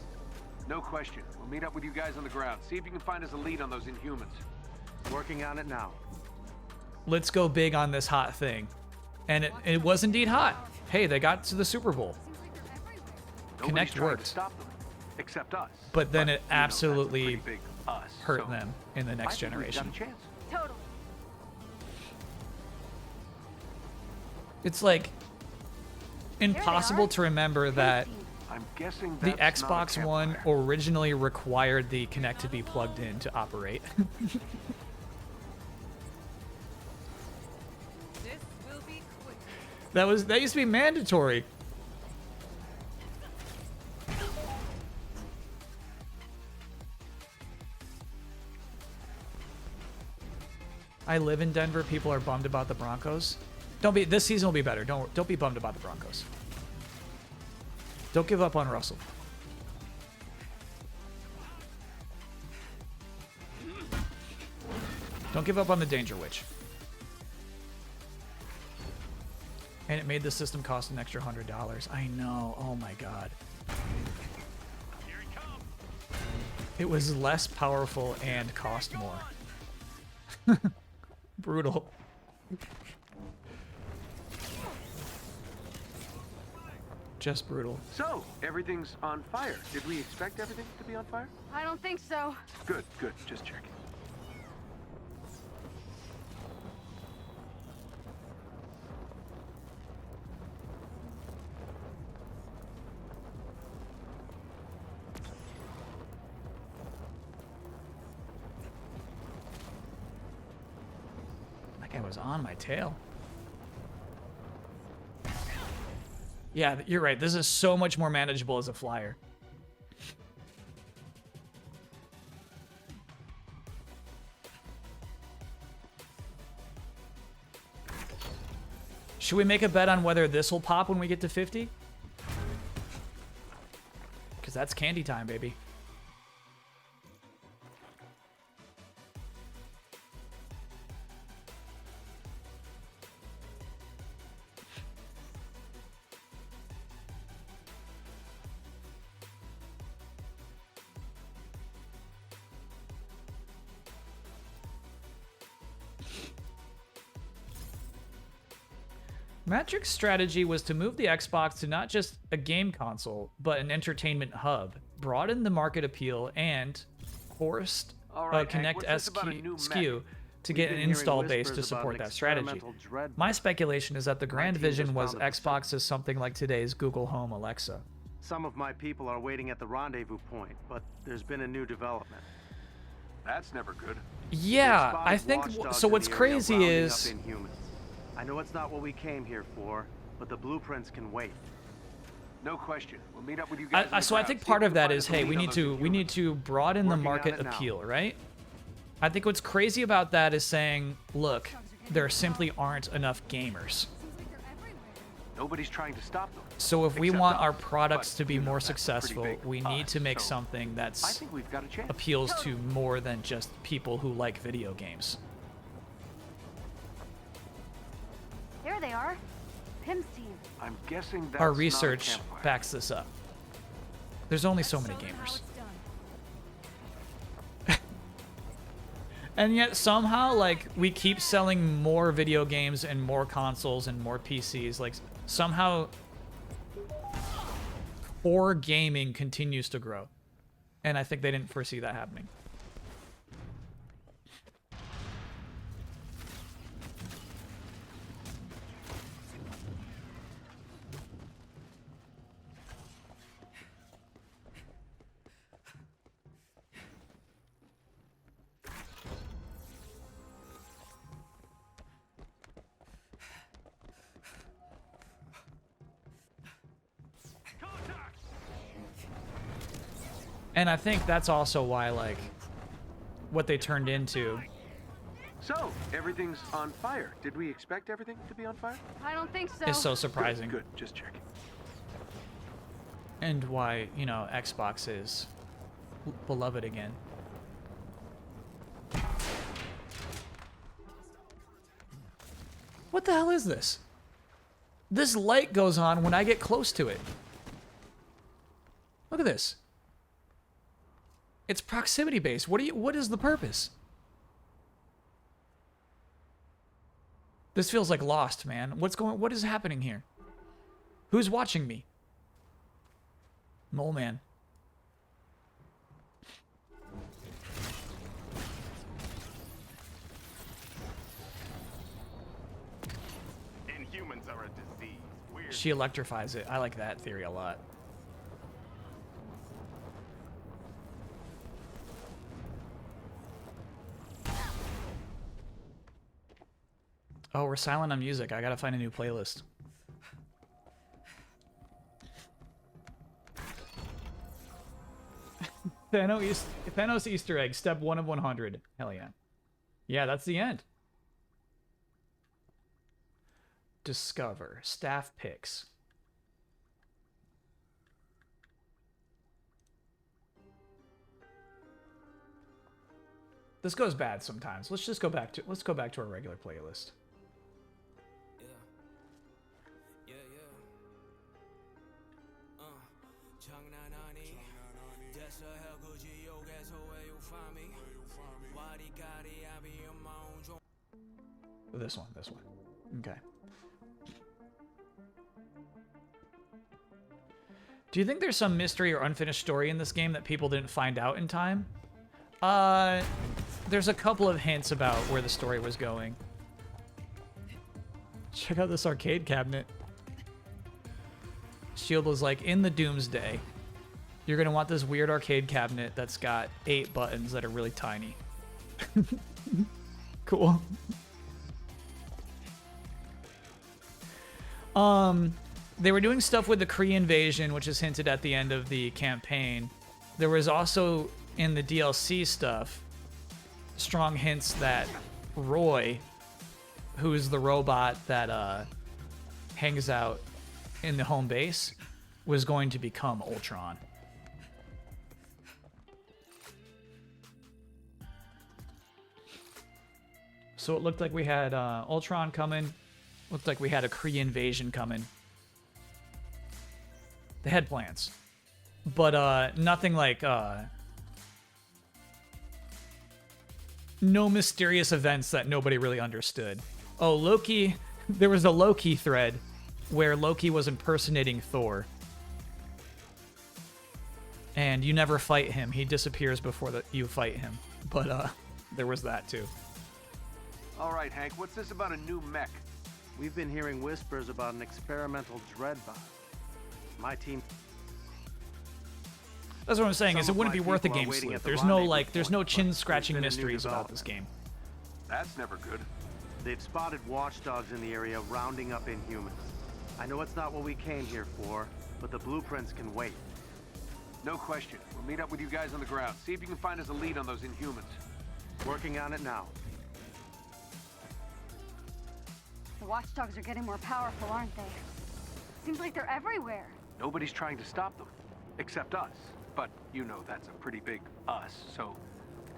No question. We'll meet up with you guys on the ground. See if you can find us a lead on those Inhumans. Working on it now. Let's go big on this hot thing. And it was indeed hot. Hey, they got to the Super Bowl. Kinect worked. Stop them, except us. But then it absolutely big us, hurt so them in the next generation. We've got a chance. Totally. It's like impossible to remember that I'm guessing The that's not a Xbox One originally required the Kinect to be plugged in to operate. This will be quick. That used to be mandatory. I live in Denver. People are bummed about the Broncos. This season will be better. Don't be bummed about the Broncos. Don't give up on Russell. Don't give up on the Danger Witch. And it made the system cost an extra $100. I know. Oh my god. It was less powerful and cost more. Brutal. Just brutal. So, everything's on fire. Did we expect everything to be on fire? I don't think so. Good, good. Just checking. That guy was on my tail. Yeah, you're right. This is so much more manageable as a flyer. Should we make a bet on whether this will pop when we get to 50? Because that's candy time, baby. Matrix's strategy was to move the Xbox to not just a game console, but an entertainment hub, broaden the market appeal, and forced Kinect SKU to get an install base to support that strategy. My speculation is that the grand vision was Xbox as something like today's Google Home Alexa. Some of my people are waiting at the rendezvous point, but there's been a new development. That's never good. Yeah, I think so. What's crazy is I know it's not what we came here for, but the blueprints can wait. No question. We'll meet up with you guys. So I think part of that is, hey, we need to broaden the market appeal, right? I think what's crazy about that is saying, look, there simply aren't enough gamers. Nobody's trying to stop them. So if we want our products to be more successful, we need to make something that appeals to more than just people who like video games. There they are. Pim's team. I'm guessing that's Our research backs this up. There's only so many gamers. And yet somehow, like, we keep selling more video games and more consoles and more PCs. Like, somehow core gaming continues to grow. And I think they didn't foresee that happening. And I think that's also why, like, what they turned into. So, everything's on fire. Did we expect everything to be on fire? I don't think so. Is so surprising. Good, just checking. And why, you know, Xbox is beloved again. What the hell is this? This light goes on when I get close to it. Look at this. It's proximity based. What is the purpose? This feels like Lost, man. What is happening here? Who's watching me? Mole Man. Inhumans are a disease. She electrifies it. I like that theory a lot. Oh, we're silent on music. I gotta find a new playlist. Thanos Easter egg, step 1 of 100. Hell yeah. Yeah, that's the end. Discover. Staff picks. This goes bad sometimes. Let's go back to our regular playlist. This one. Okay. Do you think there's some mystery or unfinished story in this game that people didn't find out in time? There's a couple of hints about where the story was going. Check out this arcade cabinet. Shield was like, in the Doomsday, you're gonna want this weird arcade cabinet that's got 8 buttons that are really tiny. Cool. They were doing stuff with the Kree invasion, which is hinted at the end of the campaign. There was also, in the DLC stuff, strong hints that Roy, who's the robot that hangs out in the home base, was going to become Ultron. So it looked like we had Ultron coming. Looked like we had a Kree invasion coming. They had plans. But nothing like... no mysterious events that nobody really understood. Oh, Loki... There was a Loki thread where Loki was impersonating Thor. And you never fight him. He disappears before you fight him. But there was that too. All right, Hank, what's this about a new mech? We've been hearing whispers about an experimental dreadbot. My team... That's what I'm saying, is it wouldn't be worth a game sleuth. There's no chin-scratching mysteries about this game. That's never good. They've spotted watchdogs in the area rounding up Inhumans. I know it's not what we came here for, but the blueprints can wait. No question. We'll meet up with you guys on the ground. See if you can find us a lead on those Inhumans. Working on it now. The watchdogs are getting more powerful, aren't they? Seems like they're everywhere. Nobody's trying to stop them, except us. But you know that's a pretty big us, so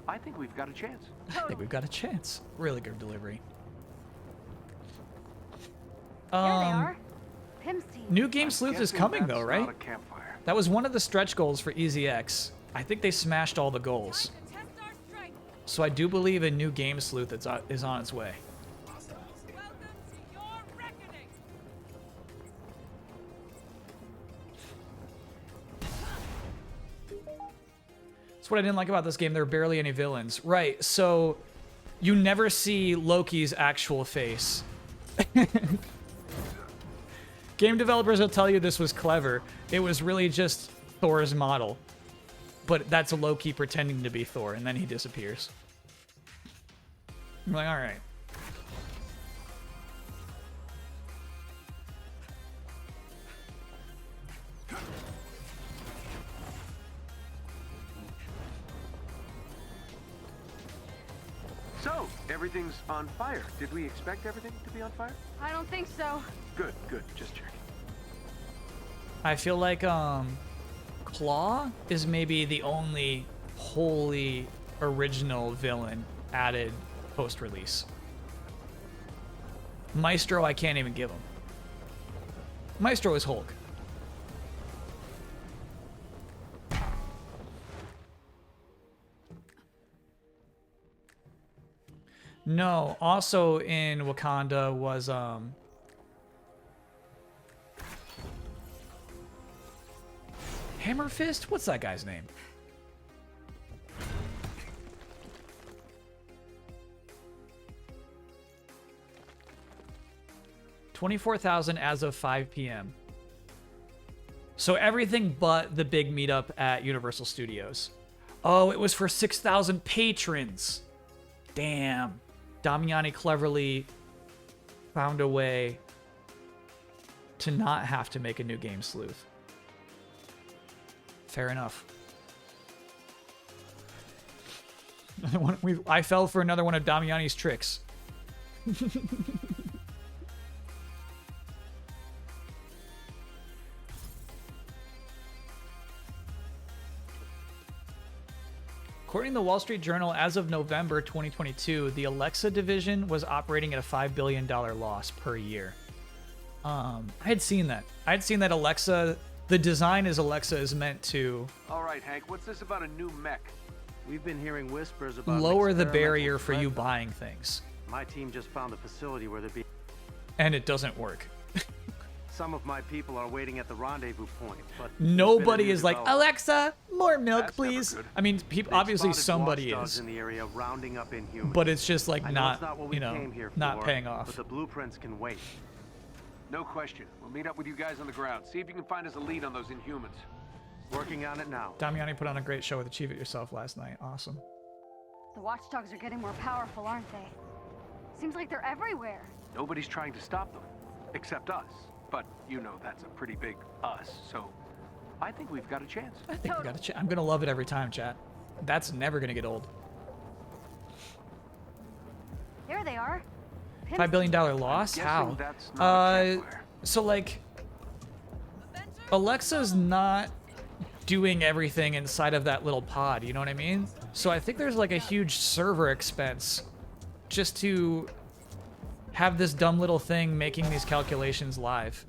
I think we've got a chance. I think we've got a chance. Really good delivery. There they are. Pim's team. New Game Sleuth is coming though, right? Not a campfire. That was one of the stretch goals for EZX. I think they smashed all the goals. So I do believe a new Game Sleuth is on its way. That's what I didn't like about this game. There are barely any villains. Right, so you never see Loki's actual face. Game developers will tell you this was clever. It was really just Thor's model. But that's Loki pretending to be Thor, and then he disappears. I'm like, alright. So, everything's on fire. Did we expect everything to be on fire? I don't think so. Good, just checking. I feel like Claw is maybe the only wholly original villain added post-release. Maestro I can't even give him. Maestro is Hulk. No, also in Wakanda was Hammer Fist? What's that guy's name? $24,000 as of 5 p.m. So everything but the big meetup at Universal Studios. Oh, it was for 6,000 patrons. Damn. Damiani cleverly found a way to not have to make a new game sleuth. Fair enough. I fell for another one of Damiani's tricks. According to the Wall Street Journal, as of November 2022, the Alexa division was operating at a $5 billion loss per year. I had seen that. I had seen that Alexa, the design is Alexa is meant to All right, Hank, what's this about a new mech? We've been hearing whispers about lower the barrier for you buying things. My team just found a facility where they're being... And it doesn't work. Some of my people are waiting at the rendezvous point, but nobody is like, Alexa, more milk, please. I mean, people, obviously somebody is, in the area rounding up Inhumans. but it's just like not, what we you know, came here not for, paying off. But the blueprints can wait. No question. We'll meet up with you guys on the ground. See if you can find us a lead on those Inhumans. Working on it now. Damiani put on a great show with Achieve It Yourself last night. Awesome. The watchdogs are getting more powerful, aren't they? Seems like they're everywhere. Nobody's trying to stop them, except us. But you know that's a pretty big us, so I think we've got a chance. I think we got a chance. I'm gonna love it every time, chat. That's never gonna get old. There they are. $5 billion loss? How? So like, Alexa's not doing everything inside of that little pod, you know what I mean? So I think there's like a huge server expense just to have this dumb little thing making these calculations live.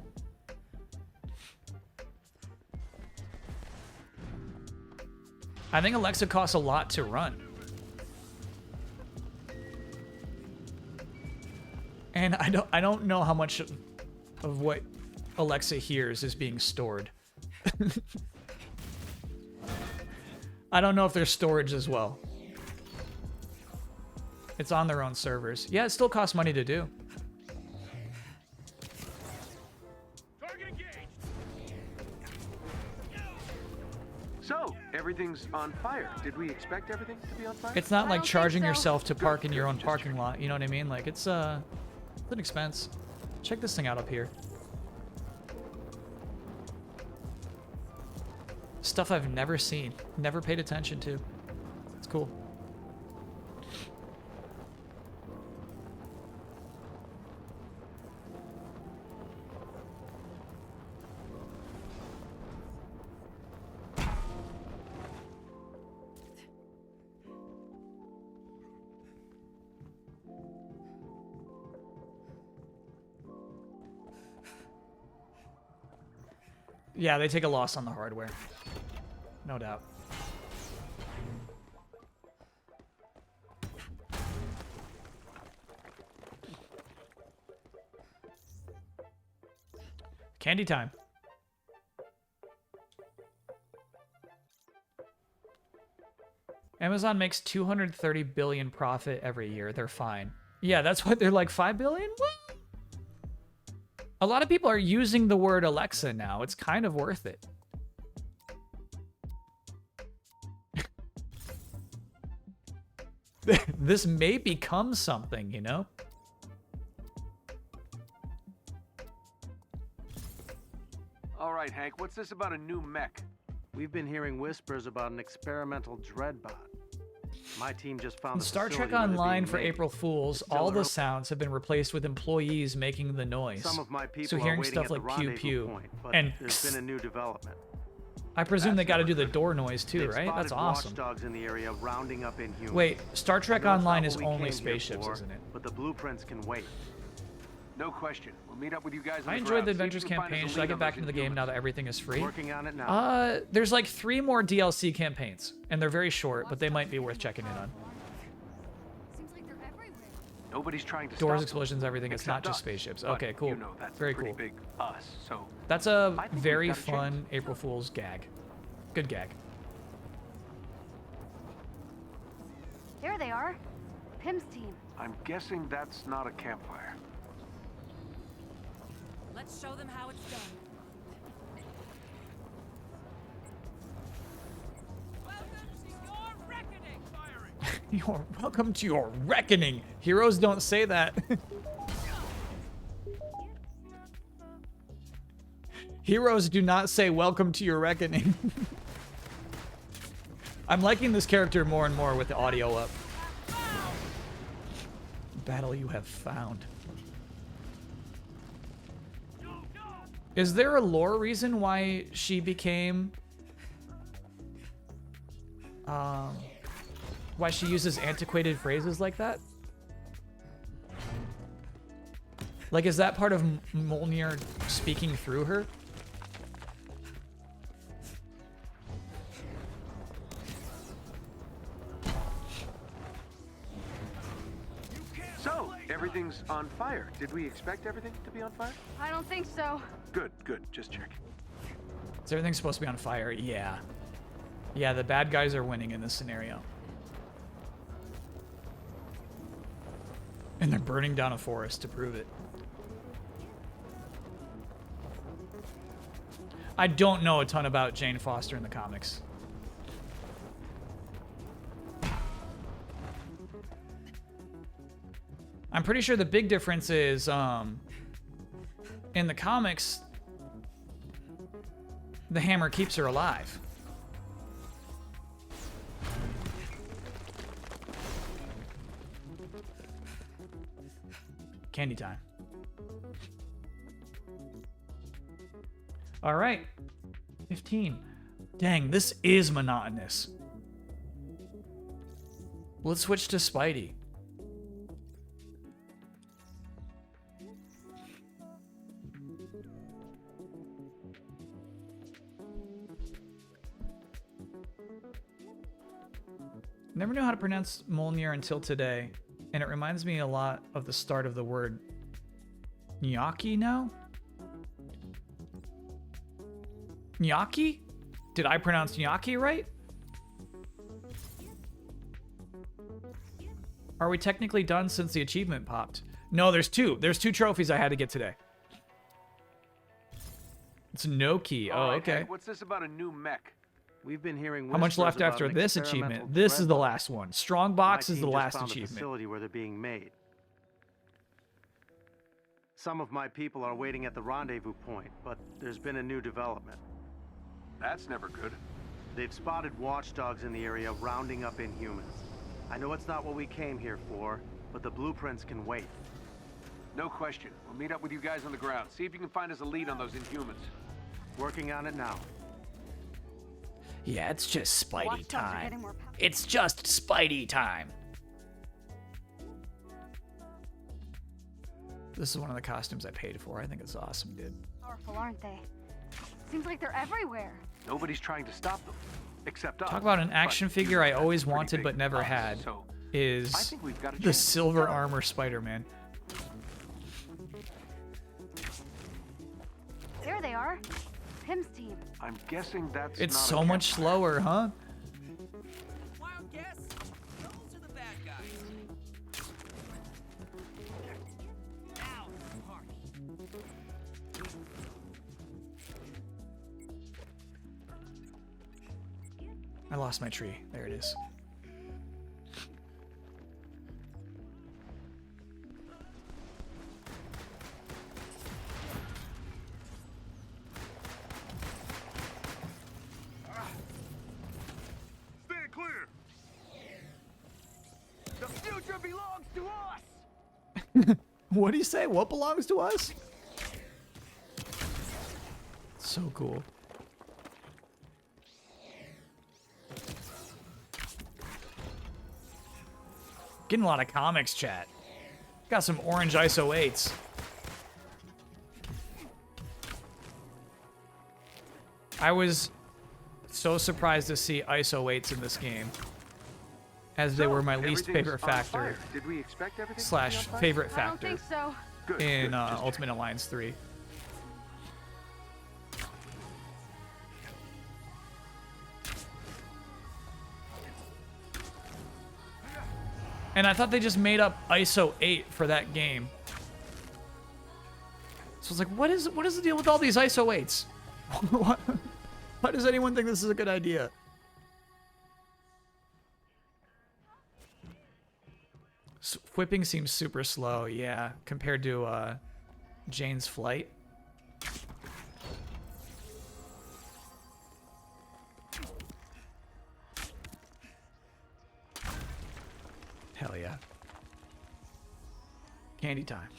I think Alexa costs a lot to run. And I don't know how much of what Alexa hears is being stored. I don't know if there's storage as well. It's on their own servers. Yeah, it still costs money to do. So, everything's on fire. Did we expect everything to be on fire? It's not like charging yourself to park in your own parking lot, you know what I mean? Like, it's an expense. Check this thing out up here. Stuff I've never seen, never paid attention to. It's cool. Yeah, they take a loss on the hardware. No doubt. Candy time. Amazon makes 230 billion profit every year. They're fine. Yeah, that's what they're like 5 billion? What? A lot of people are using the word Alexa now. It's kind of worth it. This may become something, you know? All right, Hank, what's this about a new mech? We've been hearing whispers about an experimental dreadbot. My team just found the Star Trek facility where they're Online being for made. April Fools, Still all the early. sounds have been replaced with employees making the noise. Some of my people So are hearing waiting stuff at the like pew rendezvous pew point, but and there's been a new development. I presume they got to do the door noise too, They've right? That's spotted awesome. watchdogs in the area rounding up Inhumans. Wait, Star Trek I know it's not Online what is we only came here spaceships, for, isn't it? But the blueprints can wait. No question. We'll meet up with you guys on I the enjoyed ground. the See if Adventures you can find us campaign. a Should I lead get on back those into the game Inhumans. now that everything is free? Working on it now. There's like 3 more DLC campaigns, and they're very short, but they might be worth checking in on. Nobody's trying to Doors, stop them, explosions, everything. It's not except just us. spaceships. But Okay, cool. You know that's Very a pretty cool. big us, so That's a I think very we've got a chance. fun April Fool's gag. Good gag. There they are. Pim's team. I'm guessing that's not a campfire. Let's show them how it's done. You're welcome to your reckoning. Heroes don't say that. Heroes do not say welcome to your reckoning. I'm liking this character more and more with the audio up. Battle you have found. Is there a lore reason why she became... why she uses antiquated phrases like that? Like, is that part of Mjolnir speaking through her? So, everything's on fire. Did we expect everything to be on fire? I don't think so. Good, good. Just checking. Is everything supposed to be on fire? Yeah. Yeah, the bad guys are winning in this scenario. And they're burning down a forest to prove it. I don't know a ton about Jane Foster in the comics. I'm pretty sure the big difference is, in the comics, the hammer keeps her alive. Candy time. All right. 15. Dang, this is monotonous. Let's switch to Spidey. Never knew how to pronounce Mjolnir until today, and it reminds me a lot of the start of the word gnocchi now? Gnocchi? Did I pronounce gnocchi right? Are we technically done since the achievement popped? No, there's two. There's 2 trophies I had to get today. It's no key. Oh, Alright, okay. Hank, what's this about a new mech? We've been hearing How much whispers left about after an this experimental achievement? This is threat the bomb. last one. Strong My box is team the just last found a achievement. facility where they're being made. Some of my people are waiting at the rendezvous point, but there's been a new development. That's never good. They've spotted watchdogs in the area rounding up Inhumans. I know it's not what we came here for, but the blueprints can wait. No question. We'll meet up with you guys on the ground. See if you can find us a lead on those Inhumans. Working on it now. Yeah, it's just Spidey Watchdogs are time. getting more power. It's just Spidey time. This is one of the costumes I paid for. I think it's awesome, dude. Powerful, aren't they? Seems like they're everywhere. Nobody's trying to stop them, except us. Talk about an action But figure I that's always pretty wanted big but never us, had so is I think we've got a the chance. silver armor Spider-Man. There they are. Tim's team. I'm guessing that's It's not a so much campfire. slower, huh? Wild guess. Those are the bad guys. Ow, harsh. I lost my tree. There it is. Stand clear! The future belongs to us. What do you say? What belongs to us? So cool. Getting a lot of comics chat. Got some orange ISO 8s. I was so surprised to see ISO 8s in this game, as they were my least favorite factor Did we expect everything to be slash on fire? favorite I don't factor think so. Good, in good, just Ultimate Alliance 3. And I thought they just made up ISO 8 for that game. So I was like, what is the deal with all these ISO 8s? Why does anyone think this is a good idea? Whipping seems super slow, yeah, compared to Jane's flight. Candy time.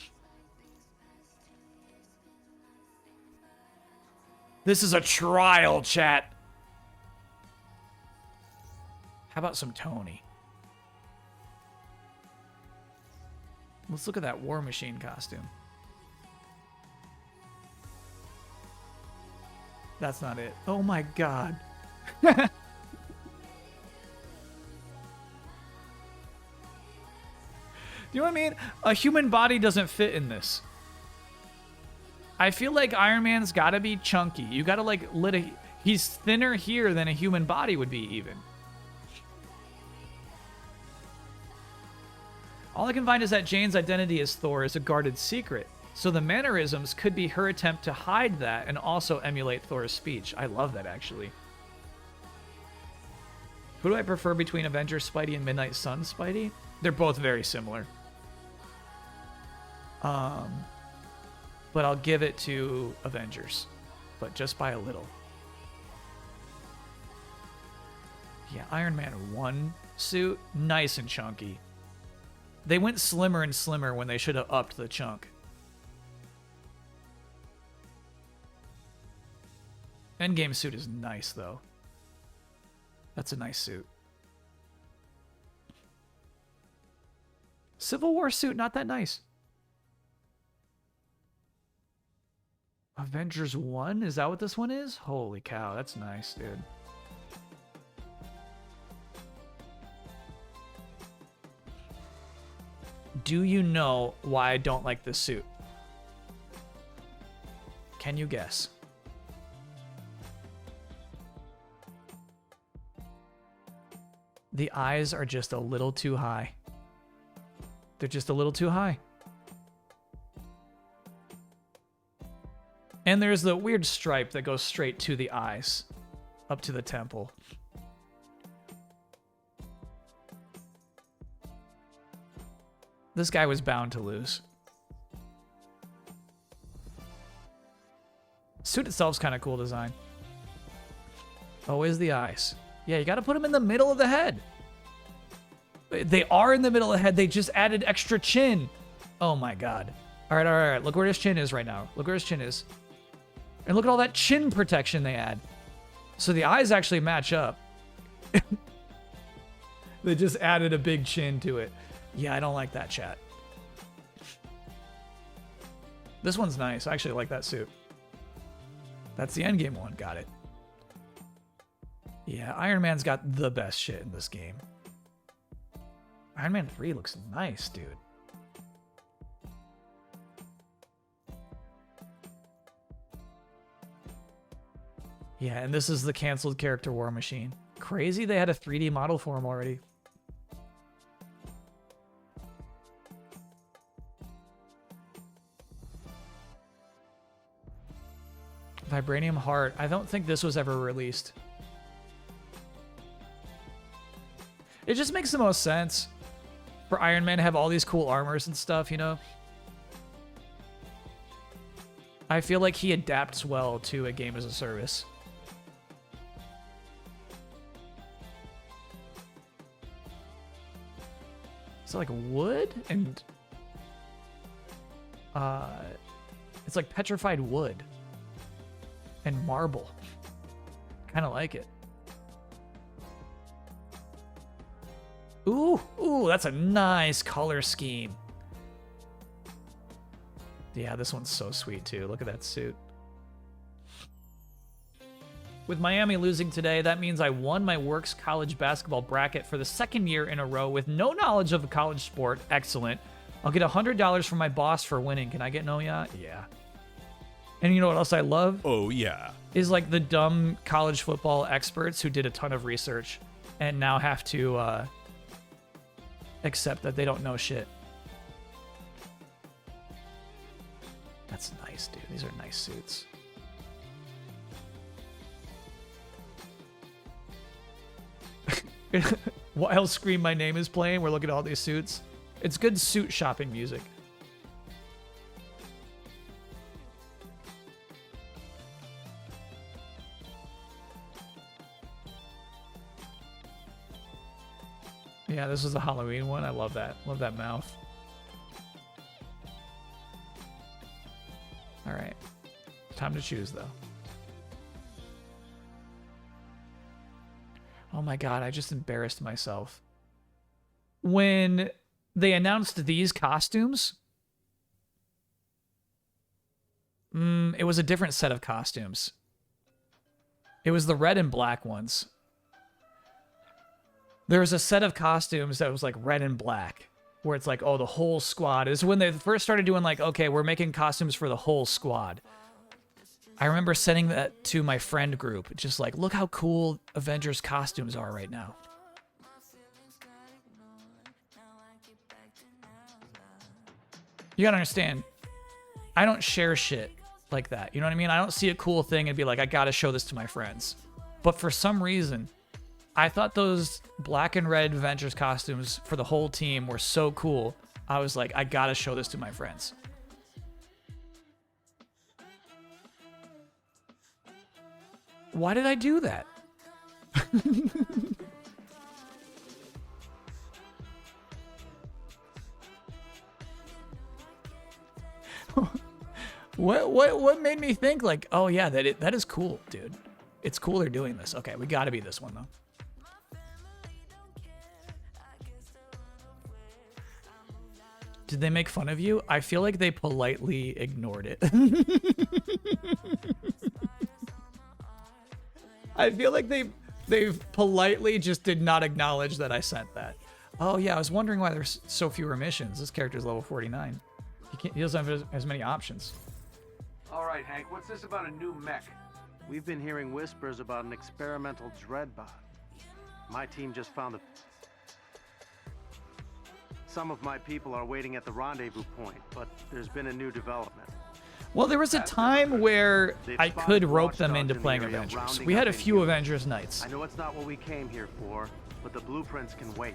This is a trial, chat. How about some Tony? Let's look at that War Machine costume. That's not it. Oh my god. Do you know what I mean? A human body doesn't fit in this. I feel like Iron Man's gotta be chunky. You gotta like he's thinner here than a human body would be even. All I can find is that Jane's identity as Thor is a guarded secret. So the mannerisms could be her attempt to hide that and also emulate Thor's speech. I love that, actually. Who do I prefer between Avengers Spidey and Midnight Sun Spidey? They're both very similar. But I'll give it to Avengers. But just by a little. Yeah, Iron Man 1 suit, nice and chunky. They went slimmer and slimmer when they should have upped the chunk. Endgame suit is nice, though. That's a nice suit. Civil War suit, not that nice. Avengers 1? Is that what this one is? Holy cow, that's nice, dude. Do you know why I don't like this suit? Can you guess? The eyes are just a little too high. They're just a little too high. And there's the weird stripe that goes straight to the eyes, up to the temple. This guy was bound to lose. Suit itself's kind of cool design. Always the eyes. Yeah, you got to put them in the middle of the head. They are in the middle of the head. They just added extra chin. Oh my god. All right, all right, all right. Look where his chin is right now. Look where his chin is. And look at all that chin protection they add. So the eyes actually match up. They just added a big chin to it. Yeah, I don't like that, chat. This one's nice. I actually like that suit. That's the Endgame one. Got it. Yeah, Iron Man's got the best shit in this game. Iron Man 3 looks nice, dude. Yeah, and this is the canceled character War Machine. Crazy they had a 3D model for him already. Vibranium Heart. I don't think this was ever released. It just makes the most sense for Iron Man to have all these cool armors and stuff, you know? I feel like he adapts well to a game as a service. It's like wood and it's like petrified wood and marble. Kind of like it. Ooh, ooh, that's a nice color scheme. Yeah, this one's so sweet too. Look at that suit. With Miami losing today, that means I won my work's college basketball bracket for the second year in a row with no knowledge of a college sport. Excellent. I'll get $100 from my boss for winning. Can I get no yacht? Yeah. And you know what else I love? Oh, yeah. Is like the dumb college football experts who did a ton of research and now have to accept that they don't know shit. That's nice, dude. These are nice suits. While Scream My Name is playing, we're looking at all these suits. It's good suit shopping music. Yeah, this is the Halloween one. I love that. Love that mouth. right. Time to choose, though. Oh my god, I just embarrassed myself. When they announced these costumes, it was a different set of costumes. It was the red and black ones. There was a set of costumes that was like red and black, where it's like, oh, the whole squad. Is when they first started doing like, okay, we're making costumes for the whole squad. I remember sending that to my friend group, just like, look how cool Avengers costumes are right now. You gotta understand, I don't share shit like that. You know what I mean? I don't see a cool thing and be like, I gotta show this to my friends. But for some reason, I thought those black and red Avengers costumes for the whole team were so cool. I was like, I gotta show this to my friends. Why did I do that? What made me think like, oh yeah, that is cool, dude. It's cool they're doing this. Okay, we gotta be this one though. Did they make fun of you? I feel like they politely ignored it. I feel like they politely just did not acknowledge that I sent that. Oh yeah, I was wondering why there's so fewer missions. This character's level 49. He doesn't have as many options. All right, Hank, what's this about a new mech? We've been hearing whispers about an experimental dreadbot. My team just found a... Some of my people are waiting at the rendezvous point, but there's been a new development. Well, there was a time where I could rope them into playing Avengers. We had a few Avengers nights. I know it's not what we came here for, but the blueprints can wait.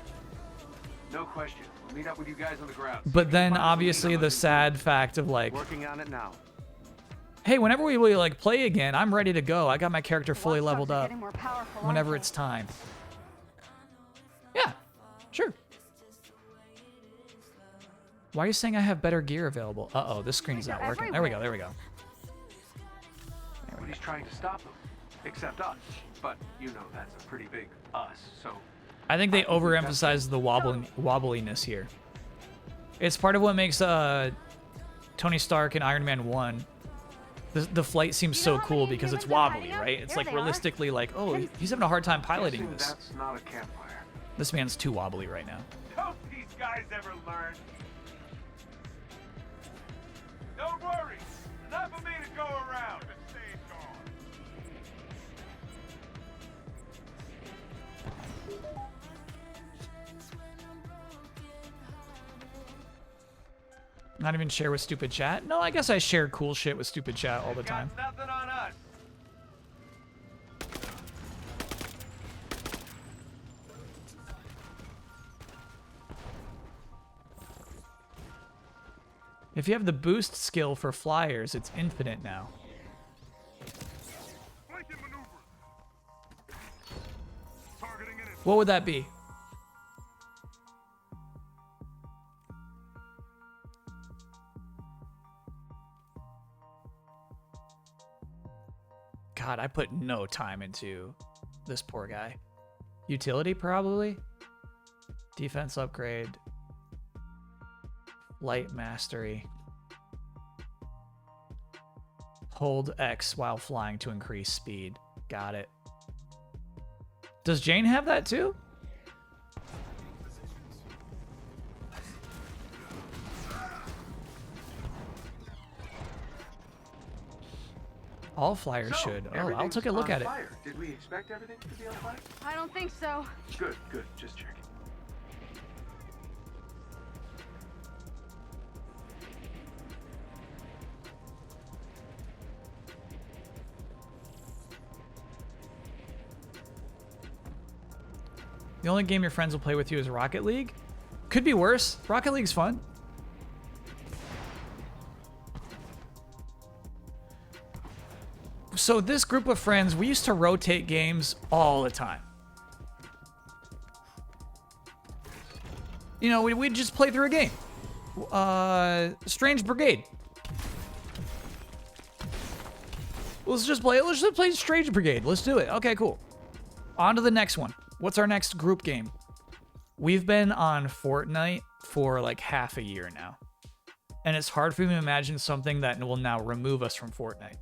No question. We'll meet up with you guys on the ground. But then, obviously, the sad fact of like, working on it now. Hey, whenever we like play again, I'm ready to go. I got my character fully leveled up. Whenever it's time. Yeah, sure. Why are you saying I have better gear available? Uh-oh, this screen's not working. There we go, there we go. Nobody's trying to stop them, except us. But you know that's a pretty big us, so... I think they overemphasize the wobbliness here. It's part of what makes Tony Stark and Iron Man 1. The flight seems so cool because it's wobbly, right? It's like realistically like, oh, he's having a hard time piloting this. That's not a campfire. This man's too wobbly right now. Don't these guys ever learn? Don't worry, enough of me to go around. Stay gone. Not even share with stupid chat? No, I guess I share cool shit with stupid chat all the time. Nothing on us. If you have the boost skill for flyers, it's infinite now. What would that be? God, I put no time into this poor guy. Utility, probably? Defense upgrade. Light mastery. Hold X while flying to increase speed. Got it. Does Jane have that too? All flyers should. Oh, I'll take a look at it. Did we expect everything to be on fire? I don't think so. Good, good. Just checking. The only game your friends will play with you is Rocket League? Could be worse. Rocket League's fun. So this group of friends, we used to rotate games all the time. You know, we'd just play through a game. Strange Brigade. Let's just play Strange Brigade. Let's do it. Okay, cool. On to the next one. What's our next group game? We've been on Fortnite for like half a year now. And it's hard for me to imagine something that will now remove us from Fortnite.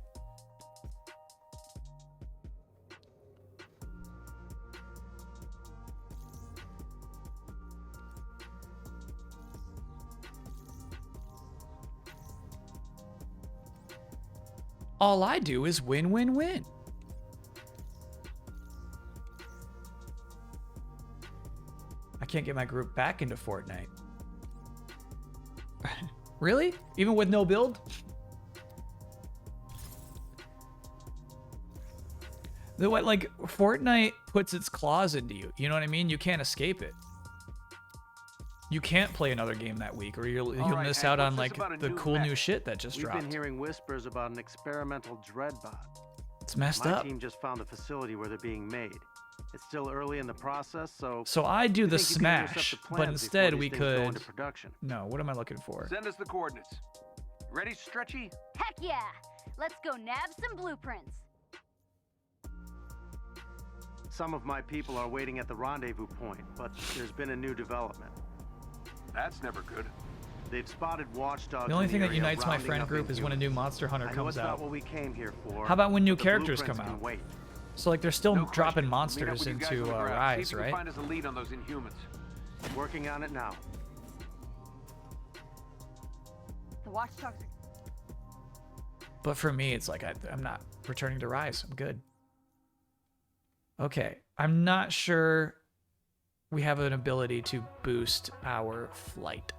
All I do is win, win, win. I can't get my group back into Fortnite. Really? Even with no build? The way, like, Fortnite puts its claws into you. You know what I mean? You can't escape it. You can't play another game that week, or you'll right, miss Hank, out on what's this like about a the new cool mech? new shit that just We've dropped. been hearing whispers about an experimental dreadbot. It's messed My up. team just found the facility where they're being made. It's still early in the process, so I do the think you can intercept smash, the but plans instead before we these things go could. into production. No, what am I looking for? Send us the coordinates. Ready, Stretchy? Heck yeah! Let's go nab some blueprints. Some of my people are waiting at the rendezvous point, but there's been a new development. That's never good. They've spotted watchdogs. The only in thing that area unites my rounding friend up group is when a new Inhumans. Monster Hunter I know comes it's not out. what we came here for. How about when new but the characters blueprints come can out? wait. So like they're still No dropping question. Meet up monsters with you guys into on the ground. See Rise, if you can right? find us a lead on those Inhumans. Working on it now. The watchdogs are... But for me, it's like I'm not returning to Rise. I'm good. Okay, I'm not sure we have an ability to boost our flight.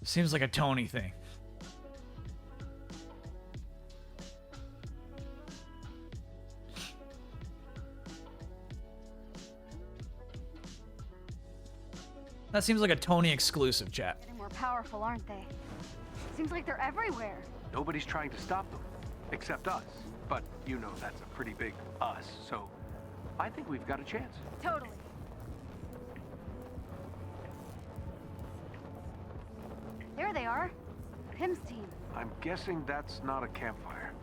Seems like a Tony thing. That seems like a Tony exclusive, chat. Getting more powerful, aren't they? Seems like they're everywhere. Nobody's trying to stop them, except us. But you know that's a pretty big us, so I think we've got a chance. Totally. There they are. Pim's team. I'm guessing that's not a campfire.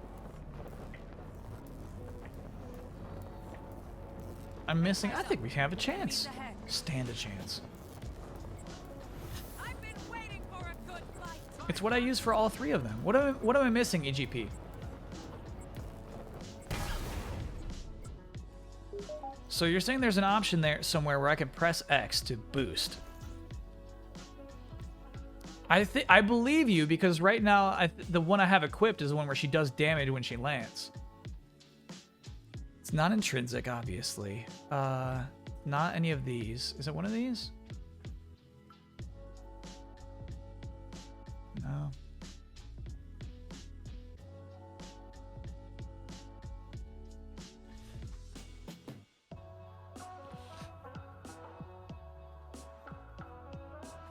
I'm missing. I think we have a chance. Stand a chance. It's what I use for all three of them. What am I missing, EGP? So you're saying there's an option there somewhere where I can press X to boost. I believe you, because right now the one I have equipped is the one where she does damage when she lands. It's not intrinsic, obviously. Not any of these. Is it one of these? No.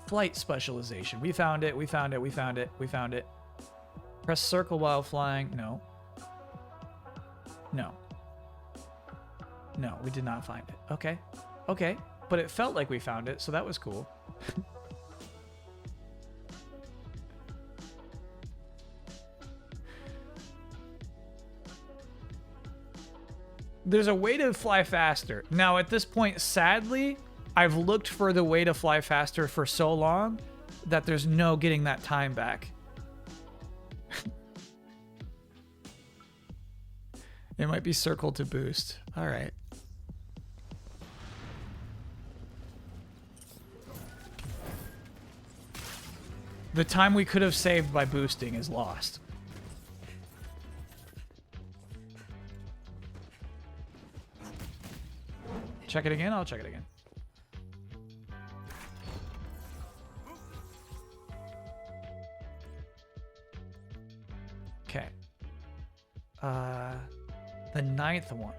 Flight specialization. We found it. We found it. We found it. We found it. Press circle while flying. No. No. No, we did not find it. Okay. Okay. But it felt like we found it, so that was cool. There's a way to fly faster. Now, at this point, sadly, I've looked for the way to fly faster for so long that there's no getting that time back. It might be circle to boost. All right. The time we could have saved by boosting is lost. Check it again? I'll check it again. Okay. The ninth one.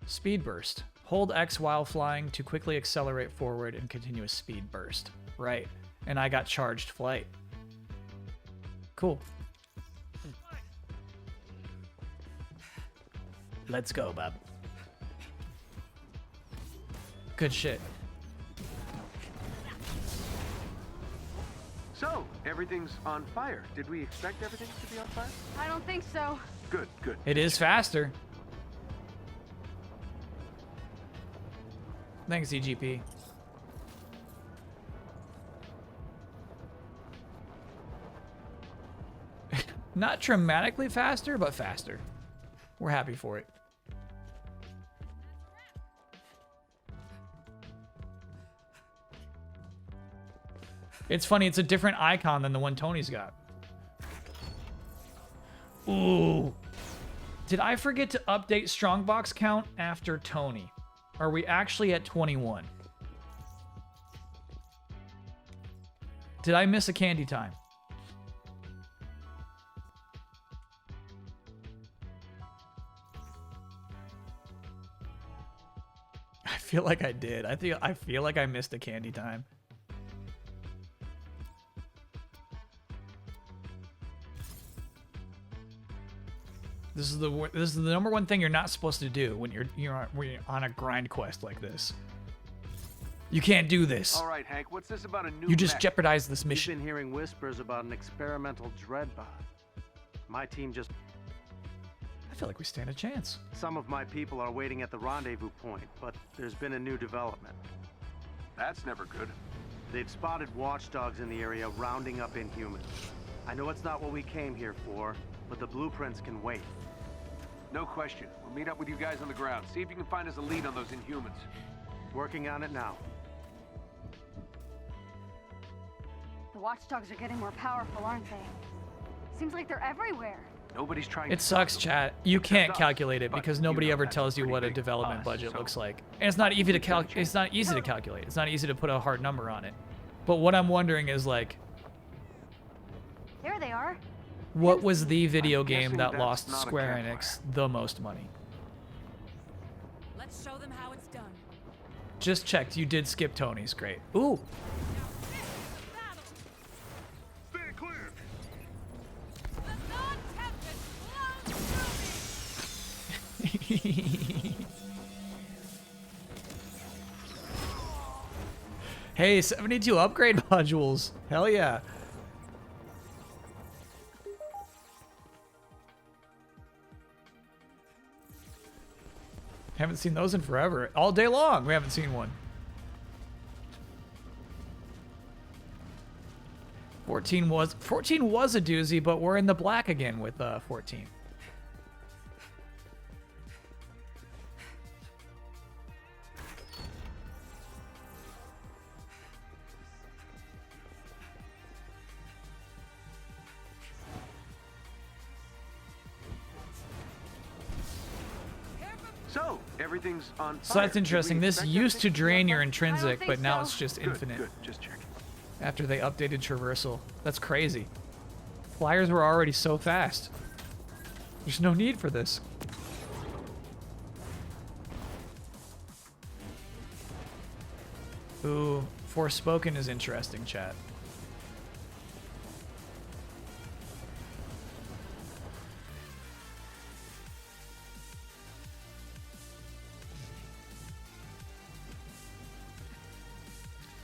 Speed burst. Hold X while flying to quickly accelerate forward and continuous speed burst. Right. and I got charged flight. Cool. Let's go, bub. Good shit. So, everything's on fire. Did we expect everything to be on fire? I don't think so. Good, good. It is faster. Thanks, EGP. Not dramatically faster, but faster. We're happy for it. It's funny, it's a different icon than the one Tony's got. Ooh. Did I forget to update Strongbox count after Tony? Are we actually at 21? Did I miss a candy time? I feel like I did. I feel like I missed a candy time. This is the number one thing you're not supposed to do when you're on a grind quest like this. You can't do this. All right, Hank, what's this about a new You just mech? jeopardize this mission. We've been hearing whispers about an experimental dreadbot. My team just... I feel like we stand a chance. Some of my people are waiting at the rendezvous point, but there's been a new development. That's never good. They've spotted watchdogs in the area rounding up Inhumans. I know it's not what we came here for, but the blueprints can wait. No question. We'll meet up with you guys on the ground. See if you can find us a lead on those Inhumans. Working on it now. The watchdogs are getting more powerful, aren't they? Seems like they're everywhere. Nobody's trying It sucks, chat. You can't calculate it because nobody ever tells you what a development budget looks like. And it's not easy to calculate. It's not easy to calculate. It's not easy to put a hard number on it. But what I'm wondering is like, There they are. what was the video game guessing that that's lost not a Square campfire. Enix the most money? Let's show them how it's done. Just checked. You did skip Tony's. Great. Ooh. Hey, 72 upgrade modules. Hell yeah. Haven't seen those in forever. All day long, we haven't seen one. 14 was a doozy, but we're in the black again with 14. So, everything's on fire. So that's interesting. Did we This expect used to everything drain your fire? intrinsic, but now it's just Good, infinite. Good, just checking. After they updated traversal. That's crazy. Flyers were already so fast. There's no need for this. Ooh, Forspoken is interesting, chat.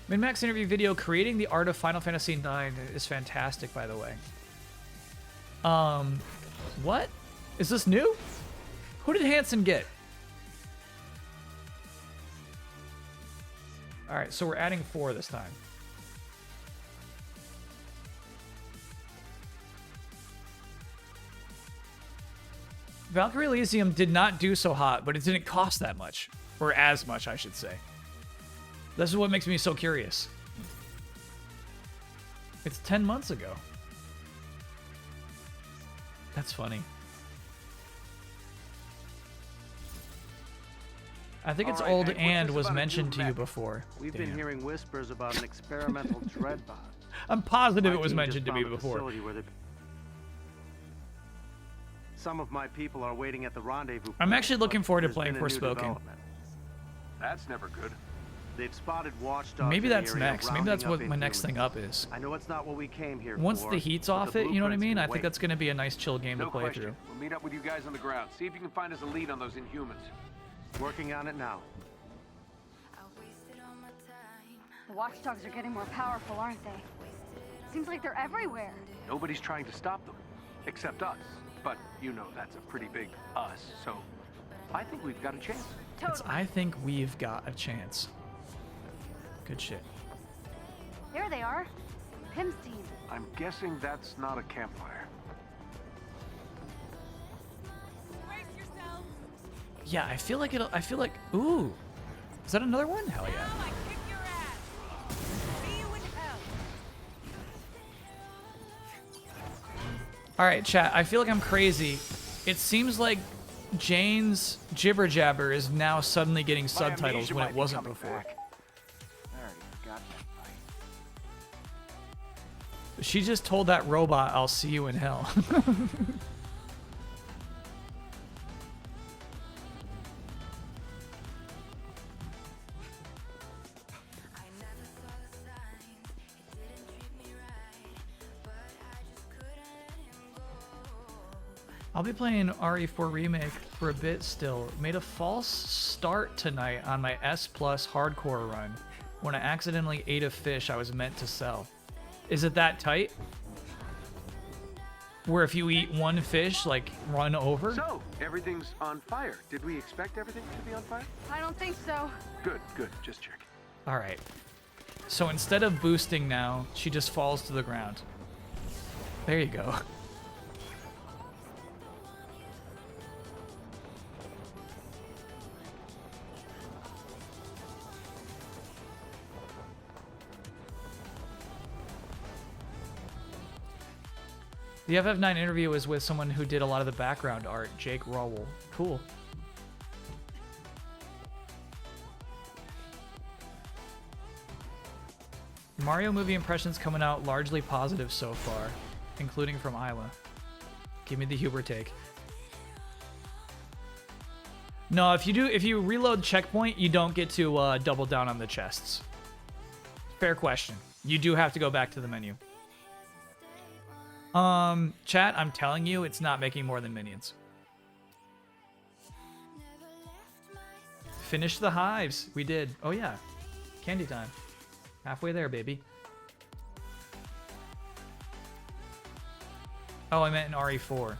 Min-Max interview video creating the art of Final Fantasy IX is fantastic, by the way. What? Is this new? Who did Hansen get? Alright, so we're adding 4 this time. Valkyrie Elysium did not do so hot, but it didn't cost that much. Or as much, I should say. This is what makes me so curious. It's 10 months ago. That's funny. I think it's All right, old Hank, what's and this was about a new mentioned to you mech? before. We've been Damn. hearing whispers about an experimental dreadbot. I'm positive My it was team mentioned to just me found a before. facility where some of my people are waiting at the rendezvous. I'm point, actually looking but forward to there's playing been a new Forspoken. development. That's never good. They've spotted watchdogs. Maybe in the that's area, next. Maybe that's rounding what up my next inhumans. thing up is. I know it's not what we came here Once for. the heat's but off the it, you know what I blueprints mean? can I think wait. that's going to be a nice chill game No to play question. through. We'll meet up with you guys on the ground. See if you can find us a lead on those Inhumans. Working on it now. The watchdogs are getting more powerful, aren't they? Seems like they're everywhere. Nobody's trying to stop them, except us. But you know that's a pretty big us, so I think we've got a chance. It's, I think we've got a chance. Good shit. There they are. Pim's team. I'm guessing that's not a campfire. Yeah, I feel like it'll. I feel like. Ooh, is that another one? Hell yeah. All right, chat. I feel like I'm crazy. It seems like Jane's jibber jabber is now suddenly getting subtitles when it wasn't before. She just told that robot, "I'll see you in hell." I'll be playing RE4 Remake for a bit still. Made a false start tonight on my S Plus hardcore run when I accidentally ate a fish I was meant to sell. Is it that tight? Where if you eat one fish, like, run over? So, everything's on fire. Did we expect everything to be on fire? I don't think so. Good, good. Just checking. All right. So instead of boosting now, she just falls to the ground. There you go. The FF9 interview was with someone who did a lot of the background art, Jake Rowell. Cool. Mario movie impressions coming out largely positive so far, including from Isla. Give me the Huber take. No, if you reload checkpoint, you don't get to double down on the chests. Fair question. You do have to go back to the menu. Chat, I'm telling you, it's not making more than minions. Finish the hives. We did. Oh yeah. Candy time. Halfway there, baby. Oh, I meant in RE4.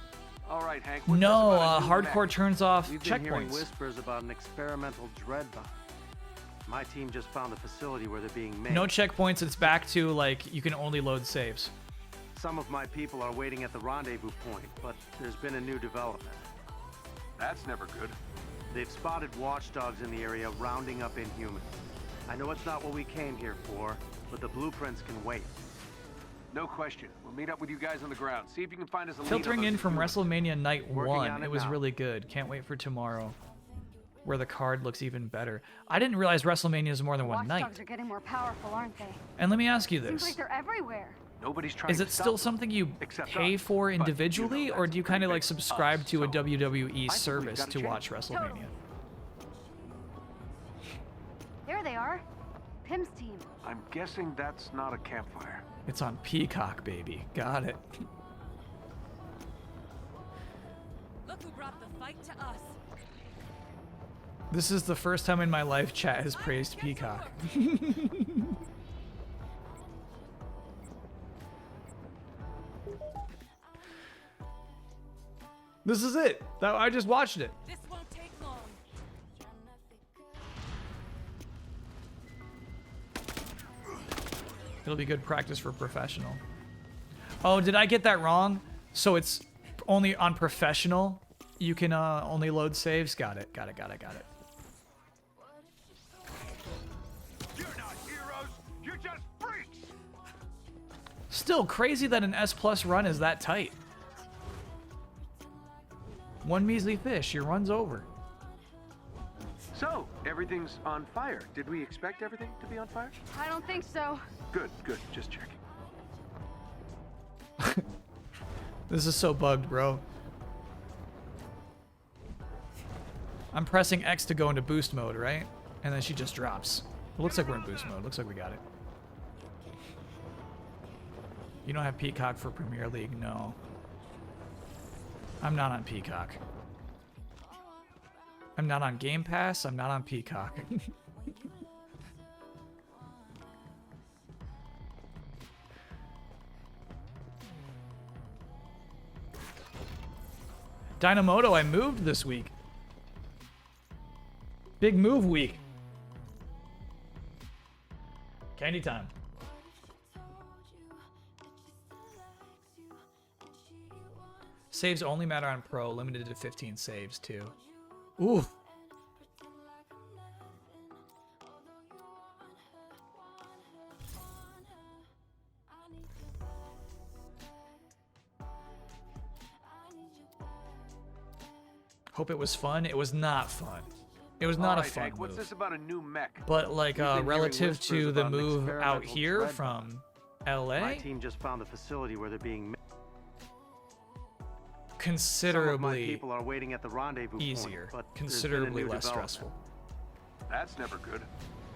All right, Hank. No, hardcore turns off We've been hearing checkpoints. whispers about an experimental dread bomb. My team just found the facility where they're being made. No checkpoints. It's back to, like, you can only load saves. Some of my people are waiting at the rendezvous point, but there's been a new development. That's never good. They've spotted watchdogs in the area rounding up Inhumans. I know it's not what we came here for, but the blueprints can wait. No question. We'll meet up with you guys on the ground. See if you can find us a lead on Filtering those in from Inhumans. WrestleMania Night Working 1, on it it was now. really good. Can't wait for tomorrow, where the card looks even better. I didn't realize WrestleMania is more than one night. Watchdogs are getting more powerful, aren't they? And let me ask you Seems this. like they're everywhere. Nobody's trying Is to it stop still them, something you except pay us. for But you know individually, or that's do you a kind of pretty like big subscribe us, to a so WWE I think service we've got to a watch chance. WrestleMania? There they are. Pim's team. I'm guessing that's not a campfire. It's on Peacock, baby. Got it. Look who brought the fight to us. This is the first time in my life chat has praised Peacock. This is it. I just watched it. This won't take long. It'll be good practice for professional. Oh, did I get that wrong? So it's only on professional. You can only load saves. Got it. Got it. Got it. Got it. You're not heroes, you're just freaks! Still crazy that an S Plus run is that tight. One measly fish, your run's over. So, everything's on fire. Did we expect everything to be on fire? I don't think so. Good, good. Just checking. This is so bugged, bro. I'm pressing X to go into boost mode, right? And then she just drops. It looks like we're in boost mode. Looks like we got it. You don't have Peacock for Premier League? No. I'm not on Peacock. I'm not on Game Pass. I'm not on Peacock. Dynamoto, I moved this week. Big move week. Candy time. Saves only matter on Pro, limited to 15 saves too. Ooh. Hope it was fun. It was not fun. It was not a fun Hank, what's move. this about a new mech? But like relative to the move out here dread from LA, My team just found the facility where they're being considerably Some of my people are waiting at the rendezvous easier, point, but considerably there's been a new less development. stressful. That's never good.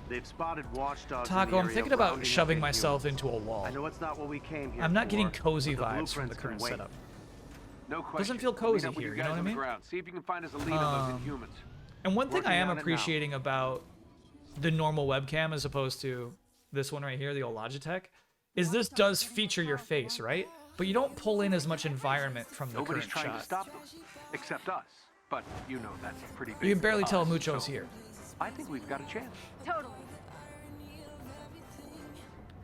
They've spotted watchdogs. Taco, I'm thinking about shoving myself into a wall. I know it's not what we came here I'm not for, getting cozy but the vibes from the blueprints can current wait. setup. No question. Doesn't feel Meet cozy up with here, you you know guys what I on the mean? ground. See if you can find us a lead on those Inhumans. And one thing I am Working on it now. appreciating about the normal webcam as opposed to this one right here, the old Logitech, is this does feature your face, right? But you don't pull in as much environment from the Nobody's current trying shot. to stop them, except us. But you know that's a pretty big. You can barely tell us, Mucho's so here. I think we've got a chance. Totally.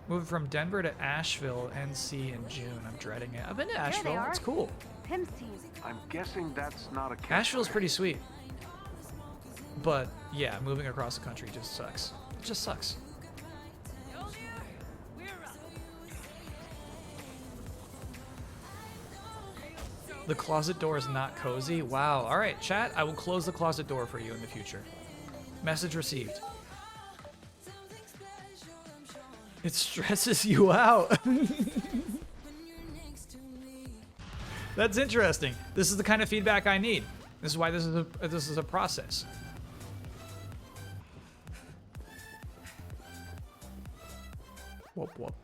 Moving from Denver to Asheville, NC in June. I'm dreading it. I've been to Asheville. are. It's cool. Pim's team. I'm guessing that's not a. Asheville's pretty sweet. But yeah, moving across the country just sucks. It just sucks. The closet door is not cozy. Wow. All right, chat. I will close the closet door for you in the future. Message received. It stresses you out. That's interesting. This is the kind of feedback I need. This is why this is a process. Whoop whoop.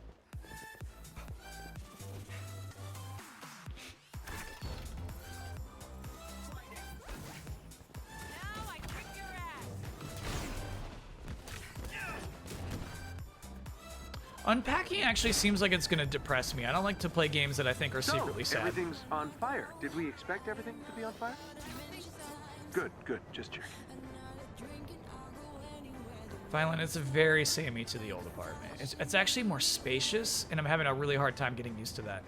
Unpacking actually seems like it's gonna depress me. I don't like to play games that I think are secretly sad. Everything's on fire. Did we expect everything to be on fire? Good, good. Just checking. Violent, it's very samey to the old apartment. It's actually more spacious, and I'm having a really hard time getting used to that.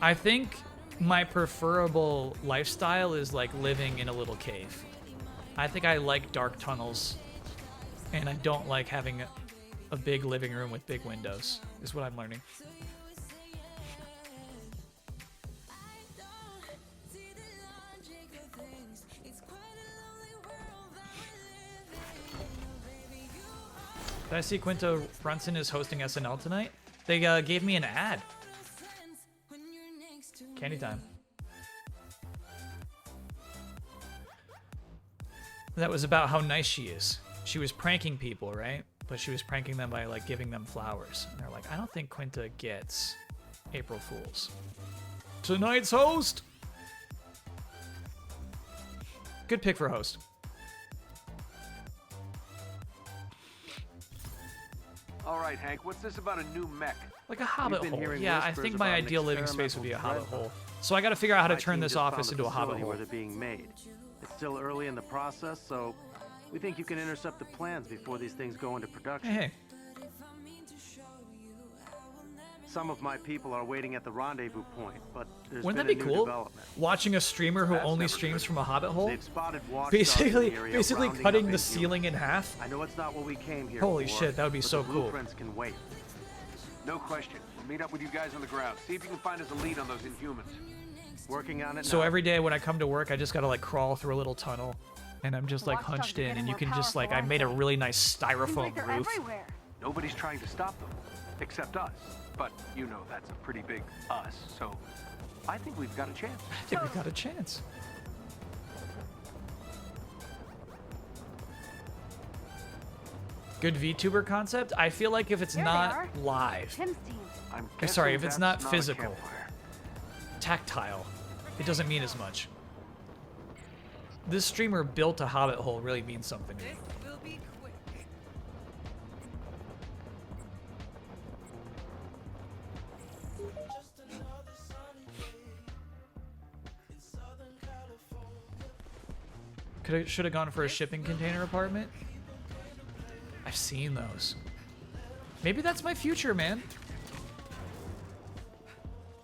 I think my preferable lifestyle is like living in a little cave. I think I like dark tunnels, and I don't like having a big living room with big windows, is what I'm learning. Did I see Quinto Brunson is hosting SNL tonight? They gave me an ad. Candy time. That was about how nice she is. She was pranking people, right? But she was pranking them by like giving them flowers. And they're like, I don't think Quinta gets April Fools. Tonight's host. Good pick for host. All right, Hank. What's this about a new mech? Like a hobbit We've been hole. hearing Yeah, I whispers think my about an ideal living space would be a hobbit experimental hole. So I got to figure out how to My turn team this just found office the into a hobbit facility hole. where they're being made. It's still early in the process, so we think you can intercept the plans before these things go into production. Hey. Some of my people are waiting at the rendezvous point, but there's Wouldn't been that be a new cool? development. Watching a streamer who That's only never streams good. from a hobbit hole? They've spotted watchdogs Basically, in the area basically rounding cutting up the Inhumans. ceiling in half. I know it's not what we came here Holy for, shit, that would be but so the cool. blueprints can wait. No question. We'll meet up with you guys on the ground. See if you can find us a lead on those Inhumans. Working on it So now. every day when I come to work, I just gotta like crawl through a little tunnel, and I'm just like Watchdogs hunched are in, getting and you more can just like, I powerful, made a aren't really nice Seems like styrofoam they're roof. everywhere. Nobody's trying to stop them, except us. But you know that's a pretty big us, so I think we've got a chance. I think we got a chance. Good VTuber concept. I feel like if it's Here they not are. live, Tim's team. I'm sorry, if guessing it's that's not a physical, campfire. tactile, it doesn't mean as much. This streamer built a hobbit hole really means something to me. This will be quick. Should have gone for a shipping container apartment. I've seen those. Maybe that's my future, man.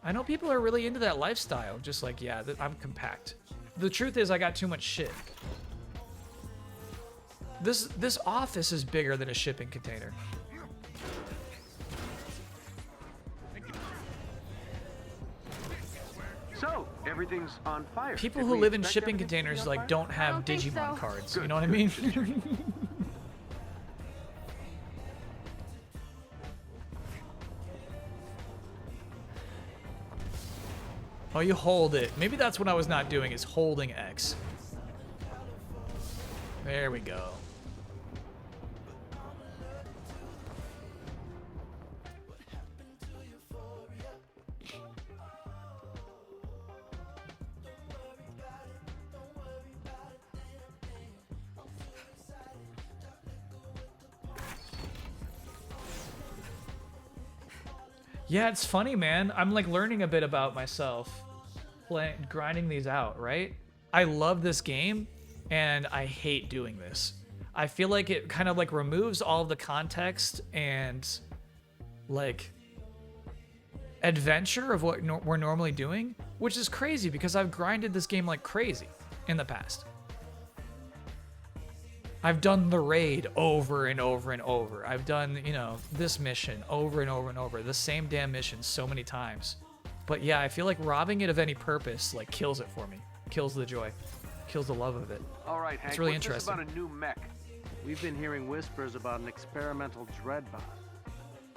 I know people are really into that lifestyle. Just like, yeah, I'm compact. The truth is, I got too much shit. This office is bigger than a shipping container. So, everything's on fire. People Did who we live in expect shipping everything to be containers on like fire? don't have don't think Digimon so. cards. Good. You know what I mean? Oh, you hold it. Maybe that's what I was not doing, is holding X. There we go. Yeah, it's funny, man. I'm like learning a bit about myself, grinding these out, right? I love this game, and I hate doing this. I feel like it kind of like removes all of the context and like adventure of what we're normally doing, which is crazy because I've grinded this game like crazy in the past. I've done the raid over and over and over. I've done, you know, this mission over and over and over. The same damn mission so many times. But yeah, I feel like robbing it of any purpose like kills it for me. Kills the joy. Kills the love of it. All right, Hank, It's really what's this interesting. about a new mech? We've been hearing whispers about an experimental dreadbot.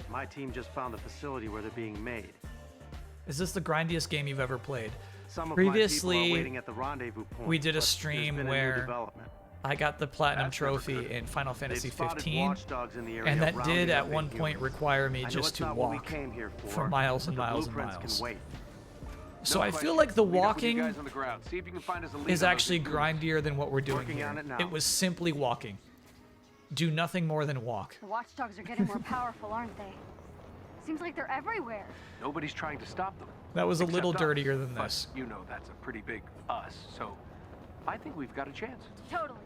My team just found the facility where they're being made. Is this the grindiest game you've ever played? Some of my people are Previously, waiting at the rendezvous point, we did a but there's stream been a new where development. I got the platinum That's never trophy good. in Final Fantasy They've spotted 15, watchdogs in the area and that rounding did up at one point inhumans. require me I know just it's to not what we walk came here for miles and but the miles and blueprints miles. Can wait. So No I feel question. like the Meet up with you walking guys on the ground. See if you can find us a lead is on those actually intruders. grindier than what we're doing Working here. on it now. It was simply walking. Do nothing more than walk. The watchdogs are getting more powerful, aren't they? Seems like they're everywhere. Nobody's trying to stop them. That was a Except little us. dirtier than But this. you know that's a pretty big us, so I think we've got a chance. Totally.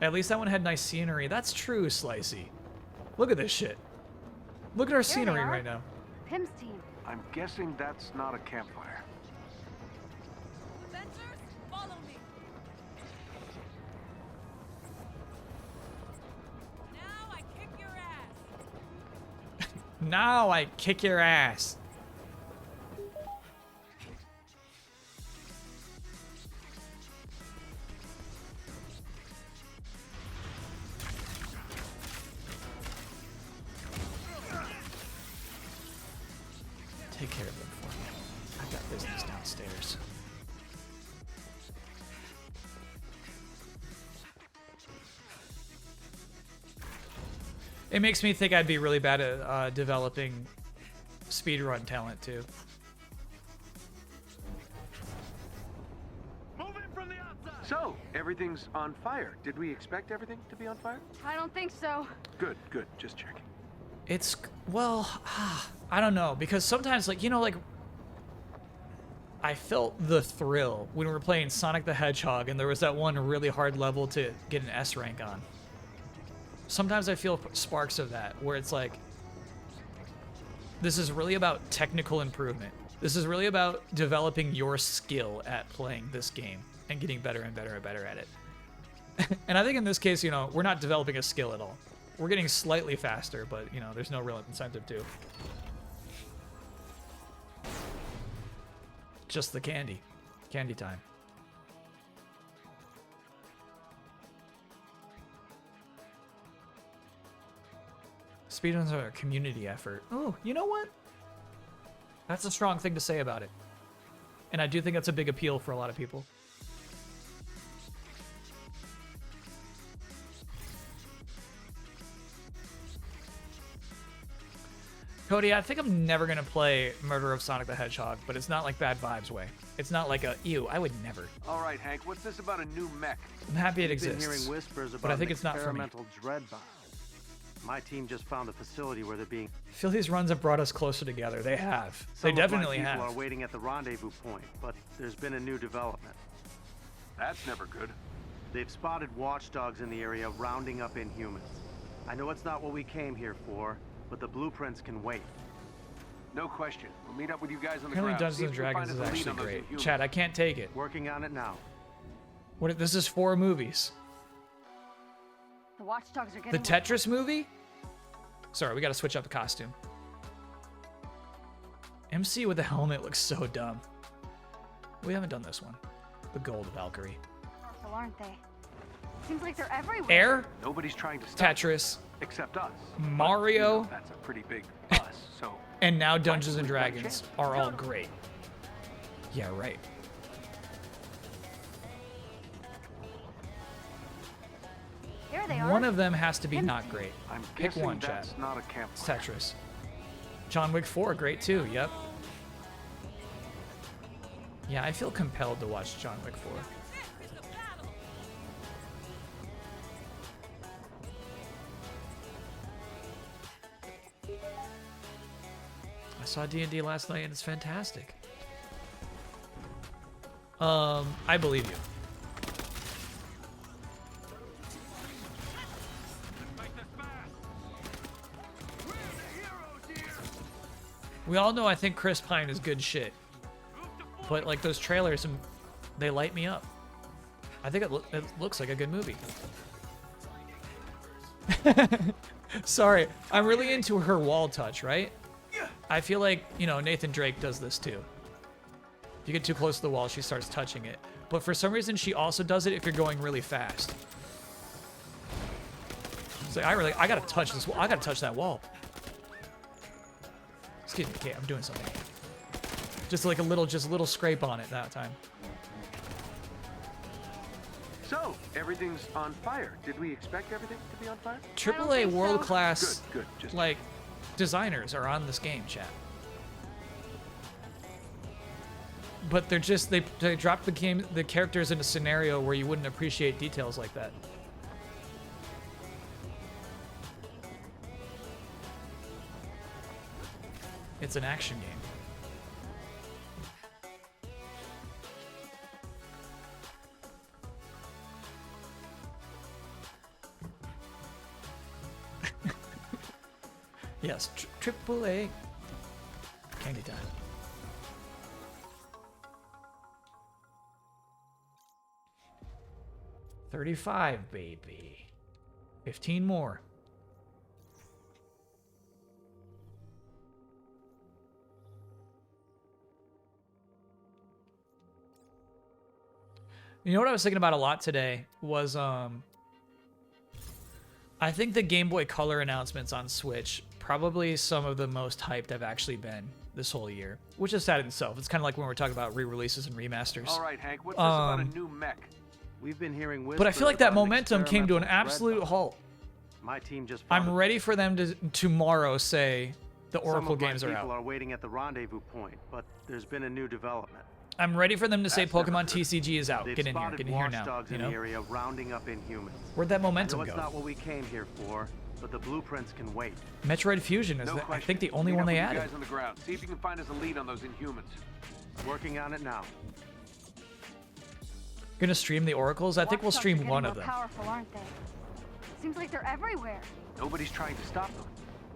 At least that one had nice scenery. That's true, Slicey. Look at this shit. Look at our There they scenery are. right now. Pim's team. I'm guessing that's not a campfire. Avengers, follow me. Now I kick your ass. Now I kick your ass. Take care of them for me. I've got business downstairs. It makes me think I'd be really bad at developing speedrun talent too. So, everything's on fire. Did we expect everything to be on fire? I don't think so. Good, good. Just checking. It's, well, I don't know, because sometimes, like, you know, like, I felt the thrill when we were playing Sonic the Hedgehog and there was that one really hard level to get an S rank on. Sometimes I feel sparks of that, where it's like, this is really about technical improvement. This is really about developing your skill at playing this game and getting better and better and better at it. And I think in this case, you know, we're not developing a skill at all. We're getting slightly faster, but, you know, there's no real incentive to. Just the candy. Candy time. Speedruns are a community effort. Oh, you know what? That's a strong thing to say about it. And I do think that's a big appeal for a lot of people. Cody, I think I'm never gonna play Murder of Sonic the Hedgehog, but it's not like bad vibes way. It's not like a ew. I would never. All right, Hank. What's this about a new mech? I'm happy it We've been exists, hearing whispers about but I think an it's not for me. experimental dread bomb. My team just found a facility where they're being. I feel these runs have brought us closer together. They have. Some They definitely of my have. people are waiting at the rendezvous point, but there's been a new development. That's never good. They've spotted watchdogs in the area rounding up Inhumans. I know it's not what we came here for, but the blueprints can wait. No question. We'll meet up with you guys on the Apparently ground. Dungeons See and if you can Dragons find is us a lead actually on those great. Inhumans. Chad, I can't take it. Working on it now. What? This is 4 movies. The watchdogs are The getting Tetris movie? Sorry, we gotta switch up the costume. MC with the helmet looks so dumb. We haven't done this one. The Gold Valkyrie. powerful, aren't they? Seems like they're everywhere. Air? Nobody's trying to stop Tetris. except us. Mario. But, that's a pretty big us. So. And now Dungeons and Dragons are all great. Yeah, right. There they are. One of them has to be not great. I'm Pick guessing one, Chad. that's not a It's campfire. Tetris. John Wick 4, great too. Yep. Yeah, I feel compelled to watch John Wick 4. I saw D&D last night and it's fantastic. I believe you. We all know I think Chris Pine is good shit. But like those trailers, they light me up. I think it looks like a good movie. Sorry, I'm really into her wall touch, right? I feel like, you know, Nathan Drake does this too. If you get too close to the wall, she starts touching it. But for some reason, she also does it if you're going really fast. It's like, I gotta touch this wall. I gotta touch that wall. Excuse me, Kate, I'm doing something. Just like a little scrape on it that time. So, everything's on fire. Did we expect everything to be on fire? AAA world-class, Good, just like, designers are on this game, chat. But they're just, they dropped the characters in a scenario where you wouldn't appreciate details like that. It's an action game. Yes, AAA. Candy time. $35, baby. 15 more. You know what I was thinking about a lot today was I think the Game Boy Color announcements on Switch probably some of the most hyped I've actually been this whole year, which is sad in itself. It's kind of like when we're talking about re-releases and remasters. All right, Hank. What's this about a new mech? We've been hearing whispers. But I feel like that about momentum came to an experimental absolute dread bomb. halt. My team just. I'm ready for them to tomorrow say the Oracle games are People out. are waiting at the rendezvous point, but there's been a new development. I'm ready for them to say Pokemon TCG is out. They've Get in here. spotted Get in here now. watchdogs You in know? the area rounding up Inhumans. Where'd that momentum I know go? it's not what we came here for, but the blueprints can wait. Metroid Fusion is, No I question. think, the only Meet one up they with you added. guys on the ground. See if you can find us a lead on those Inhumans. Working on it now. Gonna stream the Oracles? I think we'll Watchdogs are stream getting one more of them. Powerful, aren't they? Seems like they're everywhere. Nobody's trying to stop them,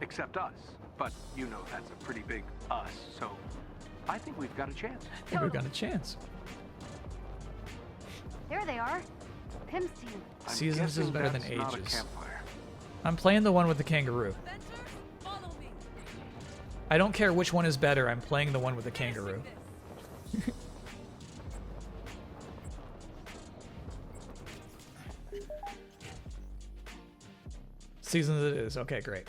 except us. But you know that's a pretty big us. So, I think we've got a chance. I think we've got a chance. There they are. Pim's team. I'm Seasons is guessing better than that's not a Ages. campfire. I'm playing the one with the kangaroo. I don't care which one is better. I'm playing the one with the kangaroo. Seasons it is. Okay, great.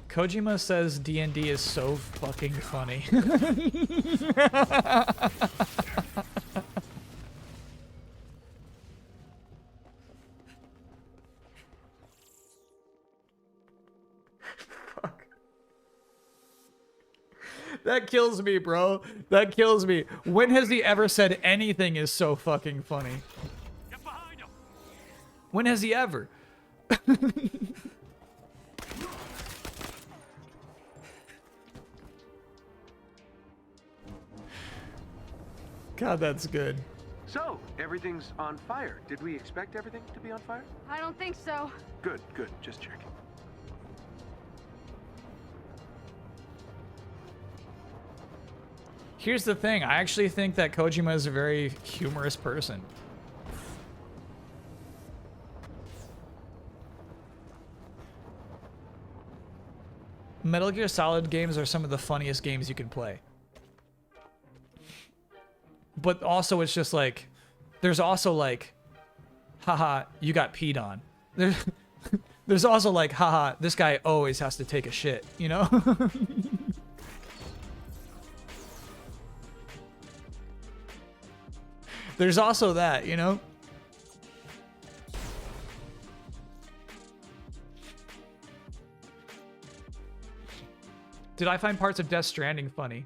Kojima says D&D is so fucking funny. That kills me, bro. That kills me. When has he ever said anything is so fucking funny? When has he ever? God, that's good. So, everything's on fire. Did we expect everything to be on fire? I don't think so. Good, good. Just checking. Here's the thing. I actually think that Kojima is a very humorous person. Metal Gear Solid games are some of the funniest games you can play. But also it's just like, there's also like, haha, you got peed on. There's also like, haha, this guy always has to take a shit, you know? There's also that, you know? Did I find parts of Death Stranding funny?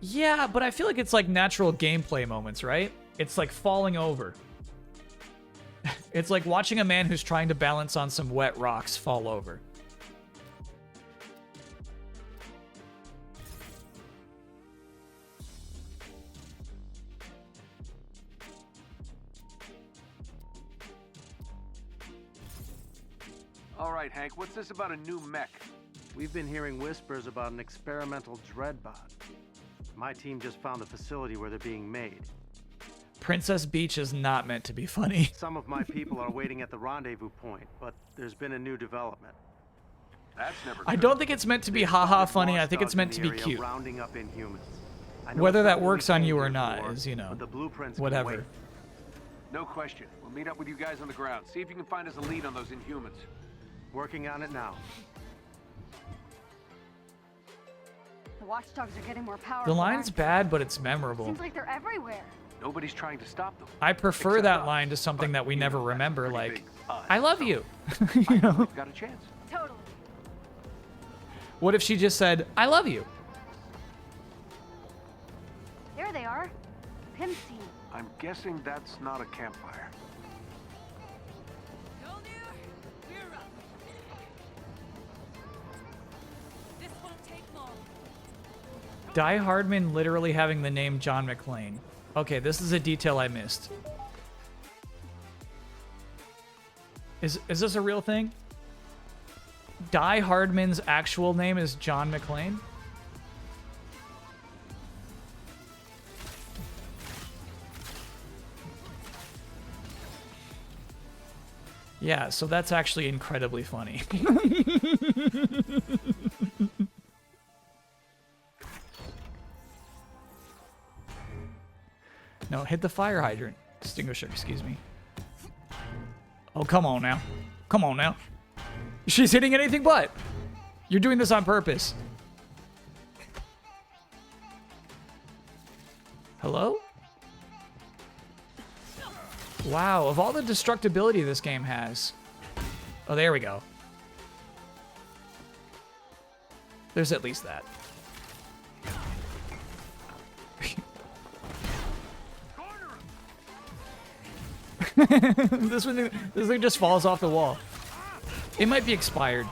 Yeah, but I feel like it's like natural gameplay moments, right? It's like falling over. It's like watching a man who's trying to balance on some wet rocks fall over. All right, Hank, what's this about a new mech? We've been hearing whispers about an experimental dreadbot. My team just found the facility where they're being made. Princess Beach is not meant to be funny. Some of my people are waiting at the rendezvous point, but there's been a new development. That's never I don't think it's meant to be haha funny. I think it's meant to be cute. Rounding up Inhumans. I know Whether it's that not what works we on came you or here not for, is, you know, but the blueprints can whatever. wait. No question. We'll meet up with you guys on the ground. See if you can find us a lead on those Inhumans. Working on it now. The watchdogs are getting more powerful. The line's aren't they? bad, but it's memorable. Seems like they're everywhere. Nobody's trying to stop them. I prefer Except that us. line to something that we never remember, like, big us, I love so you. You know? We've got a chance. Totally. What if she just said, I love you? There they are. Pim's team. I'm guessing that's not a campfire. We're up. This won't take long. Die Hardman literally having the name John McClane. Okay, this is a detail I missed. Is this a real thing? Die Hardman's actual name is John McClane? Yeah, so that's actually incredibly funny. No, hit the fire hydrant. Extinguisher, excuse me. Oh, come on now. Come on now. She's hitting anything but. You're doing this on purpose. Hello? Wow, of all the destructibility this game has. Oh, there we go. There's at least that. This thing just falls off the wall. It might be expired.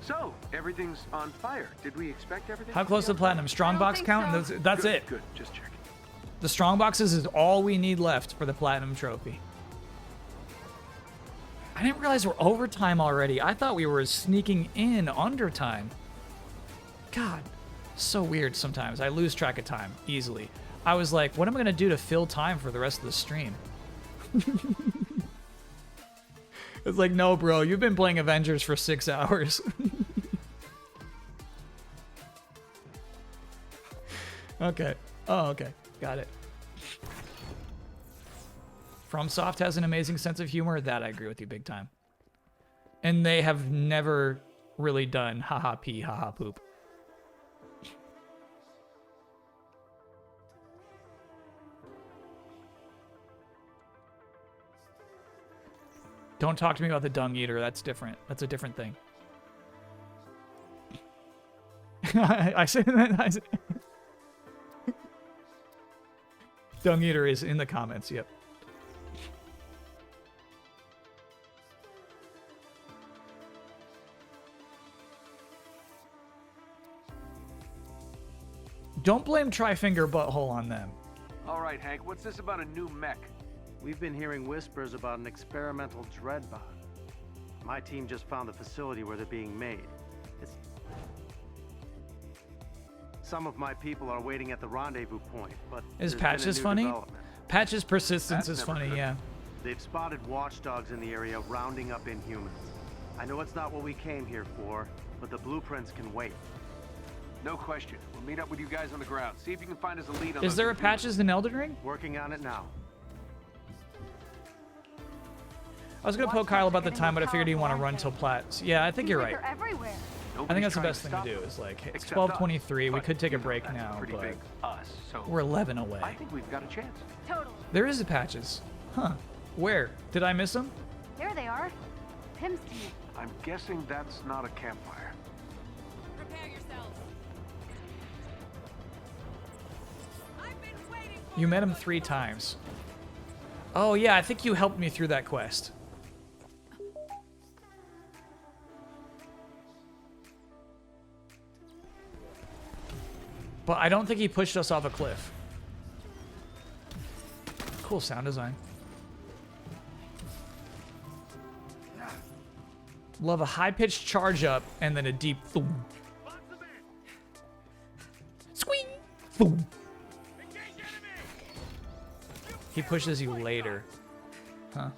So, everything's on fire. Did we expect everything? How close to the platinum? Strongbox count? so. That's Good, it. Good, just checking. The strongboxes is all we need left for the platinum trophy. I didn't realize we're overtime already. I thought we were sneaking in undertime. God, so weird sometimes. I lose track of time easily. I was like, what am I going to do to fill time for the rest of the stream? It's like, no, bro, you've been playing Avengers for 6 hours. Okay. Oh, okay. Got it. FromSoft has an amazing sense of humor. That I agree with you big time. And they have never really done haha pee, haha poop. Don't talk to me about the dung eater. That's different. That's a different thing. I said that. Dung eater is in the comments. Yep. Don't blame Trifinger Butthole on them. All right, Hank, what's this about a new mech? We've been hearing whispers about an experimental dreadbot. My team just found the facility where they're being made. Some of my people are waiting at the rendezvous point, but Is Patches funny? Patches' persistence is funny, yeah. They've spotted watchdogs in the area rounding up Inhumans. I know it's not what we came here for, but the blueprints can wait. No question. We'll meet up with you guys on the ground. See if you can find us a lead on Is there a Patches in Elden Ring? Working on it now. I was gonna poke Kyle about the time, but I figured he'd want to run till Platts. Yeah, I think you're right. I think that's the best thing to do. Is like, hey, it's 12:23. We could take a break now, but we're 11 away. I think we've got a chance. Totally. There is a Patches. Huh? Where? Did I miss him? There they are. Pim's team. I'm guessing that's not a campfire. Prepare yourselves. You met him 3 times. Oh yeah, I think you helped me through that quest. But I don't think he pushed us off a cliff. Cool sound design. Love a high-pitched charge up and then a deep boom. Squeak! Boom. He pushes you later. Huh.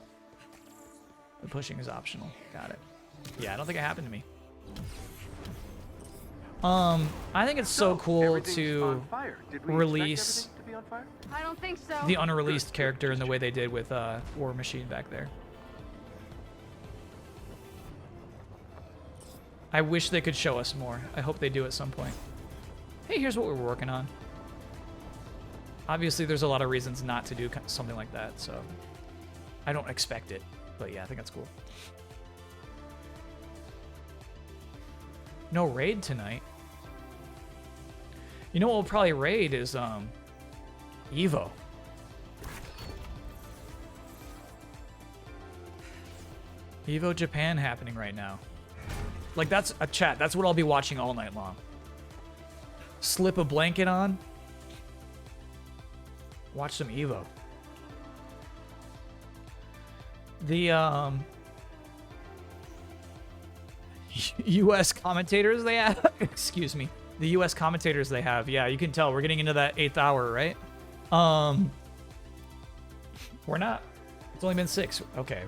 The pushing is optional. Got it. Yeah, I don't think it happened to me. I think it's so cool to release I don't think so. the unreleased character in the way they did with War Machine back there. I wish they could show us more. I hope they do at some point. Hey, here's what we're working on. Obviously, there's a lot of reasons not to do something like that, so I don't expect it. But yeah, I think that's cool. No raid tonight. You know what we'll probably raid is Evo. Evo Japan happening right now. Like, that's a chat. That's what I'll be watching all night long. Slip a blanket on. Watch some Evo. The US commentators they have, excuse me. The US commentators they have. Yeah, you can tell we're getting into that 8th hour, right? We're not. It's only been 6. Okay.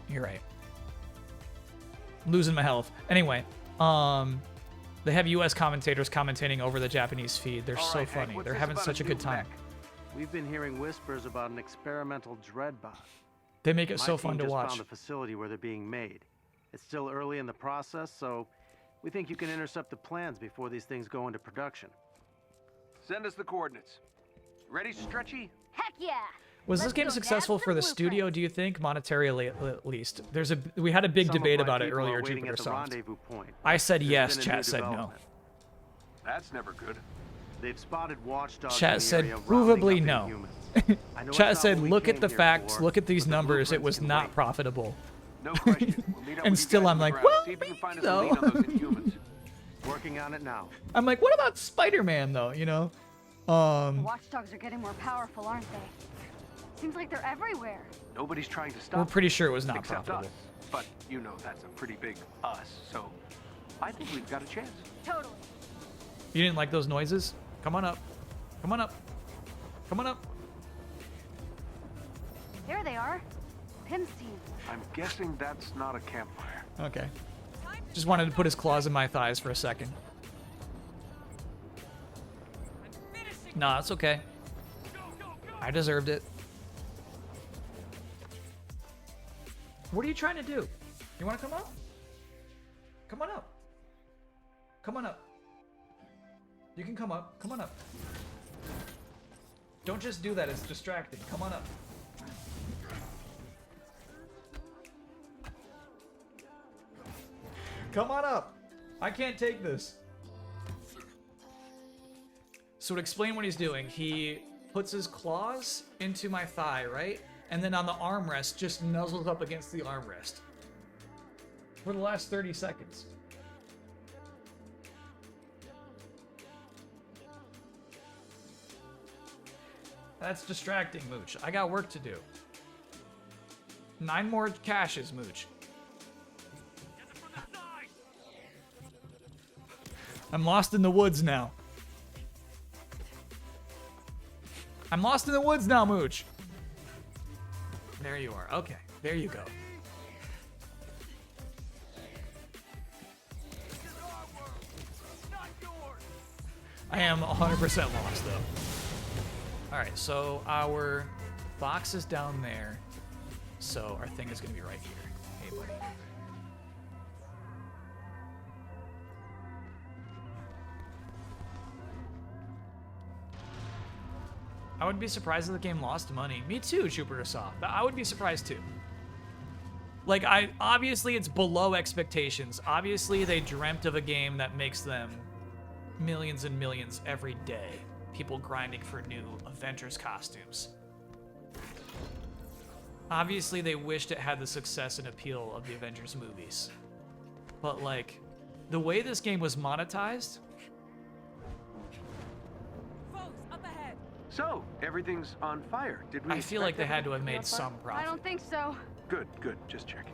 You're right. Losing my health. Anyway, they have US commentators commentating over the Japanese feed. They're so funny. They're having such a good time. We've been hearing whispers about an experimental dreadbot. They make it so fun to My team watch. just found the facility where they're being made. It's still early in the process, so we think you can intercept the plans before these things go into production. Send us the coordinates. Ready, Stretchy? Heck yeah. Was this game successful for the studio, do you think? Monetarily, at least. We had a big debate about it earlier, Jupiter Soft. I said yes, chat said no. That's never good. They've spotted watchdogs. Chat said provably no. Chat said look at the facts, look at these numbers, it was not profitable. No question. We'll meet up And with you still guys I'm on the like, ground. well, See if you can find us no. a lead on those Inhumans. Working on it now. I'm like, what about Spider-Man though, you know? The watchdogs are getting more powerful, aren't they? Seems like they're everywhere. Nobody's trying to stop We're pretty sure it was not except profitable. us. But you know that's a pretty big us, so I think we've got a chance. Totally. You didn't like those noises? Come on up. Come on up. Come on up. There they are. Pim's team. I'm guessing that's not a campfire. Okay. Just wanted to put his claws in my thighs for a second. Nah, it's okay. I deserved it. What are you trying to do? You want to come up? Come on up. Come on up. You can come up. Come on up. Don't just do that. It's distracting. Come on up. Come on up. I can't take this. So to explain what he's doing, he puts his claws into my thigh, right? And then on the armrest, just nuzzles up against the armrest. For the last 30 seconds. That's distracting, Mooch. I got work to do. 9 more caches, Mooch. I'm lost in the woods now. I'm lost in the woods now, Mooch. There you are. Okay, there you go. I am 100% lost, though. Alright, so our box is down there. So our thing is going to be right here. Hey, buddy. I would be surprised if the game lost money. Me too, Jupiter Soft. I would be surprised too. Like, obviously it's below expectations. Obviously they dreamt of a game that makes them millions and millions every day. People grinding for new Avengers costumes. Obviously they wished it had the success and appeal of the Avengers movies. But like, the way this game was monetized... So, everything's on fire. Did we I feel like they had to have made some profit. I don't think so. Good, good. Just checking.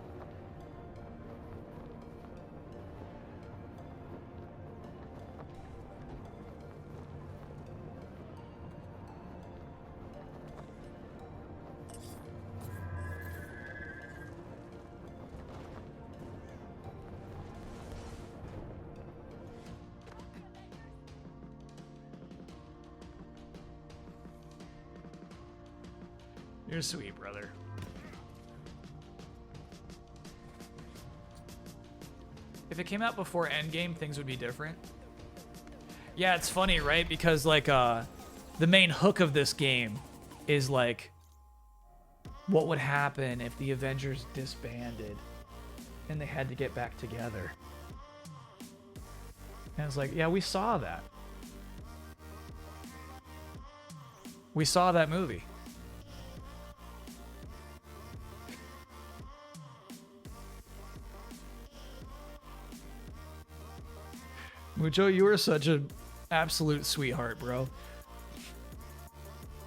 You're sweet, brother. If it came out before Endgame, things would be different. Yeah, it's funny, right? Because, like, the main hook of this game is, like, what would happen if the Avengers disbanded and they had to get back together. And it's like, yeah, we saw that. We saw that movie. Mucho, you are such an absolute sweetheart, bro.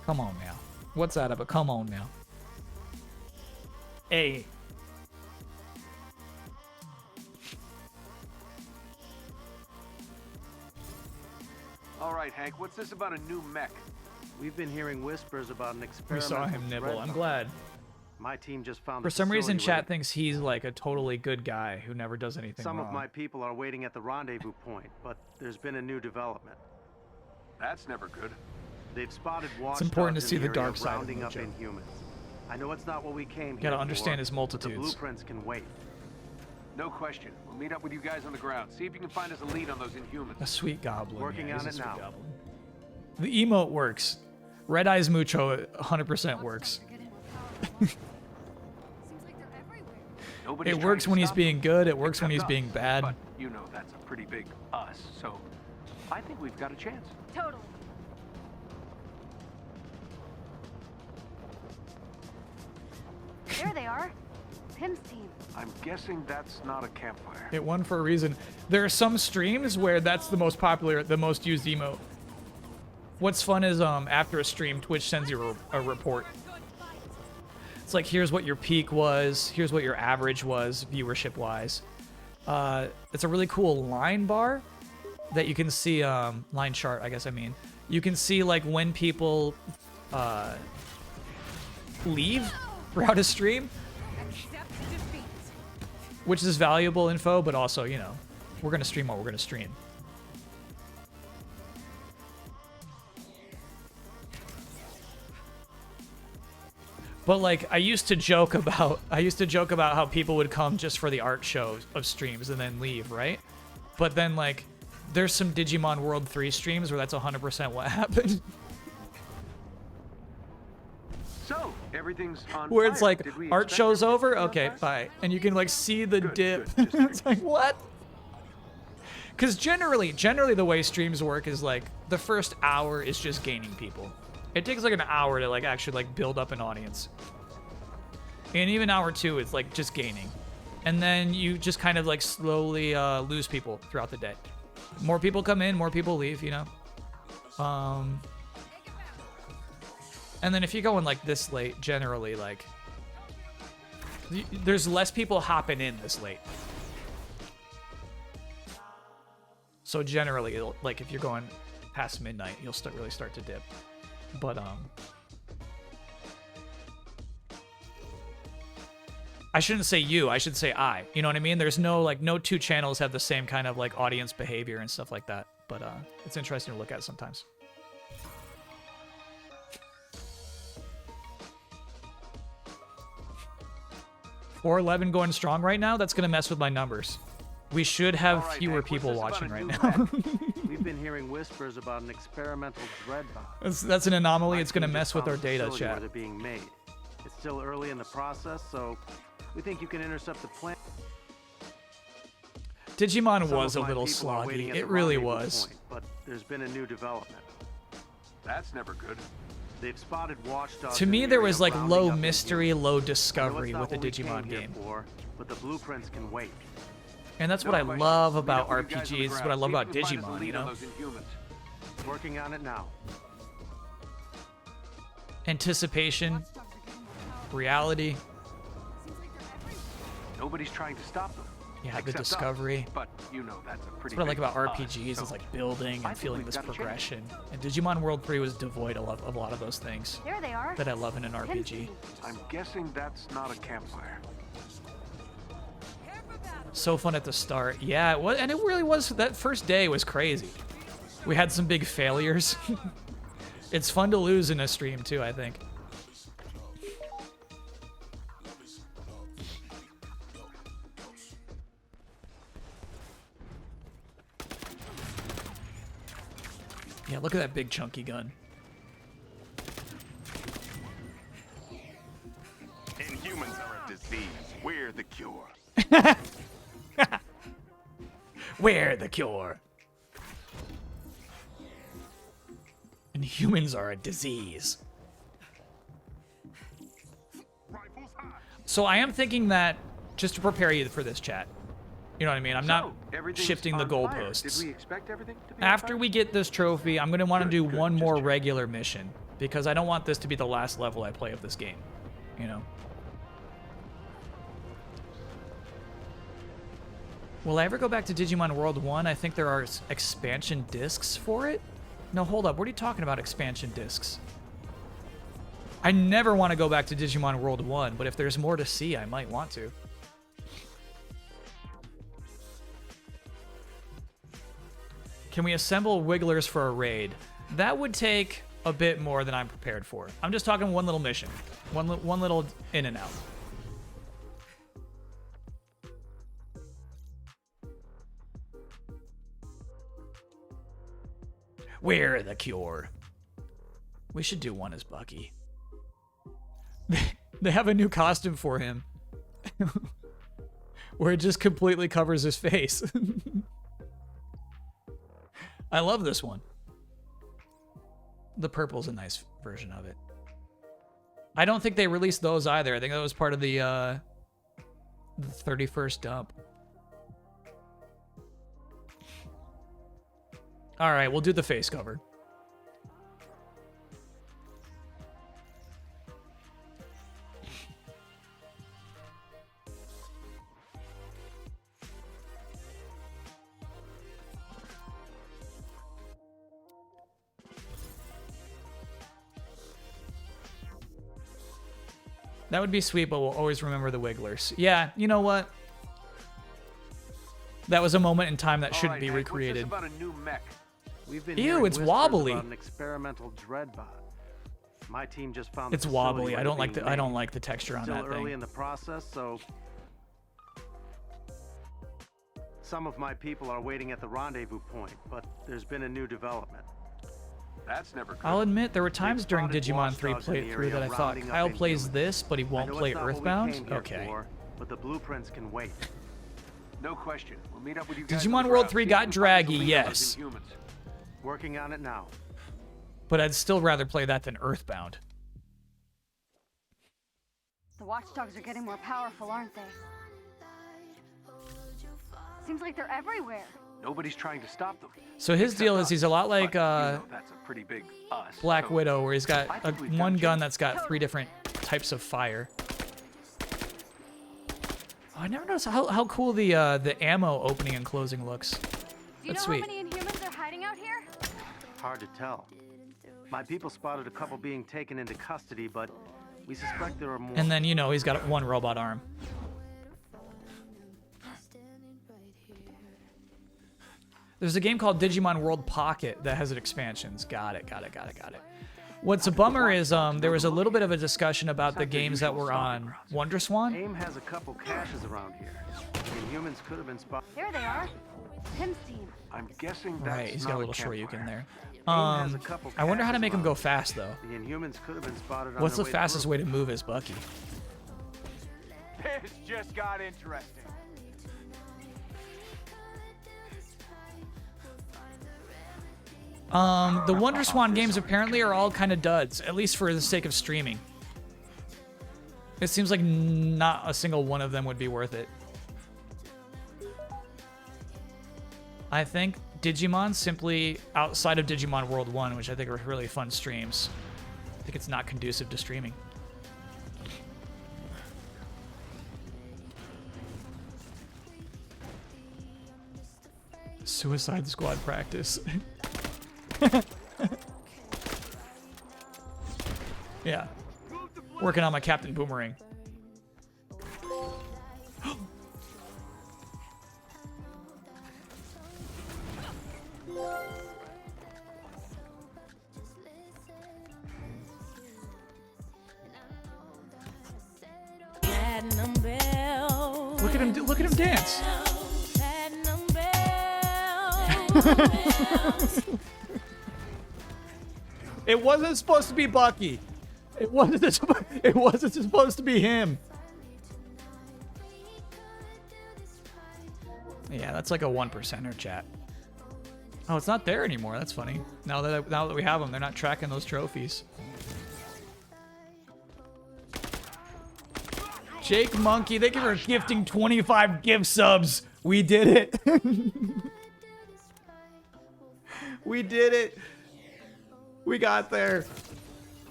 Come on now. What's that about? Come on now. Hey. All right, Hank, what's this about a new mech? We've been hearing whispers about an We experiment. saw him nibble. I'm glad. My team just found For the some reason, facility chat where thinks he's like a totally good guy who never does anything some wrong. of my people are waiting at the rendezvous point, but there's been a new development. That's never good. They've spotted watchdogs It's important to see in the area dark side of rounding up Mojo. Inhumans. I know it's not what we came here Gotta for, understand his but multitudes. The blueprints can wait. No question. We'll meet up with you guys on the ground. See if you can find us a lead on those Inhumans. A sweet goblin. Working yeah, on he's a it sweet now. goblin. The emote works. Red Eyes Mucho 100% works. Nobody's It trying works to when he's stop being them, good. It works when he's except being us. bad. But you know that's a pretty big us, so I think we've got a chance. Totally. There they are. Tim's team. I'm guessing that's not a campfire. It won for a reason. There are some streams where that's the most popular, the most used emote. What's fun is after a stream, Twitch sends you a report. It's like, here's what your peak was, here's what your average was, viewership-wise. It's a really cool line bar that you can see, line chart, I guess I mean. You can see, like, when people leave throughout a stream, which is valuable info, but also, you know, we're going to stream what we're going to stream. But like, I used to joke about how people would come just for the art show of streams and then leave, right? But then like, there's some Digimon World 3 streams where that's 100% what happened. So everything's on Where fire. it's like, Did we art expect show's everything over, to be on okay, fire? bye. And you can like see the dip. Good. It's like, what? Because generally the way streams work is like the first hour is just gaining people. It takes like an hour to like actually like build up an audience. And even hour 2 is like just gaining. And then you just kind of like slowly lose people throughout the day. More people come in, more people leave, you know? And then if you're going like this late, generally like there's less people hopping in this late. So generally, like if you're going past midnight, you'll really start to dip. But I shouldn't say you. I should say I. You know what I mean? There's no two channels have the same kind of like audience behavior and stuff like that. But it's interesting to look at sometimes. $411 going strong right now. That's gonna mess with my numbers. We should have fewer people watching right now. We've been hearing whispers about an experimental dreadbot. That's an anomaly. It's going to mess with our data, chat. Where they're being made. It's still early in the process, so we think you can intercept the plan. Digimon was a little sloggy. It really was. But there's been a new development. That's never good. They've spotted watchdogs. To me, there was like low mystery, low discovery with the Digimon game. But the blueprints can wait. And that's what I love about RPGs. That's what I love about Digimon, you know? Working on it now. Anticipation. Reality. Nobody's trying to stop them. Yeah, the discovery. But you know that's a pretty. That's what I like about RPGs is like building and feeling this progression. And Digimon World 3 was devoid of a lot of those things. There they are. That I love in an RPG. I'm guessing that's not a campfire. So fun at the start. Yeah, it was, and it really was. That first day was crazy. We had some big failures. It's fun to lose in a stream too, I think. Yeah, look at that big chunky gun. Inhumans are a disease. We're the cure. We're the cure. And humans are a disease. So I am thinking that, just to prepare you for this chat, you know what I mean? I'm not shifting the goalposts. Did we expect everything to be After we get this trophy, I'm going to want to do one more regular mission, because I don't want this to be the last level I play of this game, you know? Will I ever go back to Digimon World 1? I think there are expansion discs for it. No, hold up. What are you talking about, expansion discs? I never want to go back to Digimon World 1, but if there's more to see, I might want to. Can we assemble Wigglers for a raid? That would take a bit more than I'm prepared for. I'm just talking one little mission. One little in and out. We're the cure. We should do one as Bucky. They have a new costume for him. Where it just completely covers his face. I love this one. The purple's a nice version of it. I don't think they released those either. I think that was part of the 31st dump. All right, we'll do the face cover. That would be sweet, but we'll always remember the Wigglers. Yeah, you know what? That was a moment in time that shouldn't be recreated. What's this about a new mech? We've been Ew, it's wobbly. about an experimental dreadbot. My team just found It's wobbly. I don't like the texture on that Still early thing. in the process, so some of my people are waiting at the rendezvous point, but there's been a new development. That's never good. I'll admit, there were times during Digimon 3 playthrough that I thought Kyle plays this, but he won't play Earthbound. Okay. But the blueprints can wait. No question. We'll meet up with you guys. Digimon World 3 got draggy, yes. Working on it now. But I'd still rather play that than Earthbound. The watchdogs are getting more powerful, aren't they? Seems like they're everywhere. Nobody's trying to stop them. So his deal is he's a lot like That's a pretty big us. Black so Widow, where he's got I think we've one got gun that's got 3 different types of fire. Oh, I never noticed how cool the ammo opening and closing looks. Do you That's know sweet. how many Inhumans are hiding out here? Hard to tell. My people spotted a couple being taken into custody, but we suspect there are more. And then, you know, he's got one robot arm. There's a game called Digimon World Pocket that has expansions. Got it. What's a bummer is there was a little bit of a discussion about the games that were on WonderSwan. AIM has a couple caches around here. The Inhumans could have been spotted. There they are. Tim's team. I'm guessing that's Right, he's got a little campfire. Shoryuken there. I wonder how to make him go fast, though. The Inhumans could have been spotted on What's the their way fastest through. way to move as Bucky? This just got interesting. The WonderSwan games apparently are all kind of duds, at least for the sake of streaming. It seems like not a single one of them would be worth it. I think Digimon simply, outside of Digimon World 1, which I think are really fun streams, I think it's not conducive to streaming. Suicide Squad practice. Yeah. Working on my Captain Boomerang. Look at him dance. It wasn't supposed to be Bucky. It wasn't supposed to be him. Yeah, that's like a 1%er, chat. Oh, it's not there anymore. That's funny. Now that we have them, they're not tracking those trophies. Jake Monkey, thank you for gifting 25 gift subs. We did it. We did it. We got there.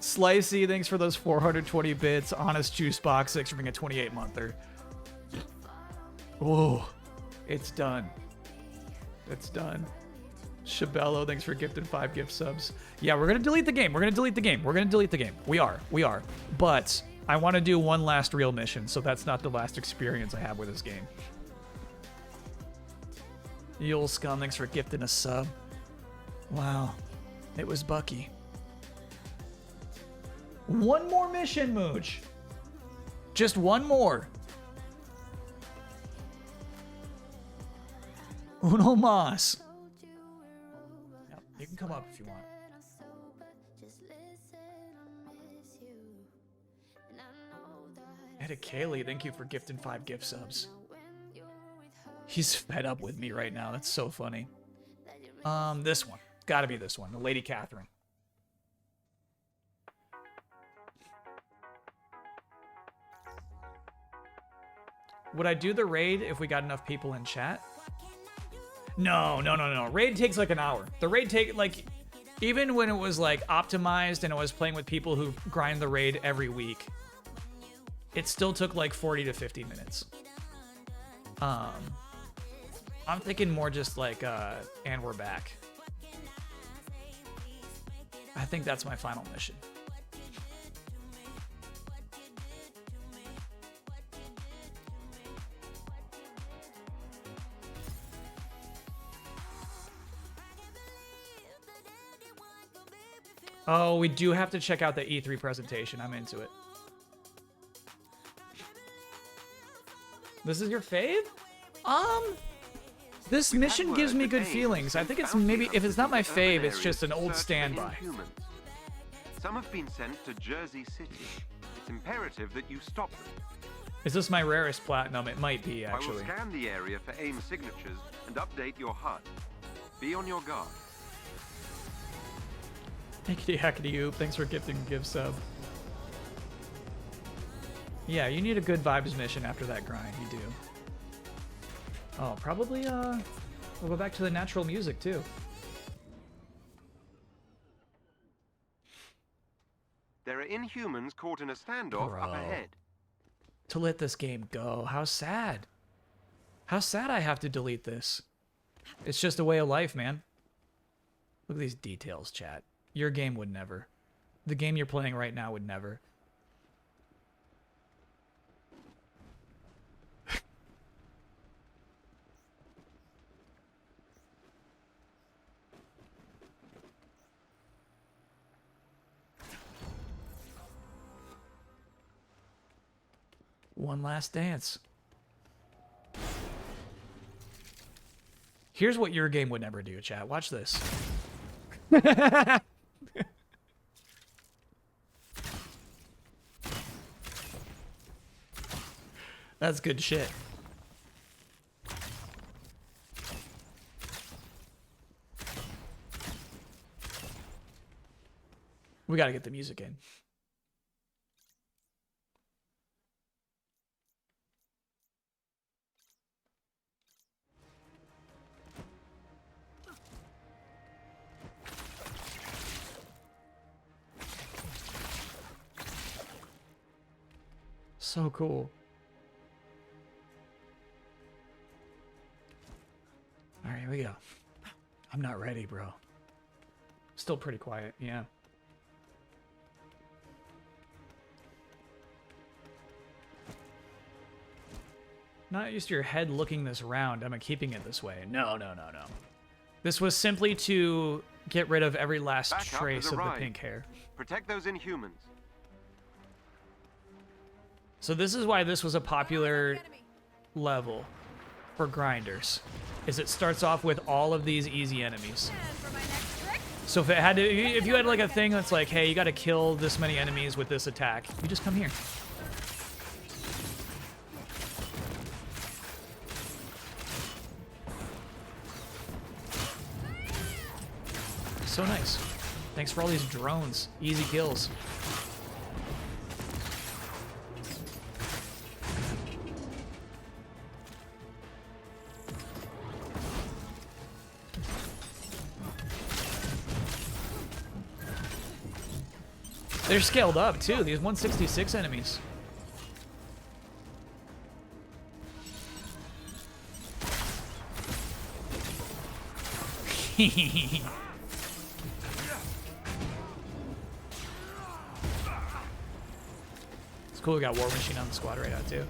Slicey, thanks for those 420 bits. Honest Juice Box, thanks for being a 28-monther. Oh, it's done. It's done. Shabello, thanks for gifting 5 gift subs. Yeah, we're gonna delete the game. We're gonna delete the game. We're gonna delete the game. We are. But I want to do one last real mission, so that's not the last experience I have with this game. Yule Scum, thanks for gifting a sub. Wow. It was Bucky. One more mission, Mooch. Just one more. Uno mas. Yep, you can come up if you want. Etta Kaylee, thank you for gifting 5 gift subs. He's fed up with me right now. That's so funny. This one. Gotta be this one. The Lady Catherine. Would I do the raid if we got enough people in chat? No. Raid takes like an hour. The raid take like, even when it was like optimized and I was playing with people who grind the raid every week, it still took like 40 to 50 minutes. I'm thinking more just like, and we're back. I think that's my final mission. Oh, we do have to check out the E3 presentation. I'm into it. This is your fave? This mission gives me good feelings. I think it's maybe, if it's not my fave, it's just an old standby. Some have been sent to Jersey City. It's imperative that you stop them. Is this my rarest platinum? It might be, I will actually. scan the area for AIM signatures and update your HUD. Be on your guard. Hackety hackety oop. Thanks for gifting a gift sub. Yeah, you need a good vibes mission after that grind. You do. Oh, probably, we'll go back to the natural music, too. There are Inhumans caught in a standoff up Bro. ahead. To let this game go. How sad. How sad I have to delete this. It's just a way of life, man. Look at these details, chat. Your game would never. The game you're playing right now would never. One last dance. Here's what your game would never do, chat. Watch this. That's good shit. We gotta get the music in. So cool. All right, here we go. I'm not ready, bro. Still pretty quiet, yeah. Not used to your head looking this round. I'm keeping it this way. No. This was simply to get rid of every last trace of the pink hair. Protect those Inhumans. So this is why this was a popular level for grinders, is it starts off with all of these easy enemies. So if you had like a thing that's like, hey, you got to kill this many enemies with this attack, you just come here. So nice. Thanks for all these drones. Easy kills. They're scaled up too, these 166 enemies. It's cool we got War Machine on the squad right now too.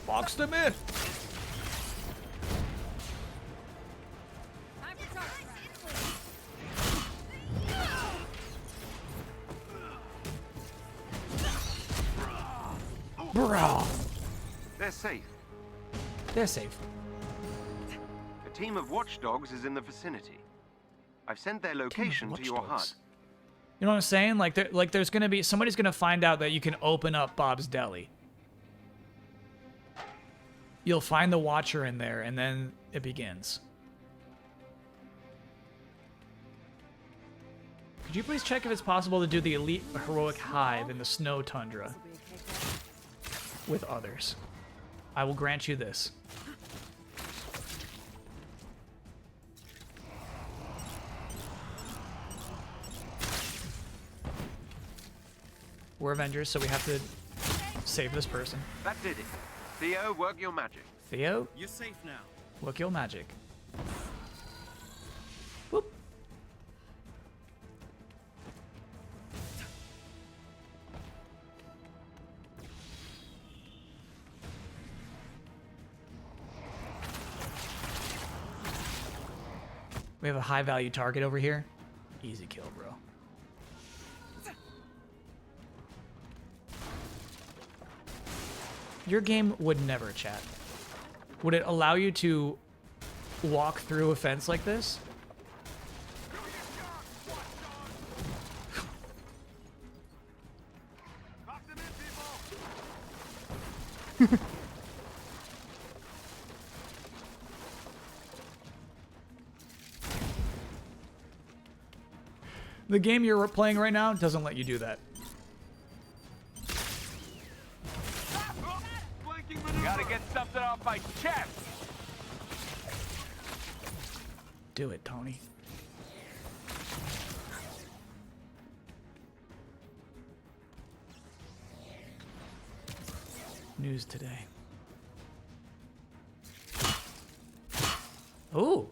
Box them in! Bro. They're safe. They're safe. A team of watchdogs is in the vicinity. I've sent their location to your HUD. You know what I'm saying? Like there's gonna be somebody's gonna find out that you can open up Bob's Deli. You'll find the Watcher in there, and then it begins. Could you please check if it's possible to do the Elite Heroic Hive in the Snow Tundra with others? I will grant you this. We're Avengers, so we have to save this person. That did it. Theo, work your magic. Theo? You're safe now. Work your magic. We have a high value target over here. Easy kill, bro. Your game would never, chat. Would it allow you to walk through a fence like this? The game you're playing right now doesn't let you do that. Gotta get something off my chest. Do it, Tony. News today. Ooh.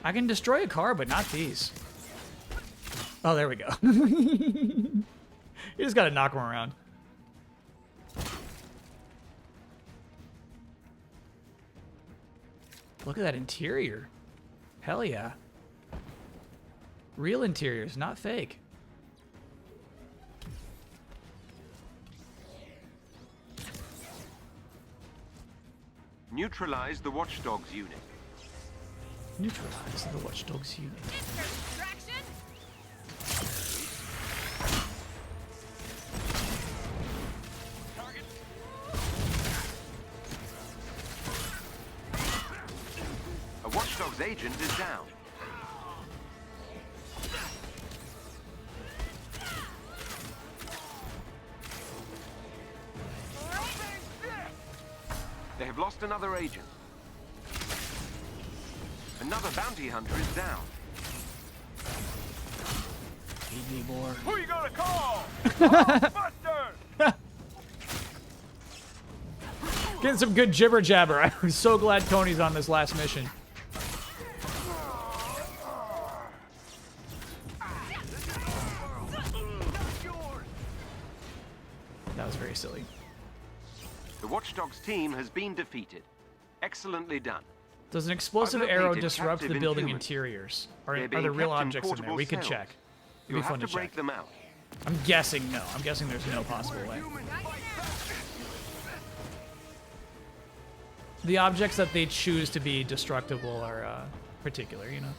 I can destroy a car, but not these. Oh, there we go. You just gotta knock them around. Look at that interior. Hell yeah. Real interiors, not fake. Neutralize the Watchdogs unit. Neutralize the Watchdogs unit. A Watchdogs agent is down. They have lost another agent. Another bounty hunter is down. Need me more. Who you gonna call? Buster! Getting some good jibber jabber. I'm so glad Tony's on this last mission. That was very silly. The Watchdogs team has been defeated. Excellently done. Does an explosive I've arrow located disrupt the captive building Inhumans. interiors? Or They're are being there real kept in objects in there? portable We could cells. check. It'd You'll be fun have to to break check. them out. I'm guessing no. I'm guessing there's no possible way. The objects that they choose to be destructible are particular, you know?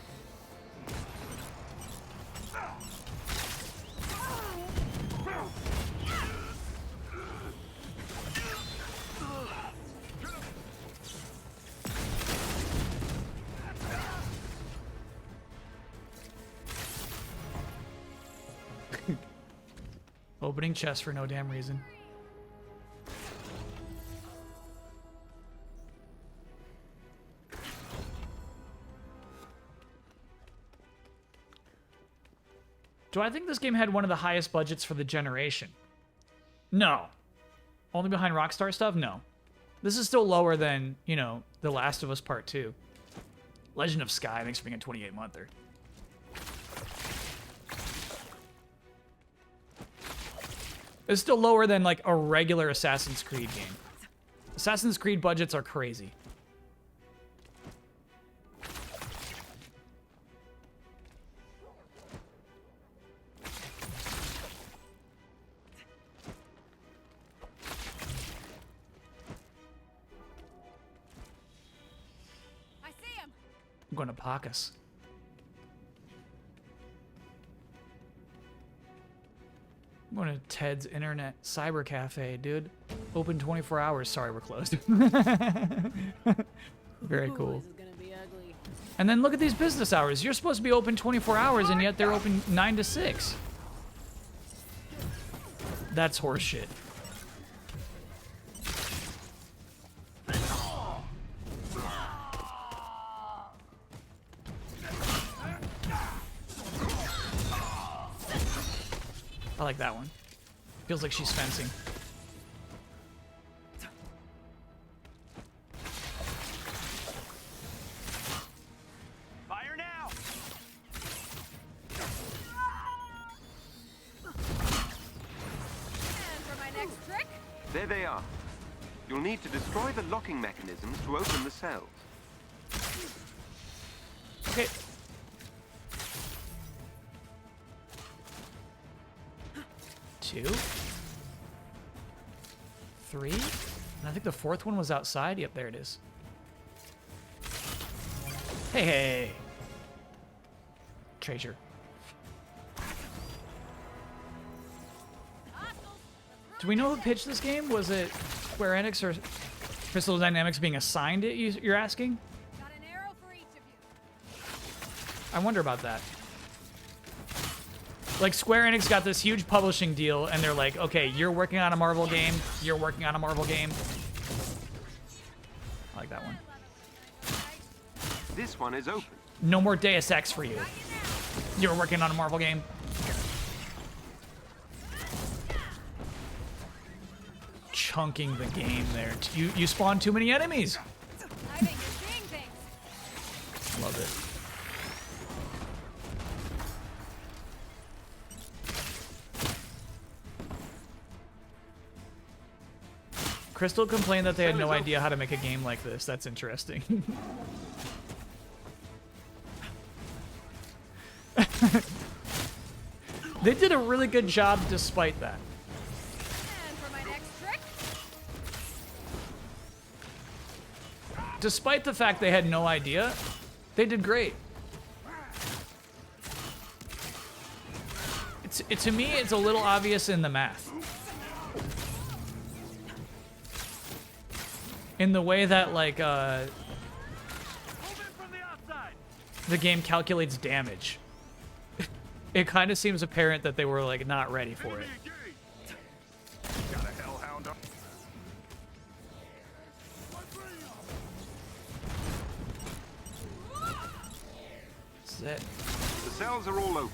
Opening chest for no damn reason. Do I think this game had one of the highest budgets for the generation? No. Only behind Rockstar stuff? No. This is still lower than, you know, The Last of Us Part 2. Legend of Sky, thanks for being a 28-monther. It's still lower than, like, a regular Assassin's Creed game. Assassin's Creed budgets are crazy. I see him. I'm going to Pacas. I'm going to Ted's Internet Cyber Cafe, dude. Open 24 hours. Sorry, we're closed. Very cool. And then look at these business hours. You're supposed to be open 24 hours, and yet they're open 9 to 6. That's horseshit. I like that one. Feels like she's fencing. Fire now! And for my next trick, There they are. You'll need to destroy the locking mechanisms to open the cells. Okay. Two. 3. And I think the fourth one was outside. Yep, there it is. Hey, hey. Treasure. Do we know who pitched this game? Was it Square Enix or Crystal Dynamics being assigned it, you're asking? Got an arrow for each of you. I wonder about that. Like, Square Enix got this huge publishing deal, and they're like, okay, you're working on a Marvel game, you're working on a Marvel game. I like that one. This one is open. No more Deus Ex for you. You were working on a Marvel game. Chunking the game there. You spawned too many enemies. I think you're seeing things. Love it. Crystal complained that they had no idea how to make a game like this. That's interesting. They did a really good job despite that. And for my next trick, Despite the fact they had no idea, they did great. To me, it's a little obvious in the math. In the way that, like, the game calculates damage. It kind of seems apparent that they were, like, not ready for it. That's it. The cells are all open.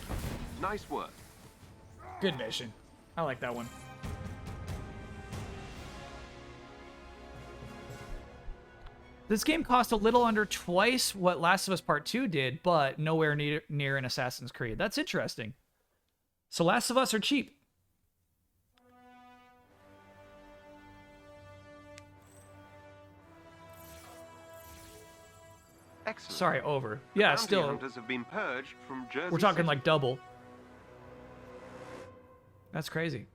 Nice work. Good mission. I like that one. This game cost a little under twice what Last of Us Part 2 did, but nowhere near an Assassin's Creed. That's interesting. So Last of Us are cheap. Excellent. Sorry, over. The Yeah, bounty still. hunters have been purged from Jersey We're talking City. like double. That's crazy.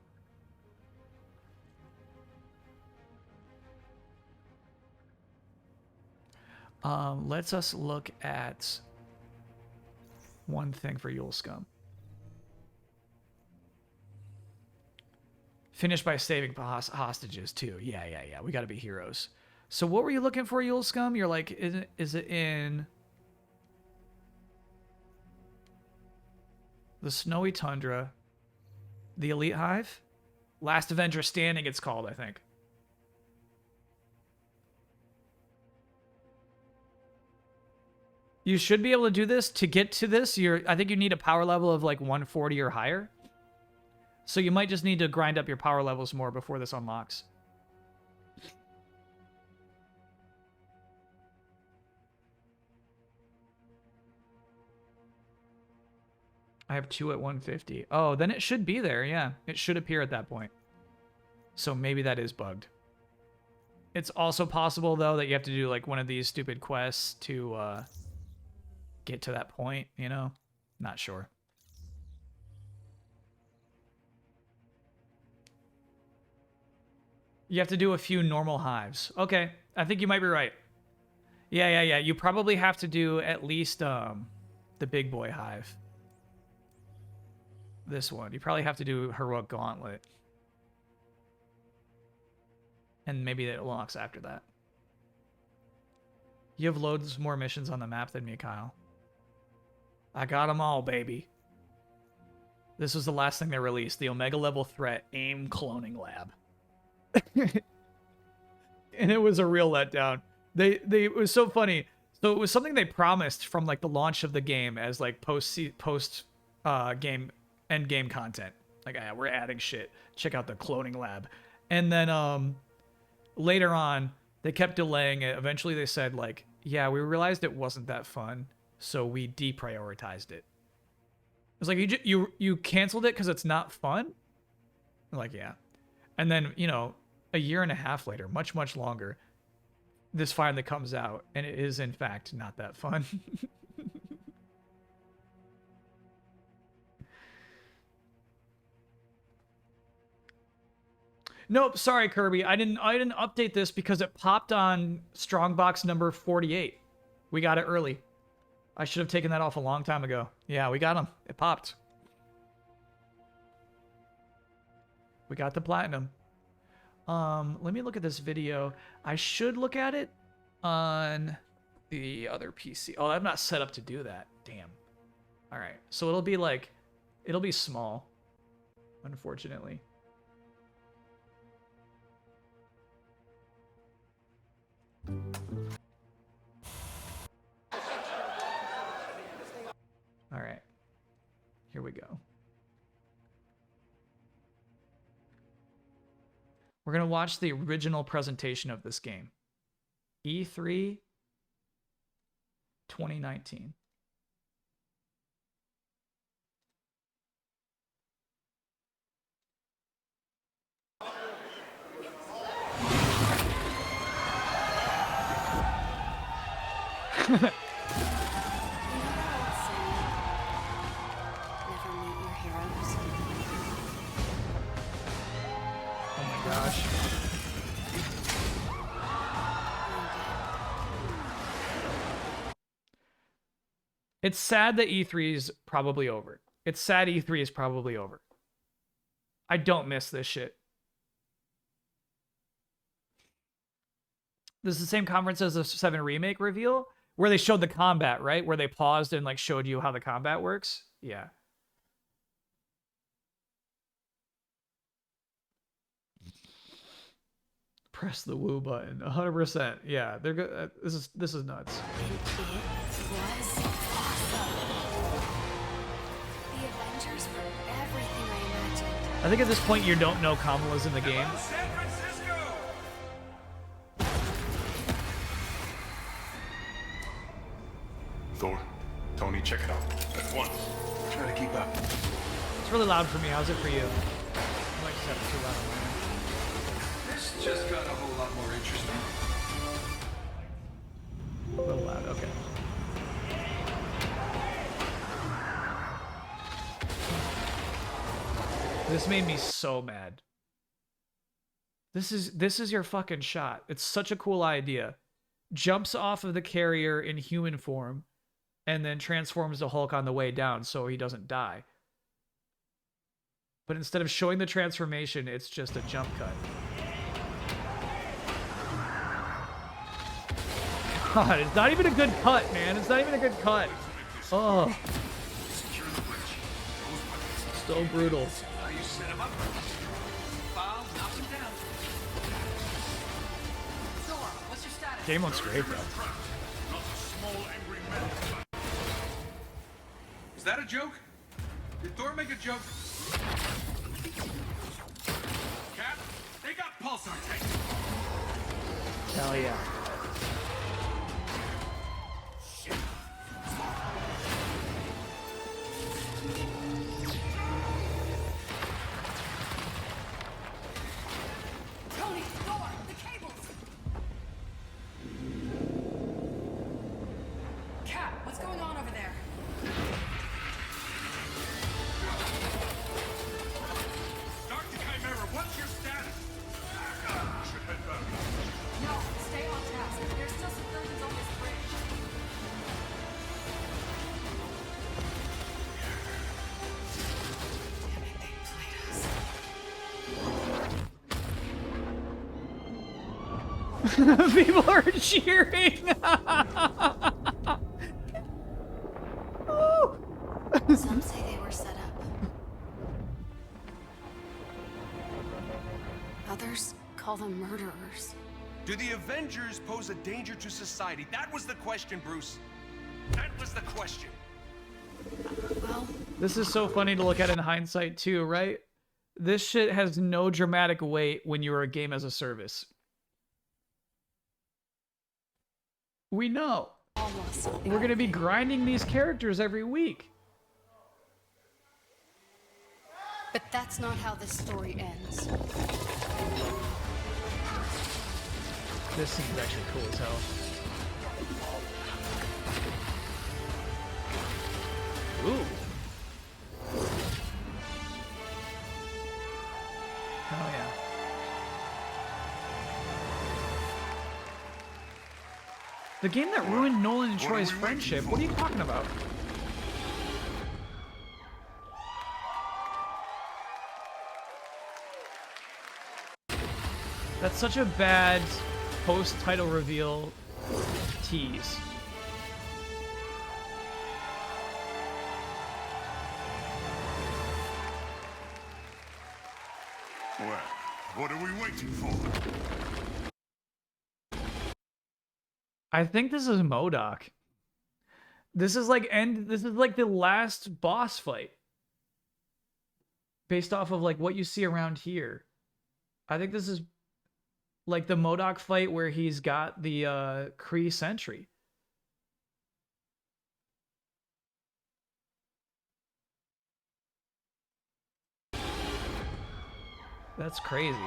Let's us look at one thing for Yule Scum. Finish by saving hostages too. Yeah. We got to be heroes. So what were you looking for, Yule Scum? You're like, is it in the Snowy Tundra, the Elite Hive, Last Avenger Standing? It's called, I think. You should be able to do this. To get to this, I think you need a power level of like 140 or higher. So you might just need to grind up your power levels more before this unlocks. I have 2 at 150. Oh, then it should be there, yeah. It should appear at that point. So maybe that is bugged. It's also possible, though, that you have to do like one of these stupid quests to get to that point, you know? Not sure. You have to do a few normal hives. Okay, I think you might be right. Yeah. You probably have to do at least the big boy hive. This one. You probably have to do Heroic Gauntlet. And maybe it unlocks after that. You have loads more missions on the map than me, Kyle. I got them all, baby. This was the last thing they released. The Omega level threat AIM cloning lab. And it was a real letdown. It was so funny. So it was something they promised from like the launch of the game as like post game end game content. Like, yeah, we're adding shit. Check out the cloning lab. And then later on, they kept delaying it. Eventually they said like, yeah, we realized it wasn't that fun, so we deprioritized it. It was like, you canceled it because it's not fun? I'm like, yeah. And then, you know, a year and a half later, much longer, this finally comes out, and it is, in fact, not that fun. Nope, sorry, Kirby. I didn't update this because it popped on Strongbox number 48. We got it early. I should have taken that off a long time ago. Yeah, we got him. It popped. We got the platinum. Let me look at this video. I should look at it on the other PC. Oh, I'm not set up to do that. Damn. All right. So it'll be small, unfortunately. All right. Here we go. We're going to watch the original presentation of this game. E3 2019. Never meet your heroes. Oh my gosh. It's sad that E3 is probably over. It's sad E3 is probably over. I don't miss this shit. This is the same conference as the 7 Remake reveal, where they showed the combat, right? Where they paused and like showed you how the combat works. Yeah. Press the woo button. 100%. Yeah, they're good. This is nuts. It was awesome. The Avengers were everything I imagined. I think at this point you don't know Kamala's in the game. Thor, Tony, check it out. At once. Try to keep up. It's really loud for me. How's it for you? I might just have it too loud on my end. This just got a whole lot more interesting. A little loud, okay. This made me so mad. This is your fucking shot. It's such a cool idea. Jumps off of the carrier in human form and then transforms to Hulk on the way down so he doesn't die. But instead of showing the transformation, it's just a jump cut. God, it's not even a good cut, man. It's not even a good cut. Oh. So brutal. You set him up. Bob knocks him down. Thor, what's your status? Game looks great, though. Is that a joke? Did Thor make a joke? Cap, they got pulsar tanks. Hell yeah. Tony, Thor, the cables! Cap, what's going on over there? Start to Chimera, what's your status? Should head back. No, stay on task. There's still civilians on this bridge. Damn it, they played us. People are cheering. Some say they were set up. Others call them murderers. Do the Avengers pose a danger to society? That was the question, Bruce. That was the question. Well, This is so funny to look at in hindsight too, right? This shit has no dramatic weight when you're a game as a service. We know. almost. We're gonna be grinding these characters every week. But that's not how this story ends. This is actually cool as hell. Ooh. Oh yeah. The game that ruined Nolan and Troy's friendship? What are you talking about? That's such a bad post-title reveal tease. Well, what are we waiting for? I think this is MODOK. This is like the last boss fight. Based off of like what you see around here. I think this is like the MODOK fight where he's got the Kree sentry. That's crazy.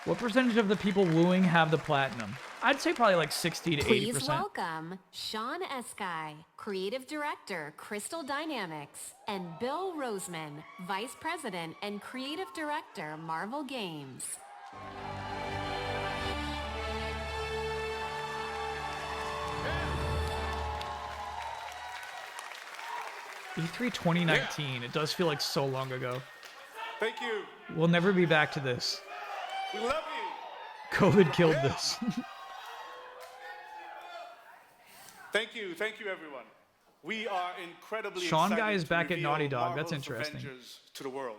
What percentage of the people wooing have the platinum? I'd say probably like 60 to 80%. Please welcome Sean Eskai, Creative Director, Crystal Dynamics, and Bill Roseman, Vice President and Creative Director, Marvel Games. E3 2019. It does feel like so long ago. Thank you. We'll never be back to this. We love you. COVID killed this. Thank you, everyone. We are incredibly Sean excited Guy is to back at reveal Naughty Dog. Marvel's That's interesting. Avengers to the world.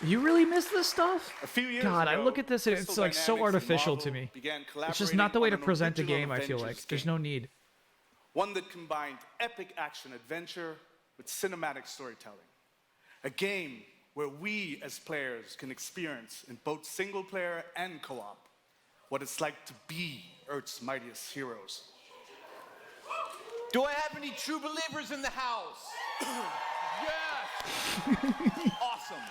You really miss this stuff? A few years God, I ago, look at this and it's Crystal like so Dynamics and artificial to Marvel me. began It's just not the way to collaborating present a on an game, I feel Avengers like. There's no need. One that combined epic action adventure with cinematic storytelling. A game where we as players can experience in both single player and co-op what it's like to be Earth's mightiest heroes. Do I have any true believers in the house? Yes! Awesome.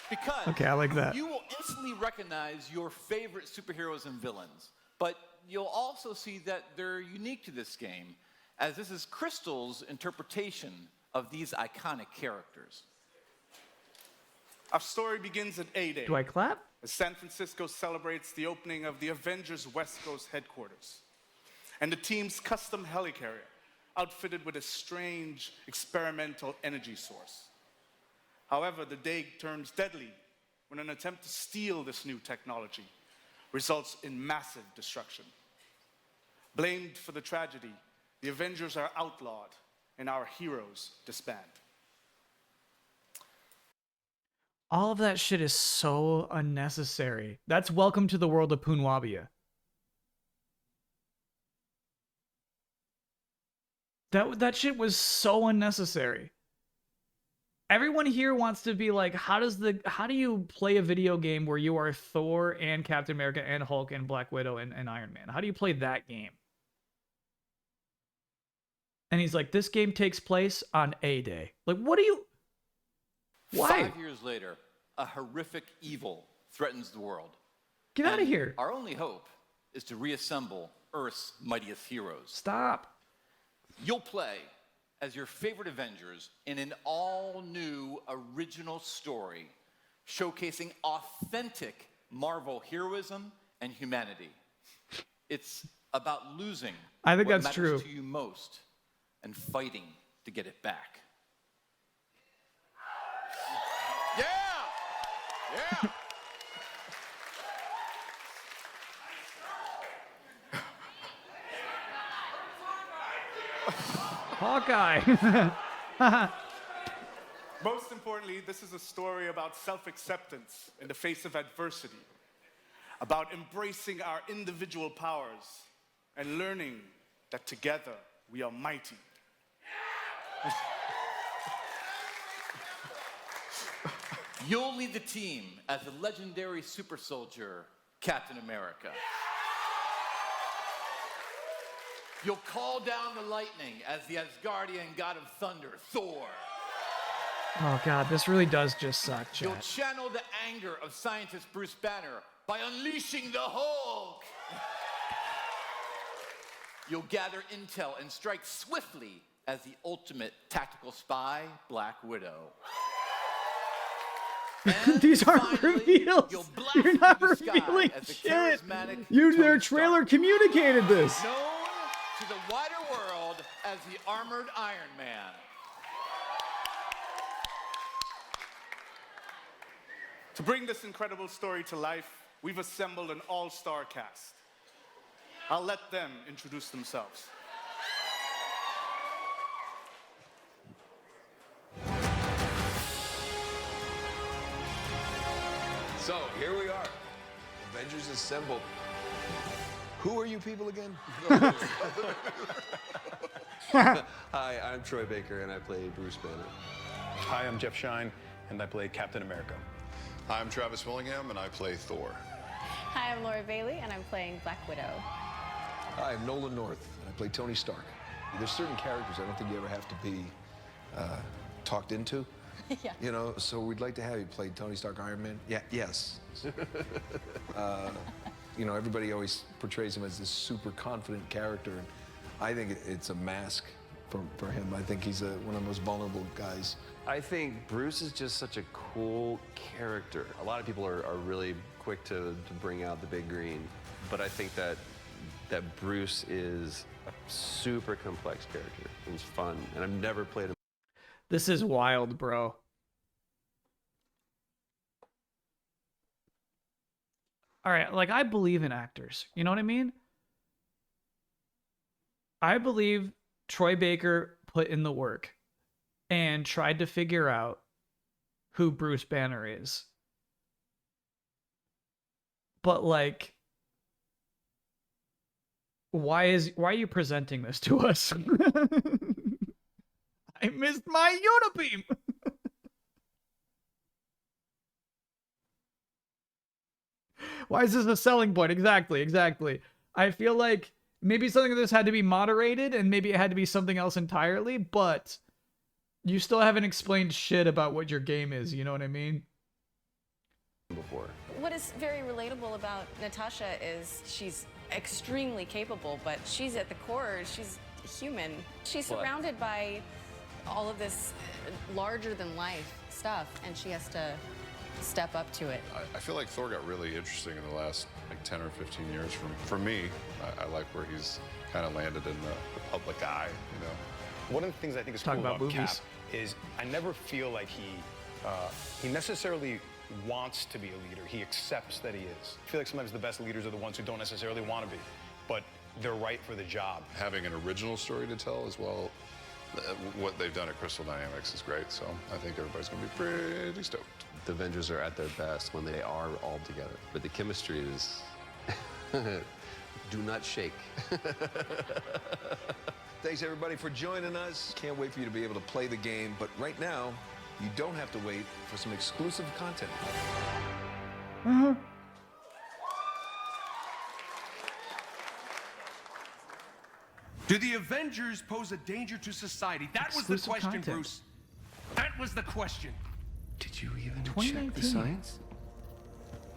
Because Okay, I like that. you will instantly recognize your favorite superheroes and villains, but you'll also see that they're unique to this game, as this is Crystal's interpretation of these iconic characters. Our story begins at A-Day. Do I clap? As San Francisco celebrates the opening of the Avengers West Coast headquarters. And the team's custom helicarrier, outfitted with a strange experimental energy source. However, the day turns deadly when an attempt to steal this new technology results in massive destruction. Blamed for the tragedy, the Avengers are outlawed and our heroes disband. All of that shit is so unnecessary. That's welcome to the world of Punwabia. That shit was so unnecessary. Everyone here wants to be like, how do you play a video game where you are Thor and Captain America and Hulk and Black Widow and Iron Man? How do you play that game? And he's like, this game takes place on A-Day. Like, what do you... Why? 5 years later, a horrific evil threatens the world. Get out of here. Our only hope is to reassemble Earth's mightiest heroes. Stop. You'll play as your favorite Avengers in an all-new original story showcasing authentic Marvel heroism and humanity. It's about losing I think what that's matters true. to you most and fighting to get it back. Yeah! Yeah! Hawkeye. Most importantly, this is a story about self-acceptance in the face of adversity, about embracing our individual powers and learning that together we are mighty. You'll lead the team as the legendary super soldier, Captain America. You'll call down the lightning as the Asgardian god of thunder, Thor. Oh god, this really does just suck, You'll chat. channel the anger of scientist Bruce Banner by unleashing the Hulk. You'll gather intel and strike swiftly as the ultimate tactical spy, Black Widow. These aren't reveals. You're not revealing shit. Their trailer communicated this. Known to the wider world as the Armored Iron Man. To bring this incredible story to life, we've assembled an all-star cast. I'll let them introduce themselves. So, here we are. Avengers assembled. Who are you people again? Hi, I'm Troy Baker, and I play Bruce Banner. Hi, I'm Jeff Shine, and I play Captain America. Hi, I'm Travis Willingham, and I play Thor. Hi, I'm Laura Bailey, and I'm playing Black Widow. Hi, I'm Nolan North, and I play Tony Stark. There's certain characters I don't think you ever have to be talked into. Yeah. You know, so we'd like to have you play Tony Stark, Iron Man. Yeah, yes. You know, everybody always portrays him as this super confident character, and I think it's a mask for him. I think he's one of the most vulnerable guys. I think Bruce is just such a cool character. A lot of people are really quick to bring out the big green, but I think that Bruce is a super complex character, and it's fun, and I've never played him. This is wild, bro. All right, like, I believe in actors. You know what I mean? I believe Troy Baker put in the work and tried to figure out who Bruce Banner is. But, like, why are you presenting this to us? I missed my Unibeam. Why is this a selling point? Exactly. I feel like maybe something like this had to be moderated and maybe it had to be something else entirely, but you still haven't explained shit about what your game is, you know what I mean? Before. What is very relatable about Natasha is she's extremely capable, but she's at the core, she's human. She's surrounded by all of this larger-than-life stuff, and she has to step up to it. I feel like Thor got really interesting in the last like 10 or 15 years. For me, I like where he's kind of landed in the public eye, you know. One of the things I think is Talk cool about about Cap movies. is I never feel like he necessarily wants to be a leader. He accepts that he is. I feel like sometimes the best leaders are the ones who don't necessarily want to be, but they're right for the job. Having an original story to tell as well, what they've done at Crystal Dynamics is great, so I think everybody's going to be pretty stoked. The Avengers are at their best when they are all together, but the chemistry is do not shake. Thanks, everybody, for joining us. Can't wait for you to be able to play the game, but right now, you don't have to wait for some exclusive content. Do the Avengers pose a danger to society? That was the Exclusive question, content. Bruce. That was the question. Did you even check 2019. the science?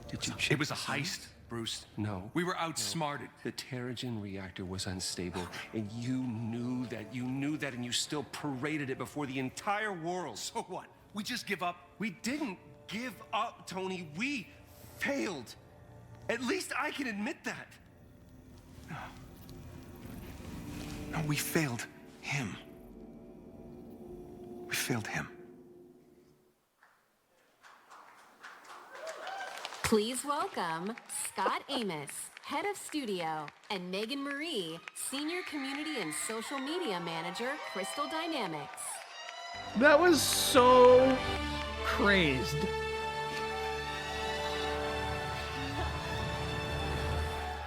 Did you check It was a the science? heist, Bruce. No. We were outsmarted. The Terrigen reactor was unstable, and you knew that. You knew that, and you still paraded it before the entire world. So what? We just give up? We didn't give up, Tony. We failed. At least I can admit that. No, we failed him. We failed him. Please welcome Scott Amos, Head of Studio, and Megan Marie, Senior Community and Social Media Manager, Crystal Dynamics. That was so crazed.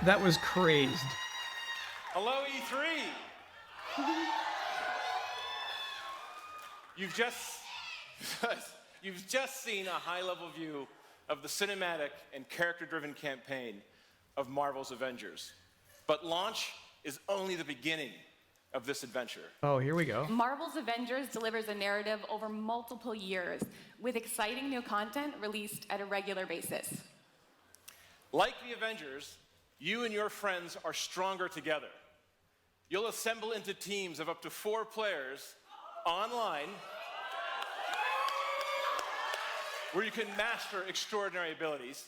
That was crazed. Hello, E3. You've just seen a high-level view of the cinematic and character-driven campaign of Marvel's Avengers. But launch is only the beginning of this adventure. Oh, here we go. Marvel's Avengers delivers a narrative over multiple years, with exciting new content released at a regular basis. Like the Avengers, you and your friends are stronger together. You'll assemble into teams of up to 4 players online, where you can master extraordinary abilities,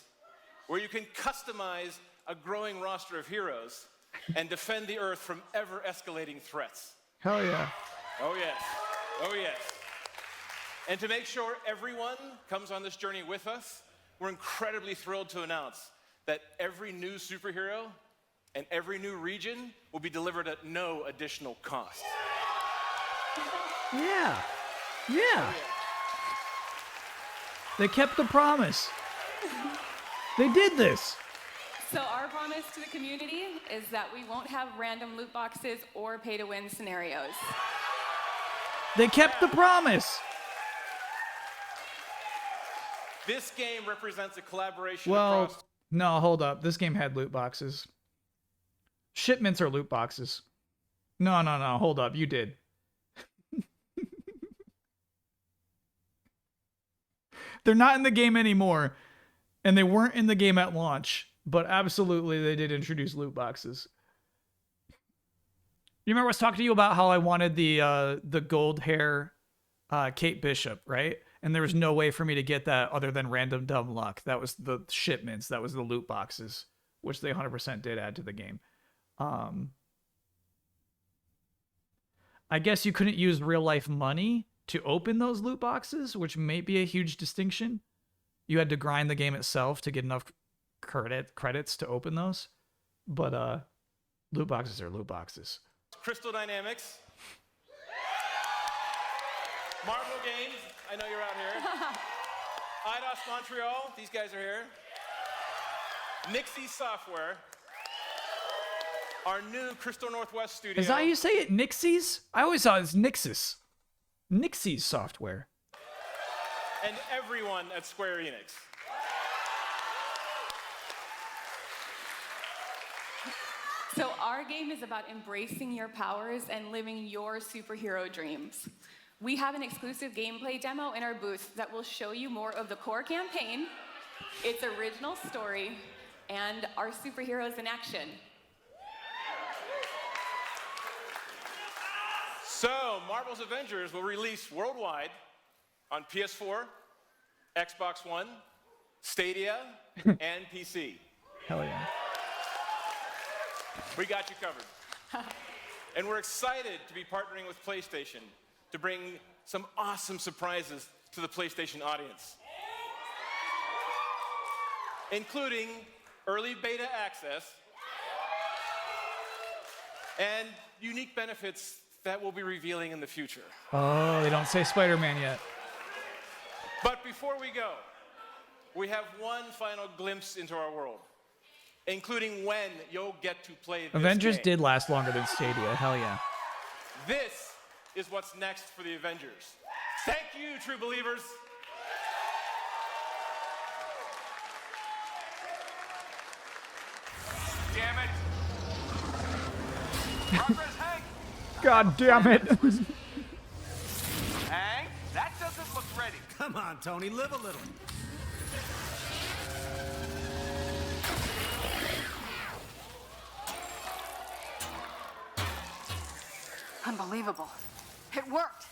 where you can customize a growing roster of heroes, and defend the Earth from ever-escalating threats. Hell yeah. Oh yes, oh yes. And to make sure everyone comes on this journey with us, we're incredibly thrilled to announce that every new superhero and every new region will be delivered at no additional cost. Yeah. Yeah. They kept the promise. They did this. So our promise to the community is that we won't have random loot boxes or pay-to-win scenarios. They kept the promise. This game represents a collaboration Well, across... no, hold up. This game had loot boxes. Shipments are loot boxes. No, hold up. You did. They're not in the game anymore, and they weren't in the game at launch, but absolutely they did introduce loot boxes. You remember I was talking to you about how I wanted the gold hair Kate Bishop, right? And there was no way for me to get that other than random dumb luck. That was the shipments. That was the loot boxes, which they 100% did add to the game. I guess you couldn't use real life money to open those loot boxes, which may be a huge distinction. You had to grind the game itself to get enough credits to open those. But loot boxes are loot boxes. Crystal Dynamics. Marvel Games, I know you're out here. IDOS Montreal, these guys are here. Nixie Software. Our new Crystal Northwest studio. Is that how you say it? Nixies? I always thought it was Nixis. Nixie's Software. And everyone at Square Enix. So our game is about embracing your powers and living your superhero dreams. We have an exclusive gameplay demo in our booth that will show you more of the core campaign, its original story, and our superheroes in action. So, Marvel's Avengers will release worldwide on PS4, Xbox One, Stadia, and PC. Hell yeah. We got you covered. And we're excited to be partnering with PlayStation to bring some awesome surprises to the PlayStation audience, including early beta access and unique benefits that we'll be revealing in the future. Oh, they don't say Spider-Man yet. But before we go, we have one final glimpse into our world, including when you'll get to play this Avengers game. did last longer than Stadia. Hell yeah. This is what's next for the Avengers. Thank you, true believers. Damn it. Progress, Hank. God damn it. Hank, that doesn't look ready. Come on, Tony, live a little. Unbelievable. It worked.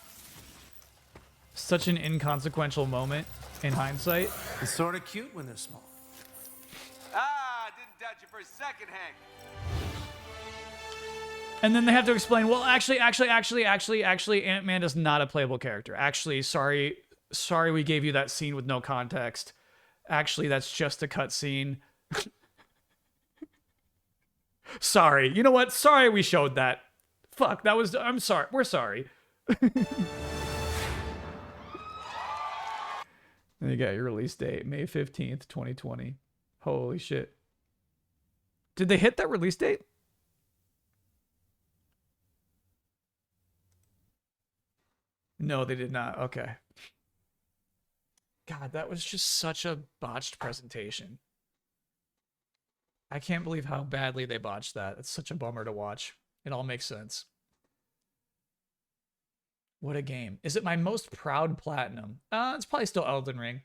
Such an inconsequential moment in hindsight. It's sort of cute when they're small. Ah, didn't doubt you for a second, Hank. And then they have to explain, well, actually, Ant-Man is not a playable character. Actually, sorry we gave you that scene with no context. Actually, that's just a cutscene. Sorry. You know what? Sorry we showed that. Fuck, that was... I'm sorry. We're sorry. And you got your release date, May 15th, 2020. Holy shit. Did they hit that release date? No, they did not. Okay. God, that was just such a botched presentation. I can't believe how badly they botched that. It's such a bummer to watch. It all makes sense. What a game. Is it my most proud platinum? It's probably still Elden Ring.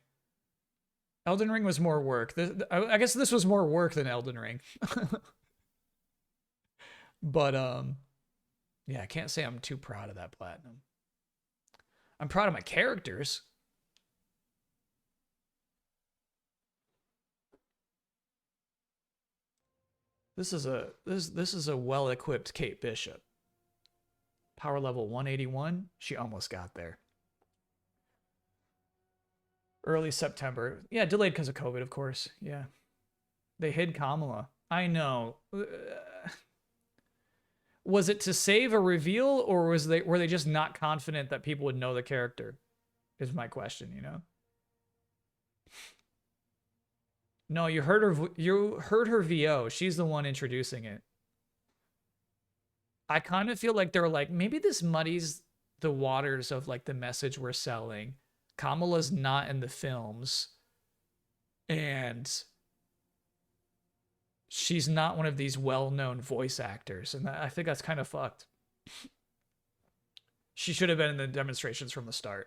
Elden Ring was more work. I guess this was more work than Elden Ring. But, yeah, I can't say I'm too proud of that platinum. I'm proud of my characters. This is a well-equipped Kate Bishop. Power level 181. She almost got there. Early September. Yeah, delayed because of COVID, of course. Yeah. They hid Kamala. I know. Was it to save a reveal, or were they just not confident that people would know the character? Is my question, you know? No, you heard her VO. She's the one introducing it. I kind of feel like they're like, maybe this muddies the waters of like the message we're selling. Kamala's not in the films, and she's not one of these well-known voice actors, and I think that's kind of fucked. She should have been in the demonstrations from the start.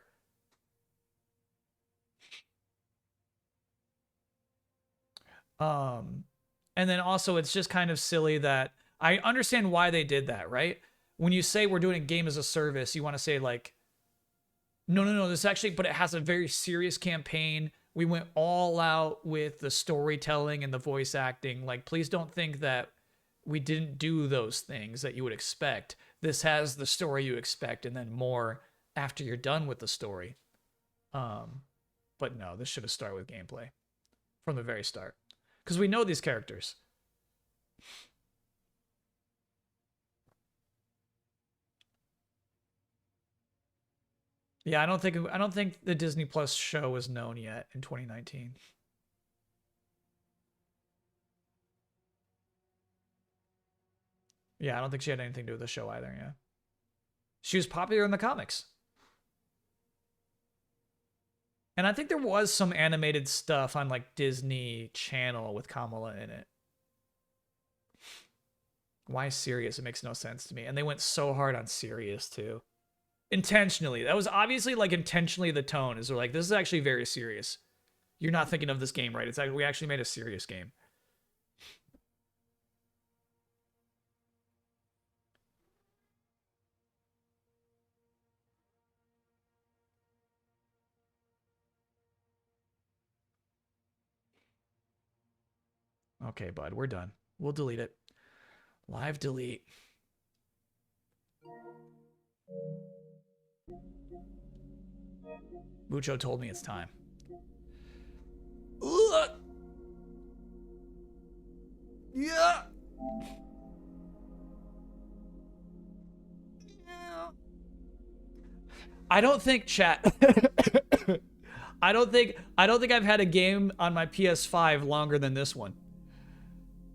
And then also it's just kind of silly that I understand why they did that, right? When you say we're doing a game as a service, you want to say like, no, this actually, but it has a very serious campaign. We went all out with the storytelling and the voice acting. Like, please don't think that we didn't do those things that you would expect. This has the story you expect and then more after you're done with the story. But no, this should have started with gameplay from the very start. Because we know these characters. Yeah, I don't think the Disney Plus show was known yet in 2019. Yeah, I don't think she had anything to do with the show either, yeah. She was popular in the comics. And I think there was some animated stuff on like Disney Channel with Kamala in it. Why serious? It makes no sense to me. And they went so hard on serious too. Intentionally. That was obviously like intentionally the tone. Is they're like, this is actually very serious. You're not thinking of this game right. It's like we actually made a serious game. Okay, bud, we're done. We'll delete it. Live delete. Mucho told me it's time. Ugh. Yeah. I don't think chat. I don't think I've had a game on my PS5 longer than this one.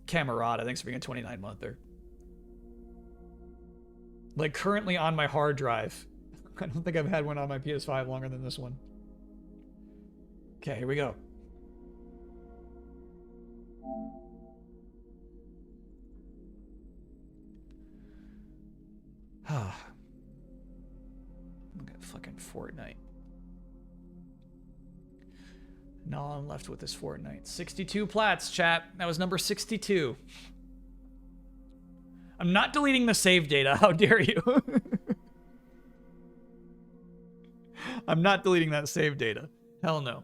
Camarada, thanks for being a 29-monther. Like currently on my hard drive. I don't think I've had one on my PS5 longer than this one. Okay, here we go. Look at fucking Fortnite. Now I'm left with this Fortnite. 62 plats, chat. That was number 62. I'm not deleting the save data. How dare you? I'm not deleting that save data. Hell no.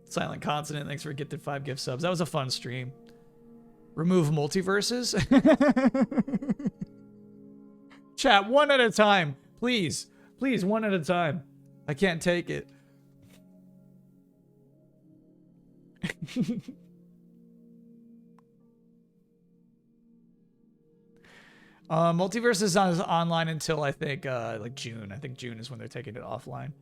Silent Consonant, thanks for gifted 5 gift subs. That was a fun stream. Remove multiverses? Chat, one at a time. Please. Please, one at a time. I can't take it. Multiverse is online until I think like June. I think June is when they're taking it offline.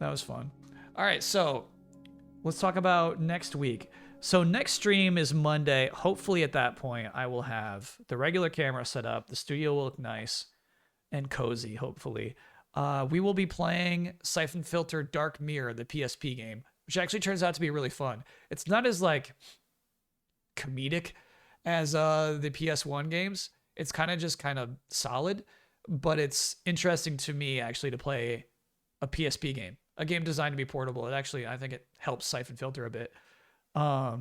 That was fun. All right, so let's talk about next week. So next stream is Monday. Hopefully at that point I will have the regular camera set up. The studio will look nice and cozy, hopefully. We will be playing Siphon Filter Dark Mirror, the PSP game, which actually turns out to be really fun. It's not as like comedic as the PS1 games. It's kind of solid, but it's interesting to me actually to play a PSP game, a game designed to be portable. It actually, I think it helps Siphon Filter a bit. I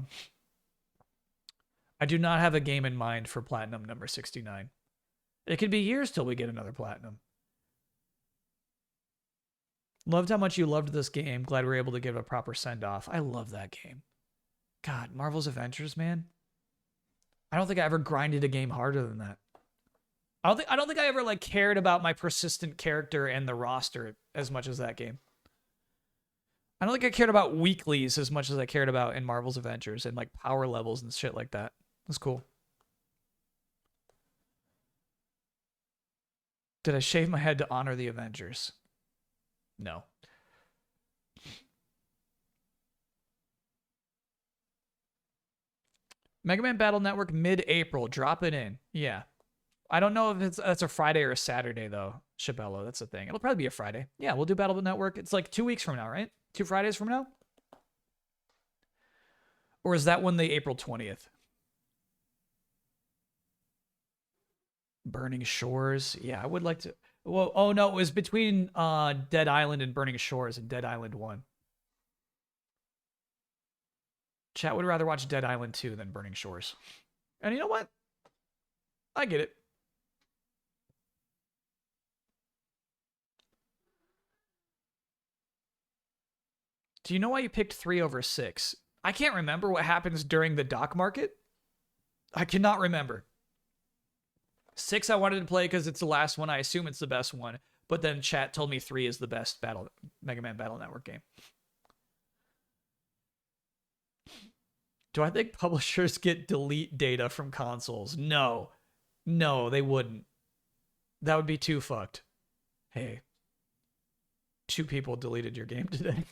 do not have a game in mind for Platinum number 69. It could be years till we get another Platinum. Loved how much you loved this game. Glad we were able to give it a proper send-off. I love that game. God, Marvel's Avengers, man. I don't think I ever grinded a game harder than that. I don't think I ever like cared about my persistent character and the roster as much as that game. I don't think I cared about weeklies as much as I cared about in Marvel's Avengers and like power levels and shit like that. That's cool. Did I shave my head to honor the Avengers? No. Mega Man Battle Network mid-April. Drop it in. Yeah. I don't know if that's a Friday or a Saturday, though, Chabello. That's the thing. It'll probably be a Friday. Yeah, we'll do Battle Network. It's like 2 weeks from now, right? 2 Fridays from now? Or is that one the April 20th? Burning Shores. Yeah, I would like to... Well, oh, no. It was between Dead Island and Burning Shores and Dead Island 1. Chat would rather watch Dead Island 2 than Burning Shores. And you know what? I get it. Do you know why you picked 3 over 6? I can't remember what happens during the dock market. I cannot remember. 6 I wanted to play because it's the last one. I assume it's the best one. But then chat told me 3 is the best Mega Man Battle Network game. Do I think publishers get delete data from consoles? No. No, they wouldn't. That would be too fucked. Hey. 2 people deleted your game today.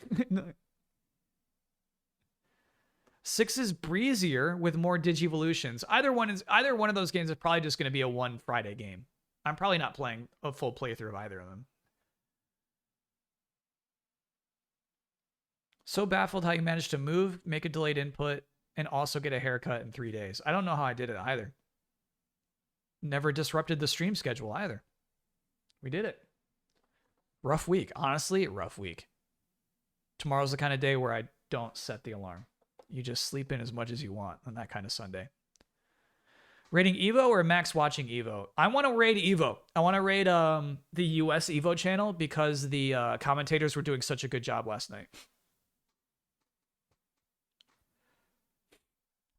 6 is breezier with more digivolutions. Either one of those games is probably just going to be a 1 Friday game. I'm probably not playing a full playthrough of either of them. So baffled how you managed to move, make a delayed input, and also get a haircut in 3 days. I don't know how I did it either. Never disrupted the stream schedule either. We did it. Rough week. Honestly, rough week. Tomorrow's the kind of day where I don't set the alarm. You just sleep in as much as you want on that kind of Sunday. Rating Evo or Max watching Evo? I want to raid Evo. I want to raid the US Evo channel because the commentators were doing such a good job last night.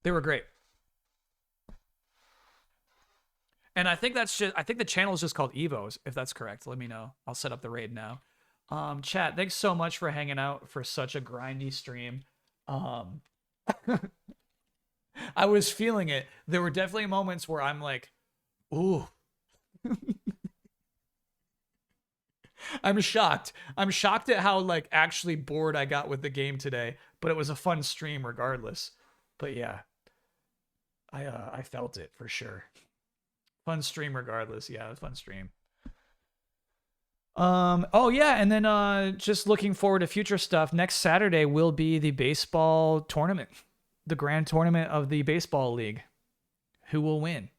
They were great. And I think the channel is just called Evos, if that's correct. Let me know. I'll set up the raid now. Chat, thanks so much for hanging out for such a grindy stream. I was feeling it. There were definitely moments where I'm like, ooh. I'm shocked. I'm shocked at how like actually bored I got with the game today, but it was a fun stream regardless. But yeah, I felt it for sure. Fun stream regardless. Yeah, fun stream. Oh yeah, and then just looking forward to future stuff. Next Saturday will be the baseball tournament, the grand tournament of the baseball league. Who will win?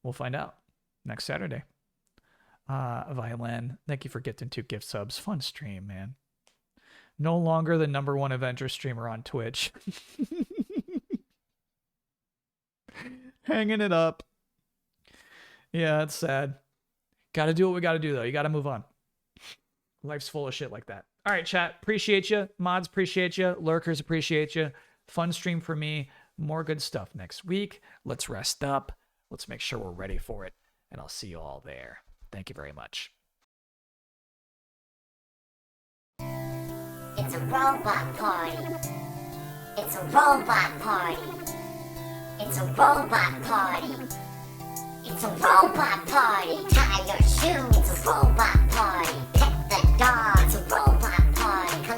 We'll find out next Saturday. Violin, thank you for getting 2 gift subs. Fun stream, man. No longer the #1 Avengers streamer on Twitch. Hanging it up. Yeah, it's sad. Gotta do what we gotta do, though. You gotta move on. Life's full of shit like that. All right, chat. Appreciate you. Mods, appreciate you. Lurkers, appreciate you. Fun stream for me. More good stuff next week. Let's rest up. Let's make sure we're ready for it. And I'll see you all there. Thank you very much. It's a robot party. It's a robot party. It's a robot party. It's a robot party. Tie your shoes. It's a robot party. Pet the dog. It's a robot party.